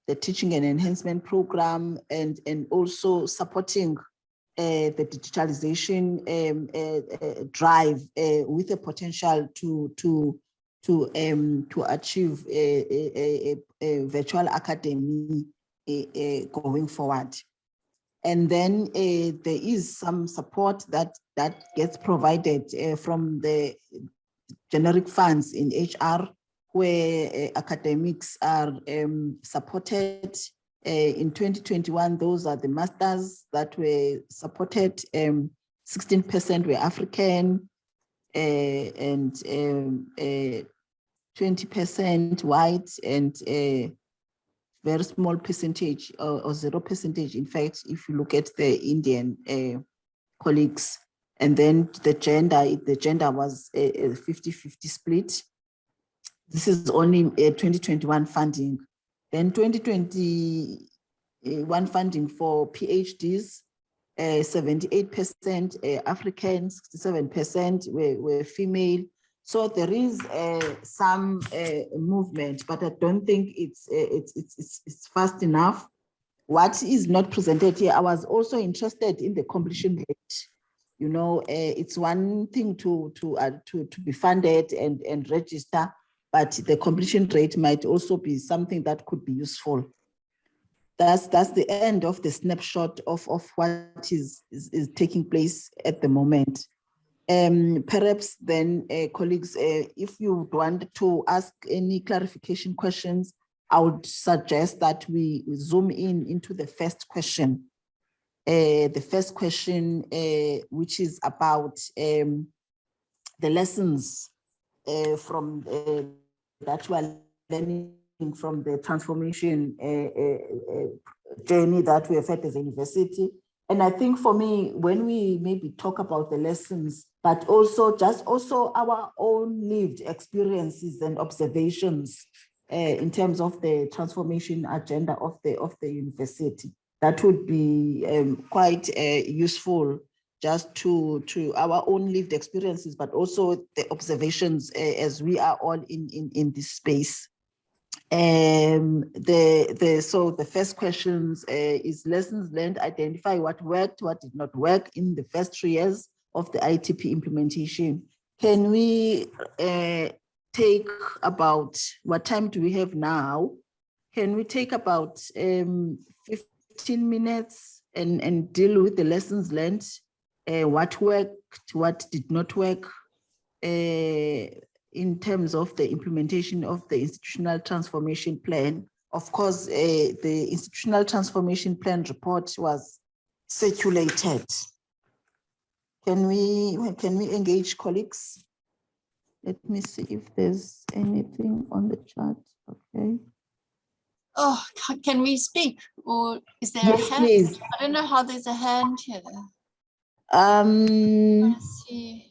the Teaching and Enhancement Program, and also supporting the digitalization drive with a potential to achieve a virtual academy going forward. And then there is some support that gets provided from the generic funds in HR, where academics are supported. In 2021, those are the masters that were supported. 16% were African, and 20% white, and a very small percentage, or 0%, in fact, if you look at the Indian colleagues. And then the gender was a 50-50 split. This is only 2021 funding. Then 2021 funding for PhDs, 78% African, 67% were female. So there is some movement, but I don't think it's fast enough. What is not presented here, I was also interested in the completion rate. You know, it's one thing to be funded and register, but the completion rate might also be something that could be useful. That's the end of the snapshot of what is taking place at the moment. Perhaps then, colleagues, if you want to ask any clarification questions, I would suggest that we zoom into the first question. The first question, which is about the lessons from that we are learning from the transformation journey that we have had as a university. And I think for me, when we maybe talk about the lessons, but also our own lived experiences and observations in terms of the transformation agenda of the university, that would be quite useful, just to our own lived experiences, but also the observations as we are all in this space. So the first questions is lessons learned, identify what worked, what did not work in the first 3 years of the ITP implementation. Can we take about, what time do we have now? Can we take about 15 minutes and deal with the lessons learned, what worked, what did not work, in terms of the implementation of the institutional transformation plan? Of course, the institutional transformation plan report was circulated. Can we engage colleagues? Let me see if there's anything on the chat. Okay. Oh, can we speak, or is there Yes, a hand? please. I don't know how there's a hand here. Let's see.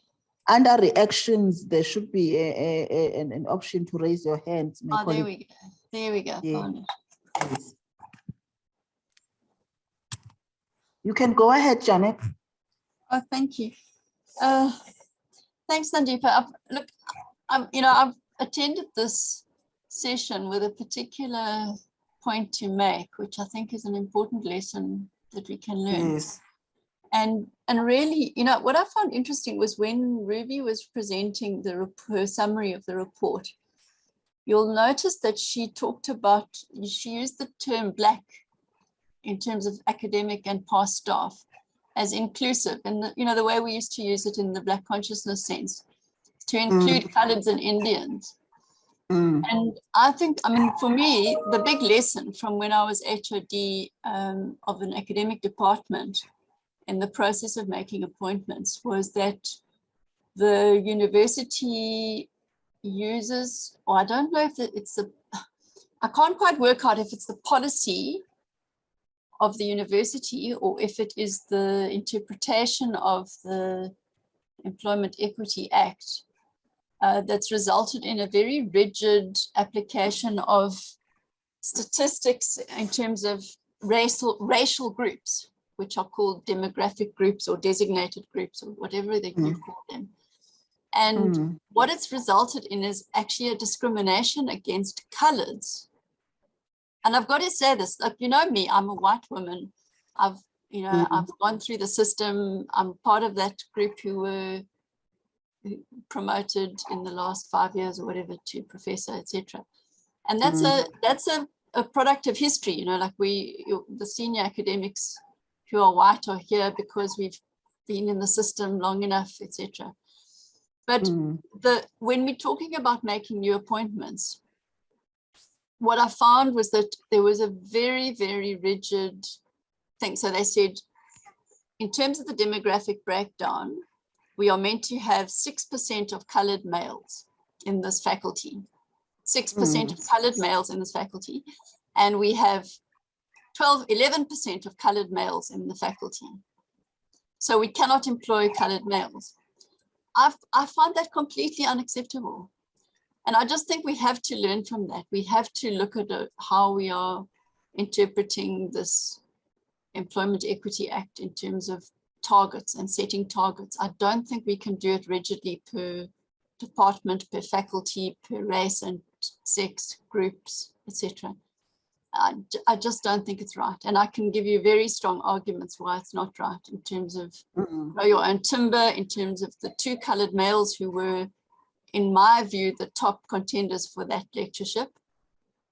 Under reactions, there should be an option to raise your hand. Oh, there we go. There we go. Yeah. Found it. Yes. You can go ahead, Janet. Oh, thank you. Thanks, Nandipa. I've attended this session with a particular point to make, which I think is an important lesson that we can learn. Yes. And really, what I found interesting was when Ruby was presenting her summary of the report, you'll notice that she used the term Black in terms of academic and past staff as inclusive. And the way we used to use it in the Black consciousness sense, to include Coloureds and Indians. And I think, for me, the big lesson from when I was HOD of an academic department in the process of making appointments was that the university uses, or I don't know if I can't quite work out if it's the policy of the university or if it is the interpretation of the Employment Equity Act that's resulted in a very rigid application of statistics in terms of racial groups, which are called demographic groups or designated groups or whatever you call them. And what it's resulted in is actually a discrimination against Coloureds. And I've got to say this, like, me, I'm a white woman. I've gone through the system. I'm part of that group who were promoted in the last 5 years or whatever to professor, etc. And that's a product of history, like the senior academics who are white are here because we've been in the system long enough, etc. But when we're talking about making new appointments, what I found was that there was a very, very rigid thing. So they said, in terms of the demographic breakdown, we are meant to have 6% of coloured males in this faculty, 6% of coloured males in this faculty, and we have 11% of coloured males in the faculty. So we cannot employ coloured males. I find that completely unacceptable. And I just think we have to learn from that. We have to look at how we are interpreting this Employment Equity Act in terms of targets and setting targets. I don't think we can do it rigidly per department, per faculty, per race and sex groups, etc. I just don't think it's right. And I can give you very strong arguments why it's not right in terms of your own timber, in terms of the 2 coloured males who were in my view, the top contenders for that lectureship,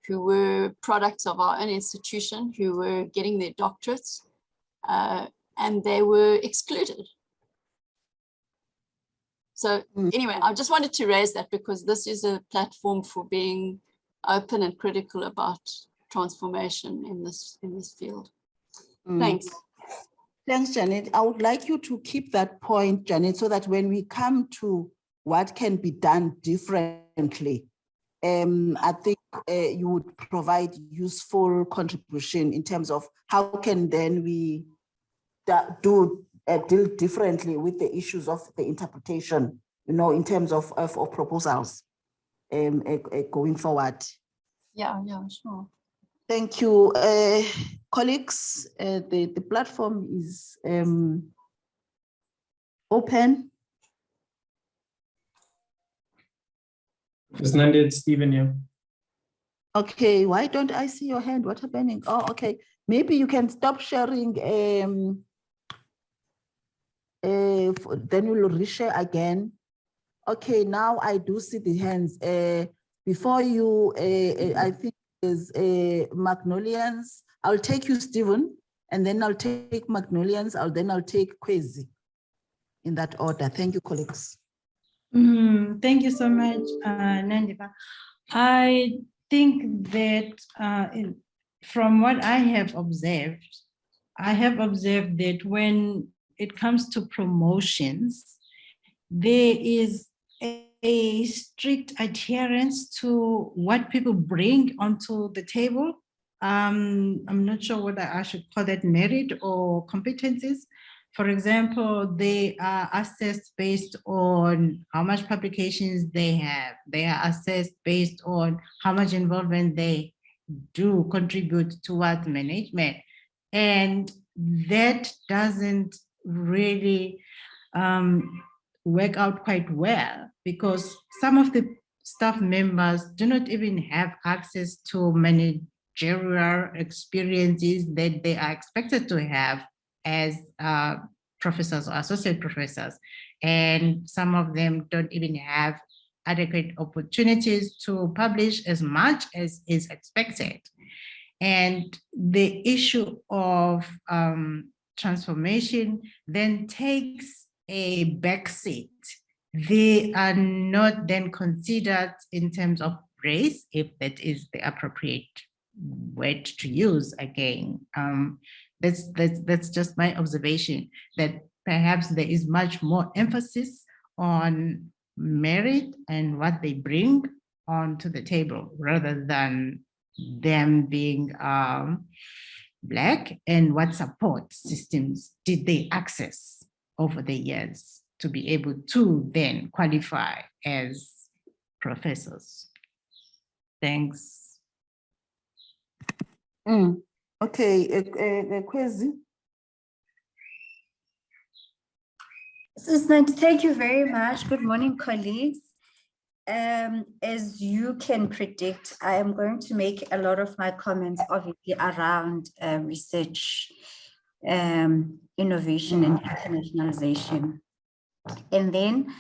who were products of our own institution, who were getting their doctorates, and they were excluded. So anyway, I just wanted to raise that because this is a platform for being open and critical about transformation in this field. Thanks. Thanks, Janet. I would like you to keep that point, Janet, so that when we come to what can be done differently, I think you would provide useful contribution in terms of how can then we deal differently with the issues of the interpretation, in terms of proposals going forward. Yeah, sure. Thank you, colleagues. The platform is open. Ms. Nandi, it's Stephen here. Okay, why don't I see your hand? What's happening? Oh, okay. Maybe you can stop sharing. Then we'll reshare again. Okay, now I do see the hands. Before you, I think there's Magnolians. I'll take you, Stephen, and then I'll take Magnolians, then I'll take Kwezi in that order. Thank you, colleagues. Thank you so much, Nandiba. I think that from what I have observed that when it comes to promotions, there is a strict adherence to what people bring onto the table. I'm not sure whether I should call that merit or competencies. For example, they are assessed based on how much publications they have. They are assessed based on how much involvement they do contribute towards management. And that doesn't really work out quite well because some of the staff members do not even have access to managerial experiences that they are expected to have as professors or associate professors. And some of them don't even have adequate opportunities to publish as much as is expected. And the issue of transformation then takes a backseat. They are not then considered in terms of race, if that is the appropriate word to use again. That's just my observation, that perhaps there is much more emphasis on merit and what they bring onto the table rather than them being Black and what support systems did they access over the years to be able to then qualify as professors. Thanks. Okay, Kwezi. Thank you very much. Good morning, colleagues. As you can predict, I am going to make a lot of my comments obviously around research, innovation and internationalization. And then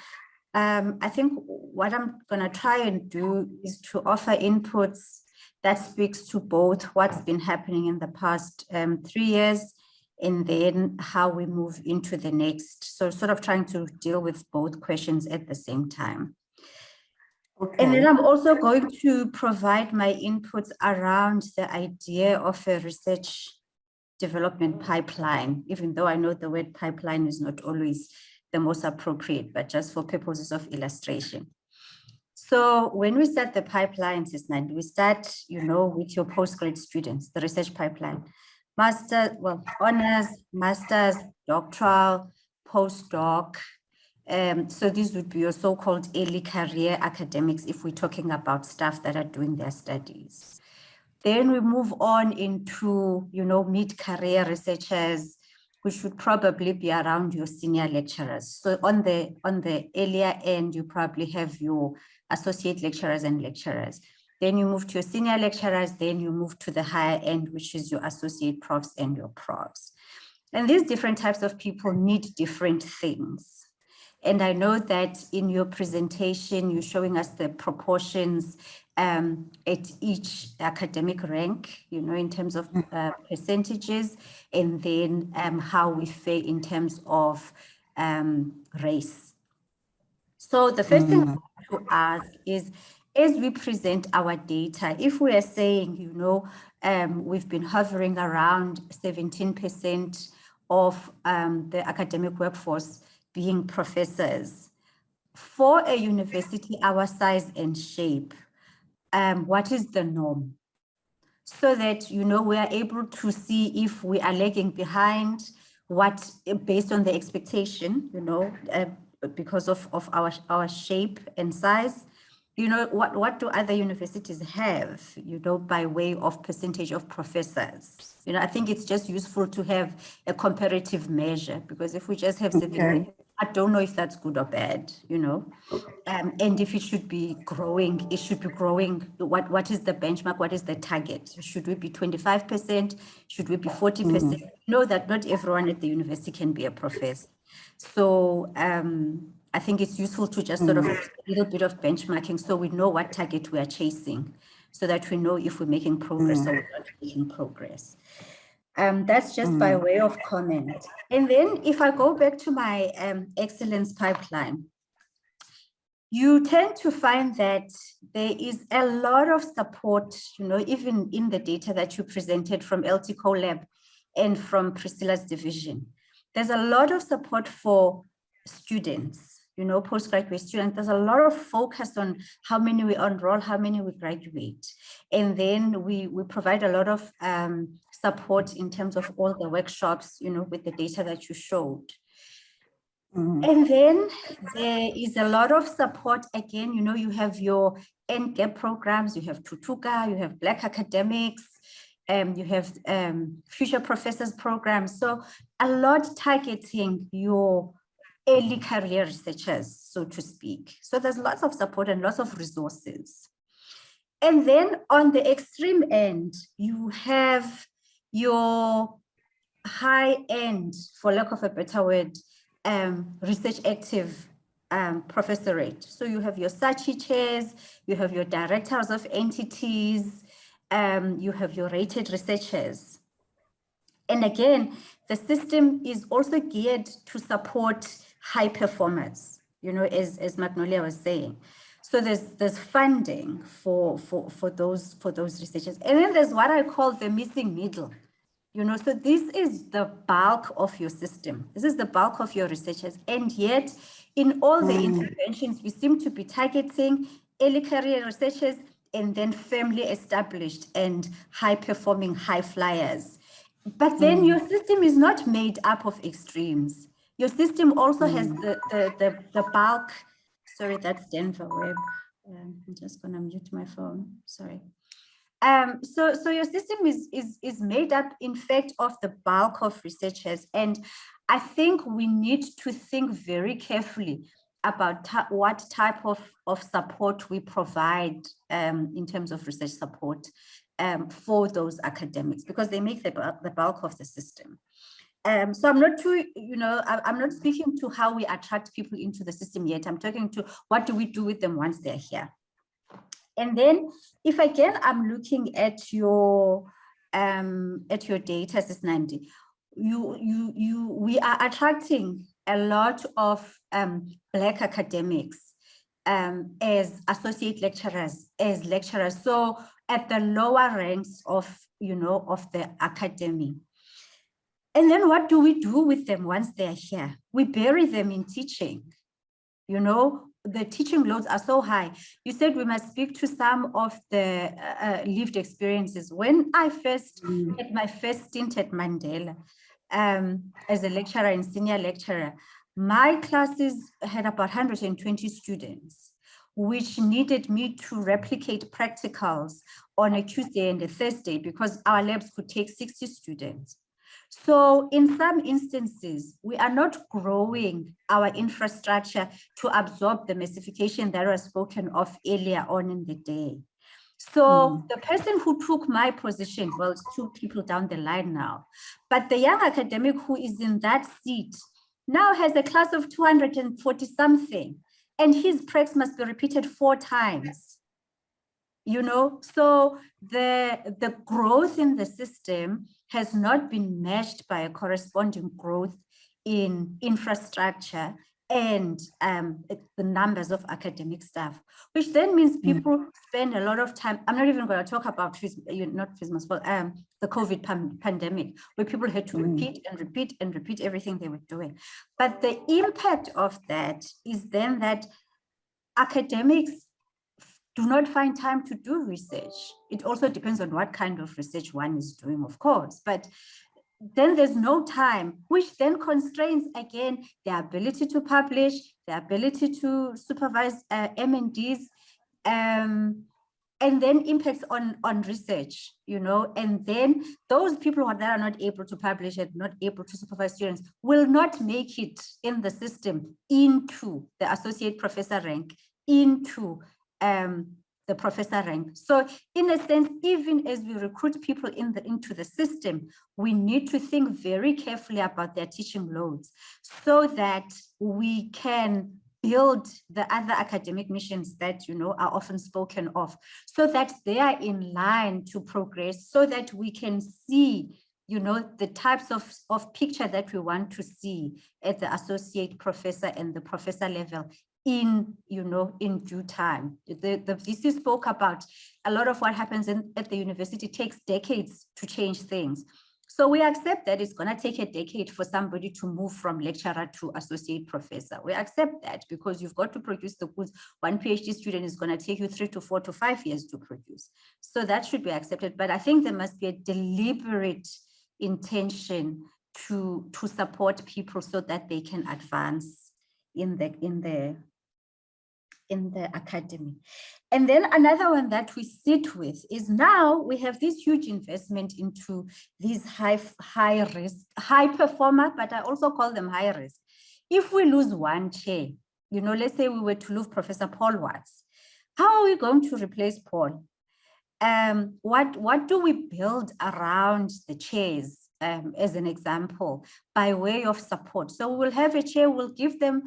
I think what I'm going to try and do is to offer inputs that speaks to both what's been happening in the past 3 years and then how we move into the next. So sort of trying to deal with both questions at the same time. Okay. And then I'm also going to provide my inputs around the idea of a research development pipeline, even though I know the word pipeline is not always the most appropriate, but just for purposes of illustration. So when we start the pipelines, we start, with your postgrad students, the research pipeline, honors, masters, doctoral, postdoc. So these would be your so-called early career academics if we're talking about staff that are doing their studies. Then we move on into, mid-career researchers, which would probably be around your senior lecturers. So on the earlier end, you probably have your associate lecturers and lecturers. Then you move to your senior lecturers, then you move to the higher end, which is your associate profs and your profs. And these different types of people need different things. And I know that in your presentation, you're showing us the proportions at each academic rank, you know, in terms of percentages, and then how we fare in terms of race. So the first thing I want to ask is, as we present our data, if we are saying, you know, we've been hovering around 17% of the academic workforce being professors, for a university our size and shape, what is the norm? So that, you know, we are able to see if we are lagging behind, what, based on the expectation, you know, because of our shape and size, you know, what do other universities have, you know, by way of percentage of professors? You know, I think it's just useful to have a comparative measure, because if we just have 17, I don't know if that's good or bad, you know. And if it should be growing, it should be growing. What is the benchmark? What is the target? Should we be 25%? Should we be 40%? Know that not everyone at the university can be a professor. So I think it's useful to just sort of a little bit of benchmarking, so we know what target we are chasing, so that we know if we're making progress or we're not making progress. That's just by way of comment. And then if I go back to my excellence pipeline, you tend to find that there is a lot of support, you know, even in the data that you presented from LT CoLab and from Priscilla's division. There's a lot of support for students, you know, postgraduate students. There's a lot of focus on how many we enroll, how many we graduate. And then we provide a lot of support in terms of all the workshops, you know, with the data that you showed. And then there is a lot of support. Again, you know, you have your NGAP programs, you have Tutuka, you have Black academics, you have future professors programs. So a lot targeting your early career researchers, so to speak. So there's lots of support and lots of resources. And then on the extreme end, you have your high end, for lack of a better word, research active professorate. So you have your SACHI chairs, you have your directors of entities, you have your rated researchers. And again, the system is also geared to support high performers, you know, as Magnolia was saying. So there's funding for those researchers. And then there's what I call the missing middle. You know, so this is the bulk of your system. This is the bulk of your researchers. And yet, in all the interventions, we seem to be targeting early career researchers and then firmly established and high-performing high flyers. But then your system is not made up of extremes. Your system also has the bulk. Sorry, that's Denver Web. I'm just going to mute my phone. Sorry. So your system is made up, in fact, of the bulk of researchers. And I think we need to think very carefully about what type of support we provide in terms of research support for those academics, because they make the bulk of the system. So I'm not too, you know, I'm not speaking to how we attract people into the system yet. I'm talking to what do we do with them once they're here. And then if again, I'm looking at your data, Sis Nandi, we are attracting a lot of Black academics as associate lecturers, as lecturers. So at the lower ranks of, you know, of the academy. And then what do we do with them once they're here? We bury them in teaching, you know. The teaching loads are so high. You said we must speak to some of the lived experiences. When I first had my first stint at Mandela as a lecturer and senior lecturer, my classes had about 120 students, which needed me to replicate practicals on a Tuesday and a Thursday because our labs could take 60 students. So in some instances, we are not growing our infrastructure to absorb the massification that was spoken of earlier on in the day. So the person who took my position, well, it's two people down the line now, but the young academic who is in that seat now has a class of 240 something, and his pracs must be repeated 4 times. You know, so the growth in the system has not been matched by a corresponding growth in infrastructure and the numbers of academic staff, which then means people spend a lot of time. I'm not even going to talk about the COVID pandemic, where people had to repeat and repeat and repeat everything they were doing. But the impact of that is then that academics do not find time to do research. It also depends on what kind of research one is doing, of course, but then there's no time, which then constrains again the ability to publish, the ability to supervise M&Ds, and then impacts on research, you know, and then those people that are not able to publish and not able to supervise students will not make it in the system into the associate professor rank, into the professor rank. So in a sense, even as we recruit people into the system, we need to think very carefully about their teaching loads so that we can build the other academic missions that, you know, are often spoken of, so that they are in line to progress, so that we can see, you know, the types of picture that we want to see at the associate professor and the professor level in, you know, in due time. The VC spoke about a lot of what happens at the university takes decades to change things. So we accept that it's going to take a decade for somebody to move from lecturer to associate professor. We accept that because you've got to produce the goods. One PhD student is going to take you 3 to 4 to 5 years to produce. So that should be accepted. But I think there must be a deliberate intention to support people so that they can advance in the academy. And then another one that we sit with is now we have this huge investment into these high risk, high performer, but I also call them high risk. If we lose one chair, you know, let's say we were to lose Professor Paul Watts, how are we going to replace Paul? What do we build around the chairs? As an example, by way of support. So we'll have a chair, we'll give them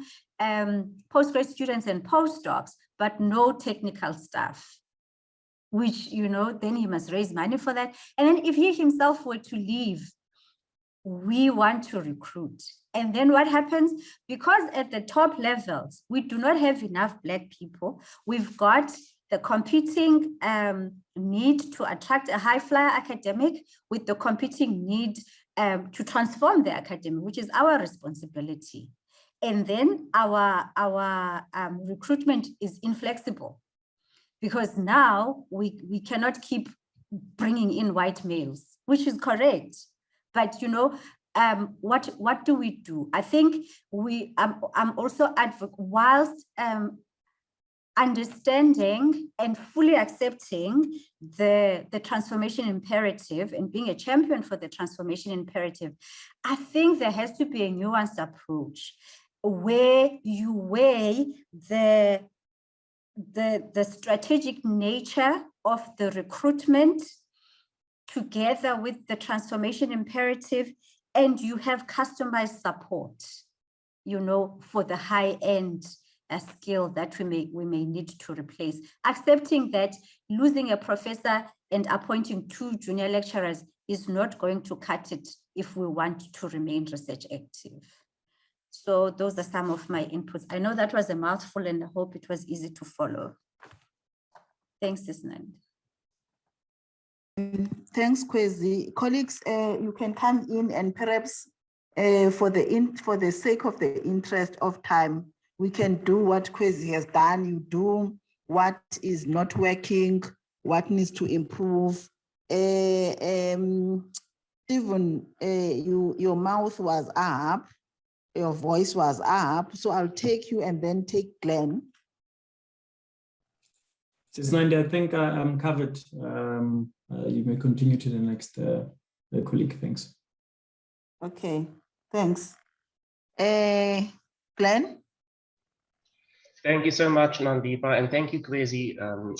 postgrad students and postdocs, but no technical staff, which, you know, then he must raise money for that. And then if he himself were to leave, we want to recruit. And then what happens? Because at the top levels, we do not have enough Black people, we've got the competing need to attract a high flyer academic with the competing need to transform the academy, which is our responsibility. And then our recruitment is inflexible because now we cannot keep bringing in white males, which is correct. But, you know, what do we do? I think I'm also whilst understanding and fully accepting the transformation imperative and being a champion for the transformation imperative, I think there has to be a nuanced approach where you weigh the strategic nature of the recruitment together with the transformation imperative, and you have customized support, you know, for the high end skill that we may need to replace, accepting that losing a professor and appointing 2 junior lecturers is not going to cut it if we want to remain research active. So those are some of my inputs. I know that was a mouthful and I hope it was easy to follow. Thanks, Isnand. Thanks, Kwezi. Colleagues, you can come in and perhaps for the sake of the interest of time, we can do what Kwezi has done. You do what is not working, what needs to improve. Stephen, your mouth was up, your voice was up, so I'll take you and then take Glenn. Isnand, I think I'm covered. You may continue to the next colleague. Thanks. Okay, thanks. Glenn? Thank you so much, Nandipa, and thank you, Kwezi,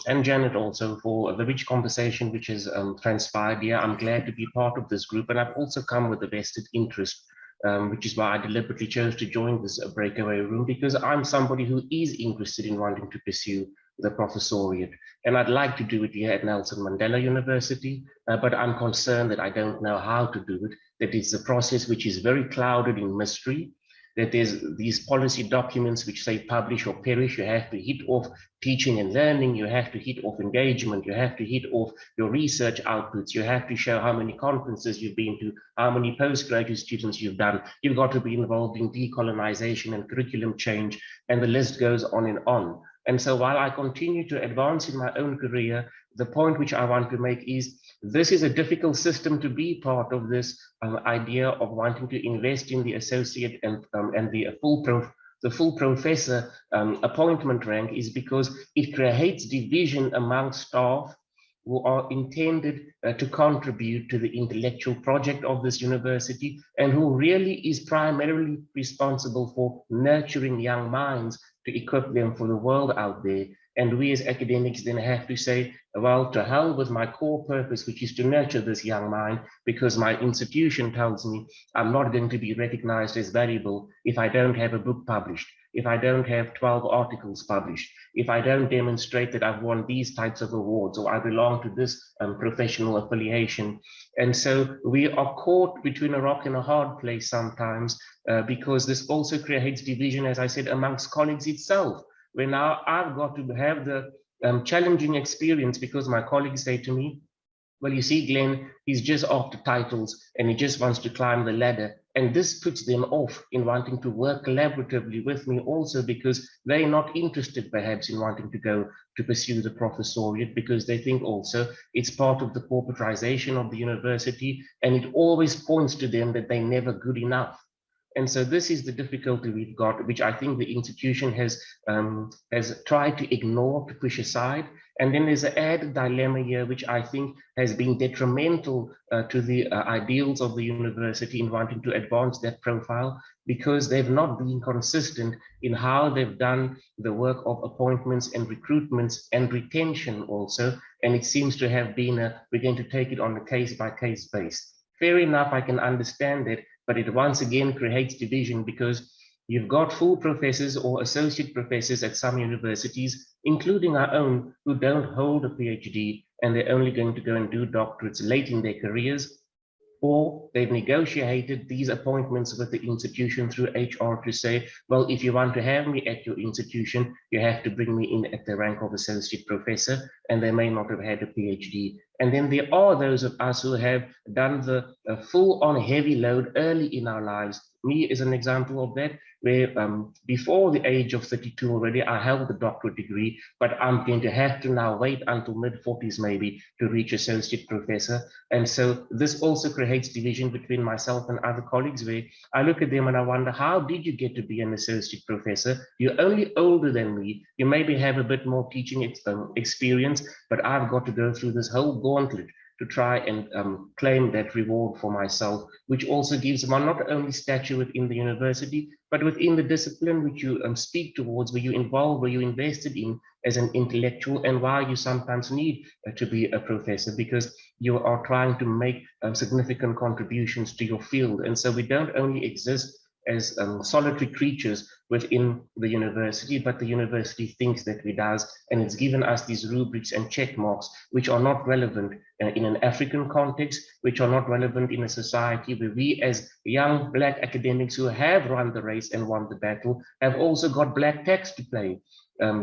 and Janet also for the rich conversation which has transpired here. I'm glad to be part of this group, and I've also come with a vested interest which is why I deliberately chose to join this breakaway room, because I'm somebody who is interested in wanting to pursue the professoriate. And I'd like to do it here at Nelson Mandela University, but I'm concerned that I don't know how to do it, that it's a process which is very clouded in mystery, that there's these policy documents which say publish or perish. You have to hit off teaching and learning, you have to hit off engagement, you have to hit off your research outputs, you have to show how many conferences you've been to, how many postgraduate students you've done, you've got to be involved in decolonization and curriculum change, and the list goes on and on. And so while I continue to advance in my own career, the point which I want to make is this is a difficult system to be part of, this idea of wanting to invest in the associate and the full professor appointment rank, is because it creates division among staff who are intended to contribute to the intellectual project of this university, and who really is primarily responsible for nurturing young minds to equip them for the world out there. And we as academics then have to say, well, to hell with my core purpose, which is to nurture this young mind, because my institution tells me I'm not going to be recognized as valuable if I don't have a book published, if I don't have 12 articles published, if I don't demonstrate that I've won these types of awards, or I belong to this professional affiliation. And so we are caught between a rock and a hard place sometimes, because this also creates division, as I said, amongst colleagues itself, where now I've got to have the challenging experience, because my colleagues say to me, well, you see, Glenn, he's just after titles and he just wants to climb the ladder. And this puts them off in wanting to work collaboratively with me also, because they're not interested perhaps in wanting to go to pursue the professoriate, because they think also it's part of the corporatization of the university, and it always points to them that they're never good enough. And so this is the difficulty we've got, which I think the institution has tried to ignore, to push aside. And then there's an added dilemma here, which I think has been detrimental to the ideals of the university in wanting to advance that profile, because they've not been consistent in how they've done the work of appointments and recruitments and retention also. And it seems to have been, we're going to take it on a case-by-case basis. Fair enough, I can understand it, but it once again creates division, because you've got full professors or associate professors at some universities, including our own, who don't hold a PhD, and they're only going to go and do doctorates late in their careers, or they've negotiated these appointments with the institution through HR to say, well, if you want to have me at your institution, you have to bring me in at the rank of associate professor, and they may not have had a PhD. And then there are those of us who have done the full-on heavy load early in our lives. Me is an example of that, where before the age of 32 already, I held the doctorate degree, but I'm going to have to now wait until mid-40s maybe to reach associate professor. And so this also creates division between myself and other colleagues, where I look at them and I wonder, how did you get to be an associate professor? You're only older than me. You maybe have a bit more teaching experience, but I've got to go through this whole gauntlet to try and claim that reward for myself, which also gives one not only stature within the university, but within the discipline which you speak towards, where you involve, where you invested in as an intellectual, and why you sometimes need to be a professor, because you are trying to make significant contributions to your field. And so we don't only exist as solitary creatures within the university, but the university thinks that we does, and it's given us these rubrics and check marks which are not relevant in an African context, which are not relevant in a society where we as young Black academics who have run the race and won the battle have also got Black tax to pay.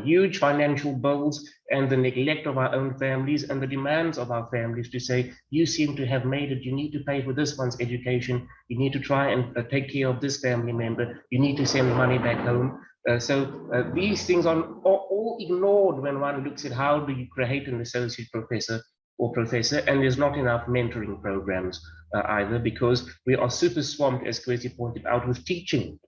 Huge financial bills, and the neglect of our own families and the demands of our families to say, you seem to have made it, you need to pay for this one's education, you need to try and take care of this family member, you need to send money back home. So these things are all ignored when one looks at how do you create an associate professor or professor, and there's not enough mentoring programs either, because we are super swamped, as Kwesi pointed out, with teaching.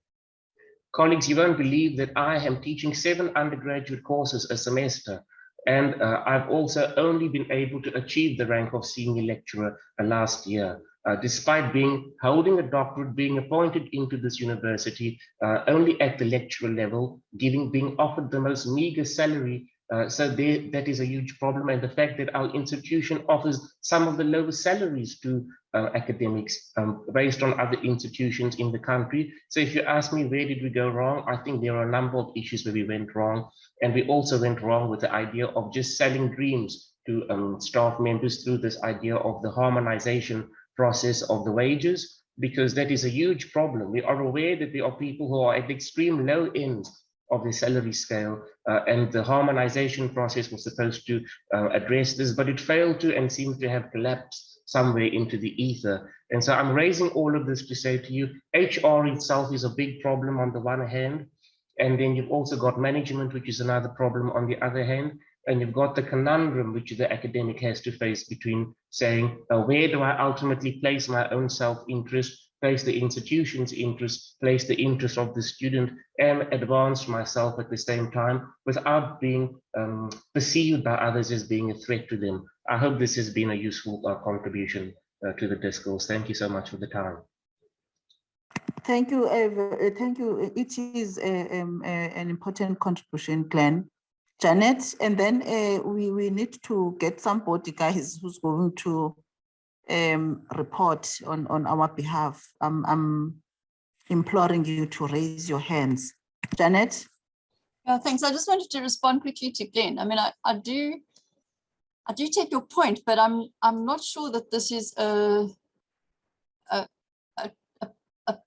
Colleagues, you won't believe that I am teaching 7 undergraduate courses a semester, and I've also only been able to achieve the rank of senior lecturer last year, despite holding a doctorate, being appointed into this university only at the lecturer level, being offered the most meager salary So that is a huge problem. And the fact that our institution offers some of the lowest salaries to academics based on other institutions in the country. So if you ask me, where did we go wrong? I think there are a number of issues where we went wrong. And we also went wrong with the idea of just selling dreams to staff members through this idea of the harmonization process of the wages, because that is a huge problem. We are aware that there are people who are at the extreme low end of the salary scale, and the harmonization process was supposed to address this, but it failed to and seems to have collapsed somewhere into the ether. And so I'm raising all of this to say to you, HR itself is a big problem on the one hand, and then you've also got management, which is another problem on the other hand, and you've got the conundrum which the academic has to face between saying, where do I ultimately place my own self-interest, place the institution's interest, place the interest of the student, and advance myself at the same time without being perceived by others as being a threat to them. I hope this has been a useful contribution to the discourse. Thank you so much for the time. Thank you. Thank you. It is an important contribution, Glenn. Janet, and then we need to get somebody, guys, who's going to report on our behalf. I'm imploring you to raise your hands. Janet? Yeah, thanks. I just wanted to respond quickly to Glenn. I mean, I do take your point, but I'm not sure that this is a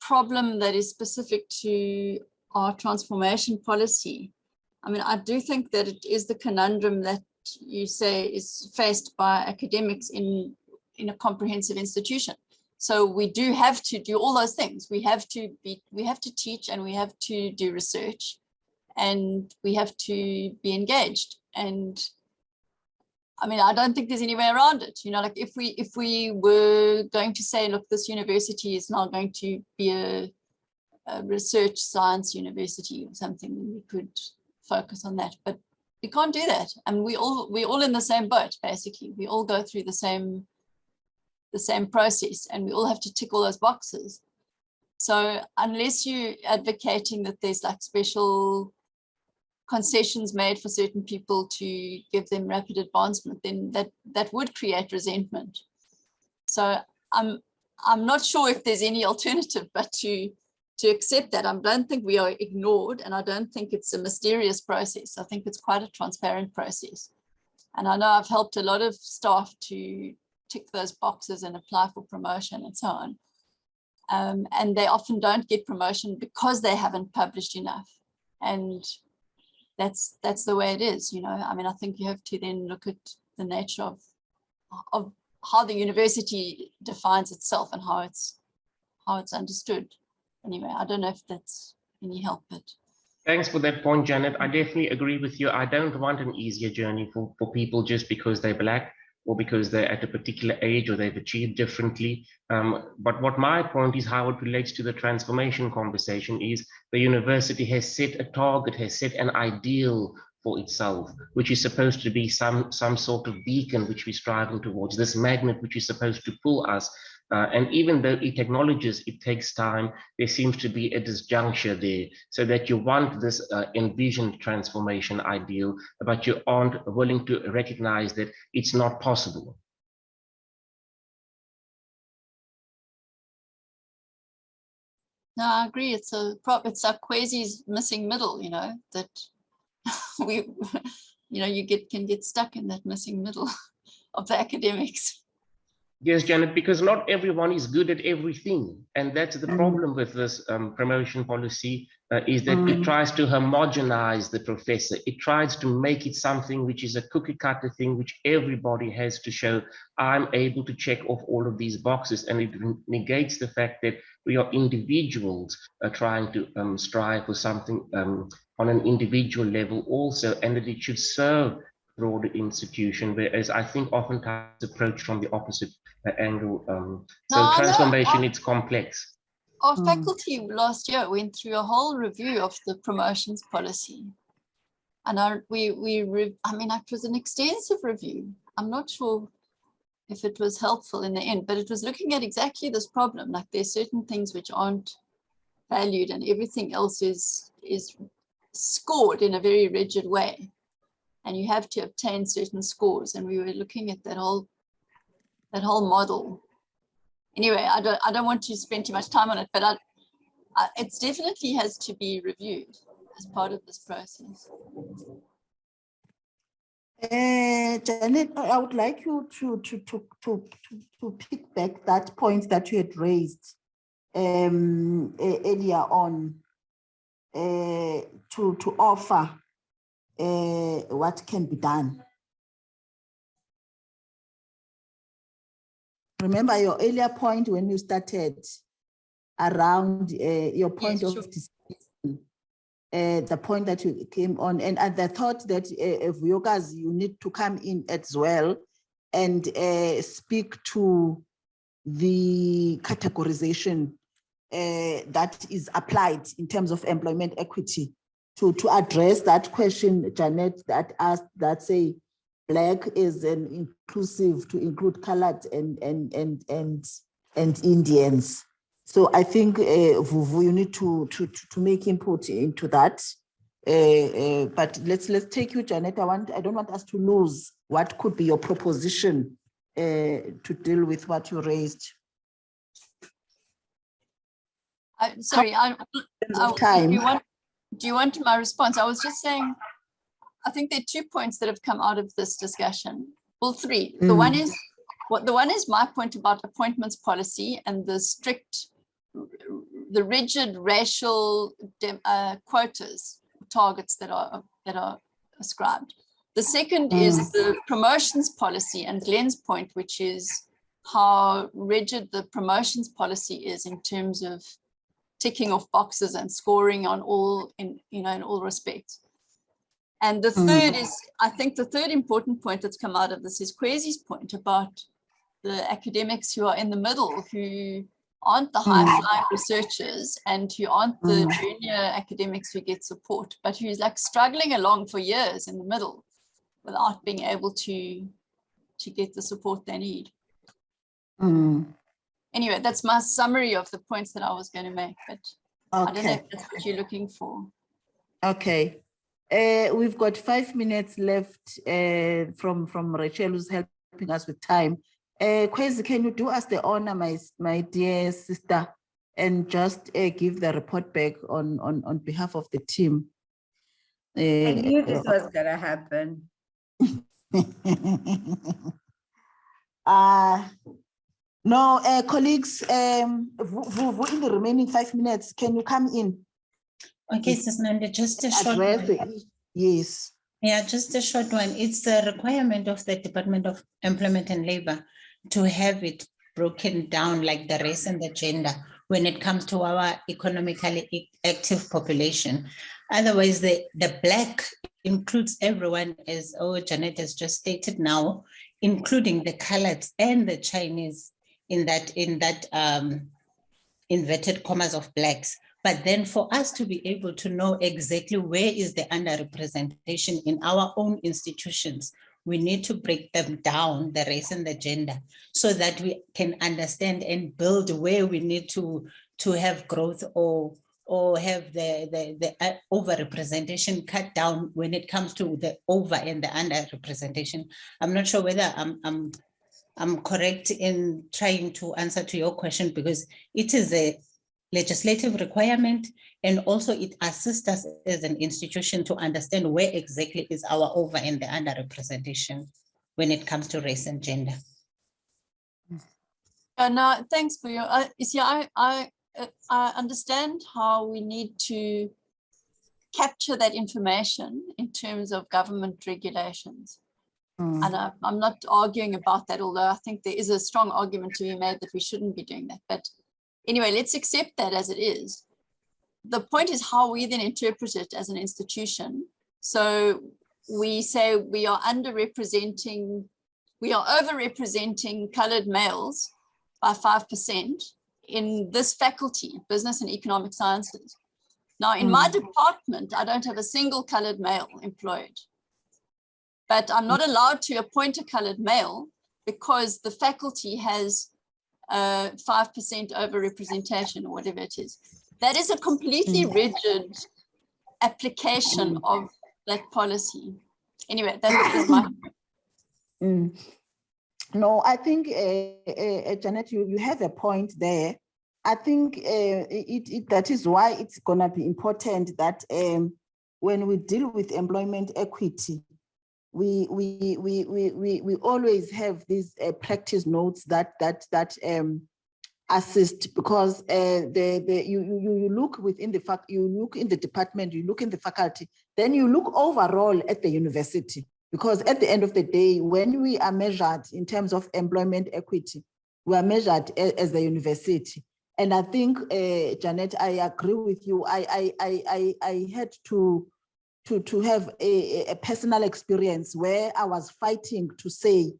problem that is specific to our transformation policy. I mean, I do think that it is the conundrum that you say is faced by academics in a comprehensive institution. So we do have to do all those things. We have to teach, and we have to do research, and we have to be engaged. And I mean, I don't think there's any way around it. You know, like if we were going to say, look, this university is now going to be a research science university or something, then we could focus on that. But we can't do that. And we're all in the same boat, basically. We all go through the same process, and we all have to tick all those boxes. So unless you're advocating that there's like special concessions made for certain people to give them rapid advancement, then that would create resentment. So I'm not sure if there's any alternative but to accept that. I don't think we are ignored, and I don't think it's a mysterious process. I think it's quite a transparent process. And I know I've helped a lot of staff to tick those boxes and apply for promotion and so on. And they often don't get promotion because they haven't published enough. And that's the way it is, you know. I mean, I think you have to then look at the nature of how the university defines itself and how it's understood. Anyway, I don't know if that's any help, but thanks for that point, Janet. I definitely agree with you. I don't want an easier journey for people just because they're Black or because they're at a particular age or they've achieved differently. But what my point is, how it relates to the transformation conversation, is the university has set a target, has set an ideal for itself, which is supposed to be some sort of beacon which we're striving towards, this magnet which is supposed to pull us. And even though it acknowledges it takes time, there seems to be a disjuncture there, so that you want this envisioned transformation ideal, but you aren't willing to recognize that it's not possible. no, I agree. It's a Quasi's missing middle, you know, that you can get stuck in that missing middle of the academics. Yes, Janet, because not everyone is good at everything. And that's the problem with this promotion policy, is that it tries to homogenize the professor. It tries to make it something which is a cookie cutter thing, which everybody has to show, I'm able to check off all of these boxes. And it negates the fact that we are individuals trying to strive for something on an individual level also, and that it should serve broader institution, whereas I think oftentimes approach from the opposite angle. So transformation, it's complex. Our faculty last year went through a whole review of the promotions policy. And I mean, it was an extensive review. I'm not sure if it was helpful in the end, but it was looking at exactly this problem. Like there's certain things which aren't valued and everything else is scored in a very rigid way. and you have to obtain certain scores. And we were looking at that whole model. Anyway, I don't want to spend too much time on it, but it definitely has to be reviewed as part of this process. Janet, I would like you to pick back that point that you had raised earlier on, to offer what can be done. Remember your earlier point when you started around your point of discussion, the point that you came on, and at the thought that Vuyokazi, you need to come in as well and speak to the categorization that is applied in terms of employment equity to address that question, Janet, that asked, that say Black is an inclusive to include colored and Indians. So I think Vuvu, you need to make input into that. But let's take you, Janet. I don't want us to lose what could be your proposition to deal with what you raised. Sorry, do you want my response? I was just saying, I think there are 2 points that have come out of this discussion. Well, 3. The one is my point about appointments policy and the rigid racial quotas, targets that are ascribed. The second is the promotions policy and Glenn's point, which is how rigid the promotions policy is in terms of ticking off boxes and scoring on in all respects. And the third is, I think the third important point that's come out of this is Kwesi's point about the academics who are in the middle, who aren't the high-flying researchers and who aren't the junior academics who get support, but who's like struggling along for years in the middle without being able to get the support they need. Anyway, that's my summary of the points that I was going to make, but I don't know if that's what you're looking for. Okay. We've got 5 minutes left from Rachel, who's helping us with time. Kwesi, can you do us the honor, my dear sister, and just give the report back on behalf of the team? I knew this was gonna happen. No, colleagues, in the remaining 5 minutes, can you come in? Okay, Sis Nandi, just a short one. Yes. Yeah, just a short one. It's the requirement of the Department of Employment and Labor to have it broken down like the race and the gender when it comes to our economically active population. Otherwise, the Black includes everyone, as Janet has just stated now, including the colored and the Chinese in that inverted commas of Blacks. But then for us to be able to know exactly where is the underrepresentation in our own institutions, we need to break them down, the race and the gender, so that we can understand and build where we need to have growth or have the overrepresentation cut down when it comes to the over and the underrepresentation. I'm not sure whether I'm correct in trying to answer to your question, because it is a legislative requirement, and also it assists us as an institution to understand where exactly is our over and the underrepresentation when it comes to race and gender. No, thanks for your, you see, I understand how we need to capture that information in terms of government regulations. And I'm not arguing about that, although I think there is a strong argument to be made that we shouldn't be doing that. But anyway, let's accept that as it is. The point is how we then interpret it as an institution. So we say we are overrepresenting colored males by 5% in this faculty, business and economic sciences. Now, in my department, I don't have a single colored male employed, but I'm not allowed to appoint a colored male because the faculty has 5% overrepresentation or whatever it is. That is a completely rigid application of that policy. Anyway, that was my. No, I think, Janet, you have a point there. I think that is why it's going to be important that when we deal with employment equity, we always have these practice notes that assist, because you look within the fact, you look in the department, you look in the faculty, then you look overall at the university. Because at the end of the day, when we are measured in terms of employment equity, we are measured as a university. And I think, Janet, I agree with you. I had to have a personal experience where I was fighting to say,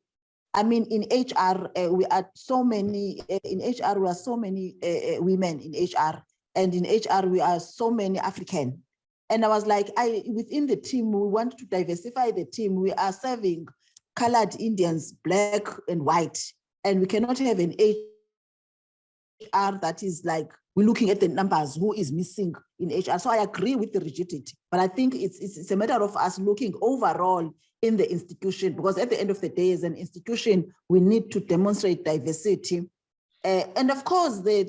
I mean, in HR, we are so many, in HR, we are so many women in HR, and in HR, we are so many African. And I was like, within the team, we want to diversify the team. We are serving colored Indians, black and white, and we cannot have an HR that is like, we're looking at the numbers, who is missing in HR. So I agree with the rigidity, but I think it's a matter of us looking overall in the institution, because at the end of the day, as an institution, we need to demonstrate diversity. And of course, the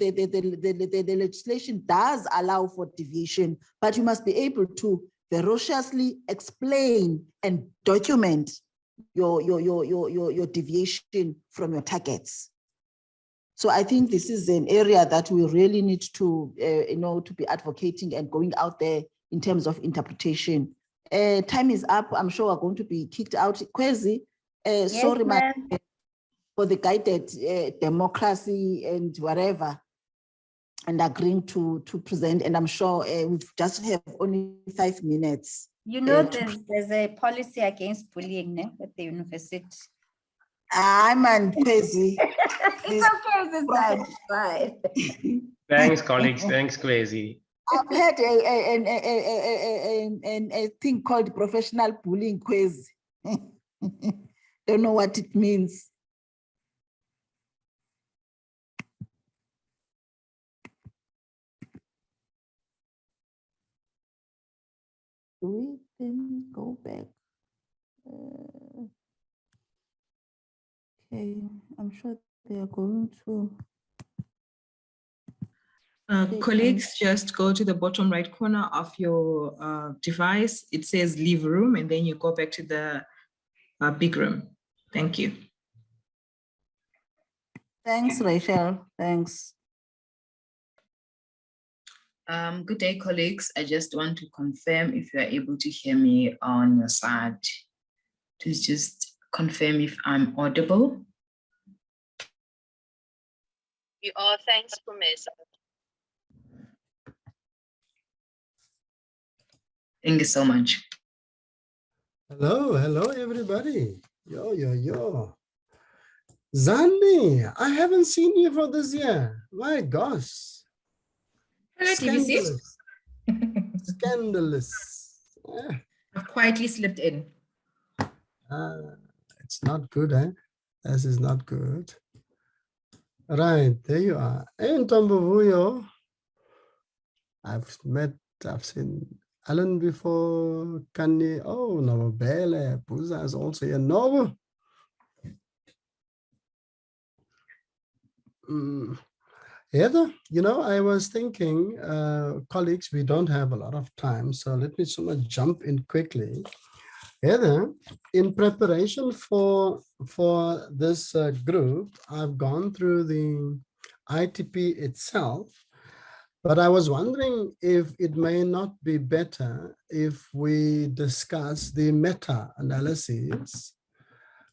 legislation does allow for deviation, but you must be able to ferociously explain and document your deviation from your targets. So I think this is an area that we really need to, to be advocating and going out there in terms of interpretation. Time is up. I'm sure we're going to be kicked out. Kwezi, Yes, sorry, ma'am. for the guided democracy and whatever, and agreeing to present. And I'm sure we just have only 5 minutes. You know, there's a policy against bullying at the university. I'm crazy. It's okay, sister. Bye. Thanks, colleagues. Thanks, Kwezi. I've had a thing called professional bullying quiz. Don't know what it means. We then go back. Okay, I'm sure they are going to. Colleagues, just go to the bottom right corner of your device. It says leave room, and then you go back to the big room. Thank you. Thanks, Rachel. Thanks. Good day, colleagues. I just want to confirm if you are able to hear me on your side. Please just confirm if I'm audible. You are. Thanks, Professor. Thank you so much. Hello, everybody. Yo. Zandi, I haven't seen you for this year. My gosh. Hello, TVC. Scandalous. I've quietly slipped in. It's not good, eh? This is not good. Right, there you are. And Tombovuyo. I've seen Alan before, Kanye. Oh, Novobele, Puza is also here. Novo. Heather, I was thinking, colleagues, we don't have a lot of time, so let me jump in quickly. Heather, in preparation for this group, I've gone through the ITP itself, but I was wondering if it may not be better if we discuss the meta-analysis,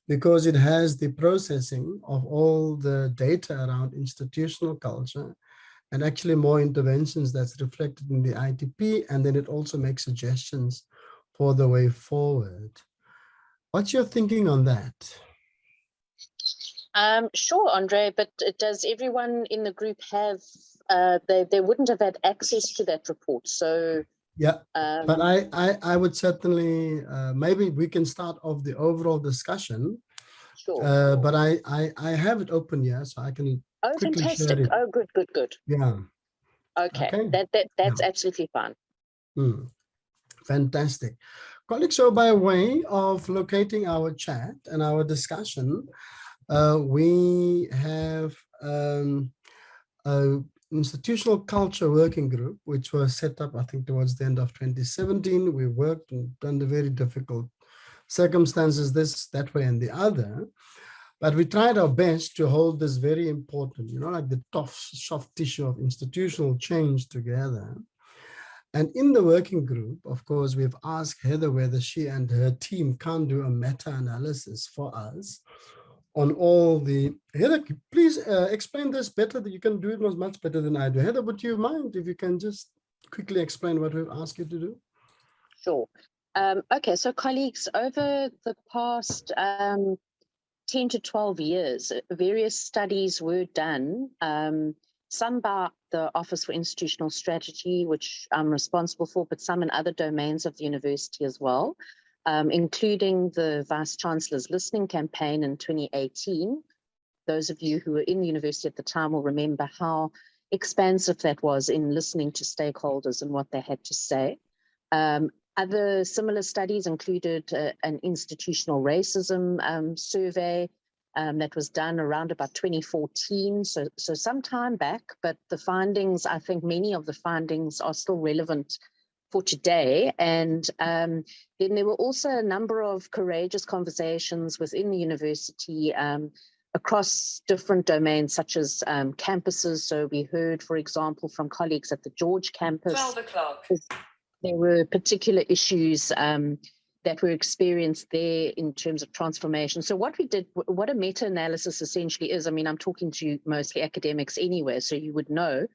because it has the processing of all the data around institutional culture and actually more interventions that's reflected in the ITP, and then it also makes suggestions for the way forward. What's your thinking on that? Sure, Andre, but does everyone in the group have, they wouldn't have had access to that report, so. Yeah, but I would certainly, maybe we can start off the overall discussion. Sure. But I have it open here, so I can quickly share it. Oh, good. Yeah. Okay. That's absolutely fine. Fantastic. Colleagues, so by way of locating our chat and our discussion, we have a institutional culture working group, which was set up, I think, towards the end of 2017. We worked under very difficult circumstances, that way and the other. But we tried our best to hold this very important, like the tough, soft tissue of institutional change together. And in the working group, of course, we've asked Heather whether she and her team can do a meta-analysis for us on all the... Heather, please explain this better. That you can do it much better than I do. Heather, would you mind if you can just quickly explain what we've asked you to do? Sure. Okay, so colleagues, over the past 10 to 12 years, various studies were done, some by the Office for Institutional Strategy, which I'm responsible for, but some in other domains of the university as well, including the Vice Chancellor's Listening Campaign in 2018. Those of you who were in the university at the time will remember how expansive that was in listening to stakeholders and what they had to say. Other similar studies included an institutional racism survey that was done around about 2014, so some time back, but the findings, I think many of the findings are still relevant for today. And then there were also a number of courageous conversations within the university across different domains, such as campuses. So we heard, for example, from colleagues at the George campus. 12 o'clock. There were particular issues that were experienced there in terms of transformation. So what we did, what a meta-analysis essentially is, I mean, I'm talking to mostly academics anyway, so you would know,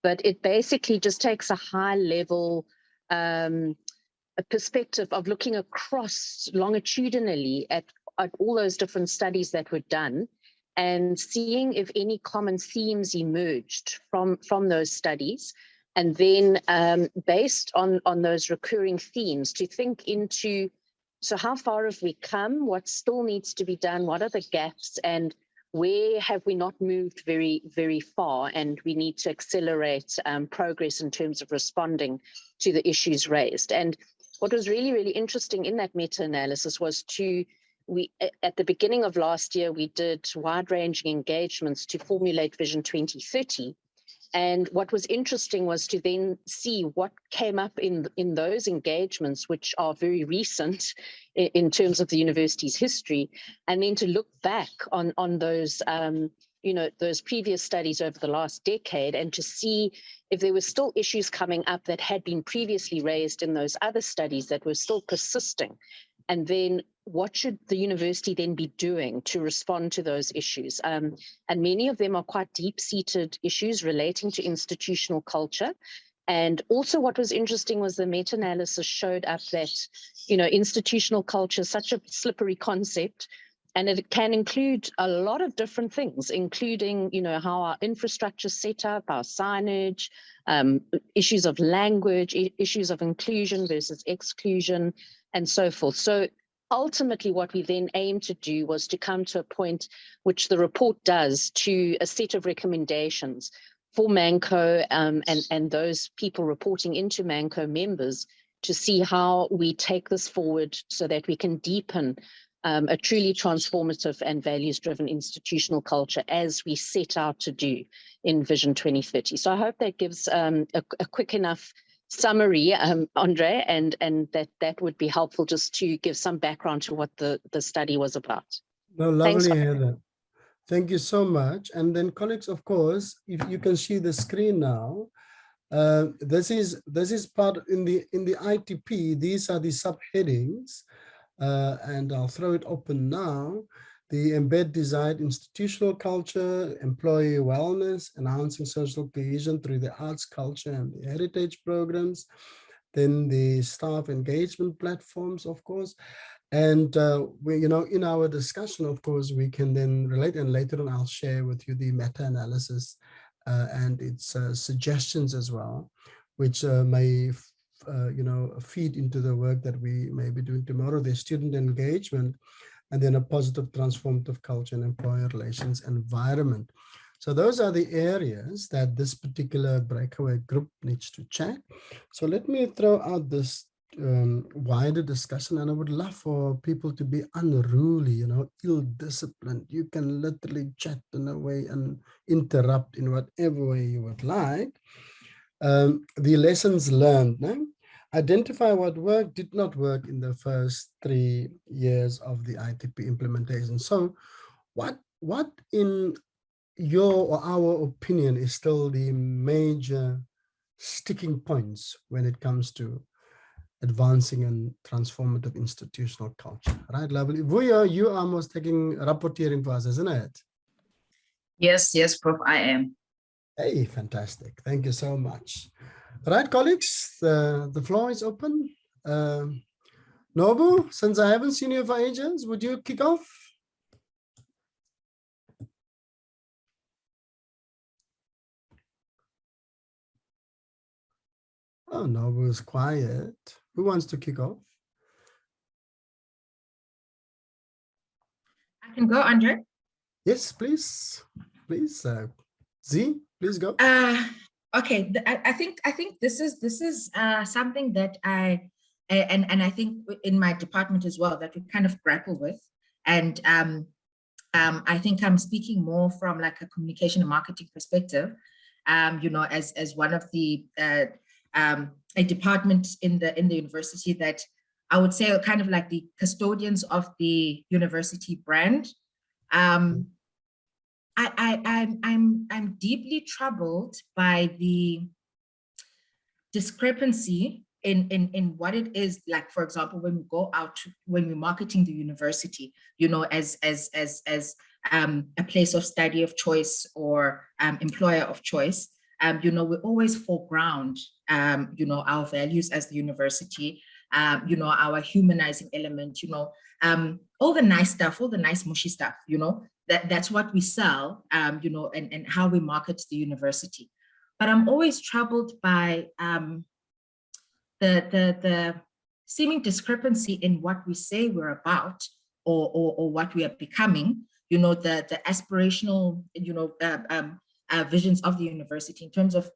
but it basically just takes a high level a perspective of looking across longitudinally at all those different studies that were done and seeing if any common themes emerged from those studies. And then based on those recurring themes, to think into, so how far have we come? What still needs to be done? What are the gaps? And where have we not moved very, very far? And we need to accelerate progress in terms of responding to the issues raised. And what was really, really interesting in that meta-analysis was at the beginning of last year, we did wide-ranging engagements to formulate Vision 2030. And what was interesting was to then see what came up in those engagements, which are very recent in terms of the university's history, and then to look back on those, those previous studies over the last decade and to see if there were still issues coming up that had been previously raised in those other studies that were still persisting. And then what should the university then be doing to respond to those issues? And many of them are quite deep-seated issues relating to institutional culture. And also what was interesting was the meta-analysis showed up that, institutional culture is such a slippery concept, and it can include a lot of different things, including, how our infrastructure is set up, our signage, issues of language, issues of inclusion versus exclusion, and so forth. So ultimately, what we then aimed to do was to come to a point which the report does, to a set of recommendations for MANCO and those people reporting into MANCO members to see how we take this forward so that we can deepen a truly transformative and values-driven institutional culture as we set out to do in Vision 2030. So I hope that gives a quick enough summary, Andre, and that would be helpful just to give some background to what the study was about. No, lovely, Heather. Thank you so much. And then colleagues, of course, if you can see the screen now, this is part in the ITP. These are the subheadings, and I'll throw it open now. The embed desired institutional culture, employee wellness, enhancing social cohesion through the arts, culture, and the heritage programs. Then the staff engagement platforms, of course. And we, in our discussion, of course, we can then relate, and later on I'll share with you the meta-analysis and its suggestions as well, which may feed into the work that we may be doing tomorrow, the student engagement, and then a positive transformative culture and employer relations environment. So those are the areas that this particular breakaway group needs to check. So let me throw out this wider discussion, and I would love for people to be unruly, you know, ill-disciplined. You can literally chat in a way and interrupt in whatever way you would like. The lessons learned, no? Identify what worked, did not work in the first 3 years of the ITP implementation. So what in your or our opinion is still the major sticking points when it comes to advancing and transformative institutional culture? Right, lovely. Vuyo, you are almost taking rapportering for us, isn't it? Yes, yes, Prof, I am. Hey, fantastic. Thank you so much. Right, colleagues, the floor is open. Nobu, since I haven't seen you for ages, would you kick off? Oh, Nobu is quiet. Who wants to kick off? I can go, Andre. Yes, please. Please, Z, please go. Okay, I think this is something that I I think in my department as well that we kind of grapple with, and I think I'm speaking more from like a communication and marketing perspective, you know, as one of the a department in the university that I would say are kind of like the custodians of the university brand. I'm deeply troubled by the discrepancy in what it is like. For example, when we go out, when we're marketing the university, you know, as a place of study of choice or employer of choice, you know, we always foreground, you know, our values as the university, you know, our humanizing element, you know, all the nice stuff, all the nice mushy stuff, you know, that's what we sell, you know, and how we market the university. But I'm always troubled by the seeming discrepancy in what we say we're about or what we are becoming, you know, the aspirational, you know, visions of the university in terms of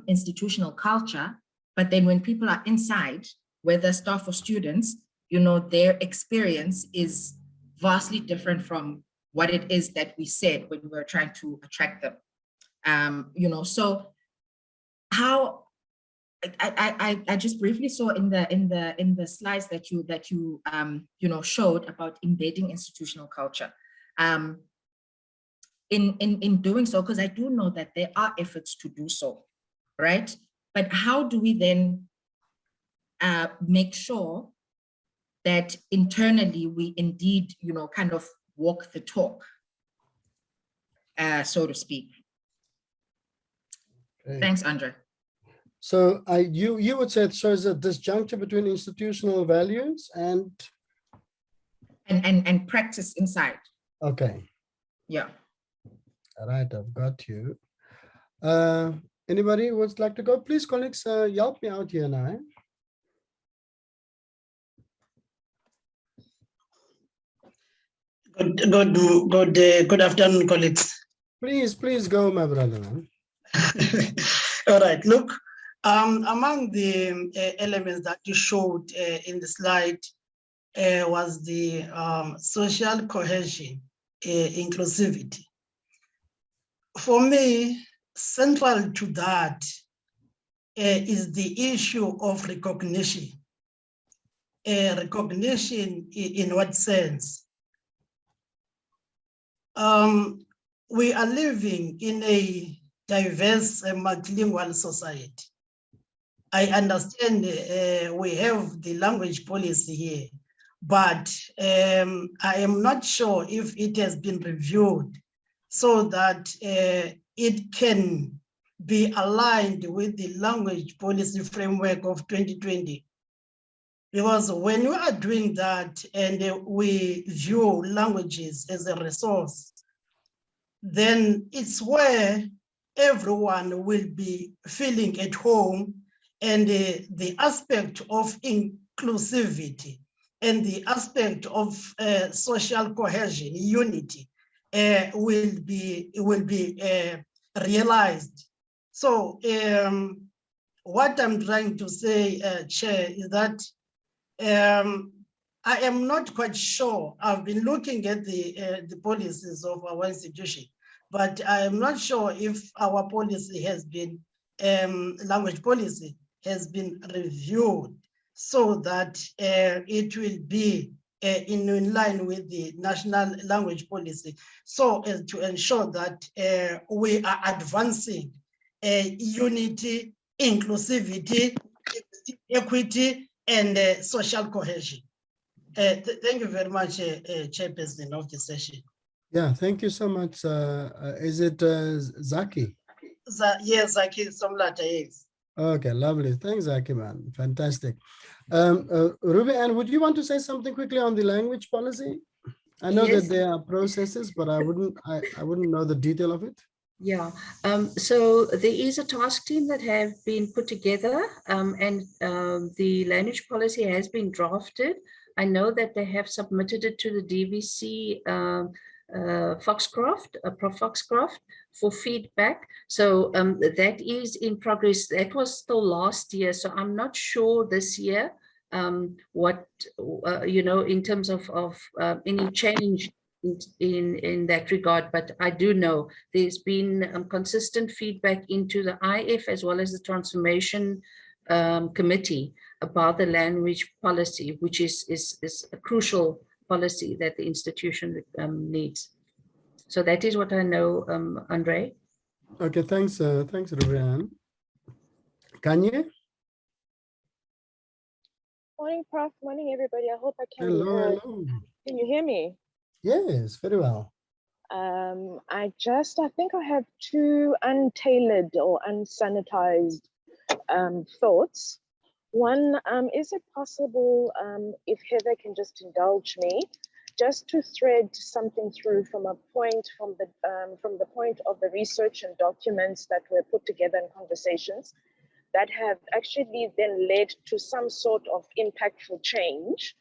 institutional culture. But then when people are inside, whether staff or students, you know, their experience is vastly different from what it is that we said when we were trying to attract them. You know, so how I just briefly saw in the slides that you you know, showed about embedding institutional culture. In doing so, because I do know that there are efforts to do so, right? But how do we then make sure that internally we indeed, you know, kind of walk the talk, so to speak? Okay. Thanks, Andre. So you would say it shows a disjuncture between institutional values and practice inside. Okay. Yeah. All right, I've got you. Anybody would like to go? Please, colleagues, help me out here now. Good afternoon, colleagues. Please go, my brother. All right, look, among the elements that you showed in the slide was the social cohesion, inclusivity. For me, central to that is the issue of recognition. Recognition in what sense? We are living in a diverse multilingual society. I understand we have the language policy here, but I am not sure if it has been reviewed so that it can be aligned with the language policy framework of 2020. Because when we are doing that and we view languages as a resource, then it's where everyone will be feeling at home, and the aspect of inclusivity and the aspect of social cohesion, unity, will be realized. So what I'm trying to say, Chair, is that I am not quite sure. I've been looking at the policies of our institution, but I am not sure if our policy has been, language policy has been reviewed so that it will be in line with the national language policy, so as to ensure that we are advancing unity, inclusivity, equity, and social cohesion. Thank you very much, Chairperson of the session. Yeah, thank you so much. Is it Zaki? Yes, Zaki Somlata, yes. Okay, lovely. Thanks, Zaki, man. Fantastic. Ruby Ann, would you want to say something quickly on the language policy? I know Yes. that there are processes, but I wouldn't know the detail of it. Yeah, so there is a task team that have been put together, and the language policy has been drafted. I know that they have submitted it to the DVC Foxcroft, Prof Foxcroft, for feedback. So that is in progress. That was still last year, so I'm not sure this year what you know, in terms of any change in that regard, but I do know there's been consistent feedback into the IF as well as the transformation committee about the language policy, which is a crucial policy that the institution needs. So that is what I know, Andre. Okay, thanks, thanks, Ruby Ann. Kanye? Morning, Prof. Morning, everybody. I hope I can be Hello, heard. hello. Can you hear me? Yes, very well. I think I have two untailored or unsanitized thoughts. One, is it possible if Heather can just indulge me, just to thread something through from the point of the research and documents that were put together in conversations that have actually then led to some sort of impactful change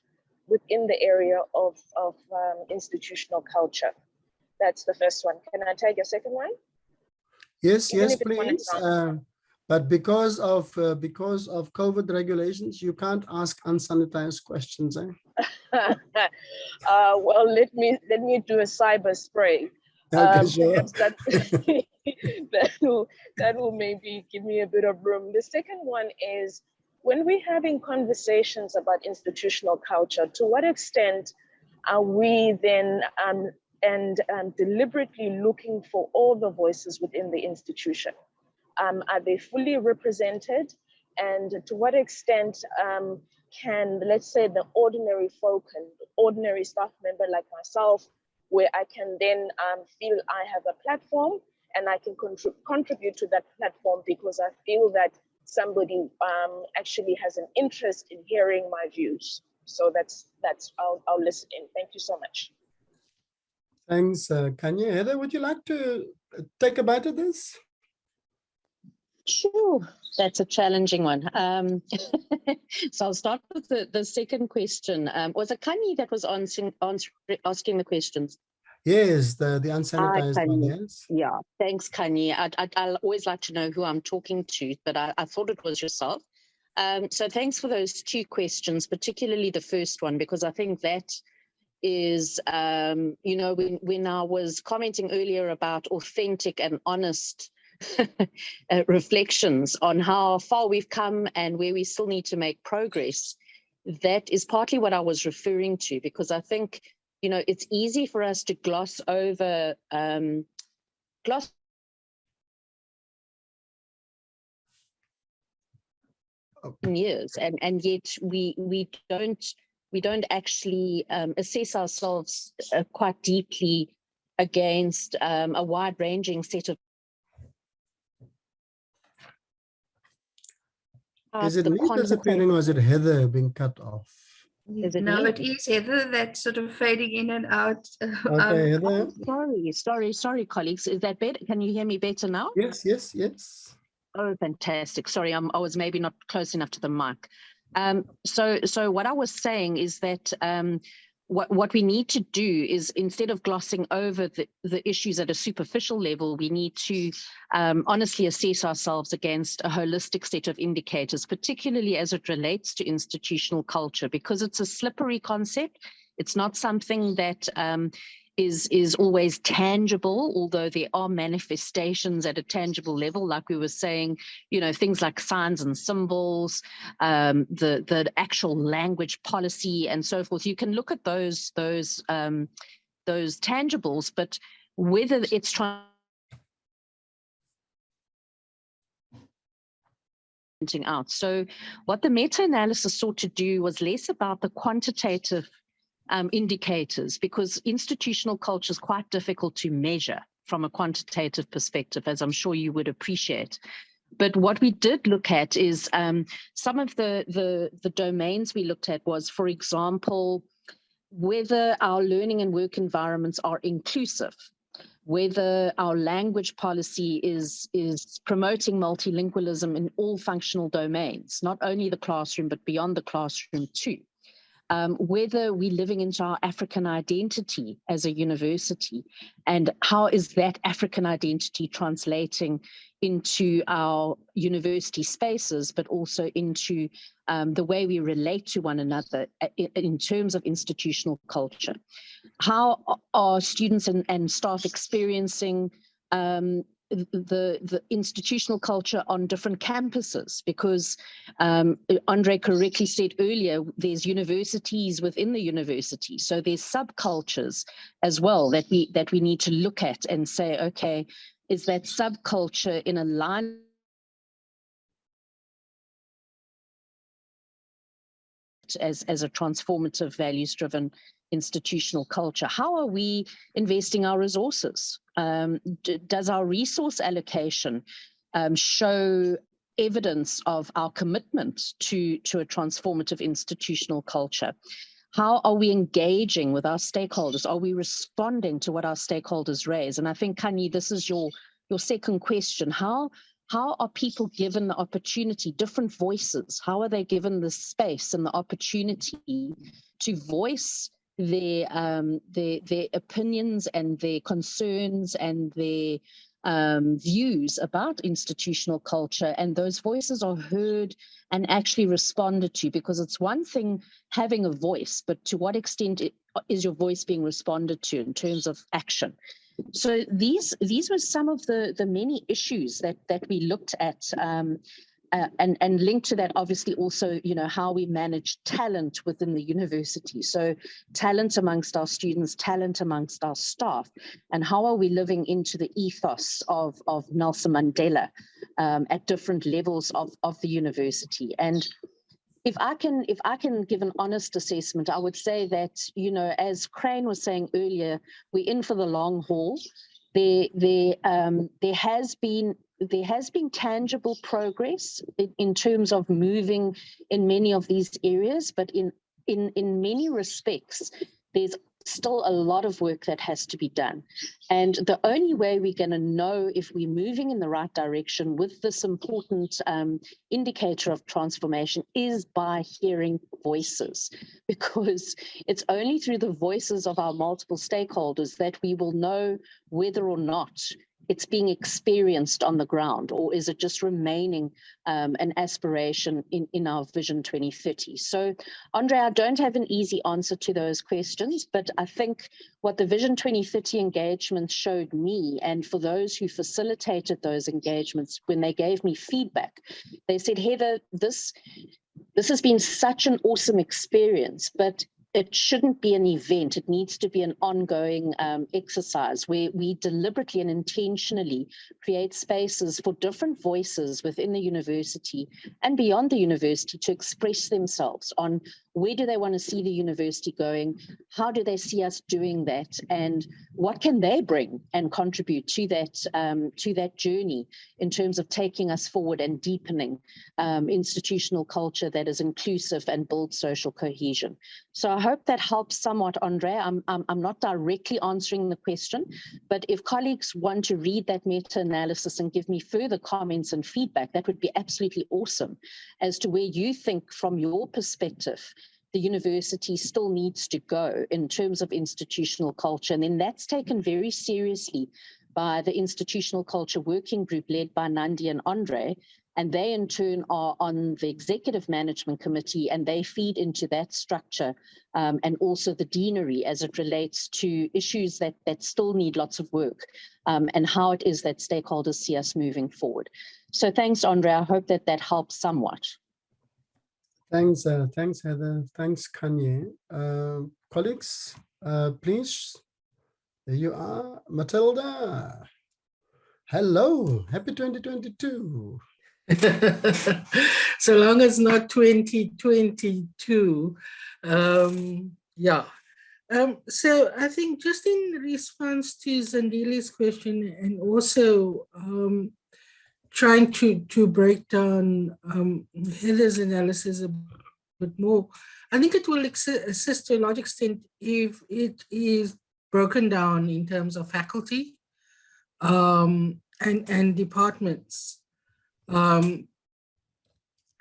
within the area of institutional culture? That's the first one. Can I take a second one? Yes, Even yes, if it's one please. example. But because of COVID regulations, you can't ask unsanitized questions. Eh? Well, let me do a cyber spray. Okay, sure. Perhaps that will maybe give me a bit of room. The second one is, when we're having conversations about institutional culture, to what extent are we then deliberately looking for all the voices within the institution? Are they fully represented? And to what extent can, let's say, the ordinary folk and ordinary staff member like myself, where I can then feel I have a platform and I can contribute to that platform because I feel that somebody actually has an interest in hearing my views. So I'll listen in. Thank you so much. Thanks, Kanye. Heather, would you like to take a bite at this? Sure, that's a challenging one. So I'll start with the second question. Was it Kanye that was asking the questions? Yes, the unsanitized one, yes. Yeah, thanks, Kanye. I always like to know who I'm talking to, but I thought it was yourself. So thanks for those two questions, particularly the first one, because I think that is, you know, when I was commenting earlier about authentic and honest reflections on how far we've come and where we still need to make progress, that is partly what I was referring to, because I think, you know, it's easy for us to gloss over years, and yet we don't actually assess ourselves quite deeply against a wide-ranging set of. Is it me disappearing or is it Heather being cut off? Is it No, me? it is Heather that's sort of fading in and out. Okay, Heather. Sorry, colleagues. Is that better? Can you hear me better now? Yes, yes, yes. Oh, fantastic. Sorry, I was maybe not close enough to the mic. So what I was saying is that what we need to do is, instead of glossing over the issues at a superficial level, we need to honestly assess ourselves against a holistic set of indicators, particularly as it relates to institutional culture, because it's a slippery concept. It's not something that is always tangible, although there are manifestations at a tangible level, like we were saying, you know, things like signs and symbols, the actual language policy and so forth. You can look at those tangibles, but whether it's out. So what the meta-analysis sought to do was less about the quantitative indicators, because institutional culture is quite difficult to measure from a quantitative perspective, as I'm sure you would appreciate. But what we did look at is some of the domains we looked at was, for example, whether our learning and work environments are inclusive, whether our language policy is promoting multilingualism in all functional domains, not only the classroom, but beyond the classroom too. Whether we're living into our African identity as a university, and how is that African identity translating into our university spaces, but also into the way we relate to one another in terms of institutional culture. How are students and staff experiencing the institutional culture on different campuses? Because Andre correctly said earlier, there's universities within the university, so there's subcultures as well that we need to look at and say, okay, is that subculture in alignment as a transformative, values-driven institutional culture? How are we investing our resources? Does our resource allocation show evidence of our commitment to a transformative institutional culture? How are we engaging with our stakeholders? Are we responding to what our stakeholders raise? And I think, Kanye, this is your second question. How are people given the opportunity, different voices, how are they given the space and the opportunity to voice their opinions and their concerns and their views about institutional culture, and those voices are heard and actually responded to? Because it's one thing having a voice, but to what extent is your voice being responded to in terms of action? So these were some of the many issues that we looked at, and linked to that, obviously, also, you know, how we manage talent within the university. So talent amongst our students, talent amongst our staff, and how are we living into the ethos of Nelson Mandela at different levels of the university. And if I can give an honest assessment, I would say that, you know, as Crane was saying earlier, we're in for the long haul. There has been tangible progress in terms of moving in many of these areas, but in many respects, there's still a lot of work that has to be done. And the only way we're going to know if we're moving in the right direction with this important indicator of transformation is by hearing voices, because it's only through the voices of our multiple stakeholders that we will know whether or not it's being experienced on the ground, or is it just remaining an aspiration in our Vision 2030? So, Andre, I don't have an easy answer to those questions, but I think what the Vision 2030 engagements showed me, and for those who facilitated those engagements, when they gave me feedback, they said, Heather, this has been such an awesome experience, but it shouldn't be an event. It needs to be an ongoing exercise where we deliberately and intentionally create spaces for different voices within the university and beyond the university to express themselves on where do they want to see the university going, how do they see us doing that, and what can they bring and contribute to that journey in terms of taking us forward and deepening institutional culture that is inclusive and builds social cohesion. So I hope that helps somewhat, Andre. I'm not directly answering the question, but if colleagues want to read that meta-analysis and give me further comments and feedback, that would be absolutely awesome as to where you think from your perspective the university still needs to go in terms of institutional culture. And then that's taken very seriously by the Institutional Culture Working Group led by Nandi and Andre. And they in turn are on the Executive Management Committee, and they feed into that structure and also the deanery as it relates to issues that still need lots of work and how it is that stakeholders see us moving forward. So thanks, Andre. I hope that that helps somewhat. Thanks, thanks, Heather. Thanks, Kanye. Colleagues, please, there you are. Matilda. Hello, happy 2022. So long as not 2022. Yeah. So I think just in response to Zandili's question and also trying to break down Heather's analysis a bit more, I think it will assist to a large extent if it is broken down in terms of faculty and departments.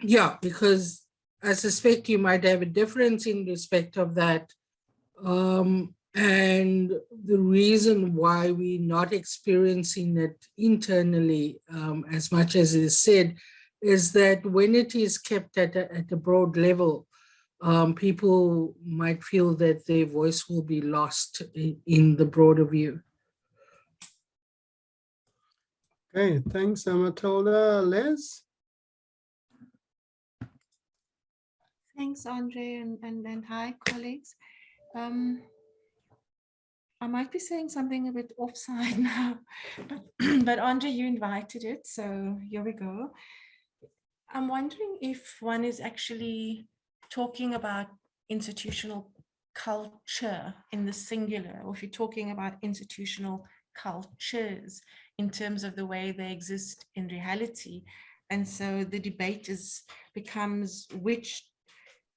Yeah, because I suspect you might have a difference in respect of that. And the reason why we're not experiencing it internally as much as it is said is that when it is kept at a broad level, people might feel that their voice will be lost in the broader view. Okay, thanks, Matilda. Liz? Thanks, Andre, and hi, colleagues. I might be saying something a bit offside now, but Andre, you invited it, so here we go. I'm wondering if one is actually talking about institutional culture in the singular, or if you're talking about institutional cultures in terms of the way they exist in reality. And so the debate becomes which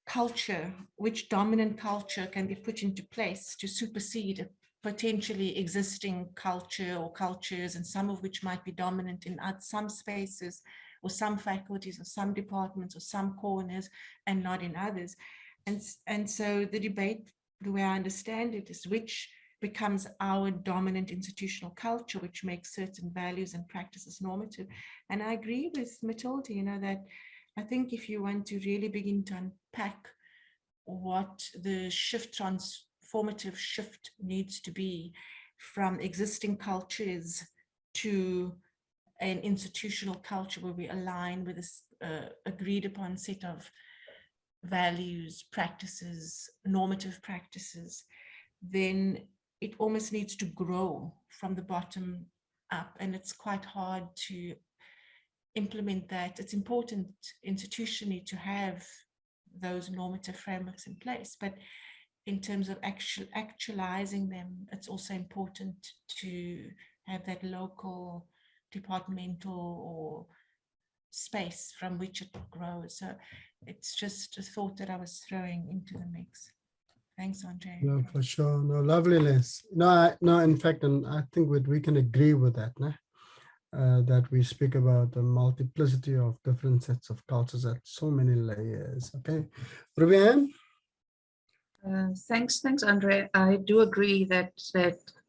culture, which dominant culture can be put into place to supersede a potentially existing culture or cultures, and some of which might be dominant in some spaces or some faculties or some departments or some corners and not in others. And so the debate, the way I understand it, is which becomes our dominant institutional culture, which makes certain values and practices normative. And I agree with Matilda, that I think if you want to really begin to unpack what the transformative shift needs to be from existing cultures to an institutional culture where we align with this agreed upon set of values, practices, normative practices, then it almost needs to grow from the bottom up. And it's quite hard to implement that. It's important institutionally to have those normative frameworks in place, but in terms of actualizing them, it's also important to have that local, departmental or space from which it grows. So it's just a thought that I was throwing into the mix. Thanks, Andre. No, for sure. No, lovely, Liz. No, in fact, and I think we can agree with that, that we speak about the multiplicity of different sets of cultures at so many layers. Okay, Rubian? Thanks, Andre. I do agree that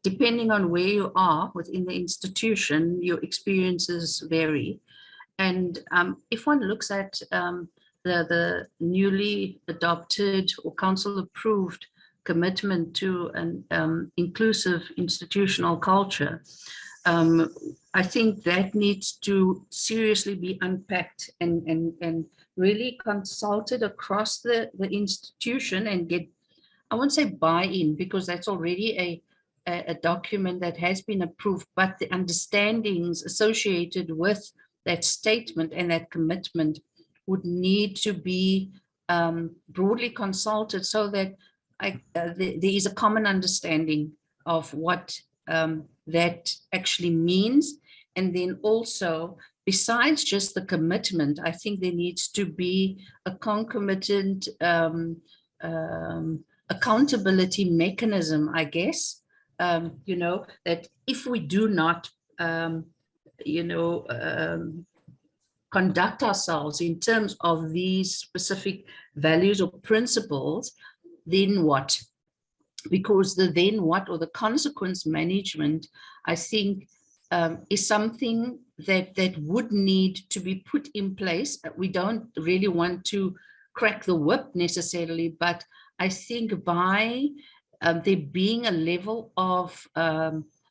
depending on where you are within the institution, your experiences vary. And if one looks at the newly adopted or council approved commitment to an inclusive institutional culture, I think that needs to seriously be unpacked and really consulted across the institution and get, I won't say buy-in, because that's already a document that has been approved, but the understandings associated with that statement and that commitment would need to be broadly consulted so that there is a common understanding of what that actually means. And then also, besides just the commitment, I think there needs to be a concomitant accountability mechanism, I guess, that if we do not, conduct ourselves in terms of these specific values or principles, then what? Because the then what or the consequence management, I think, is something that would need to be put in place. We don't really want to crack the whip necessarily, but I think by there being a level of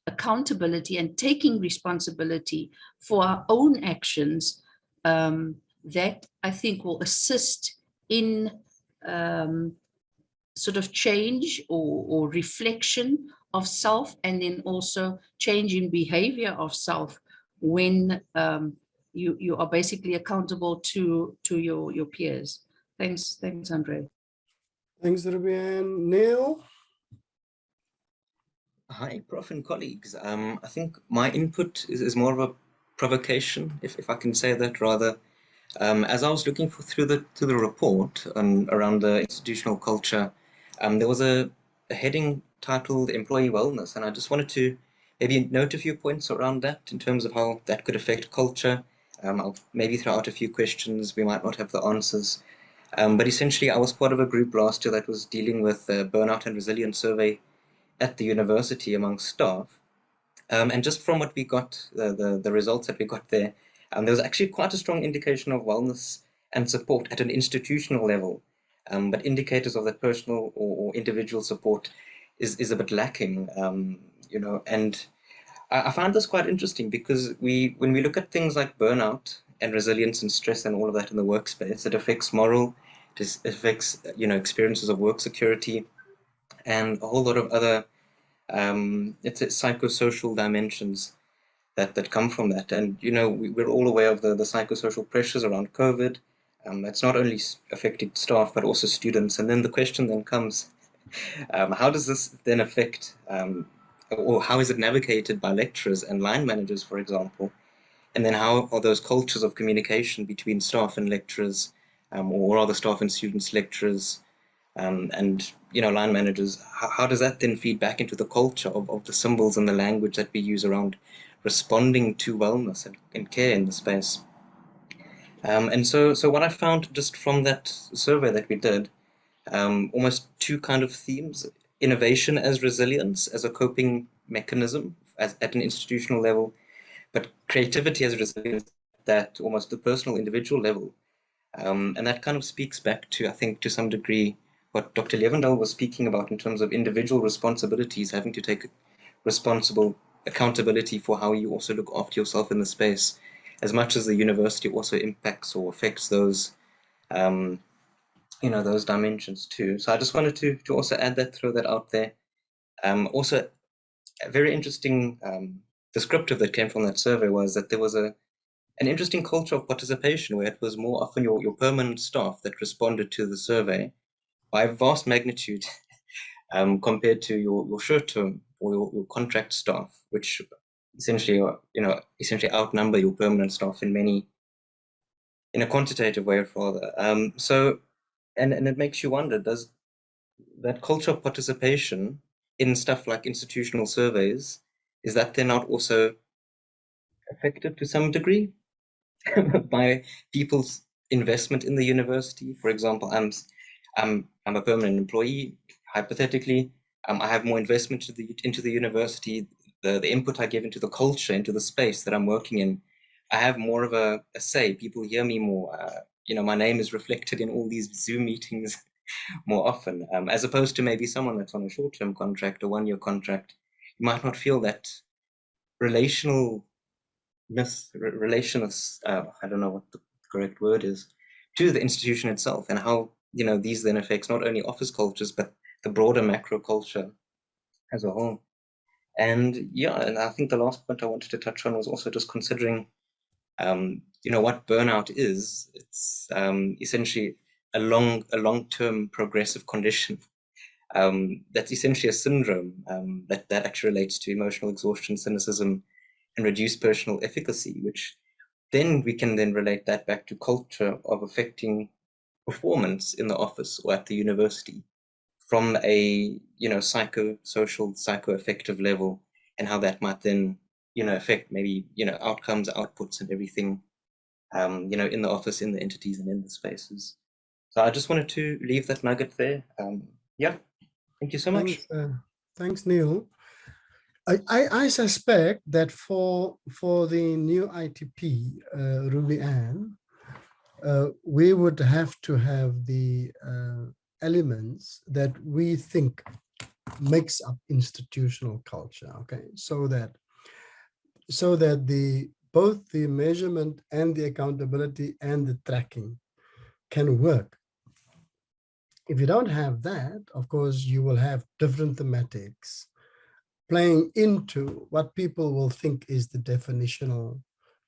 accountability and taking responsibility for our own actions, that I think will assist in sort of change or reflection of self, and then also change in behavior of self when you are basically accountable to your peers. Thanks, Andre. Thanks, Rubian. Neil? Hi, Prof and colleagues. I think my input is more of a provocation, if I can say that rather. As I was looking through the report around the institutional culture, there was a heading titled Employee Wellness, and I just wanted to maybe note a few points around that in terms of how that could affect culture. I'll maybe throw out a few questions. We might not have the answers. But essentially, I was part of a group last year that was dealing with the burnout and resilience survey at the university among staff. And just from what we got, the results that we got there, there was actually quite a strong indication of wellness and support at an institutional level. But indicators of that personal or individual support is a bit lacking, you know, and I find this quite interesting because when we look at things like burnout and resilience and stress and all of that in the workspace, it affects moral, it affects, you know, experiences of work security and a whole lot of other it's psychosocial dimensions that come from that. And, you know, we're all aware of the psychosocial pressures around COVID. That's not only affected staff, but also students. And then the question then comes, how does this then affect, or how is it navigated by lecturers and line managers, for example? And then how are those cultures of communication between staff and lecturers, or rather staff and students, lecturers, and, you know, line managers, how does that then feed back into the culture of the symbols and the language that we use around responding to wellness and care in the space? And so what I found just from that survey that we did, almost two kind of themes: innovation as resilience, as a coping mechanism at an institutional level, but creativity as resilience at almost the personal individual level. And that kind of speaks back to, I think, to some degree, what Dr. Levendal was speaking about in terms of individual responsibilities, having to take responsible accountability for how you also look after yourself in the space, as much as the university also impacts or affects those, you know, those dimensions too. So I just wanted to also add that, throw that out there. Also, a very interesting descriptive that came from that survey was that there was an interesting culture of participation where it was more often your permanent staff that responded to the survey by vast magnitude compared to your short-term or your contract staff, which essentially, you know, essentially outnumber your permanent staff in a quantitative way rather. So, and it makes you wonder, does that culture of participation in stuff like institutional surveys, is that they're not also affected to some degree by people's investment in the university? For example, I'm a permanent employee. Hypothetically, I have more investment into the university. The input I give into the culture, into the space that I'm working in, I have more of a say. People hear me more. You know, my name is reflected in all these Zoom meetings more often, as opposed to maybe someone that's on a short-term contract or one-year contract. You might not feel that relational relationist, I don't know what the correct word is, to the institution itself, and how, you know, these then affects not only office cultures, but the broader macro culture as a whole. And yeah, and I think the last point I wanted to touch on was also just considering, you know, what burnout is. It's essentially a long-term progressive condition. That's essentially a syndrome that actually relates to emotional exhaustion, cynicism, and reduced personal efficacy, which then we can then relate that back to culture of affecting performance in the office or at the university from a, you know, psychosocial, psychoaffective level, and how that might then, you know, affect maybe, you know, outcomes, outputs, and everything in the office, in the entities, and in the spaces. So I just wanted to leave that nugget there. Yeah, thank you so much. Thanks, Neil. I suspect that for the new ITP, Ruby Ann, we would have to have the elements that we think makes up institutional culture, okay? So that both the measurement and the accountability and the tracking can work. If you don't have that, of course, you will have different thematics playing into what people will think is the definitional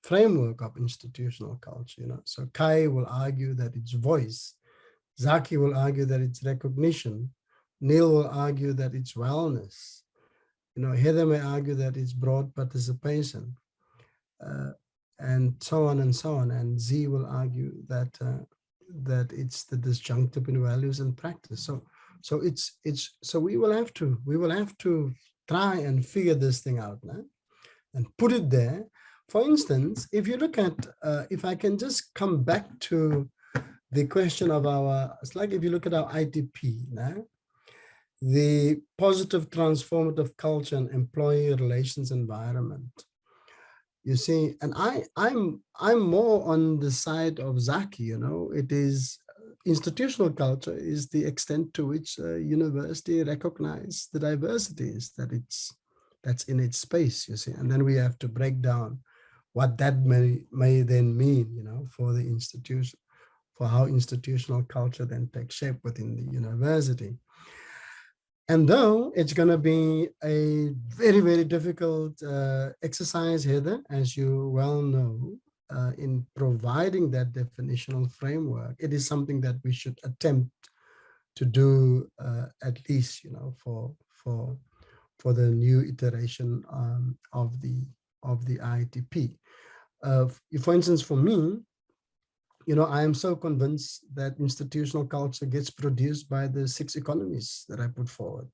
framework of institutional culture. So Kai will argue that it's voice, Zaki will argue that it's recognition, Neil will argue that it's wellness, Heather may argue that it's broad participation, and so on and so on. And Z will argue that that it's the disjunctive in values and practice. So we will have to try and figure this thing out now and put it there. For instance, if you look at, if I can just come back to the question of it's like if you look at our ITP now, the positive transformative culture and employee relations environment. You see, and I'm more on the side of Zaki, it is institutional culture is the extent to which a university recognize the diversities that's in its space, you see, and then we have to break down what that may then mean, for the institution, for how institutional culture then takes shape within the university. And though it's going to be a very, very difficult exercise, Heather, as you well know, in providing that definitional framework, it is something that we should attempt to do at least, for the new iteration of the ITP. For instance, for me, I am so convinced that institutional culture gets produced by the 6 economies that I put forward,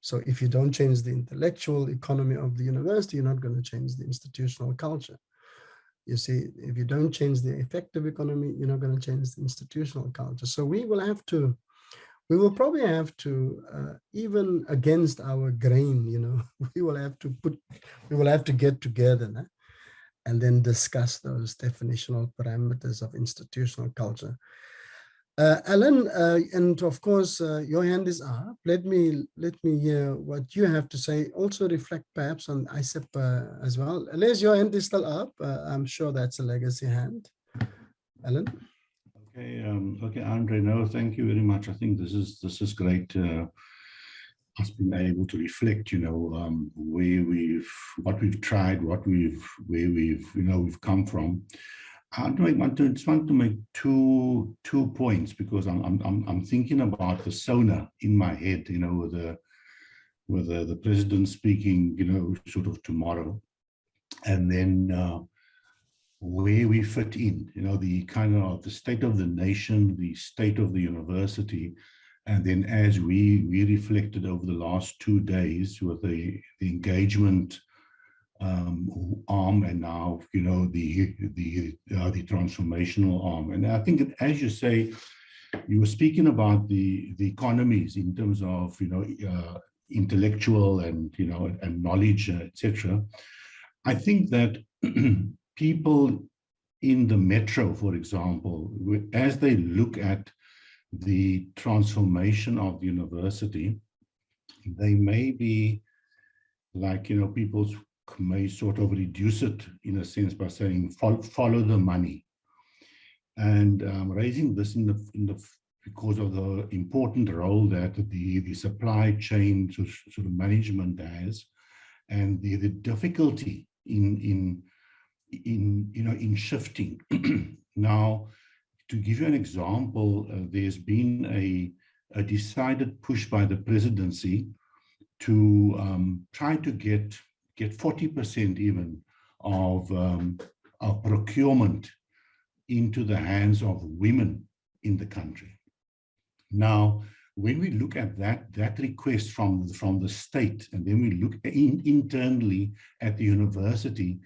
So if you don't change the intellectual economy of the university, you're not going to change the institutional culture. You see, if you don't change the effective economy, you're not going to change the institutional culture. So we will probably have to, even against our grain, we will have to get together and then discuss those definitional parameters of institutional culture. Alan, and of course, your hand is up. Let me hear what you have to say. Also reflect perhaps on ISEP as well. Les, your hand is still up. I'm sure that's a legacy hand. Alan? Okay, Andre, no, thank you very much. I think this is great. Us being able to reflect, what we've tried, where we've come from. I just want to make two points, because I'm thinking about the SONA in my head, with the president speaking, sort of tomorrow, and then where we fit in, the kind of the state of the nation, the state of the university. And then as we reflected over the last 2 days with the engagement arm, and now, the transformational arm. And I think, as you say, you were speaking about the economies in terms of, intellectual and, and knowledge, etc. I think that people in the metro, for example, as they look at the transformation of the university, they may be like, people may sort of reduce it in a sense by saying follow the money, and raising this because of the important role that the supply chain sort of management has, and the difficulty in shifting. Now, to give you an example, there's been a decided push by the presidency to try to get 40% even of procurement into the hands of women in the country. Now, when we look at that request from the state, and then we look internally at the university,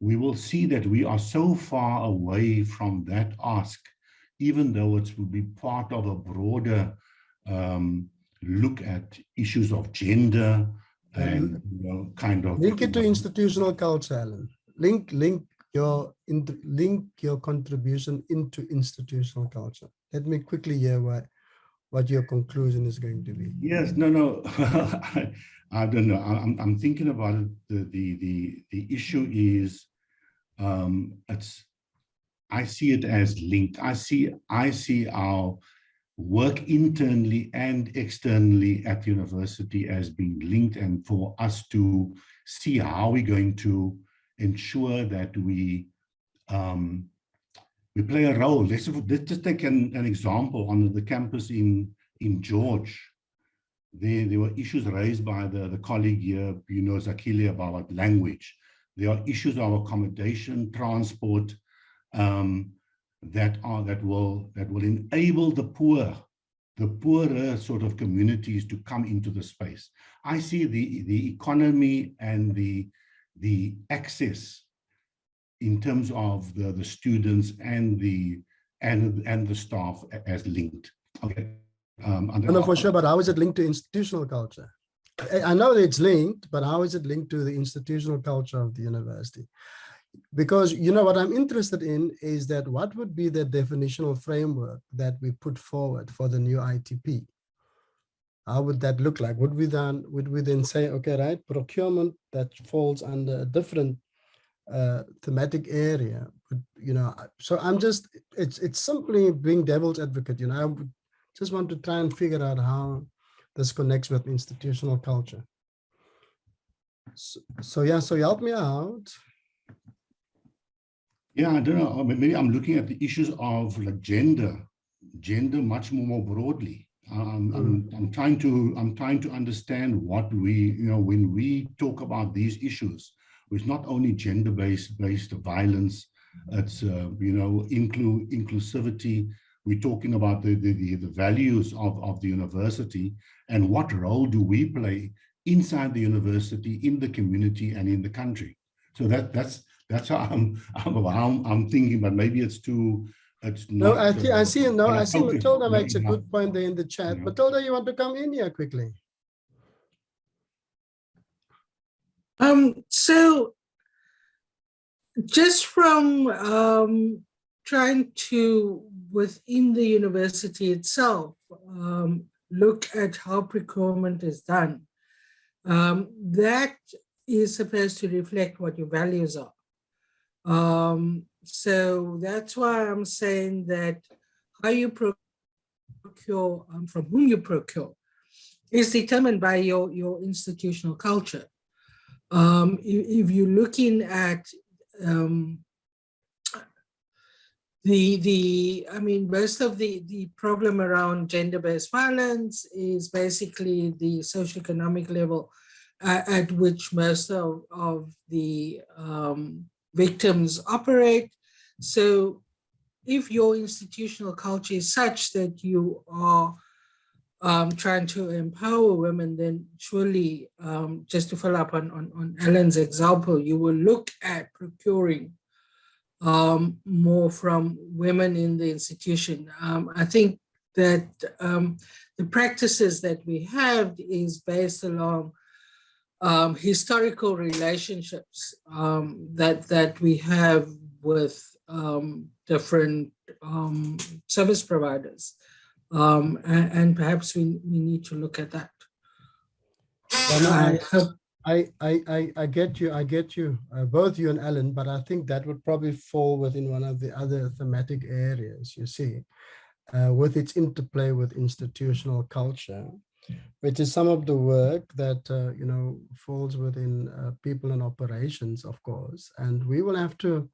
we will see that we are so far away from that ask, even though it will be part of a broader look at issues of gender and kind of link it to institutional culture, Alan. Link your contribution into institutional culture. Let me quickly hear what your conclusion is going to be. Yes, no. I don't know. I'm thinking about it. The issue is I see it as linked. I see our work internally and externally at the university as being linked, and for us to see how we're going to ensure that we play a role. Let's just take an example on the campus in George. There were issues raised by the colleague here, Zakili, about language. There are issues of accommodation, transport, that will enable the poorer sort of communities to come into the space. I see the economy and the access in terms of the students and the staff as linked. Okay. No, for sure, but how is it linked to institutional culture? I know that it's linked, but how is it linked to the institutional culture of the university? Because what I'm interested in is that what would be the definitional framework that we put forward for the new ITP? How would that look like? Would we then say, okay, right, procurement that falls under a different thematic area? So I'm just, it's simply being devil's advocate. I would just want to try and figure out how this connects with institutional culture. So help me out. Yeah, I don't know. Maybe I'm looking at the issues of gender much more broadly. I'm trying to understand what when we talk about these issues, it's not only gender-based violence. It's inclusivity. We're talking about the values of the university and what role do we play inside the university, in the community, and in the country. So that's how I'm thinking, but maybe it's not. No, I see Matilda makes a good point there in the chat. Yeah. Matilda, you want to come in here quickly? So just from trying to, within the university itself, look at how procurement is done, that is supposed to reflect what your values are. So that's why I'm saying that how you procure, from whom you procure, is determined by your institutional culture. If you're looking at most of the problem around gender-based violence is basically the socioeconomic level at which most of the victims operate. So if your institutional culture is such that you are trying to empower women, then surely, just to follow up on Alan's example, you will look at procuring more from women in the institution. I think that the practices that we have is based along historical relationships that we have with different service providers. And perhaps we need to look at that. I get you, both you and Alan, but I think that would probably fall within one of the other thematic areas, you see, with its interplay with institutional culture, which is some of the work that, falls within people and operations, of course. And we will have to,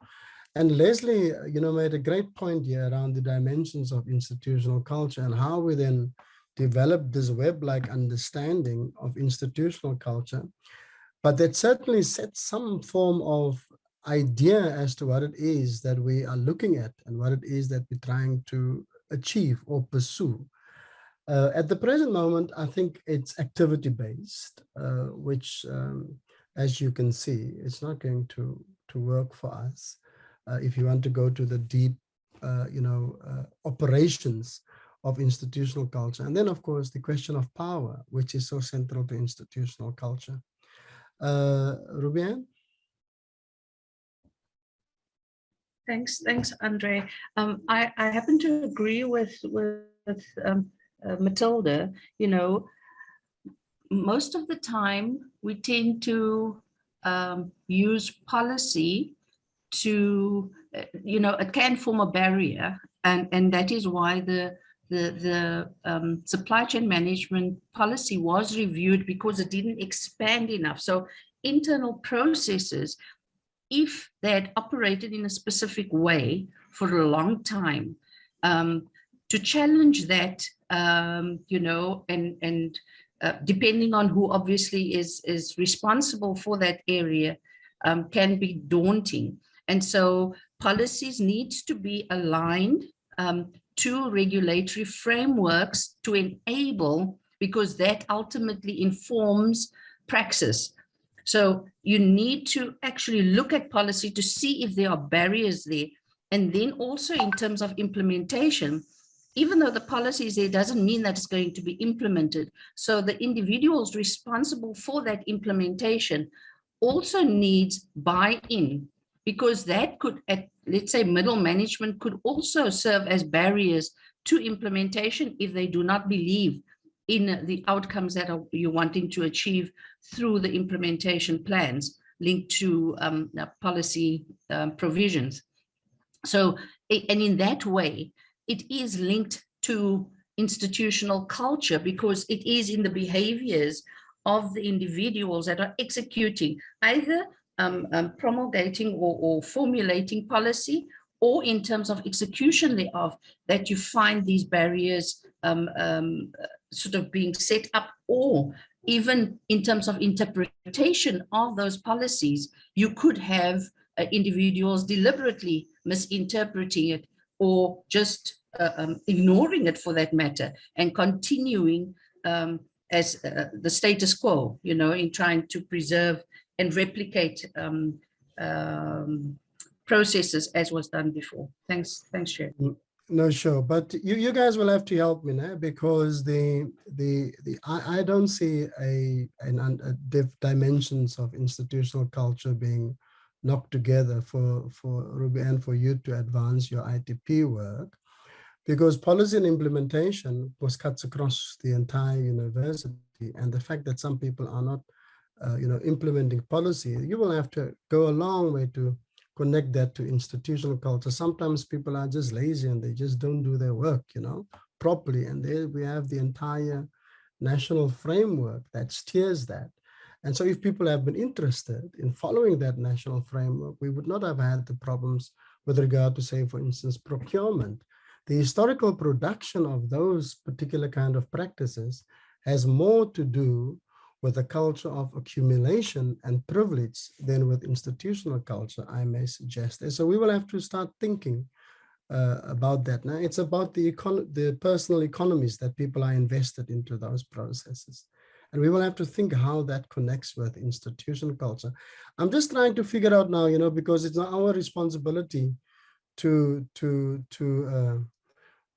and Leslie, made a great point here around the dimensions of institutional culture and how we then develop this web-like understanding of institutional culture. But that certainly sets some form of idea as to what it is that we are looking at and what it is that we're trying to achieve or pursue. At the present moment, I think it's activity-based, which, as you can see, it's not going to work for us if you want to go to the deep, operations of institutional culture. And then, of course, the question of power, which is so central to institutional culture. Rubian? Thanks, Andre. I happen to agree with Matilda. Most of the time we tend to use policy to, it can form a barrier, and that is why the supply chain management policy was reviewed, because it didn't expand enough. So internal processes, if they had operated in a specific way for a long time, to challenge that, depending on who obviously is responsible for that area, can be daunting. And so policies needs to be aligned to regulatory frameworks to enable, because that ultimately informs praxis. So you need to actually look at policy to see if there are barriers there. And then also in terms of implementation, even though the policy is there, doesn't mean that it's going to be implemented. So the individuals responsible for that implementation also needs buy-in, because that could, let's say middle management could also serve as barriers to implementation if they do not believe in the outcomes that you're wanting to achieve through the implementation plans linked to policy provisions. So, and in that way, it is linked to institutional culture, because it is in the behaviors of the individuals that are executing, either promulgating or formulating policy, or in terms of execution thereof, that you find these barriers sort of being set up, or even in terms of interpretation of those policies, you could have individuals deliberately misinterpreting it, or just ignoring it for that matter, and continuing as the status quo, in trying to preserve and replicate processes as was done before. Thanks, Chair. No, sure, but you guys will have to help me now, because I don't see a dimensions of institutional culture being knocked together for Ruby and for you to advance your ITP work, because policy and implementation was cuts across the entire university, and the fact that some people are not implementing policy, you will have to go a long way to connect that to institutional culture. Sometimes people are just lazy and they just don't do their work, properly. And there we have the entire national framework that steers that. And so if people have been interested in following that national framework, we would not have had the problems with regard to, say, for instance, procurement. The historical production of those particular kind of practices has more to do with a culture of accumulation and privilege than with institutional culture, I may suggest. And so we will have to start thinking about that. Now, it's about the personal economies that people are invested into those processes. And we will have to think how that connects with institutional culture. I'm just trying to figure out now, because it's not our responsibility to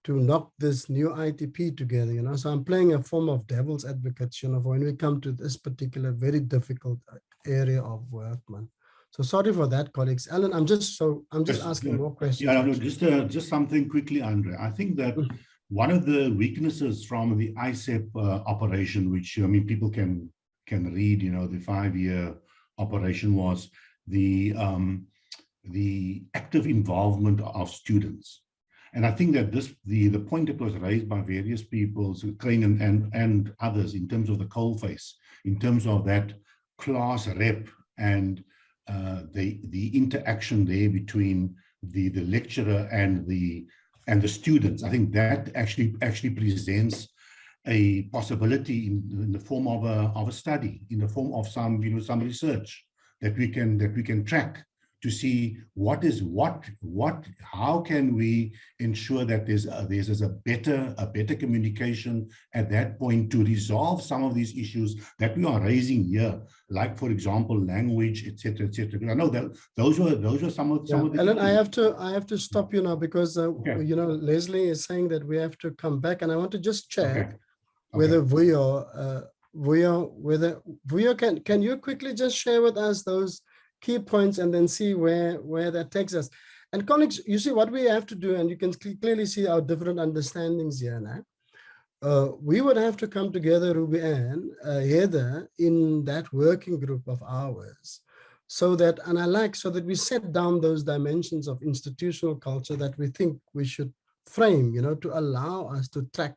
knock this new ITP together, so I'm playing a form of devil's advocate, when we come to this particular very difficult area of work, man. So sorry for that, colleagues. Alan, I'm just asking more questions. Yeah, no, just something quickly, Andre. I think that one of the weaknesses from the ISEP operation, which people can read, the 5-year operation, was the active involvement of students. And I think that the point that was raised by various people, so Crane and others, in terms of the coalface, in terms of that class rep and the interaction there between the lecturer and the students, I think that actually presents a possibility in the form of a study, in the form of some some research that we can track to see how can we ensure that there's a better communication at that point to resolve some of these issues that we are raising here, like for example language, etc., etc. I know that those were some of the Ellen, issues. I have to stop you now because you know, Leslie is saying that we have to come back, and I want to just check whether Vuyo, can you quickly just share with us those key points and then see where that takes us. And colleagues, you see what we have to do, and you can clearly see our different understandings here now. We would have to come together, Ruby Ann, Heather, in that working group of ours, so that we set down those dimensions of institutional culture that we think we should frame, you know, to allow us to track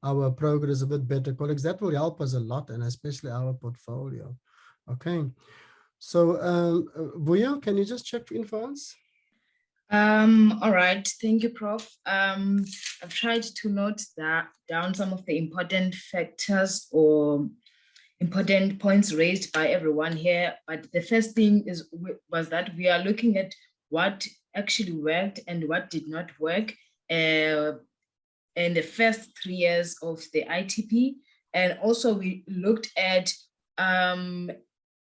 our progress a bit better. Colleagues, that will help us a lot, and especially our portfolio. Okay. So, Vuyo, can you just check in for us? All right, thank you, Prof. I've tried to note down some of the important factors or important points raised by everyone here. But the first thing was that we are looking at what actually worked and what did not work in the first 3 years of the ITP. And also we looked at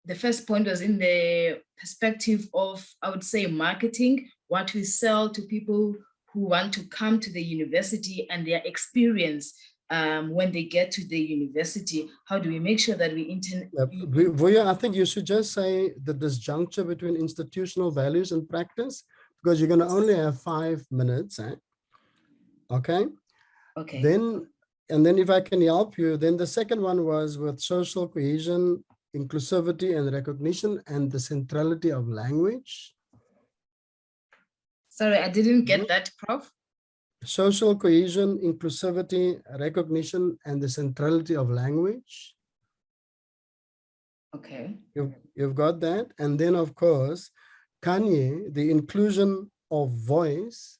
the first point was in the perspective of, I would say, marketing, what we sell to people who want to come to the university and their experience when they get to the university. How do we make sure that we Vuyo, I think you should just say the disjuncture between institutional values and practice, because you're going to only have 5 minutes. Okay. Okay. Then if I can help you, then the second one was with social cohesion, inclusivity and recognition, and the centrality of language. Sorry, I didn't get that, Prof. Social cohesion, inclusivity, recognition, and the centrality of language. Okay. You've got that. And then, of course, Kanye, the inclusion of voice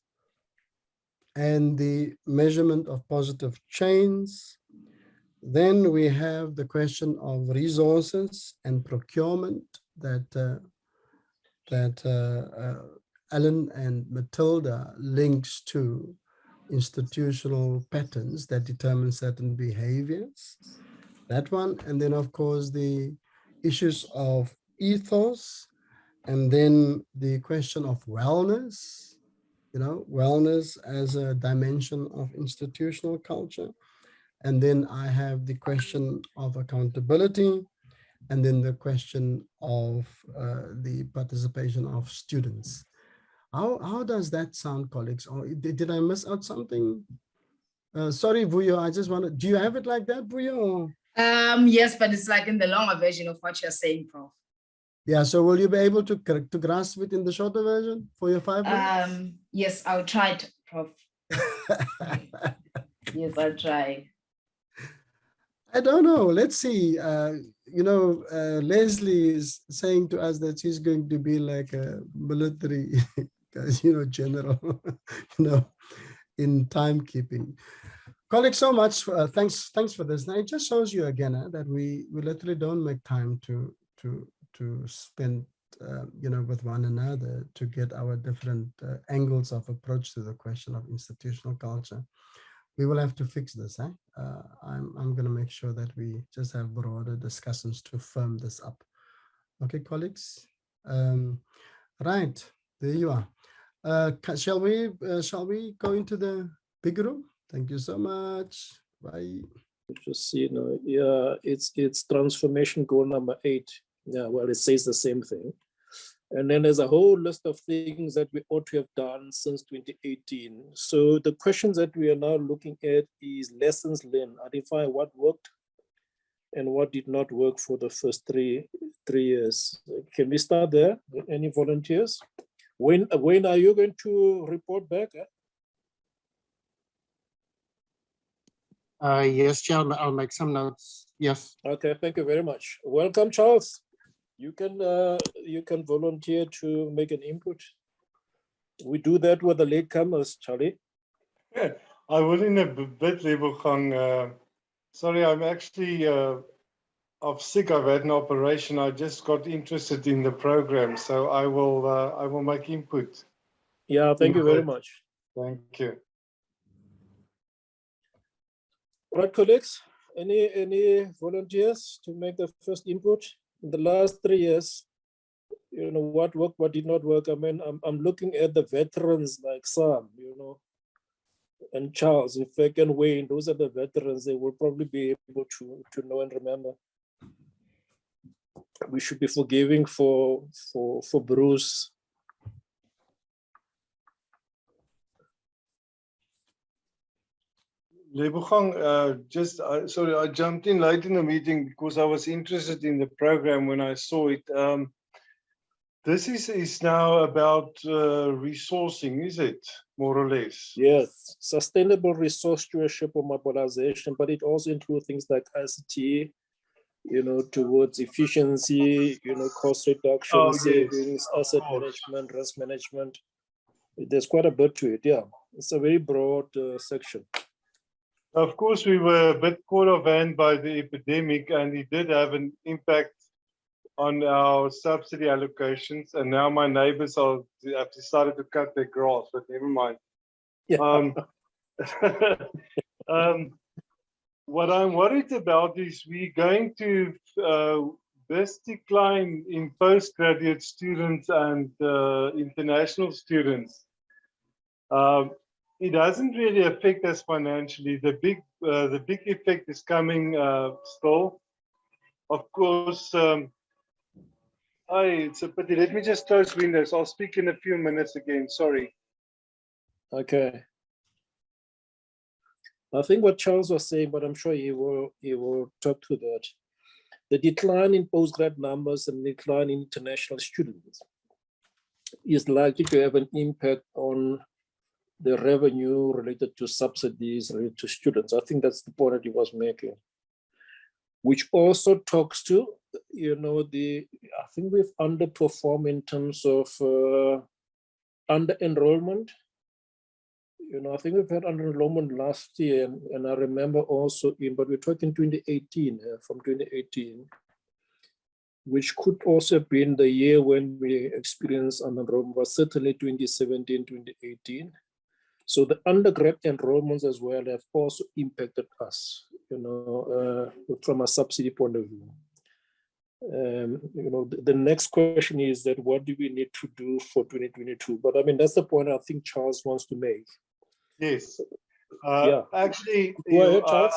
and the measurement of positive change. Then we have the question of resources and procurement that Alan and Matilda links to institutional patterns that determine certain behaviors. That one, and then of course the issues of ethos, and then the question of wellness, you know, wellness as a dimension of institutional culture. And then I have the question of accountability, and then the question of the participation of students. How does that sound, colleagues? Or did I miss out something? Sorry, Vuyo, I just wanted, do you have it like that, Vuyo? Yes, but it's like in the longer version of what you're saying, Prof. Yeah, so will you be able to grasp it in the shorter version for your 5 minutes? Yes, I'll try it, Prof. Yes, I'll try. I don't know. Let's see. You know, Leslie is saying to us that she's going to be like a military, you know, general, you know, in timekeeping. Colleagues, so much. Thanks for this. Now it just shows you again that we literally don't make time to spend, you know, with one another to get our different angles of approach to the question of institutional culture. We will have to fix this. I'm going to make sure that we just have broader discussions to firm this up. Okay, colleagues. Right, there you are. Shall we go into the big room? Thank you so much. Bye. Just, you know, yeah, it's transformation goal number 8. Yeah, well, it says the same thing. And then there's a whole list of things that we ought to have done since 2018. So the questions that we are now looking at is lessons learned, identify what worked and what did not work for the first three years. Can we start there? Any volunteers? When are you going to report back? Yes, Chair, I'll make some notes. Yes. Okay, thank you very much. Welcome, Charles. You can volunteer to make an input. We do that with the latecomers, Charlie. Yeah, I will in a bit level gang. Sorry, I'm actually of sick. I've had an operation. I just got interested in the program, so I will make input. Yeah, thank you very much. Thank you. Right, colleagues, any volunteers to make the first input? In the last 3 years, you know, what worked, what did not work. I mean, I'm looking at the veterans like Sam, you know, and Charles, if I can weigh in, those are the veterans, they will probably be able to know and remember. We should be forgiving for Bruce. Lebogang, sorry, I jumped in late in the meeting because I was interested in the program when I saw it. This is now about resourcing, is it, more or less? Yes, sustainable resource stewardship or mobilization, but it also includes things like ICT, you know, towards efficiency, you know, cost reduction, Oh, savings, yes, asset management, risk management. There's quite a bit to it, yeah. It's a very broad section. Of course, we were a bit caught off hand by the epidemic, and it did have an impact on our subsidy allocations. And now my neighbors have decided to cut their grass, but never mind. Yeah. What I'm worried about is we're going to this decline in postgraduate students and international students. It doesn't really affect us financially. The big effect is coming still. Of course, it's a pity. Let me just close windows. I'll speak in a few minutes again. Sorry. Okay. I think what Charles was saying, but I'm sure he will talk to that. The decline in postgrad numbers and decline in international students is likely to have an impact on the revenue related to subsidies related to students. I think that's the point that he was making, which also talks to, you know, I think we've underperformed in terms of under enrollment. You know, I think we've had under enrollment last year, and I remember also but we're talking 2018, from 2018, which could also have been the year when we experienced under enrollment, but certainly 2017, 2018. So the undergrad enrollments as well have also impacted us, you know, from a subsidy point of view. You know, the next question is that what do we need to do for 2022? But I mean, that's the point I think Charles wants to make. Yes. Yeah. Actually, Go ahead, Charles.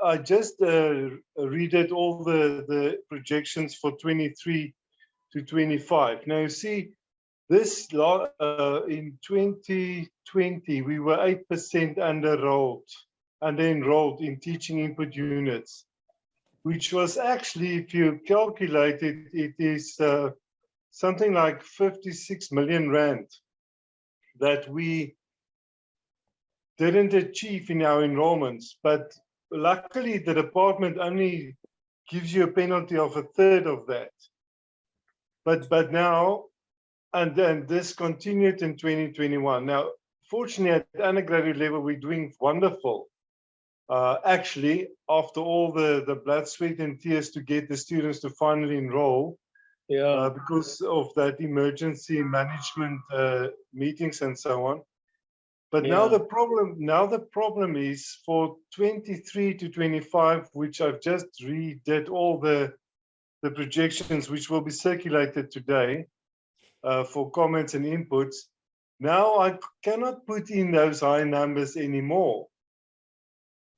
I just redid all the projections for 23 to 25. Now, you see, this in 2020, we were 8% under-enrolled in teaching input units, which was actually, if you calculate it, it is something like 56 million rand that we didn't achieve in our enrollments. But luckily, the department only gives you a penalty of 1/3 of that. But now, and then this continued in 2021. Now, fortunately, at undergraduate level, we're doing wonderful. Actually, after all the blood, sweat, and tears to get the students to finally enroll, because of that emergency management meetings and so on. But now the problem is for 23 to 25, which I've just redid all the projections, which will be circulated today for comments and inputs. Now I cannot put in those high numbers anymore,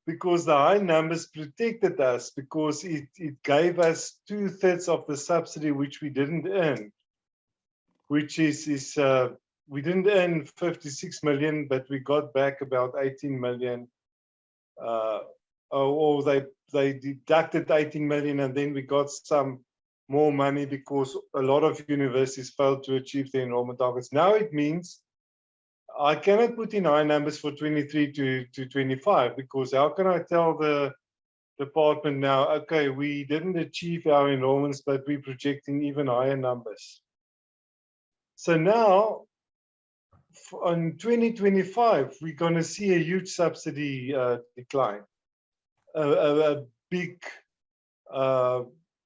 because the high numbers protected us, because it gave us 2/3 of the subsidy which we didn't earn, which is we didn't earn 56 million, but we got back about 18 million. Or they deducted 18 million, and then we got some more money because a lot of universities failed to achieve their enrollment targets. Now it means I cannot put in high numbers for 23 to 25, because how can I tell the department now, okay, we didn't achieve our enrollments, but we're projecting even higher numbers. So now, on 2025, we're going to see a huge subsidy decline, a big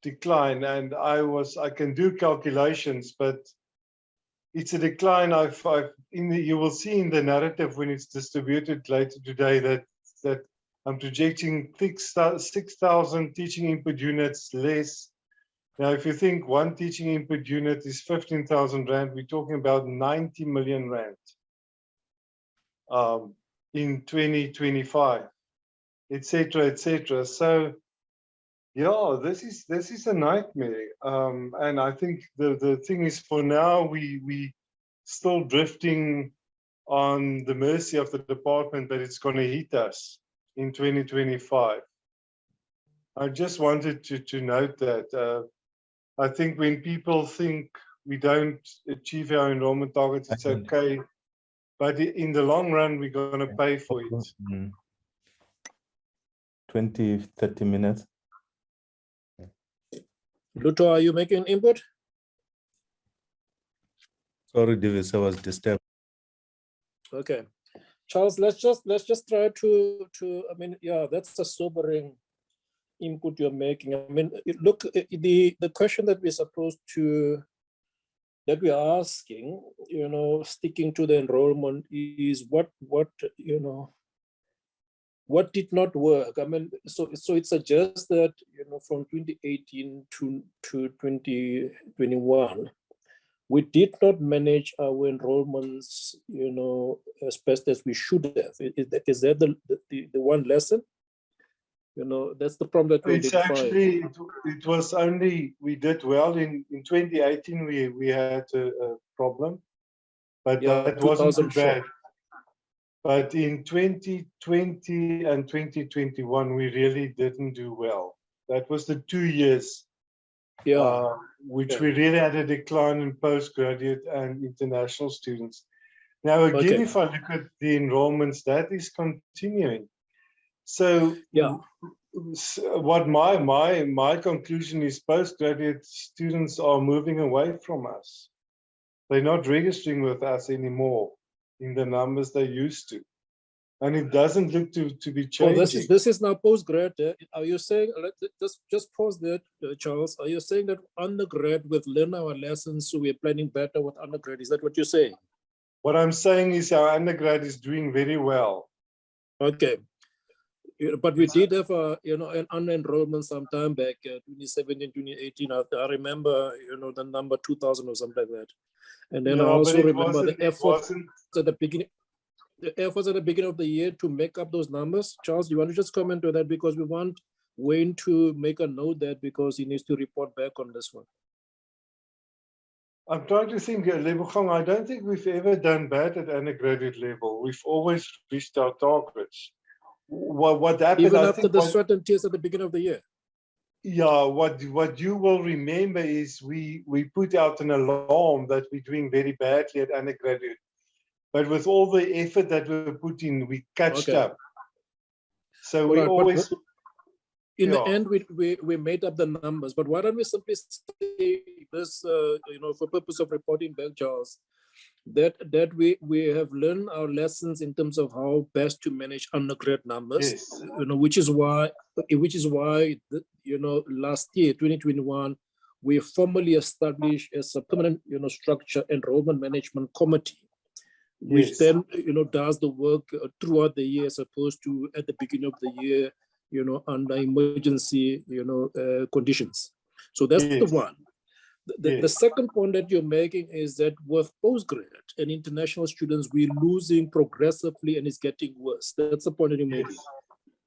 decline, and I can do calculations, but it's a decline. You will see in the narrative when it's distributed later today that I'm projecting 6,000 teaching input units less. Now, if you think one teaching input unit is 15,000 Rand, we're talking about 90 million Rand in 2025, etc., etc. So, yeah, this is a nightmare. And I think the thing is, for now, we still drifting on the mercy of the department that it's going to hit us in 2025. I just wanted to note that. I think when people think we don't achieve our enrollment targets, it's okay. But in the long run, we're going to pay for it. 20, 30 minutes. Luto, are you making input? Sorry, Davis, I was disturbed. Okay. Charles, let's just try to I mean, yeah, that's a sobering input you're making. I mean, look, the question that we're supposed to, that we're asking, you know, sticking to the enrollment is what you know, what did not work. I mean, so it suggests that, you know, from 2018 to 2021, we did not manage our enrollments, you know, as best as we should have. Is that the one lesson? You know, that's the problem that we It's actually, it was only, we did well in 2018, we had a problem, but yeah, that wasn't too 2000 short. bad. But in 2020 and 2021, we really didn't do well. That was the 2 years, which we really had a decline in postgraduate and international students. Now, again, if I look at the enrollments, that is continuing. So, what my conclusion is, postgraduate students are moving away from us. They're not registering with us anymore in the numbers they used to, and it doesn't look to be changing. This is now postgrad. Are you saying, just pause there, Charles? Are you saying that undergrad, we've learned our lessons, so we're planning better with undergrad? Is that what you're saying? What I'm saying is our undergrad is doing very well. Okay. But we did have you know, an unenrollment some time back, 2017, 2018. I remember, you know, the number 2,000 or something like that. And then I also remember the efforts at the beginning. The efforts at the beginning of the year to make up those numbers. Charles, do you want to just comment on that, because we want Wayne to make a note that, because he needs to report back on this one. I'm trying to think, Lebogang, I don't think we've ever done bad at undergraduate level. We've always reached our targets. What happened? Even after the certainties at the beginning of the year. Yeah, what you will remember is we put out an alarm that we're doing very badly at undergraduate. But with all the effort that we put in, we catched up. So we always... In the end, we made up the numbers. But why don't we simply say this, you know, for purpose of reporting back, Charles, that we have learned our lessons in terms of how best to manage undergrad numbers. You know, which is why you know, last year, 2021, we formally established as a permanent, you know, structure enrollment management committee, which then, you know, does the work throughout the year, as opposed to at the beginning of the year, you know, under emergency, you know, conditions. So that's the one. The second point that you're making is that with postgrad and international students, we're losing progressively and it's getting worse. That's the point that you're making.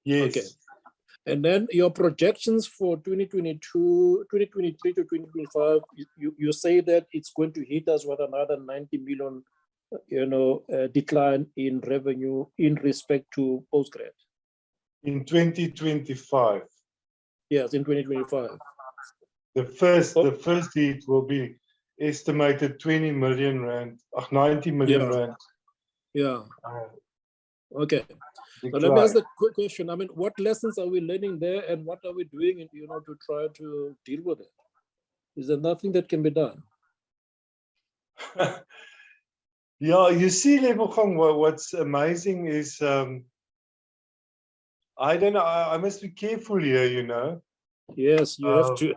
Yes. Okay. And then your projections for 2022, 2023 to 2025, you say that it's going to hit us with another 90 million, you know, decline in revenue in respect to postgrad. In 2025. Yes, in 2025. The first hit will be estimated 20 million Rand, 90 million Rand. Yeah. Okay. So let me ask the quick question. I mean, what lessons are we learning there, and what are we doing, you know, to try to deal with it? Is there nothing that can be done? Yeah, you see, Lebogang, what's amazing is, I don't know, I must be careful here, you know. Yes, you have to.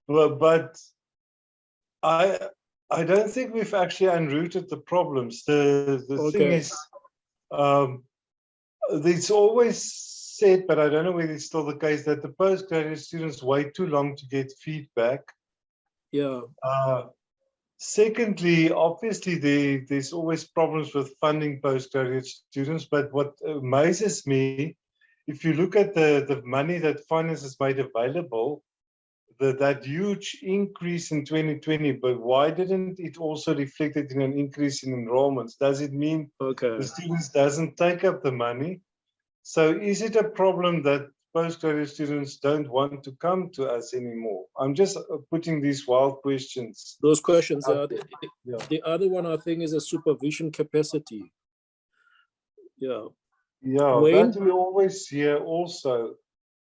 But I don't think we've actually unrooted the problems. The thing Okay. is, it's always said, but I don't know whether it's still the case, that the postgraduate students wait too long to get feedback. Yeah. Secondly, obviously there's always problems with funding postgraduate students, but what amazes me, if you look at the money that finance has made available, that huge increase in 2020, but why didn't it also reflect it in an increase in enrollments? Does it mean the students doesn't take up the money? So is it a problem that postgraduate students don't want to come to us anymore? I'm just putting these wild questions. Those questions out are there. the other one, I think, is a supervision capacity. Yeah. Yeah, Wayne? that we always hear also.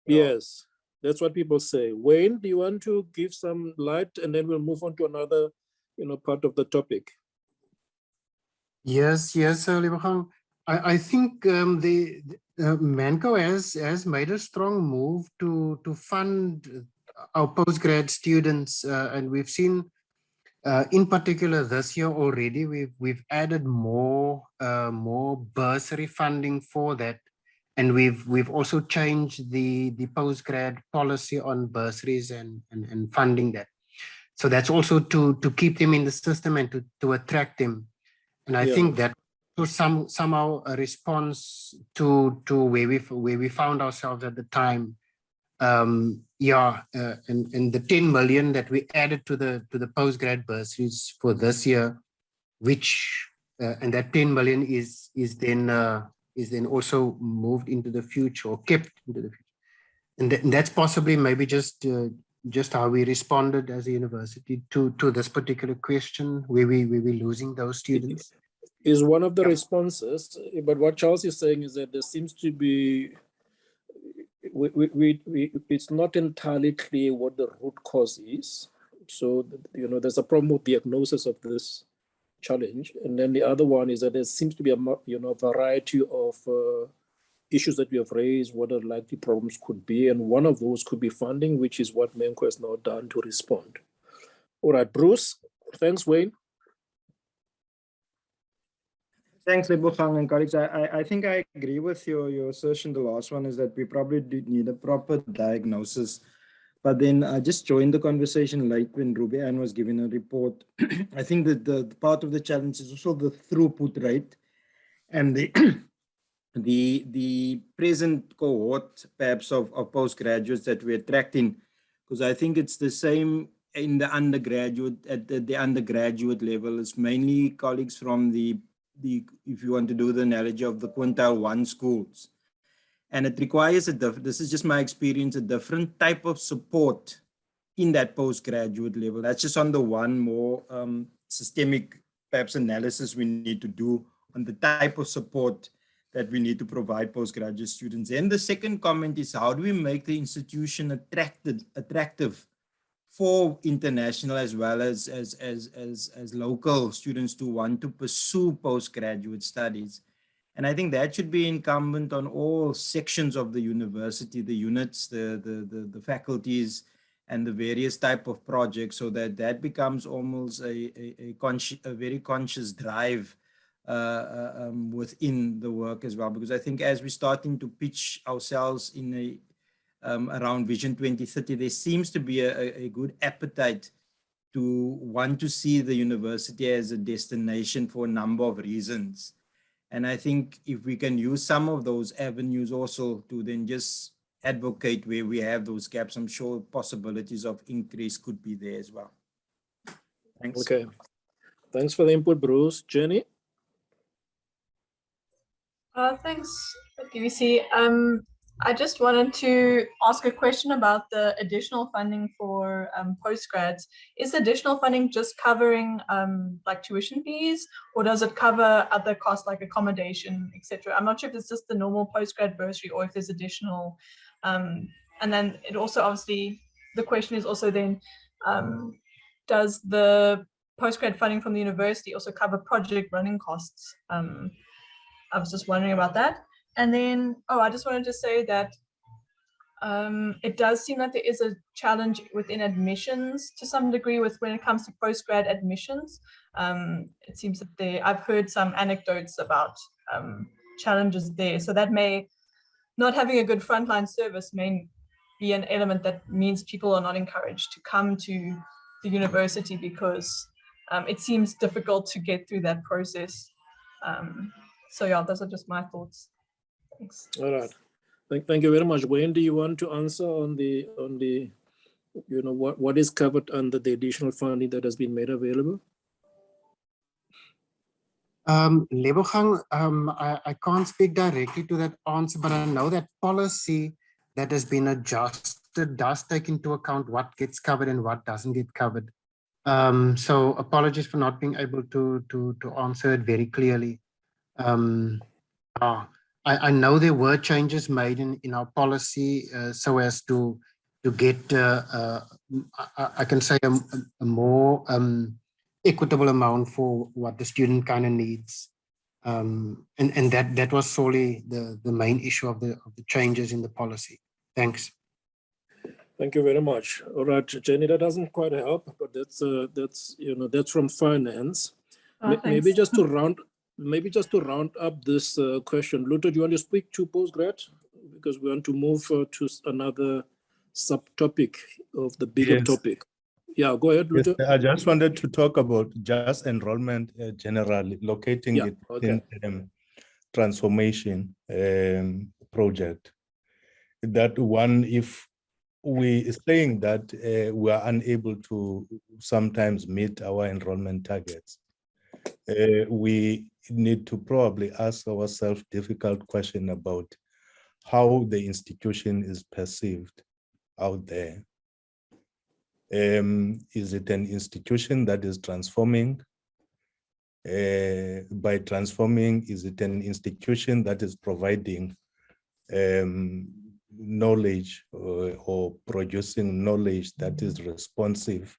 Yes, that's what people say. Wayne, do you want to give some light, and then we'll move on to another, part of the topic? Yes, Lebogang. I think the Manco has made a strong move to fund our postgrad students, and we've seen, in particular this year already, we've added more bursary funding for that, and we've also changed the postgrad policy on bursaries and funding that. So that's also to keep them in the system and to attract them. And I think that was somehow a response to where we found ourselves at the time. And the 10 million that we added to the postgrad bursaries for this year, which and that 10 million is then also moved into the future or kept into the future. And that's possibly maybe just how we responded as a university to this particular question, where we were losing those students. Is one of the responses, but what Charles is saying is that there seems to be, it's not entirely clear what the root cause is. So, there's a problem with diagnosis of this challenge. And then the other one is that there seems to be a variety of issues that we have raised, what the likely problems could be. And one of those could be funding, which is what Menko has now done to respond. All right, Bruce. Thanks, Wayne. Thanks, Lebogang and colleagues. I think I agree with your assertion. The last one is that we probably did need a proper diagnosis. But then I just joined the conversation late when Ruby Ann was giving a report. I think that the part of the challenge is also the throughput rate and the present cohort, perhaps, of postgraduates that we're attracting, because I think it's the same in the undergraduate, at the undergraduate level. It's mainly colleagues from the if you want to do the analogy of the quintile 1 schools. And it requires this is just my experience, a different type of support in that postgraduate level. That's just on the one more systemic, perhaps, analysis we need to do on the type of support that we need to provide postgraduate students. And the second comment is, how do we make the institution attractive for international as well as local students to want to pursue postgraduate studies? And I think that should be incumbent on all sections of the university, the units, the faculties, and the various type of projects, so that becomes almost a very conscious drive within the work as well. Because I think as we're starting to pitch ourselves in around Vision 2030, there seems to be a good appetite to want to see the university as a destination for a number of reasons. And I think if we can use some of those avenues also to then just advocate where we have those gaps, I'm sure possibilities of increase could be there as well. Thanks. Okay. Thanks for the input, Bruce. Jenny? Thanks, DVC. I just wanted to ask a question about the additional funding for postgrads. Is additional funding just covering like tuition fees, or does it cover other costs like accommodation, etc.? I'm not sure if it's just the normal postgrad bursary or if there's additional. And then it also, obviously, the question is also then, does the postgrad funding from the university also cover project running costs? I was just wondering about that. And then, I just wanted to say that it does seem like there is a challenge within admissions to some degree with when it comes to postgrad admissions. It seems that I've heard some anecdotes about challenges there. So that may, not having a good frontline service may be an element that means people are not encouraged to come to the university because it seems difficult to get through that process. So yeah, those are just my thoughts. Thanks. All right. Thank you very much. Wayne, do you want to answer on the what is covered under the additional funding that has been made available? Lebogang, I can't speak directly to that answer, but I know that policy that has been adjusted does take into account what gets covered and what doesn't get covered. So apologies for not being able to answer it very clearly. I know there were changes made in our policy so as to get, I can say, a more equitable amount for what the student kind of needs. And that was solely the main issue of the changes in the policy. Thanks. Thank you very much. All right, Jenny, that doesn't quite help, but that's from finance. Maybe just to round up this question, Luther, do you want to speak to postgrad? Because we want to move to another subtopic of the bigger topic. Yeah, go ahead, Luther. Yes, I just wanted to talk about just enrollment generally, locating it in transformation project. That one, if we saying that we are unable to sometimes meet our enrollment targets, we need to probably ask ourselves difficult question about how the institution is perceived out there. Is it an institution that is transforming? By transforming, is it an institution that is providing knowledge or producing knowledge that is responsive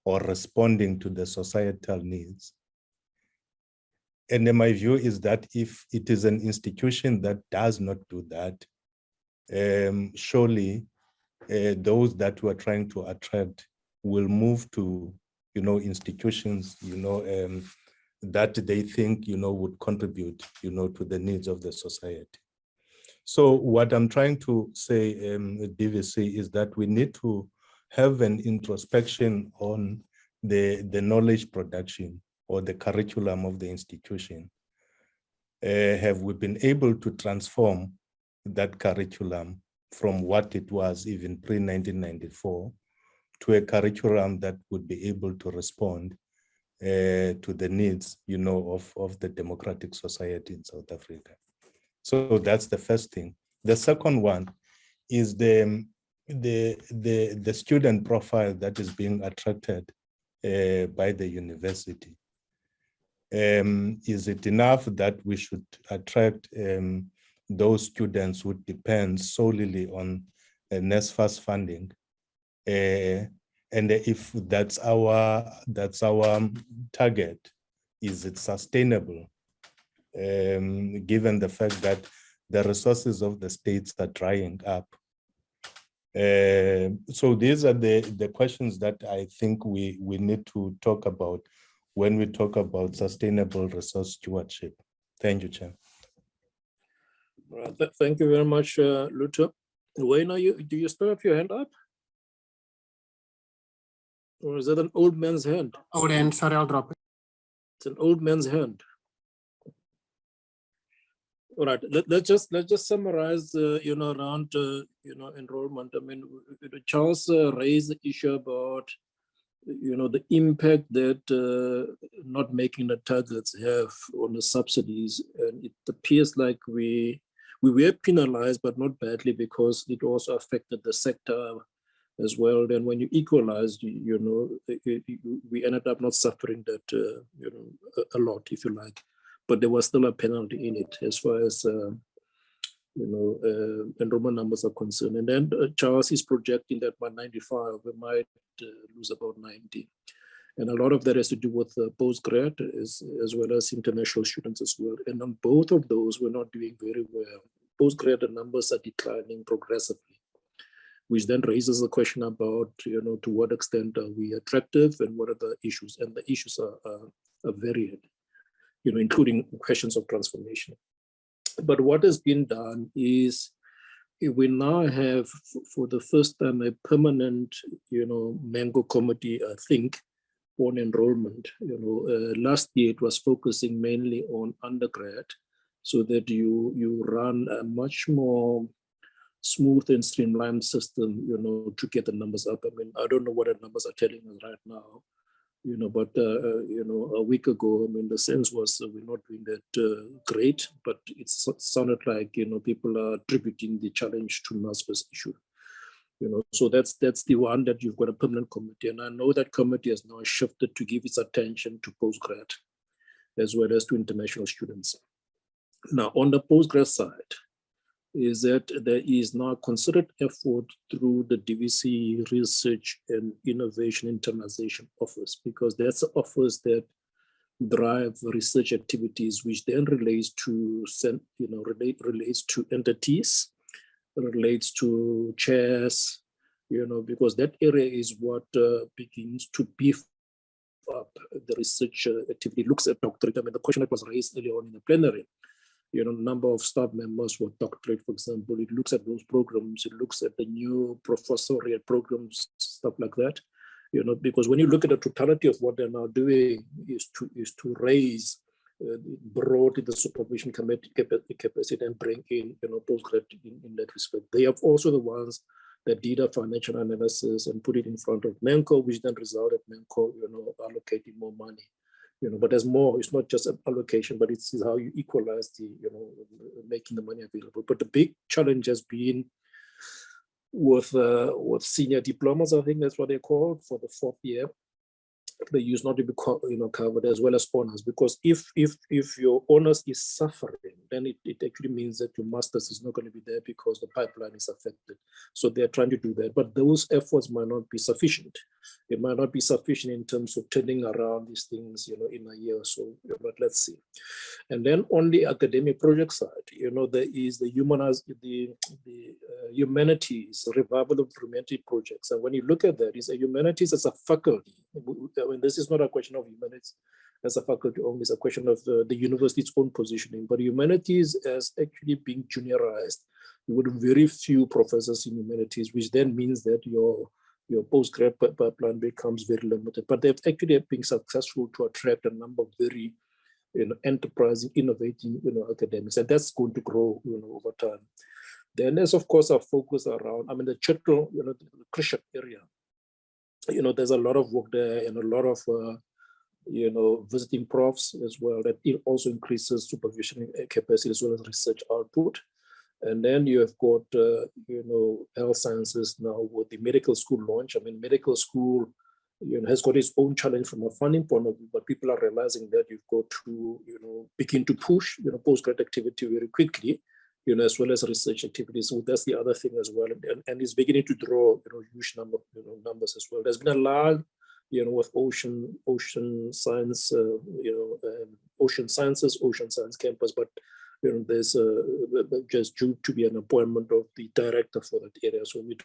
or responding to the societal needs? And then my view is that if it is an institution that does not do that, surely those that we're trying to attract will move to, institutions, that they think, would contribute, to the needs of the society. So what I'm trying to say, DVC, is that we need to have an introspection on the knowledge production or the curriculum of the institution. Have we been able to transform that curriculum from what it was even pre-1994 to a curriculum that would be able to respond to the needs, of the democratic society in South Africa? So that's the first thing. The second one is the student profile that is being attracted by the university. Is it enough that we should attract those students who depend solely on NSFAS funding? And if that's our target, is it sustainable? Given the fact that the resources of the states are drying up. So these are the questions that I think we need to talk about when we talk about sustainable resource stewardship. Thank you, Chair. Right. Thank you very much, Luther. Wayne, do you still have your hand up? Or is that an old man's hand? Old hand, sorry, I'll drop it. It's an old man's hand. All right, let's just summarize, around, enrollment. I mean, Charles raised the issue about, the impact that not making the targets have on the subsidies. And it appears like we were penalized, but not badly, because it also affected the sector as well. Then when you equalize, we ended up not suffering that, a lot, if you like. But there was still a penalty in it as far as enrollment numbers are concerned. And then Charles is projecting that by 95 we might lose about 90, and a lot of that has to do with postgrad as well as international students as well. And on both of those, we're not doing very well. Postgrad numbers are declining progressively. which then raises the question about, to what extent are we attractive and what are the issues? And the issues are varied, including questions of transformation. But what has been done is we now have, for the first time, a permanent, Mango committee, I think, on enrollment. Last year it was focusing mainly on undergrad, so that you run a much more smooth and streamlined system, to get the numbers up. I mean, I don't know what the numbers are telling us right now, but a week ago, I mean, the sense was we're not doing that great, but it sounded like, people are attributing the challenge to NASFA's issue. So that's the one that you've got a permanent committee. And I know that committee has now shifted to give its attention to postgrad as well as to international students. Now, on the postgrad side, is that there is now considered effort through the DVC Research and Innovation Internalization Office, because that's the office that drive research activities, which then relates to, relates to entities, relates to chairs, because that area is what begins to beef up the research activity. It looks at doctorate. I mean, the question that was raised earlier on in the plenary, number of staff members with doctorate, for example, it looks at those programs, it looks at the new professoriate programs, stuff like that, because when you look at the totality of what they're now doing is to raise broadly the supervision committee capacity and bring in, postgrad in that respect. They are also the ones that did a financial analysis and put it in front of MENCO, which then resulted MENCO, allocating more money. But there's more. It's not just an allocation, but it's how you equalize the, making the money available. But the big challenge has been with senior diplomas. I think that's what they call for the 4th year. They used not to be covered, as well as honors, because if your honors is suffering, then it actually means that your masters is not going to be there because the pipeline is affected. So they're trying to do that, but those efforts might not be sufficient. It might not be sufficient in terms of turning around these things, in a year or so. But let's see. And then on the academic project side, there is the humanities, revival of humanity projects. And when you look at that, it's a humanities as a faculty. I mean, this is not a question of humanities as a faculty only, it's a question of the university's own positioning. But humanities as actually being juniorized. You would have very few professors in humanities, which then means that your postgrad pipeline becomes very limited. But they've actually been successful to attract a number of very enterprising, innovating, academics, and that's going to grow, over time. Then there's of course a focus around, I mean, the Chitral, the Christian area. There's a lot of work there and a lot of, visiting profs as well. That it also increases supervision capacity as well as research output. And then you have got, health sciences now with the medical school launch. I mean, medical school, has got its own challenge from a funding point of view, but people are realizing that you've got to, begin to push, postgrad activity very quickly, as well as research activities. So that's the other thing as well. And it's beginning to draw, huge number, numbers as well. There's been a lot, with ocean science, ocean sciences, ocean science campus, but there's just due to be an appointment of the director for that area. So we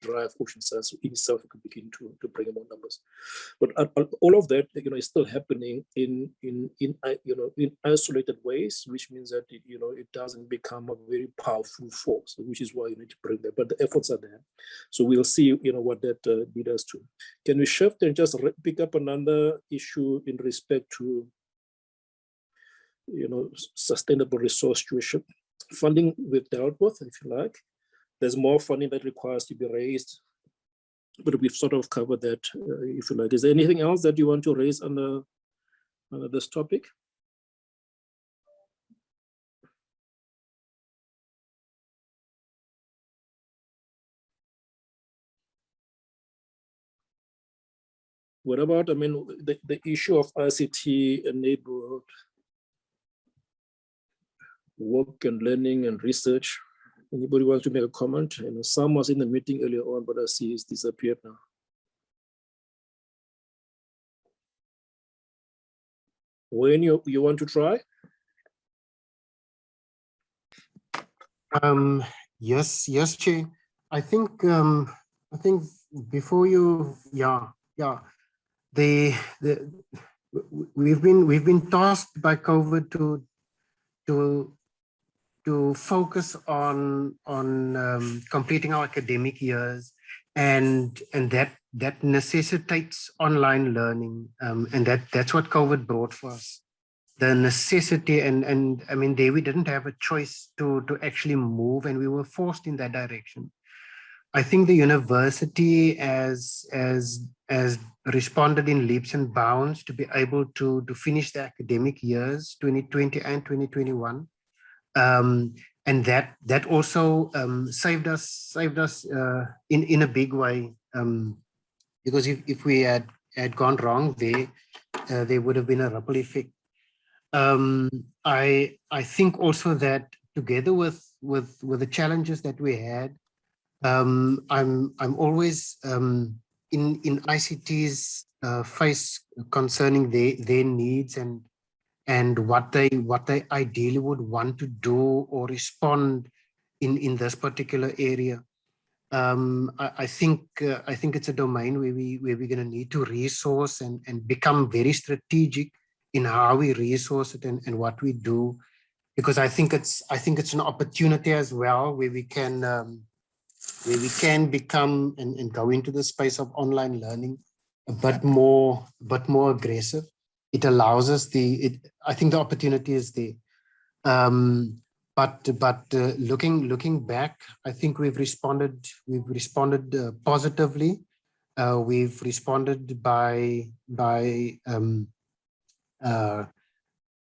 drive ocean science in itself, could begin to bring more numbers. But all of that, is still happening in isolated ways, which means that it doesn't become a very powerful force, which is why you need to bring that. But the efforts are there, so we'll see, what that leads us to. Can we shift and just pick up another issue in respect to, sustainable resource stewardship funding we've dealt with, if you like. There's more funding that requires to be raised, but we've sort of covered that, if you like. Is there anything else that you want to raise under this topic? What about, I mean, the issue of ICT enabled work and learning and research? Anybody wants to make a comment? Sam was in the meeting earlier on, but I see he's disappeared now. When you want to try? Yes, Chair. I think before you, the we've been tasked by COVID to focus on completing our academic years, and that necessitates online learning, and that's what COVID brought for us. The necessity, and I mean, we didn't have a choice to actually move, and we were forced in that direction. I think the university has responded in leaps and bounds to be able to finish the academic years 2020 and 2021, and that also saved us in a big way, because if we had gone wrong there would have been a ripple effect. I think also that together with the challenges that we had, I'm always in ICT's face concerning their needs and what they ideally would want to do or respond in this particular area. I think it's a domain where we're going to need to resource and become very strategic in how we resource it and what we do, because I think it's an opportunity as well where we can become and go into the space of online learning a bit more aggressive. It allows us I think the opportunity is there. But looking back, I think we've responded positively. We've responded by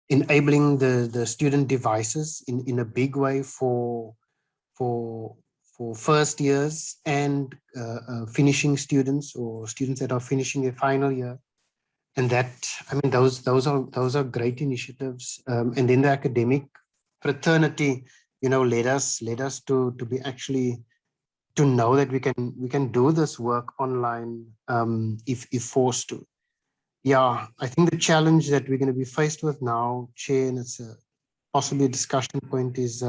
enabling the student devices in a big way for first years and finishing students or students that are finishing their final year. And that, I mean, those are great initiatives. And then the academic fraternity, led us to be actually to know that we can do this work online if forced to. Yeah, I think the challenge that we're going to be faced with now, Chair, and it's possibly a discussion point, is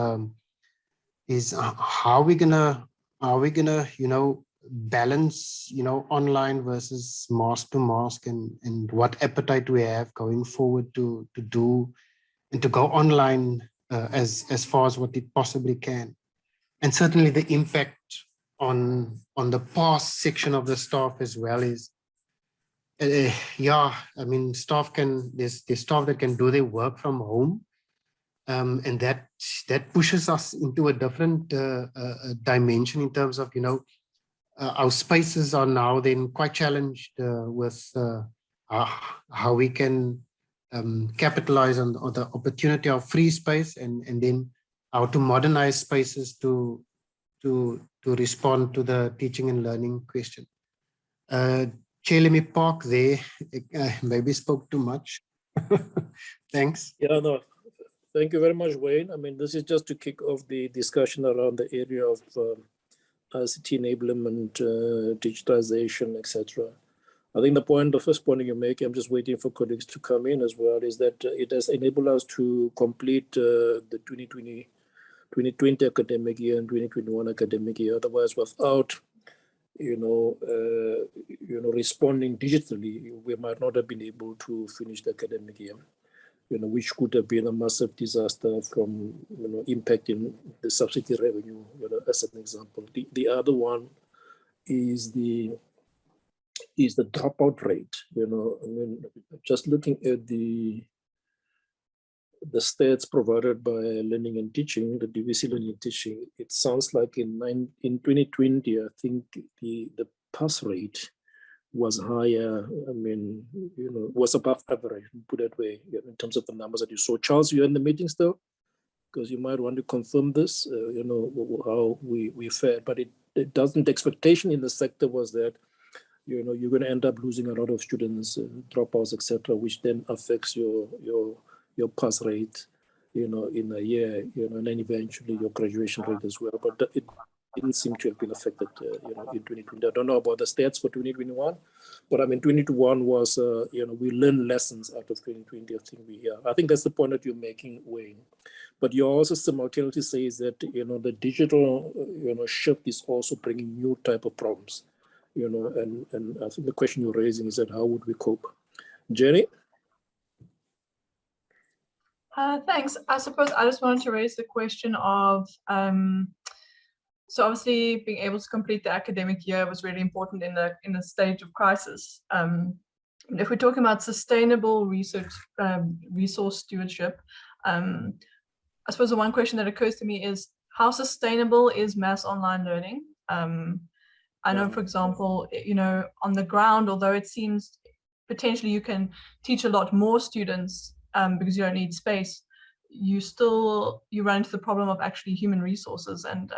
how we gonna balance online versus mask to mask, and what appetite we have going forward to do and to go online as far as what it possibly can. And certainly the impact on the past section of the staff as well is I mean, there's staff that can do their work from home, and that pushes us into a different dimension in terms of our spaces are now then quite challenged with how we can capitalize on the opportunity of free space, and then how to modernize spaces to respond to the teaching and learning question. Chair, let me park there. Maybe spoke too much. Thanks. Yeah, no, thank you very much, Wayne. I mean, this is just to kick off the discussion around the area of ICT enablement, digitization, etc. I think the first point you make, I'm just waiting for colleagues to come in as well, is that it has enabled us to complete the 2020 academic year and 2021 academic year. Otherwise, without responding digitally, we might not have been able to finish the academic year, which could have been a massive disaster from impacting the subsidy revenue, as an example. The other one is the dropout rate. I mean, just looking at the stats provided by Learning and Teaching, the DVC Learning and Teaching, it sounds like in 2020, I think the pass rate was higher. I mean, was above average, put that way, in terms of the numbers that you saw. Charles, you're in the meeting still? Because you might want to confirm this, how we fared. But it doesn't, the expectation in the sector was that, you're going to end up losing a lot of students, dropouts, etc., which then affects your pass rate, in a year, and then eventually your graduation rate as well. But didn't seem to have been affected, in 2020. I don't know about the stats for 2021, but I mean, 2021 was, we learned lessons out of 2020. I think that's the point that you're making, Wayne. But you also simultaneously say is that, the digital, shift is also bringing new type of problems, and I think the question you're raising is that how would we cope? Jenny? Thanks. I suppose I just wanted to raise the question of, so obviously being able to complete the academic year was really important in the stage of crisis. If we're talking about sustainable research, resource stewardship, I suppose the one question that occurs to me is how sustainable is mass online learning? I know, for example, on the ground, although it seems potentially you can teach a lot more students because you don't need space, you run into the problem of actually human resources, and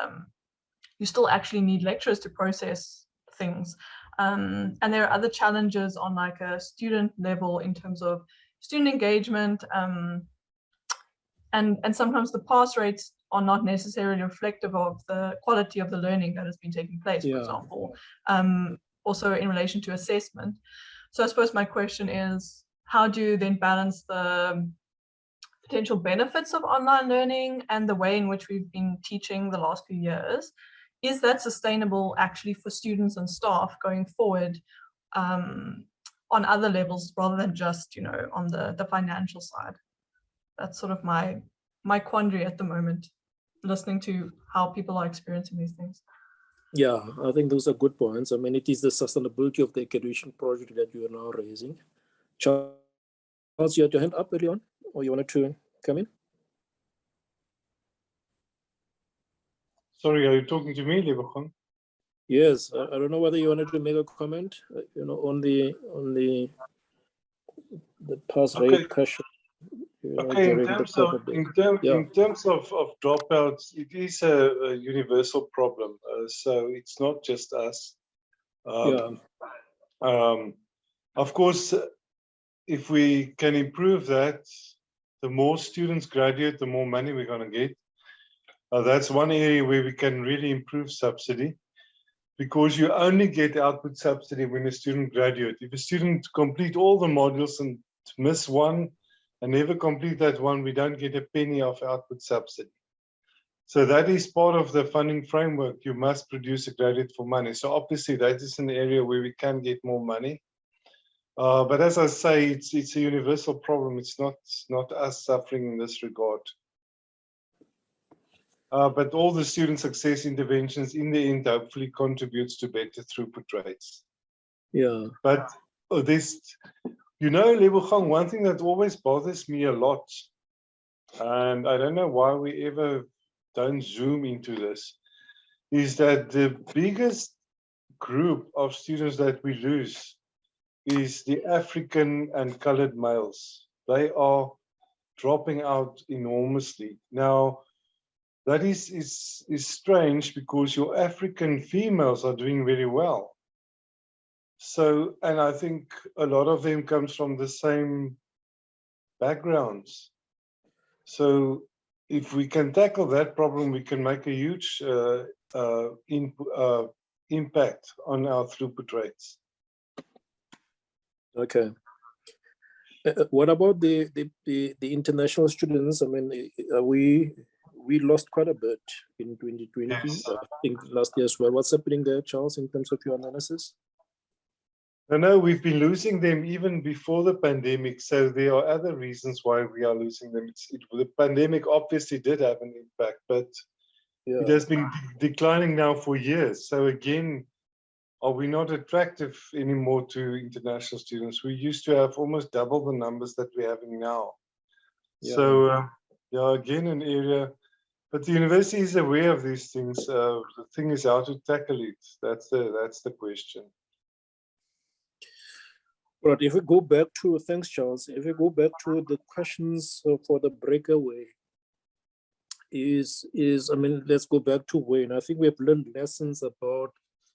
you still actually need lecturers to process things. And there are other challenges on like a student level in terms of student engagement, and sometimes the pass rates are not necessarily reflective of the quality of the learning that has been taking place, for example, also in relation to assessment. So I suppose my question is, how do you then balance the potential benefits of online learning and the way in which we've been teaching the last few years? Is that sustainable actually for students and staff going forward on other levels rather than just, on the financial side? That's sort of my quandary at the moment, listening to how people are experiencing these things. Yeah, I think those are good points. I mean, it is the sustainability of the education project that you are now raising. Charles, you had your hand up early on, or you wanted to come in? Sorry, are you talking to me, Lebogang? Yes, I don't know whether you wanted to make a comment, on the pass rate question. Okay, in terms of dropouts, it is a universal problem. So it's not just us. Of course, if we can improve that, the more students graduate, the more money we're going to get. That's one area where we can really improve subsidy, because you only get output subsidy when a student graduates. If a student complete all the modules and miss one and never complete that one, we don't get a penny of output subsidy. So that is part of the funding framework. You must produce a graduate for money. So obviously that is an area where we can get more money. But as I say, it's a universal problem. It's not us suffering in this regard. But all the student success interventions in the end hopefully contributes to better throughput rates. Yeah. But this, Lebogang, one thing that always bothers me a lot, and I don't know why we ever don't zoom into this, is that the biggest group of students that we lose is the African and colored males. They are dropping out enormously. Now, that is strange, because your African females are doing very well. So, and I think a lot of them comes from the same backgrounds. So if we can tackle that problem, we can make a huge impact on our throughput rates. Okay. What about the international students? I mean, we lost quite a bit in 2020. Yes. I think last year as well. What's happening there, Charles, in terms of your analysis? No, we've been losing them even before the pandemic. So there are other reasons why we are losing them. The pandemic obviously did have an impact, but it has been declining now for years. So again, are we not attractive anymore to international students? We used to have almost double the numbers that we're having now. Yeah. So again, an area, but the university is aware of these things. The thing is how to tackle it. That's the question. But if we go back to, thanks, Charles. If we go back to the questions for the breakaway, I mean, let's go back to Wayne. I think we have learned lessons about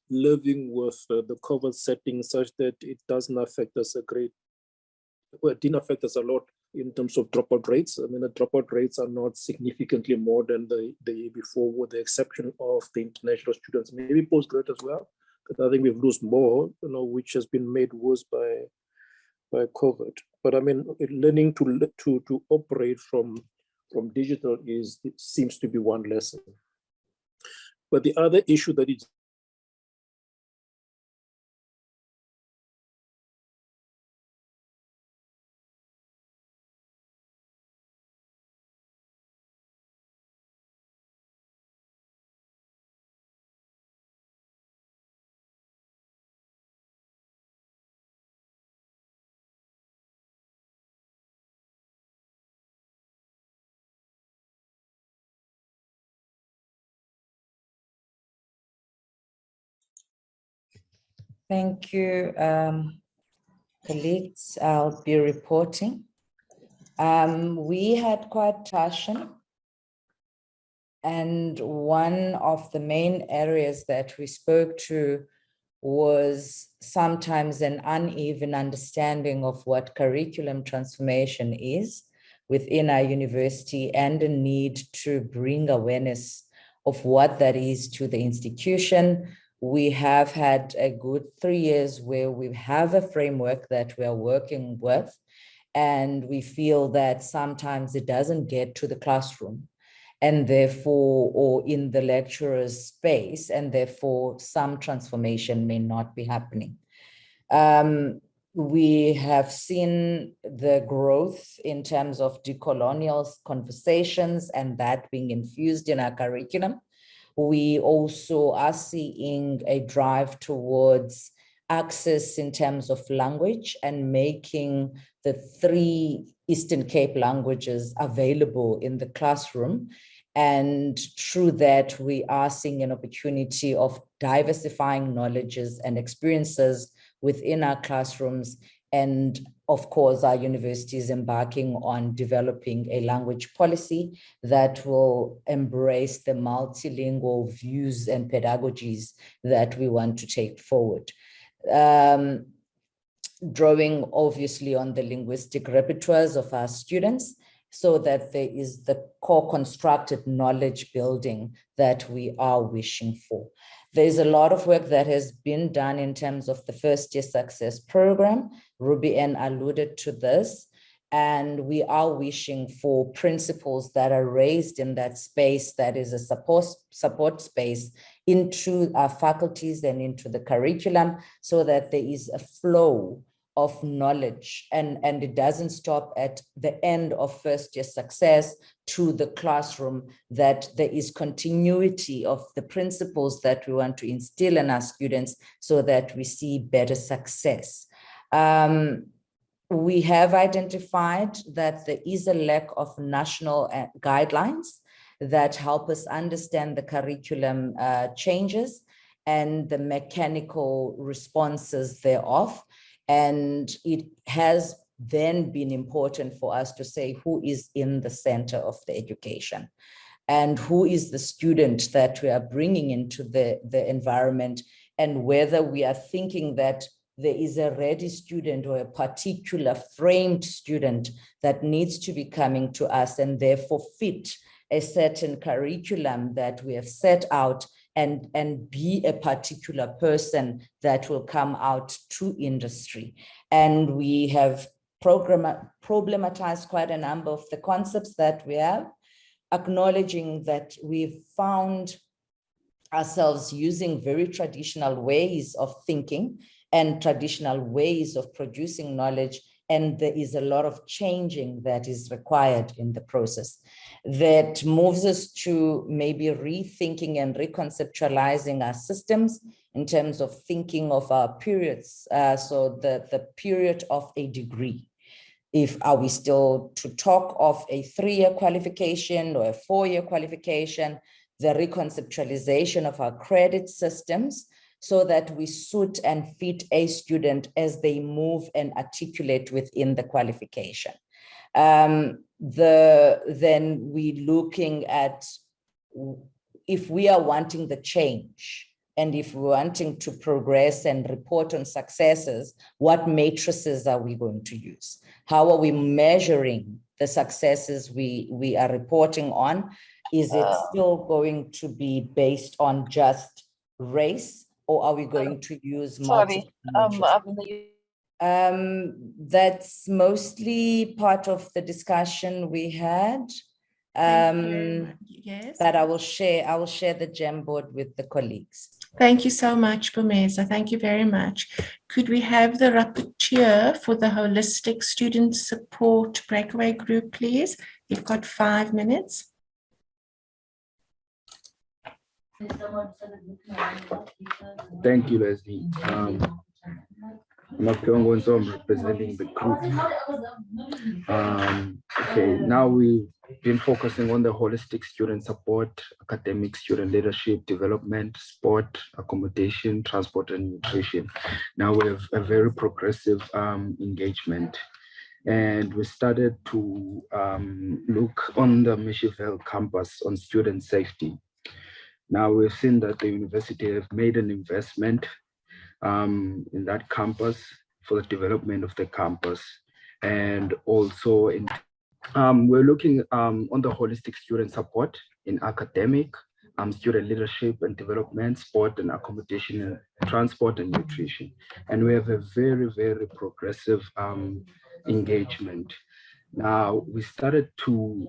living with the COVID setting such that it doesn't affect us it didn't affect us a lot in terms of dropout rates. I mean, the dropout rates are not significantly more than the year before, with the exception of the international students, maybe postgrad as well. But I think we've lost more, which has been made worse by COVID. But I mean, learning to operate from digital seems to be one lesson. But the other issue that is Thank you, colleagues. I'll be reporting. We had quite passion, and one of the main areas that we spoke to was sometimes an uneven understanding of what curriculum transformation is within our university, and a need to bring awareness of what that is to the institution. We have had a good 3 years where we have a framework that we are working with, and we feel that sometimes it doesn't get to the classroom, and therefore, or in the lecturer's space, and therefore some transformation may not be happening. We have seen the growth in terms of decolonial conversations and that being infused in our curriculum. We also are seeing a drive towards access in terms of language and making the 3 Eastern Cape languages available in the classroom. And through that, we are seeing an opportunity of diversifying knowledges and experiences within our classrooms. And of course, our university is embarking on developing a language policy that will embrace the multilingual views and pedagogies that we want to take forward. Drawing obviously on the linguistic repertoires of our students, so that there is the co-constructed knowledge building that we are wishing for. There's a lot of work that has been done in terms of the first year success program. Ruby Ann alluded to this, and we are wishing for principles that are raised in that space, that is a support space, into our faculties and into the curriculum, so that there is a flow of knowledge, and it doesn't stop at the end of first year success to the classroom, that there is continuity of the principles that we want to instill in our students so that we see better success. We have identified that there is a lack of national guidelines that help us understand the curriculum changes and the mechanical responses thereof. And it has then been important for us to say who is in the center of the education and who is the student that we are bringing into the environment, and whether we are thinking that there is a ready student or a particular framed student that needs to be coming to us and therefore fit a certain curriculum that we have set out, and be a particular person that will come out to industry. And we have problematized quite a number of the concepts that we have, acknowledging that we've found ourselves using very traditional ways of thinking and traditional ways of producing knowledge, and there is a lot of changing that is required in the process that moves us to maybe rethinking and reconceptualizing our systems in terms of thinking of our periods. So the period of a degree. Are we still to talk of a 3-year qualification or a 4-year qualification, the reconceptualization of our credit systems, so that we suit and fit a student as they move and articulate within the qualification. Then we looking at if we are wanting the change And if we're wanting to progress and report on successes, what matrices are we going to use? How are we measuring the successes we are reporting on? Is it still going to be based on just race, or are we going to use multiple matrices? That's mostly part of the discussion we had. Yes. But I will share the Jamboard with the colleagues. Thank you so much, Bumeza. Thank you very much. Could we have the rapporteur for the Holistic Student Support Breakaway Group, please? You've got 5 minutes. Thank you, Leslie. I'm Apiongo, so I'm representing the group. Okay, now we've been focusing on the holistic student support, academic student leadership, development, sport, accommodation, transport, and nutrition. Now we have a very progressive engagement. And we started to look on the Michiville campus on student safety. Now we've seen that the university have made an investment in that campus for the development of the campus. And also we're looking on the holistic student support in academic, student leadership and development, sport and accommodation, and transport and nutrition. And we have a very, very progressive engagement. Now, we started to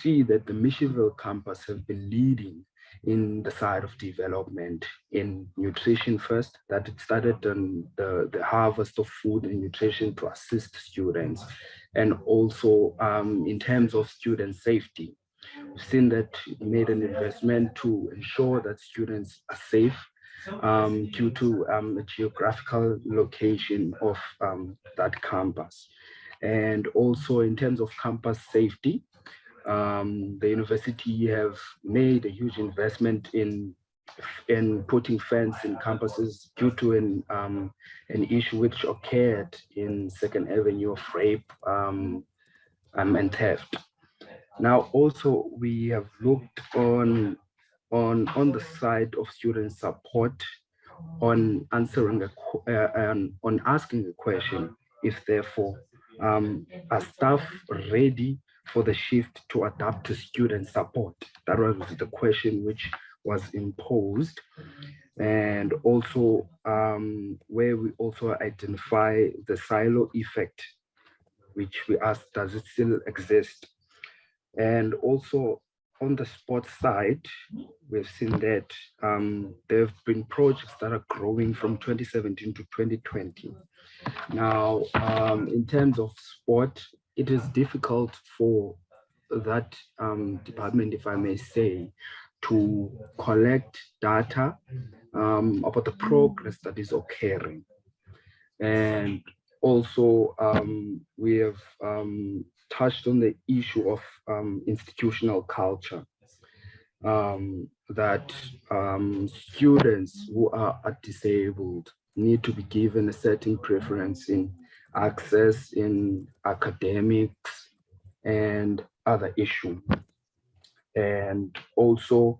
see that the Michiville campus have been leading in the side of development in nutrition first, that it started on the harvest of food and nutrition to assist students. And also in terms of student safety, we've seen that it made an investment to ensure that students are safe due to the geographical location of that campus. And also in terms of campus safety, the university have made a huge investment in putting fence in campuses due to an issue which occurred in 2nd Avenue of rape and theft. Now also we have looked on the side of student support on answering on asking a question, if therefore are staff ready for the shift to adapt to student support? That was the question which was imposed. And also where we also identify the silo effect, which we asked, does it still exist? And also on the sports side, we've seen that there have been projects that are growing from 2017 to 2020. Now, in terms of sport, it is difficult for that department, if I may say, to collect data about the progress that is occurring. And also, we have touched on the issue of institutional culture, that students who are disabled need to be given a certain preference in access in academics and other issues. And also,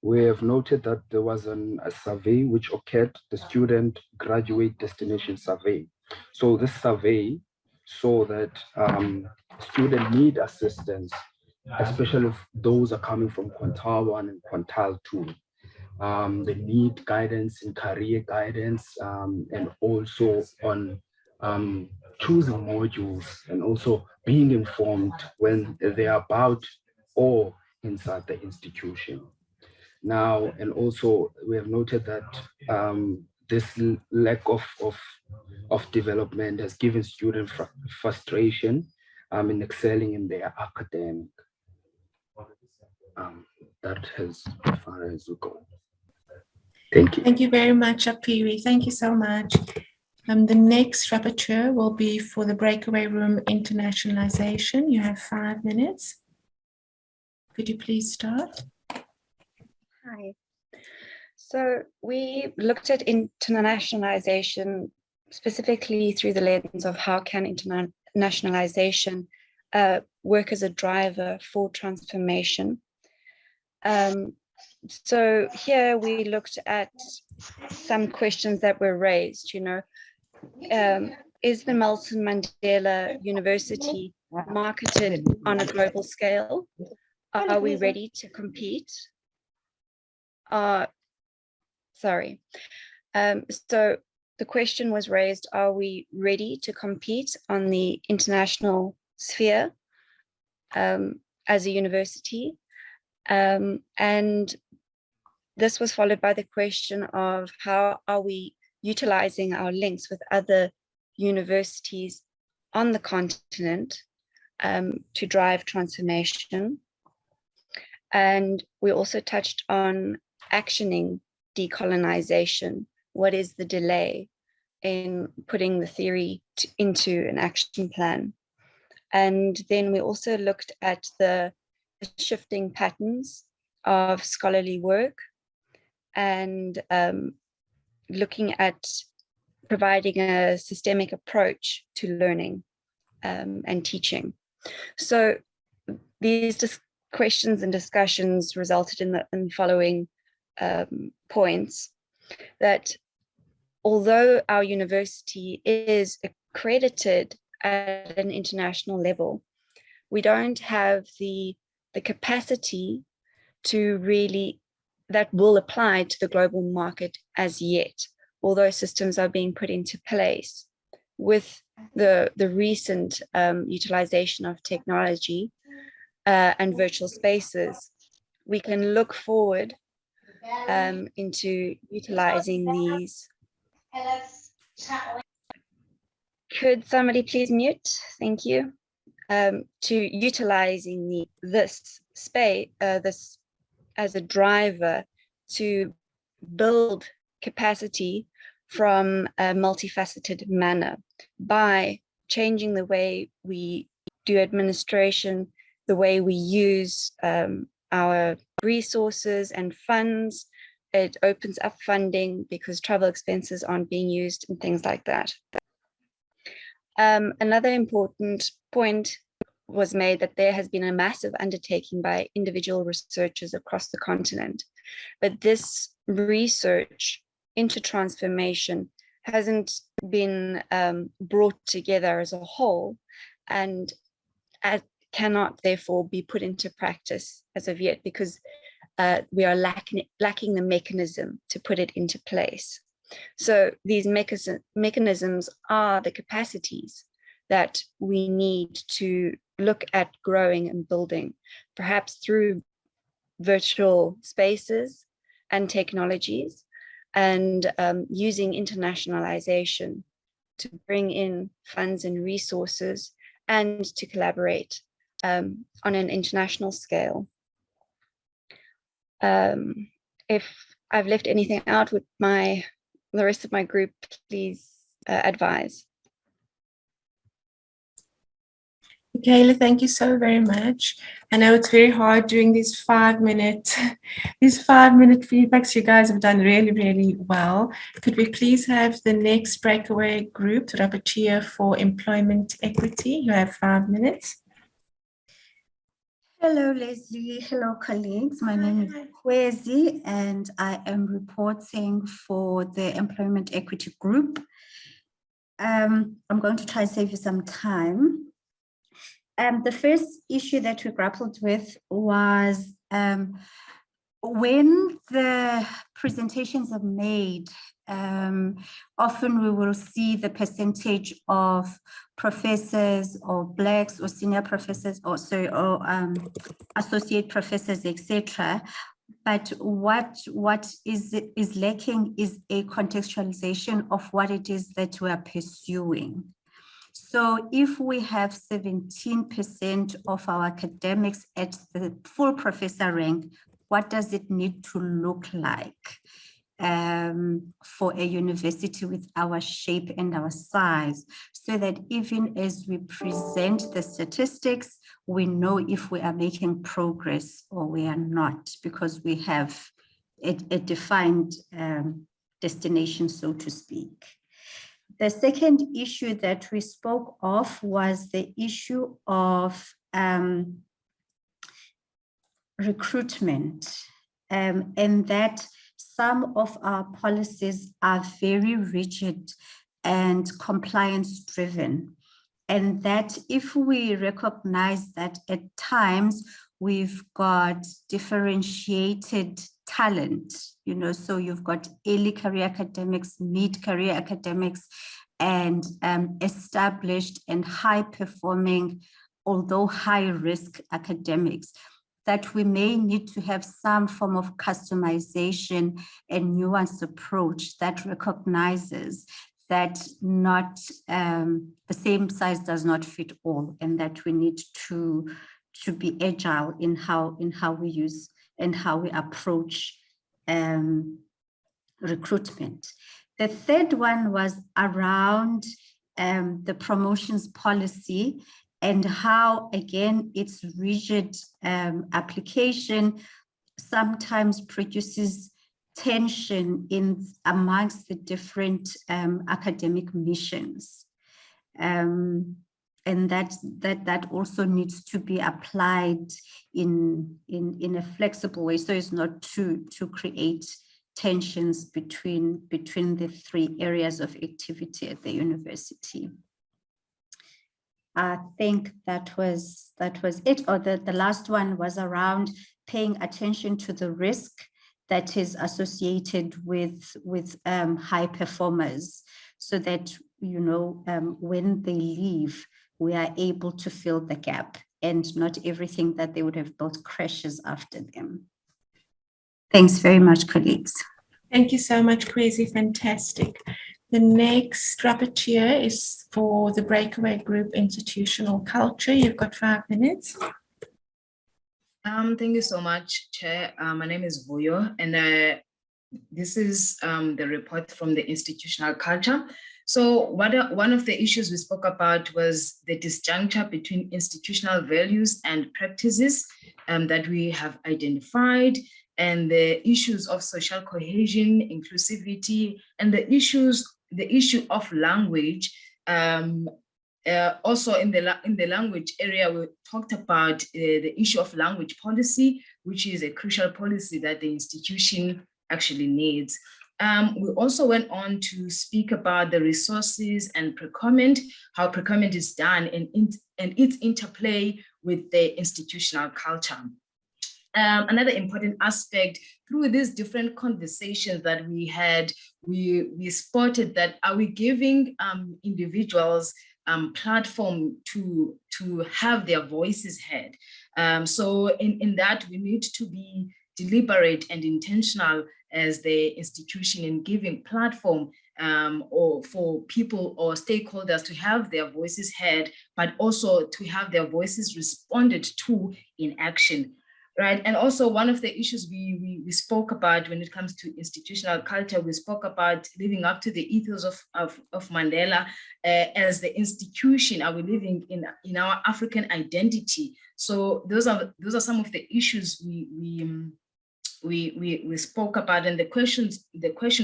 we have noted that there was a survey which occurred, the Student Graduate Destination Survey. So this survey saw that students need assistance, especially if those are coming from Quintile 1 and Quintile 2. They need guidance in career guidance and also on choosing modules and also being informed when they're about or inside the institution. Now, and also we have noted that this lack of development has given students frustration in excelling in their academic. That is as far as we go. Thank you. Thank you very much, Apiwi. Thank you so much. The next rapporteur will be for the breakaway room internationalization. You have 5 minutes. Could you please start? Hi. So we looked at internationalization specifically through the lens of how can internationalization work as a driver for transformation. So here we looked at some questions that were raised, you know, is the Nelson Mandela University marketed on a global scale? Are we ready to compete? Sorry. So the question was raised, are we ready to compete on the international sphere as a university? And this was followed by the question of how are we utilizing our links with other universities on the continent to drive transformation. And we also touched on actioning decolonization. What is the delay in putting the theory into an action plan? And then we also looked at the shifting patterns of scholarly work and looking at providing a systemic approach to learning and teaching. So these questions and discussions resulted in the following points: that although our university is accredited at an international level, we don't have the capacity to really, that will apply to the global market as yet, although systems are being put into place. With the recent utilization of technology and virtual spaces, we can look forward into utilizing these. Could somebody please mute? Thank you. To utilizing this space, this as a driver to build capacity from a multifaceted manner by changing the way we do administration, the way we use our resources and funds. It opens up funding because travel expenses aren't being used and things like that. Another important point was made that there has been a massive undertaking by individual researchers across the continent, but this research into transformation hasn't been brought together as a whole and cannot therefore be put into practice as of yet because we are lacking the mechanism to put it into place. So these mechanisms are the capacities that we need to look at growing and building, perhaps through virtual spaces and technologies, and using internationalization to bring in funds and resources and to collaborate on an international scale. If I've left anything out with the rest of my group, please advise. Michaela, thank you so very much. I know it's very hard doing these 5-minute feedbacks. You guys have done really, really well. Could we please have the next breakaway group, the rapporteur for employment equity? You have 5 minutes. Hello, Leslie. Hello, colleagues. My name is Kwezi, and I am reporting for the Employment Equity Group. I'm going to try and save you some time. The first issue that we grappled with was when the presentations are made, often we will see the percentage of professors or Blacks or senior professors or associate professors, etc. But what is lacking is a contextualization of what it is that we are pursuing. So if we have 17% of our academics at the full professor rank, what does it need to look like for a university with our shape and our size, so that even as we present the statistics, we know if we are making progress or we are not, because we have a defined destination, so to speak. The second issue that we spoke of was the issue of recruitment. and that some of our policies are very rigid and compliance driven. And that if we recognize that at times we've got differentiated talent, so you've got early career academics, mid-career academics, and established and high-performing, although high-risk academics, that we may need to have some form of customization and nuanced approach that recognizes that not the same size does not fit all, and that we need to be agile in how we use and how we approach recruitment. The third one was around the promotions policy and how, again, its rigid application sometimes produces tension amongst the different academic missions. And that also needs to be applied in a flexible way, so as not to create tensions between the three areas of activity at the university. I think that was it. Or the last one was around paying attention to the risk that is associated with high performers, so that when they leave, we are able to fill the gap, and not everything that they would have built crashes after them. Thanks very much, colleagues. Thank you so much, Kwesi. Fantastic. The next rapporteur is for the Breakaway Group Institutional Culture. You've got 5 minutes. Thank you so much, Chair. My name is Vuyo, and this is the report from the institutional culture. So one of the issues we spoke about was the disjuncture between institutional values and practices that we have identified, and the issues of social cohesion, inclusivity, and the issue of language. Also in the language area, we talked about the issue of language policy, which is a crucial policy that the institution actually needs. We also went on to speak about the resources and procurement, how procurement is done, and its interplay with the institutional culture. Another important aspect through these different conversations that we had, we spotted that, are we giving individuals platform to have their voices heard? So in that, we need to be deliberate and intentional as the institution in giving platform or for people or stakeholders to have their voices heard, but also to have their voices responded to in action. Right, and also one of the issues we spoke about when it comes to institutional culture, we spoke about living up to the ethos of Mandela as the institution. Are we living in our African identity? So those are some of the issues we spoke about, and the question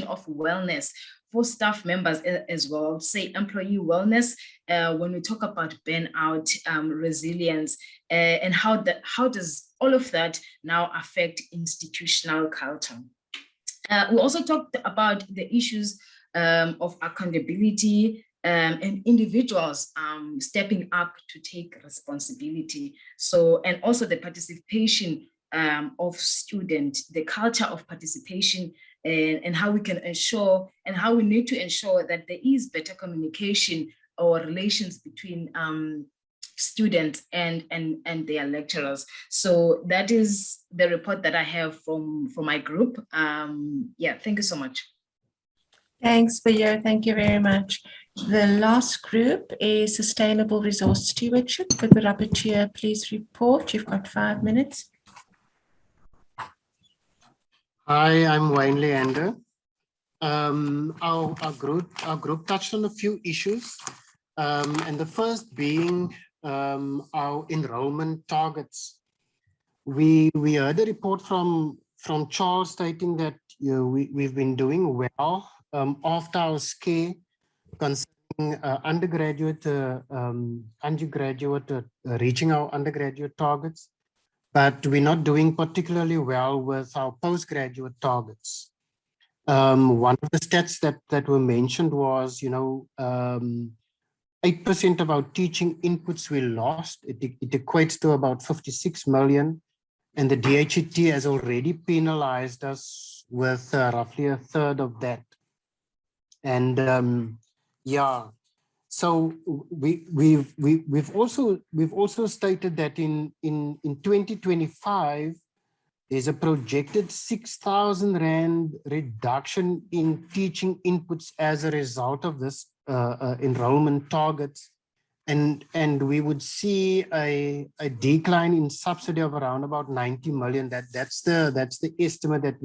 of wellness for staff members as well. Say employee wellness when we talk about burnout, resilience, and how does all of that now affect institutional culture. We also talked about the issues of accountability and individuals stepping up to take responsibility. So, and also the participation of students, the culture of participation, and how we can ensure and how we need to ensure that there is better communication or relations between students and their lecturers. So that is the report that I have from my group. Yeah, thank you so much. Thanks, Vuyo. Thank you very much. The last group is Sustainable Resource Stewardship. Could the rapporteur please report? You've got 5 minutes. Hi, I'm Wayne Leander. Our group touched on a few issues, and the first being our enrollment targets. We heard a report from Charles stating that we've been doing well after our scare concerning undergraduate reaching our undergraduate targets. but we're not doing particularly well with our postgraduate targets. One of the stats that were mentioned was, 8% of our teaching inputs we lost. It equates to about 56 million. And the DHET has already penalized us with roughly a third of that. And yeah, so we've also stated that in 2025, there's a projected 6,000 Rand reduction in teaching inputs as a result of this enrollment targets. And we would see a decline in subsidy of around about 90 million. That's the estimate that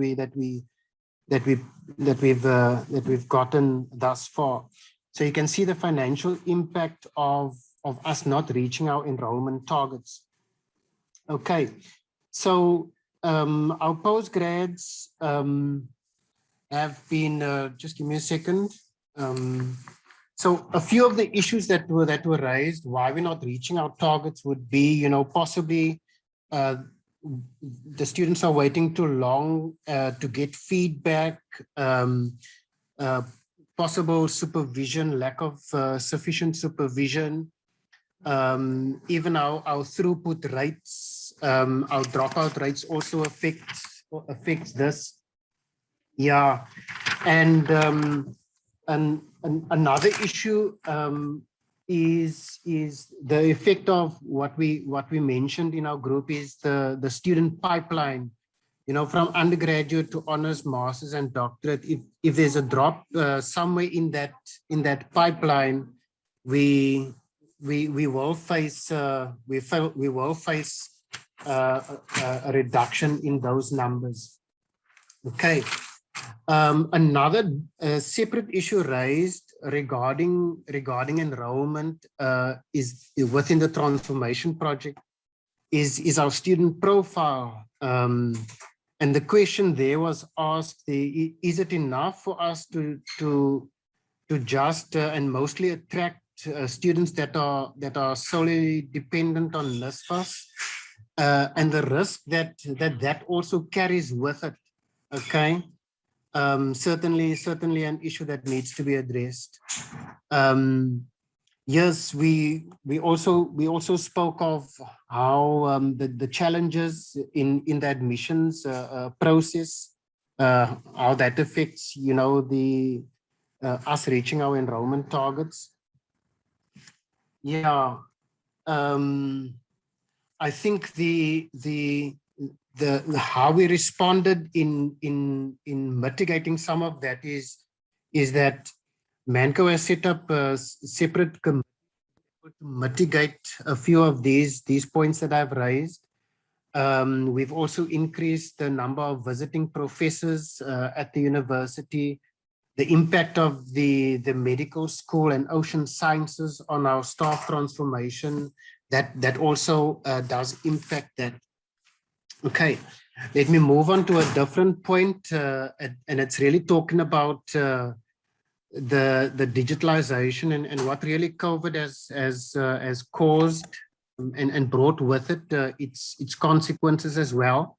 we've gotten thus far. So you can see the financial impact of us not reaching our enrollment targets. Okay, so our postgrads have been, just give me a second. So a few of the issues that were raised, why we're not reaching our targets would be, possibly the students are waiting too long to get feedback, possible supervision, lack of sufficient supervision, even our throughput rates, our dropout rates also affects this. Yeah, and another issue is the effect of what we mentioned in our group is the student pipeline. From undergraduate to honors, masters, and doctorate. If there's a drop somewhere in that pipeline, we will face a reduction in those numbers. Okay. Another separate issue raised regarding enrollment is within the transformation project is our student profile. And the question there was asked, is it enough for us to just and mostly attract students that are solely dependent on NSFAS, and the risk that also carries with it? Okay. Certainly an issue that needs to be addressed. Yes, we also spoke of how the challenges in the admissions process, how that affects us reaching our enrollment targets. Yeah, I think the how we responded in mitigating some of that is that Manco has set up a separate committee to mitigate a few of these points that I've raised. We've also increased the number of visiting professors at the university, the impact of the medical school and ocean sciences on our staff transformation, that also does impact that. Okay, let me move on to a different point, and it's really talking about the digitalization and what really COVID has caused and brought with it its consequences as well.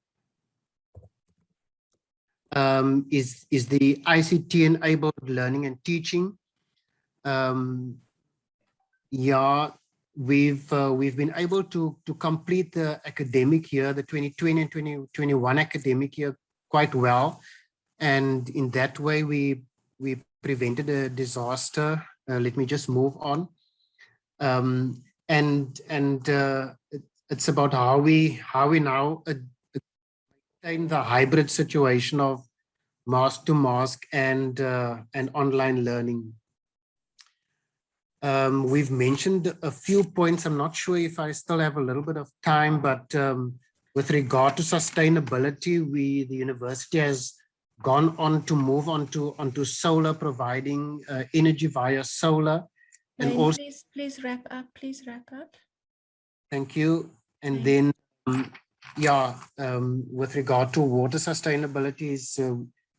Is the ICT enabled learning and teaching. Yeah, we've been able to complete the academic year, the 2020 and 2021 academic year, quite well, and in that way we prevented a disaster. Let me just move on, and it's about how we now attain the hybrid situation of mask to mask and online learning. We've mentioned a few points. I'm not sure if I still have a little bit of time, but with regard to sustainability, the university has gone on to move onto solar, providing energy via solar. And Wayne, also, please wrap up. Please wrap up. thank you. And then, yeah, with regard to water sustainability,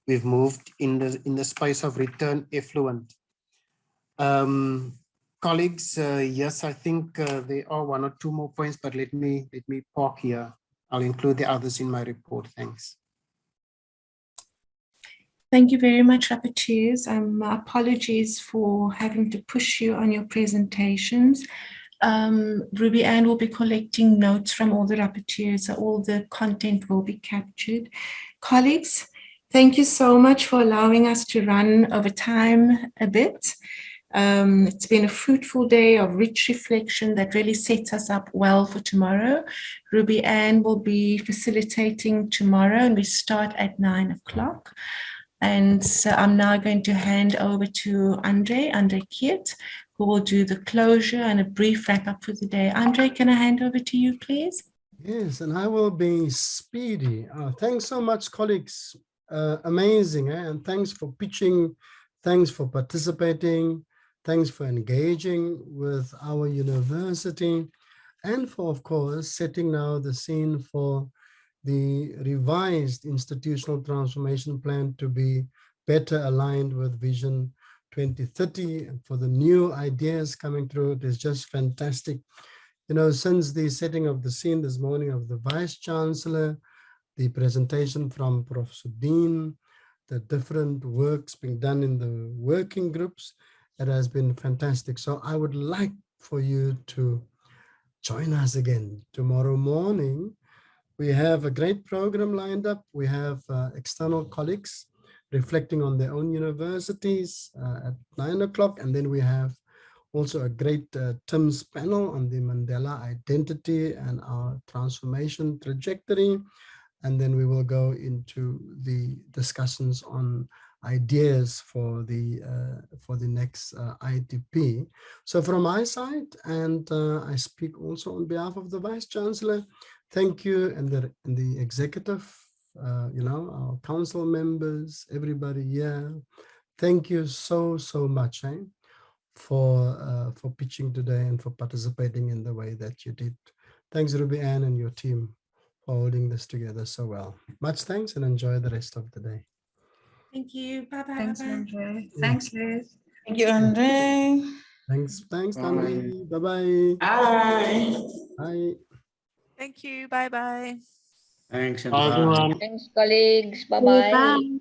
we've moved in the space of return effluent. Colleagues, yes, I think there are one or two more points, but let me park here. I'll include the others in my report. Thanks. Thank you very much, rapporteurs. Apologies for having to push you on your presentations. Ruby Ann will be collecting notes from all the rapporteurs, so all the content will be captured. Colleagues, thank you so much for allowing us to run over time a bit. It's been a fruitful day of rich reflection that really sets us up well for tomorrow. Ruby Ann will be facilitating tomorrow, and we start at 9 o'clock. And so I'm now going to hand over to Andre Kiet, who will do the closure and a brief wrap up for the day. Andre, can I hand over to you, please? Yes, and I will be speedy. Thanks so much, colleagues. Amazing, and thanks for pitching. Thanks for participating. Thanks for engaging with our university, and for, of course, setting now the scene for the revised institutional transformation plan to be better aligned with Vision 2030, and for the new ideas coming through. It is just fantastic. You know, since the setting of the scene this morning of the Vice Chancellor, the presentation from Prof. Sudeen, the different works being done in the working groups, it has been fantastic. So I would like for you to join us again tomorrow morning. We have a great program lined up. We have external colleagues reflecting on their own universities at 9 o'clock. And then we have also a great TIMS panel on the Mandela identity and our transformation trajectory. And then we will go into the discussions on ideas for the next ITP. So from my side, and I speak also on behalf of the Vice Chancellor, thank you, and the executive, you know, our council members, everybody here. Thank you so much for pitching today and for participating in the way that you did. Thanks, Ruby Ann and your team for holding this together so well. Much thanks, and enjoy the rest of the day. Thank you. Bye-bye. Thanks, Bye-bye. Andre. Yeah. Thanks, Liz. Thank you, Andre. Thanks, Andre. Bye-bye. Bye. Bye. Thank you. Bye-bye. Thanks and Bye, bye. everyone. Thanks, colleagues. Bye-bye. Bye.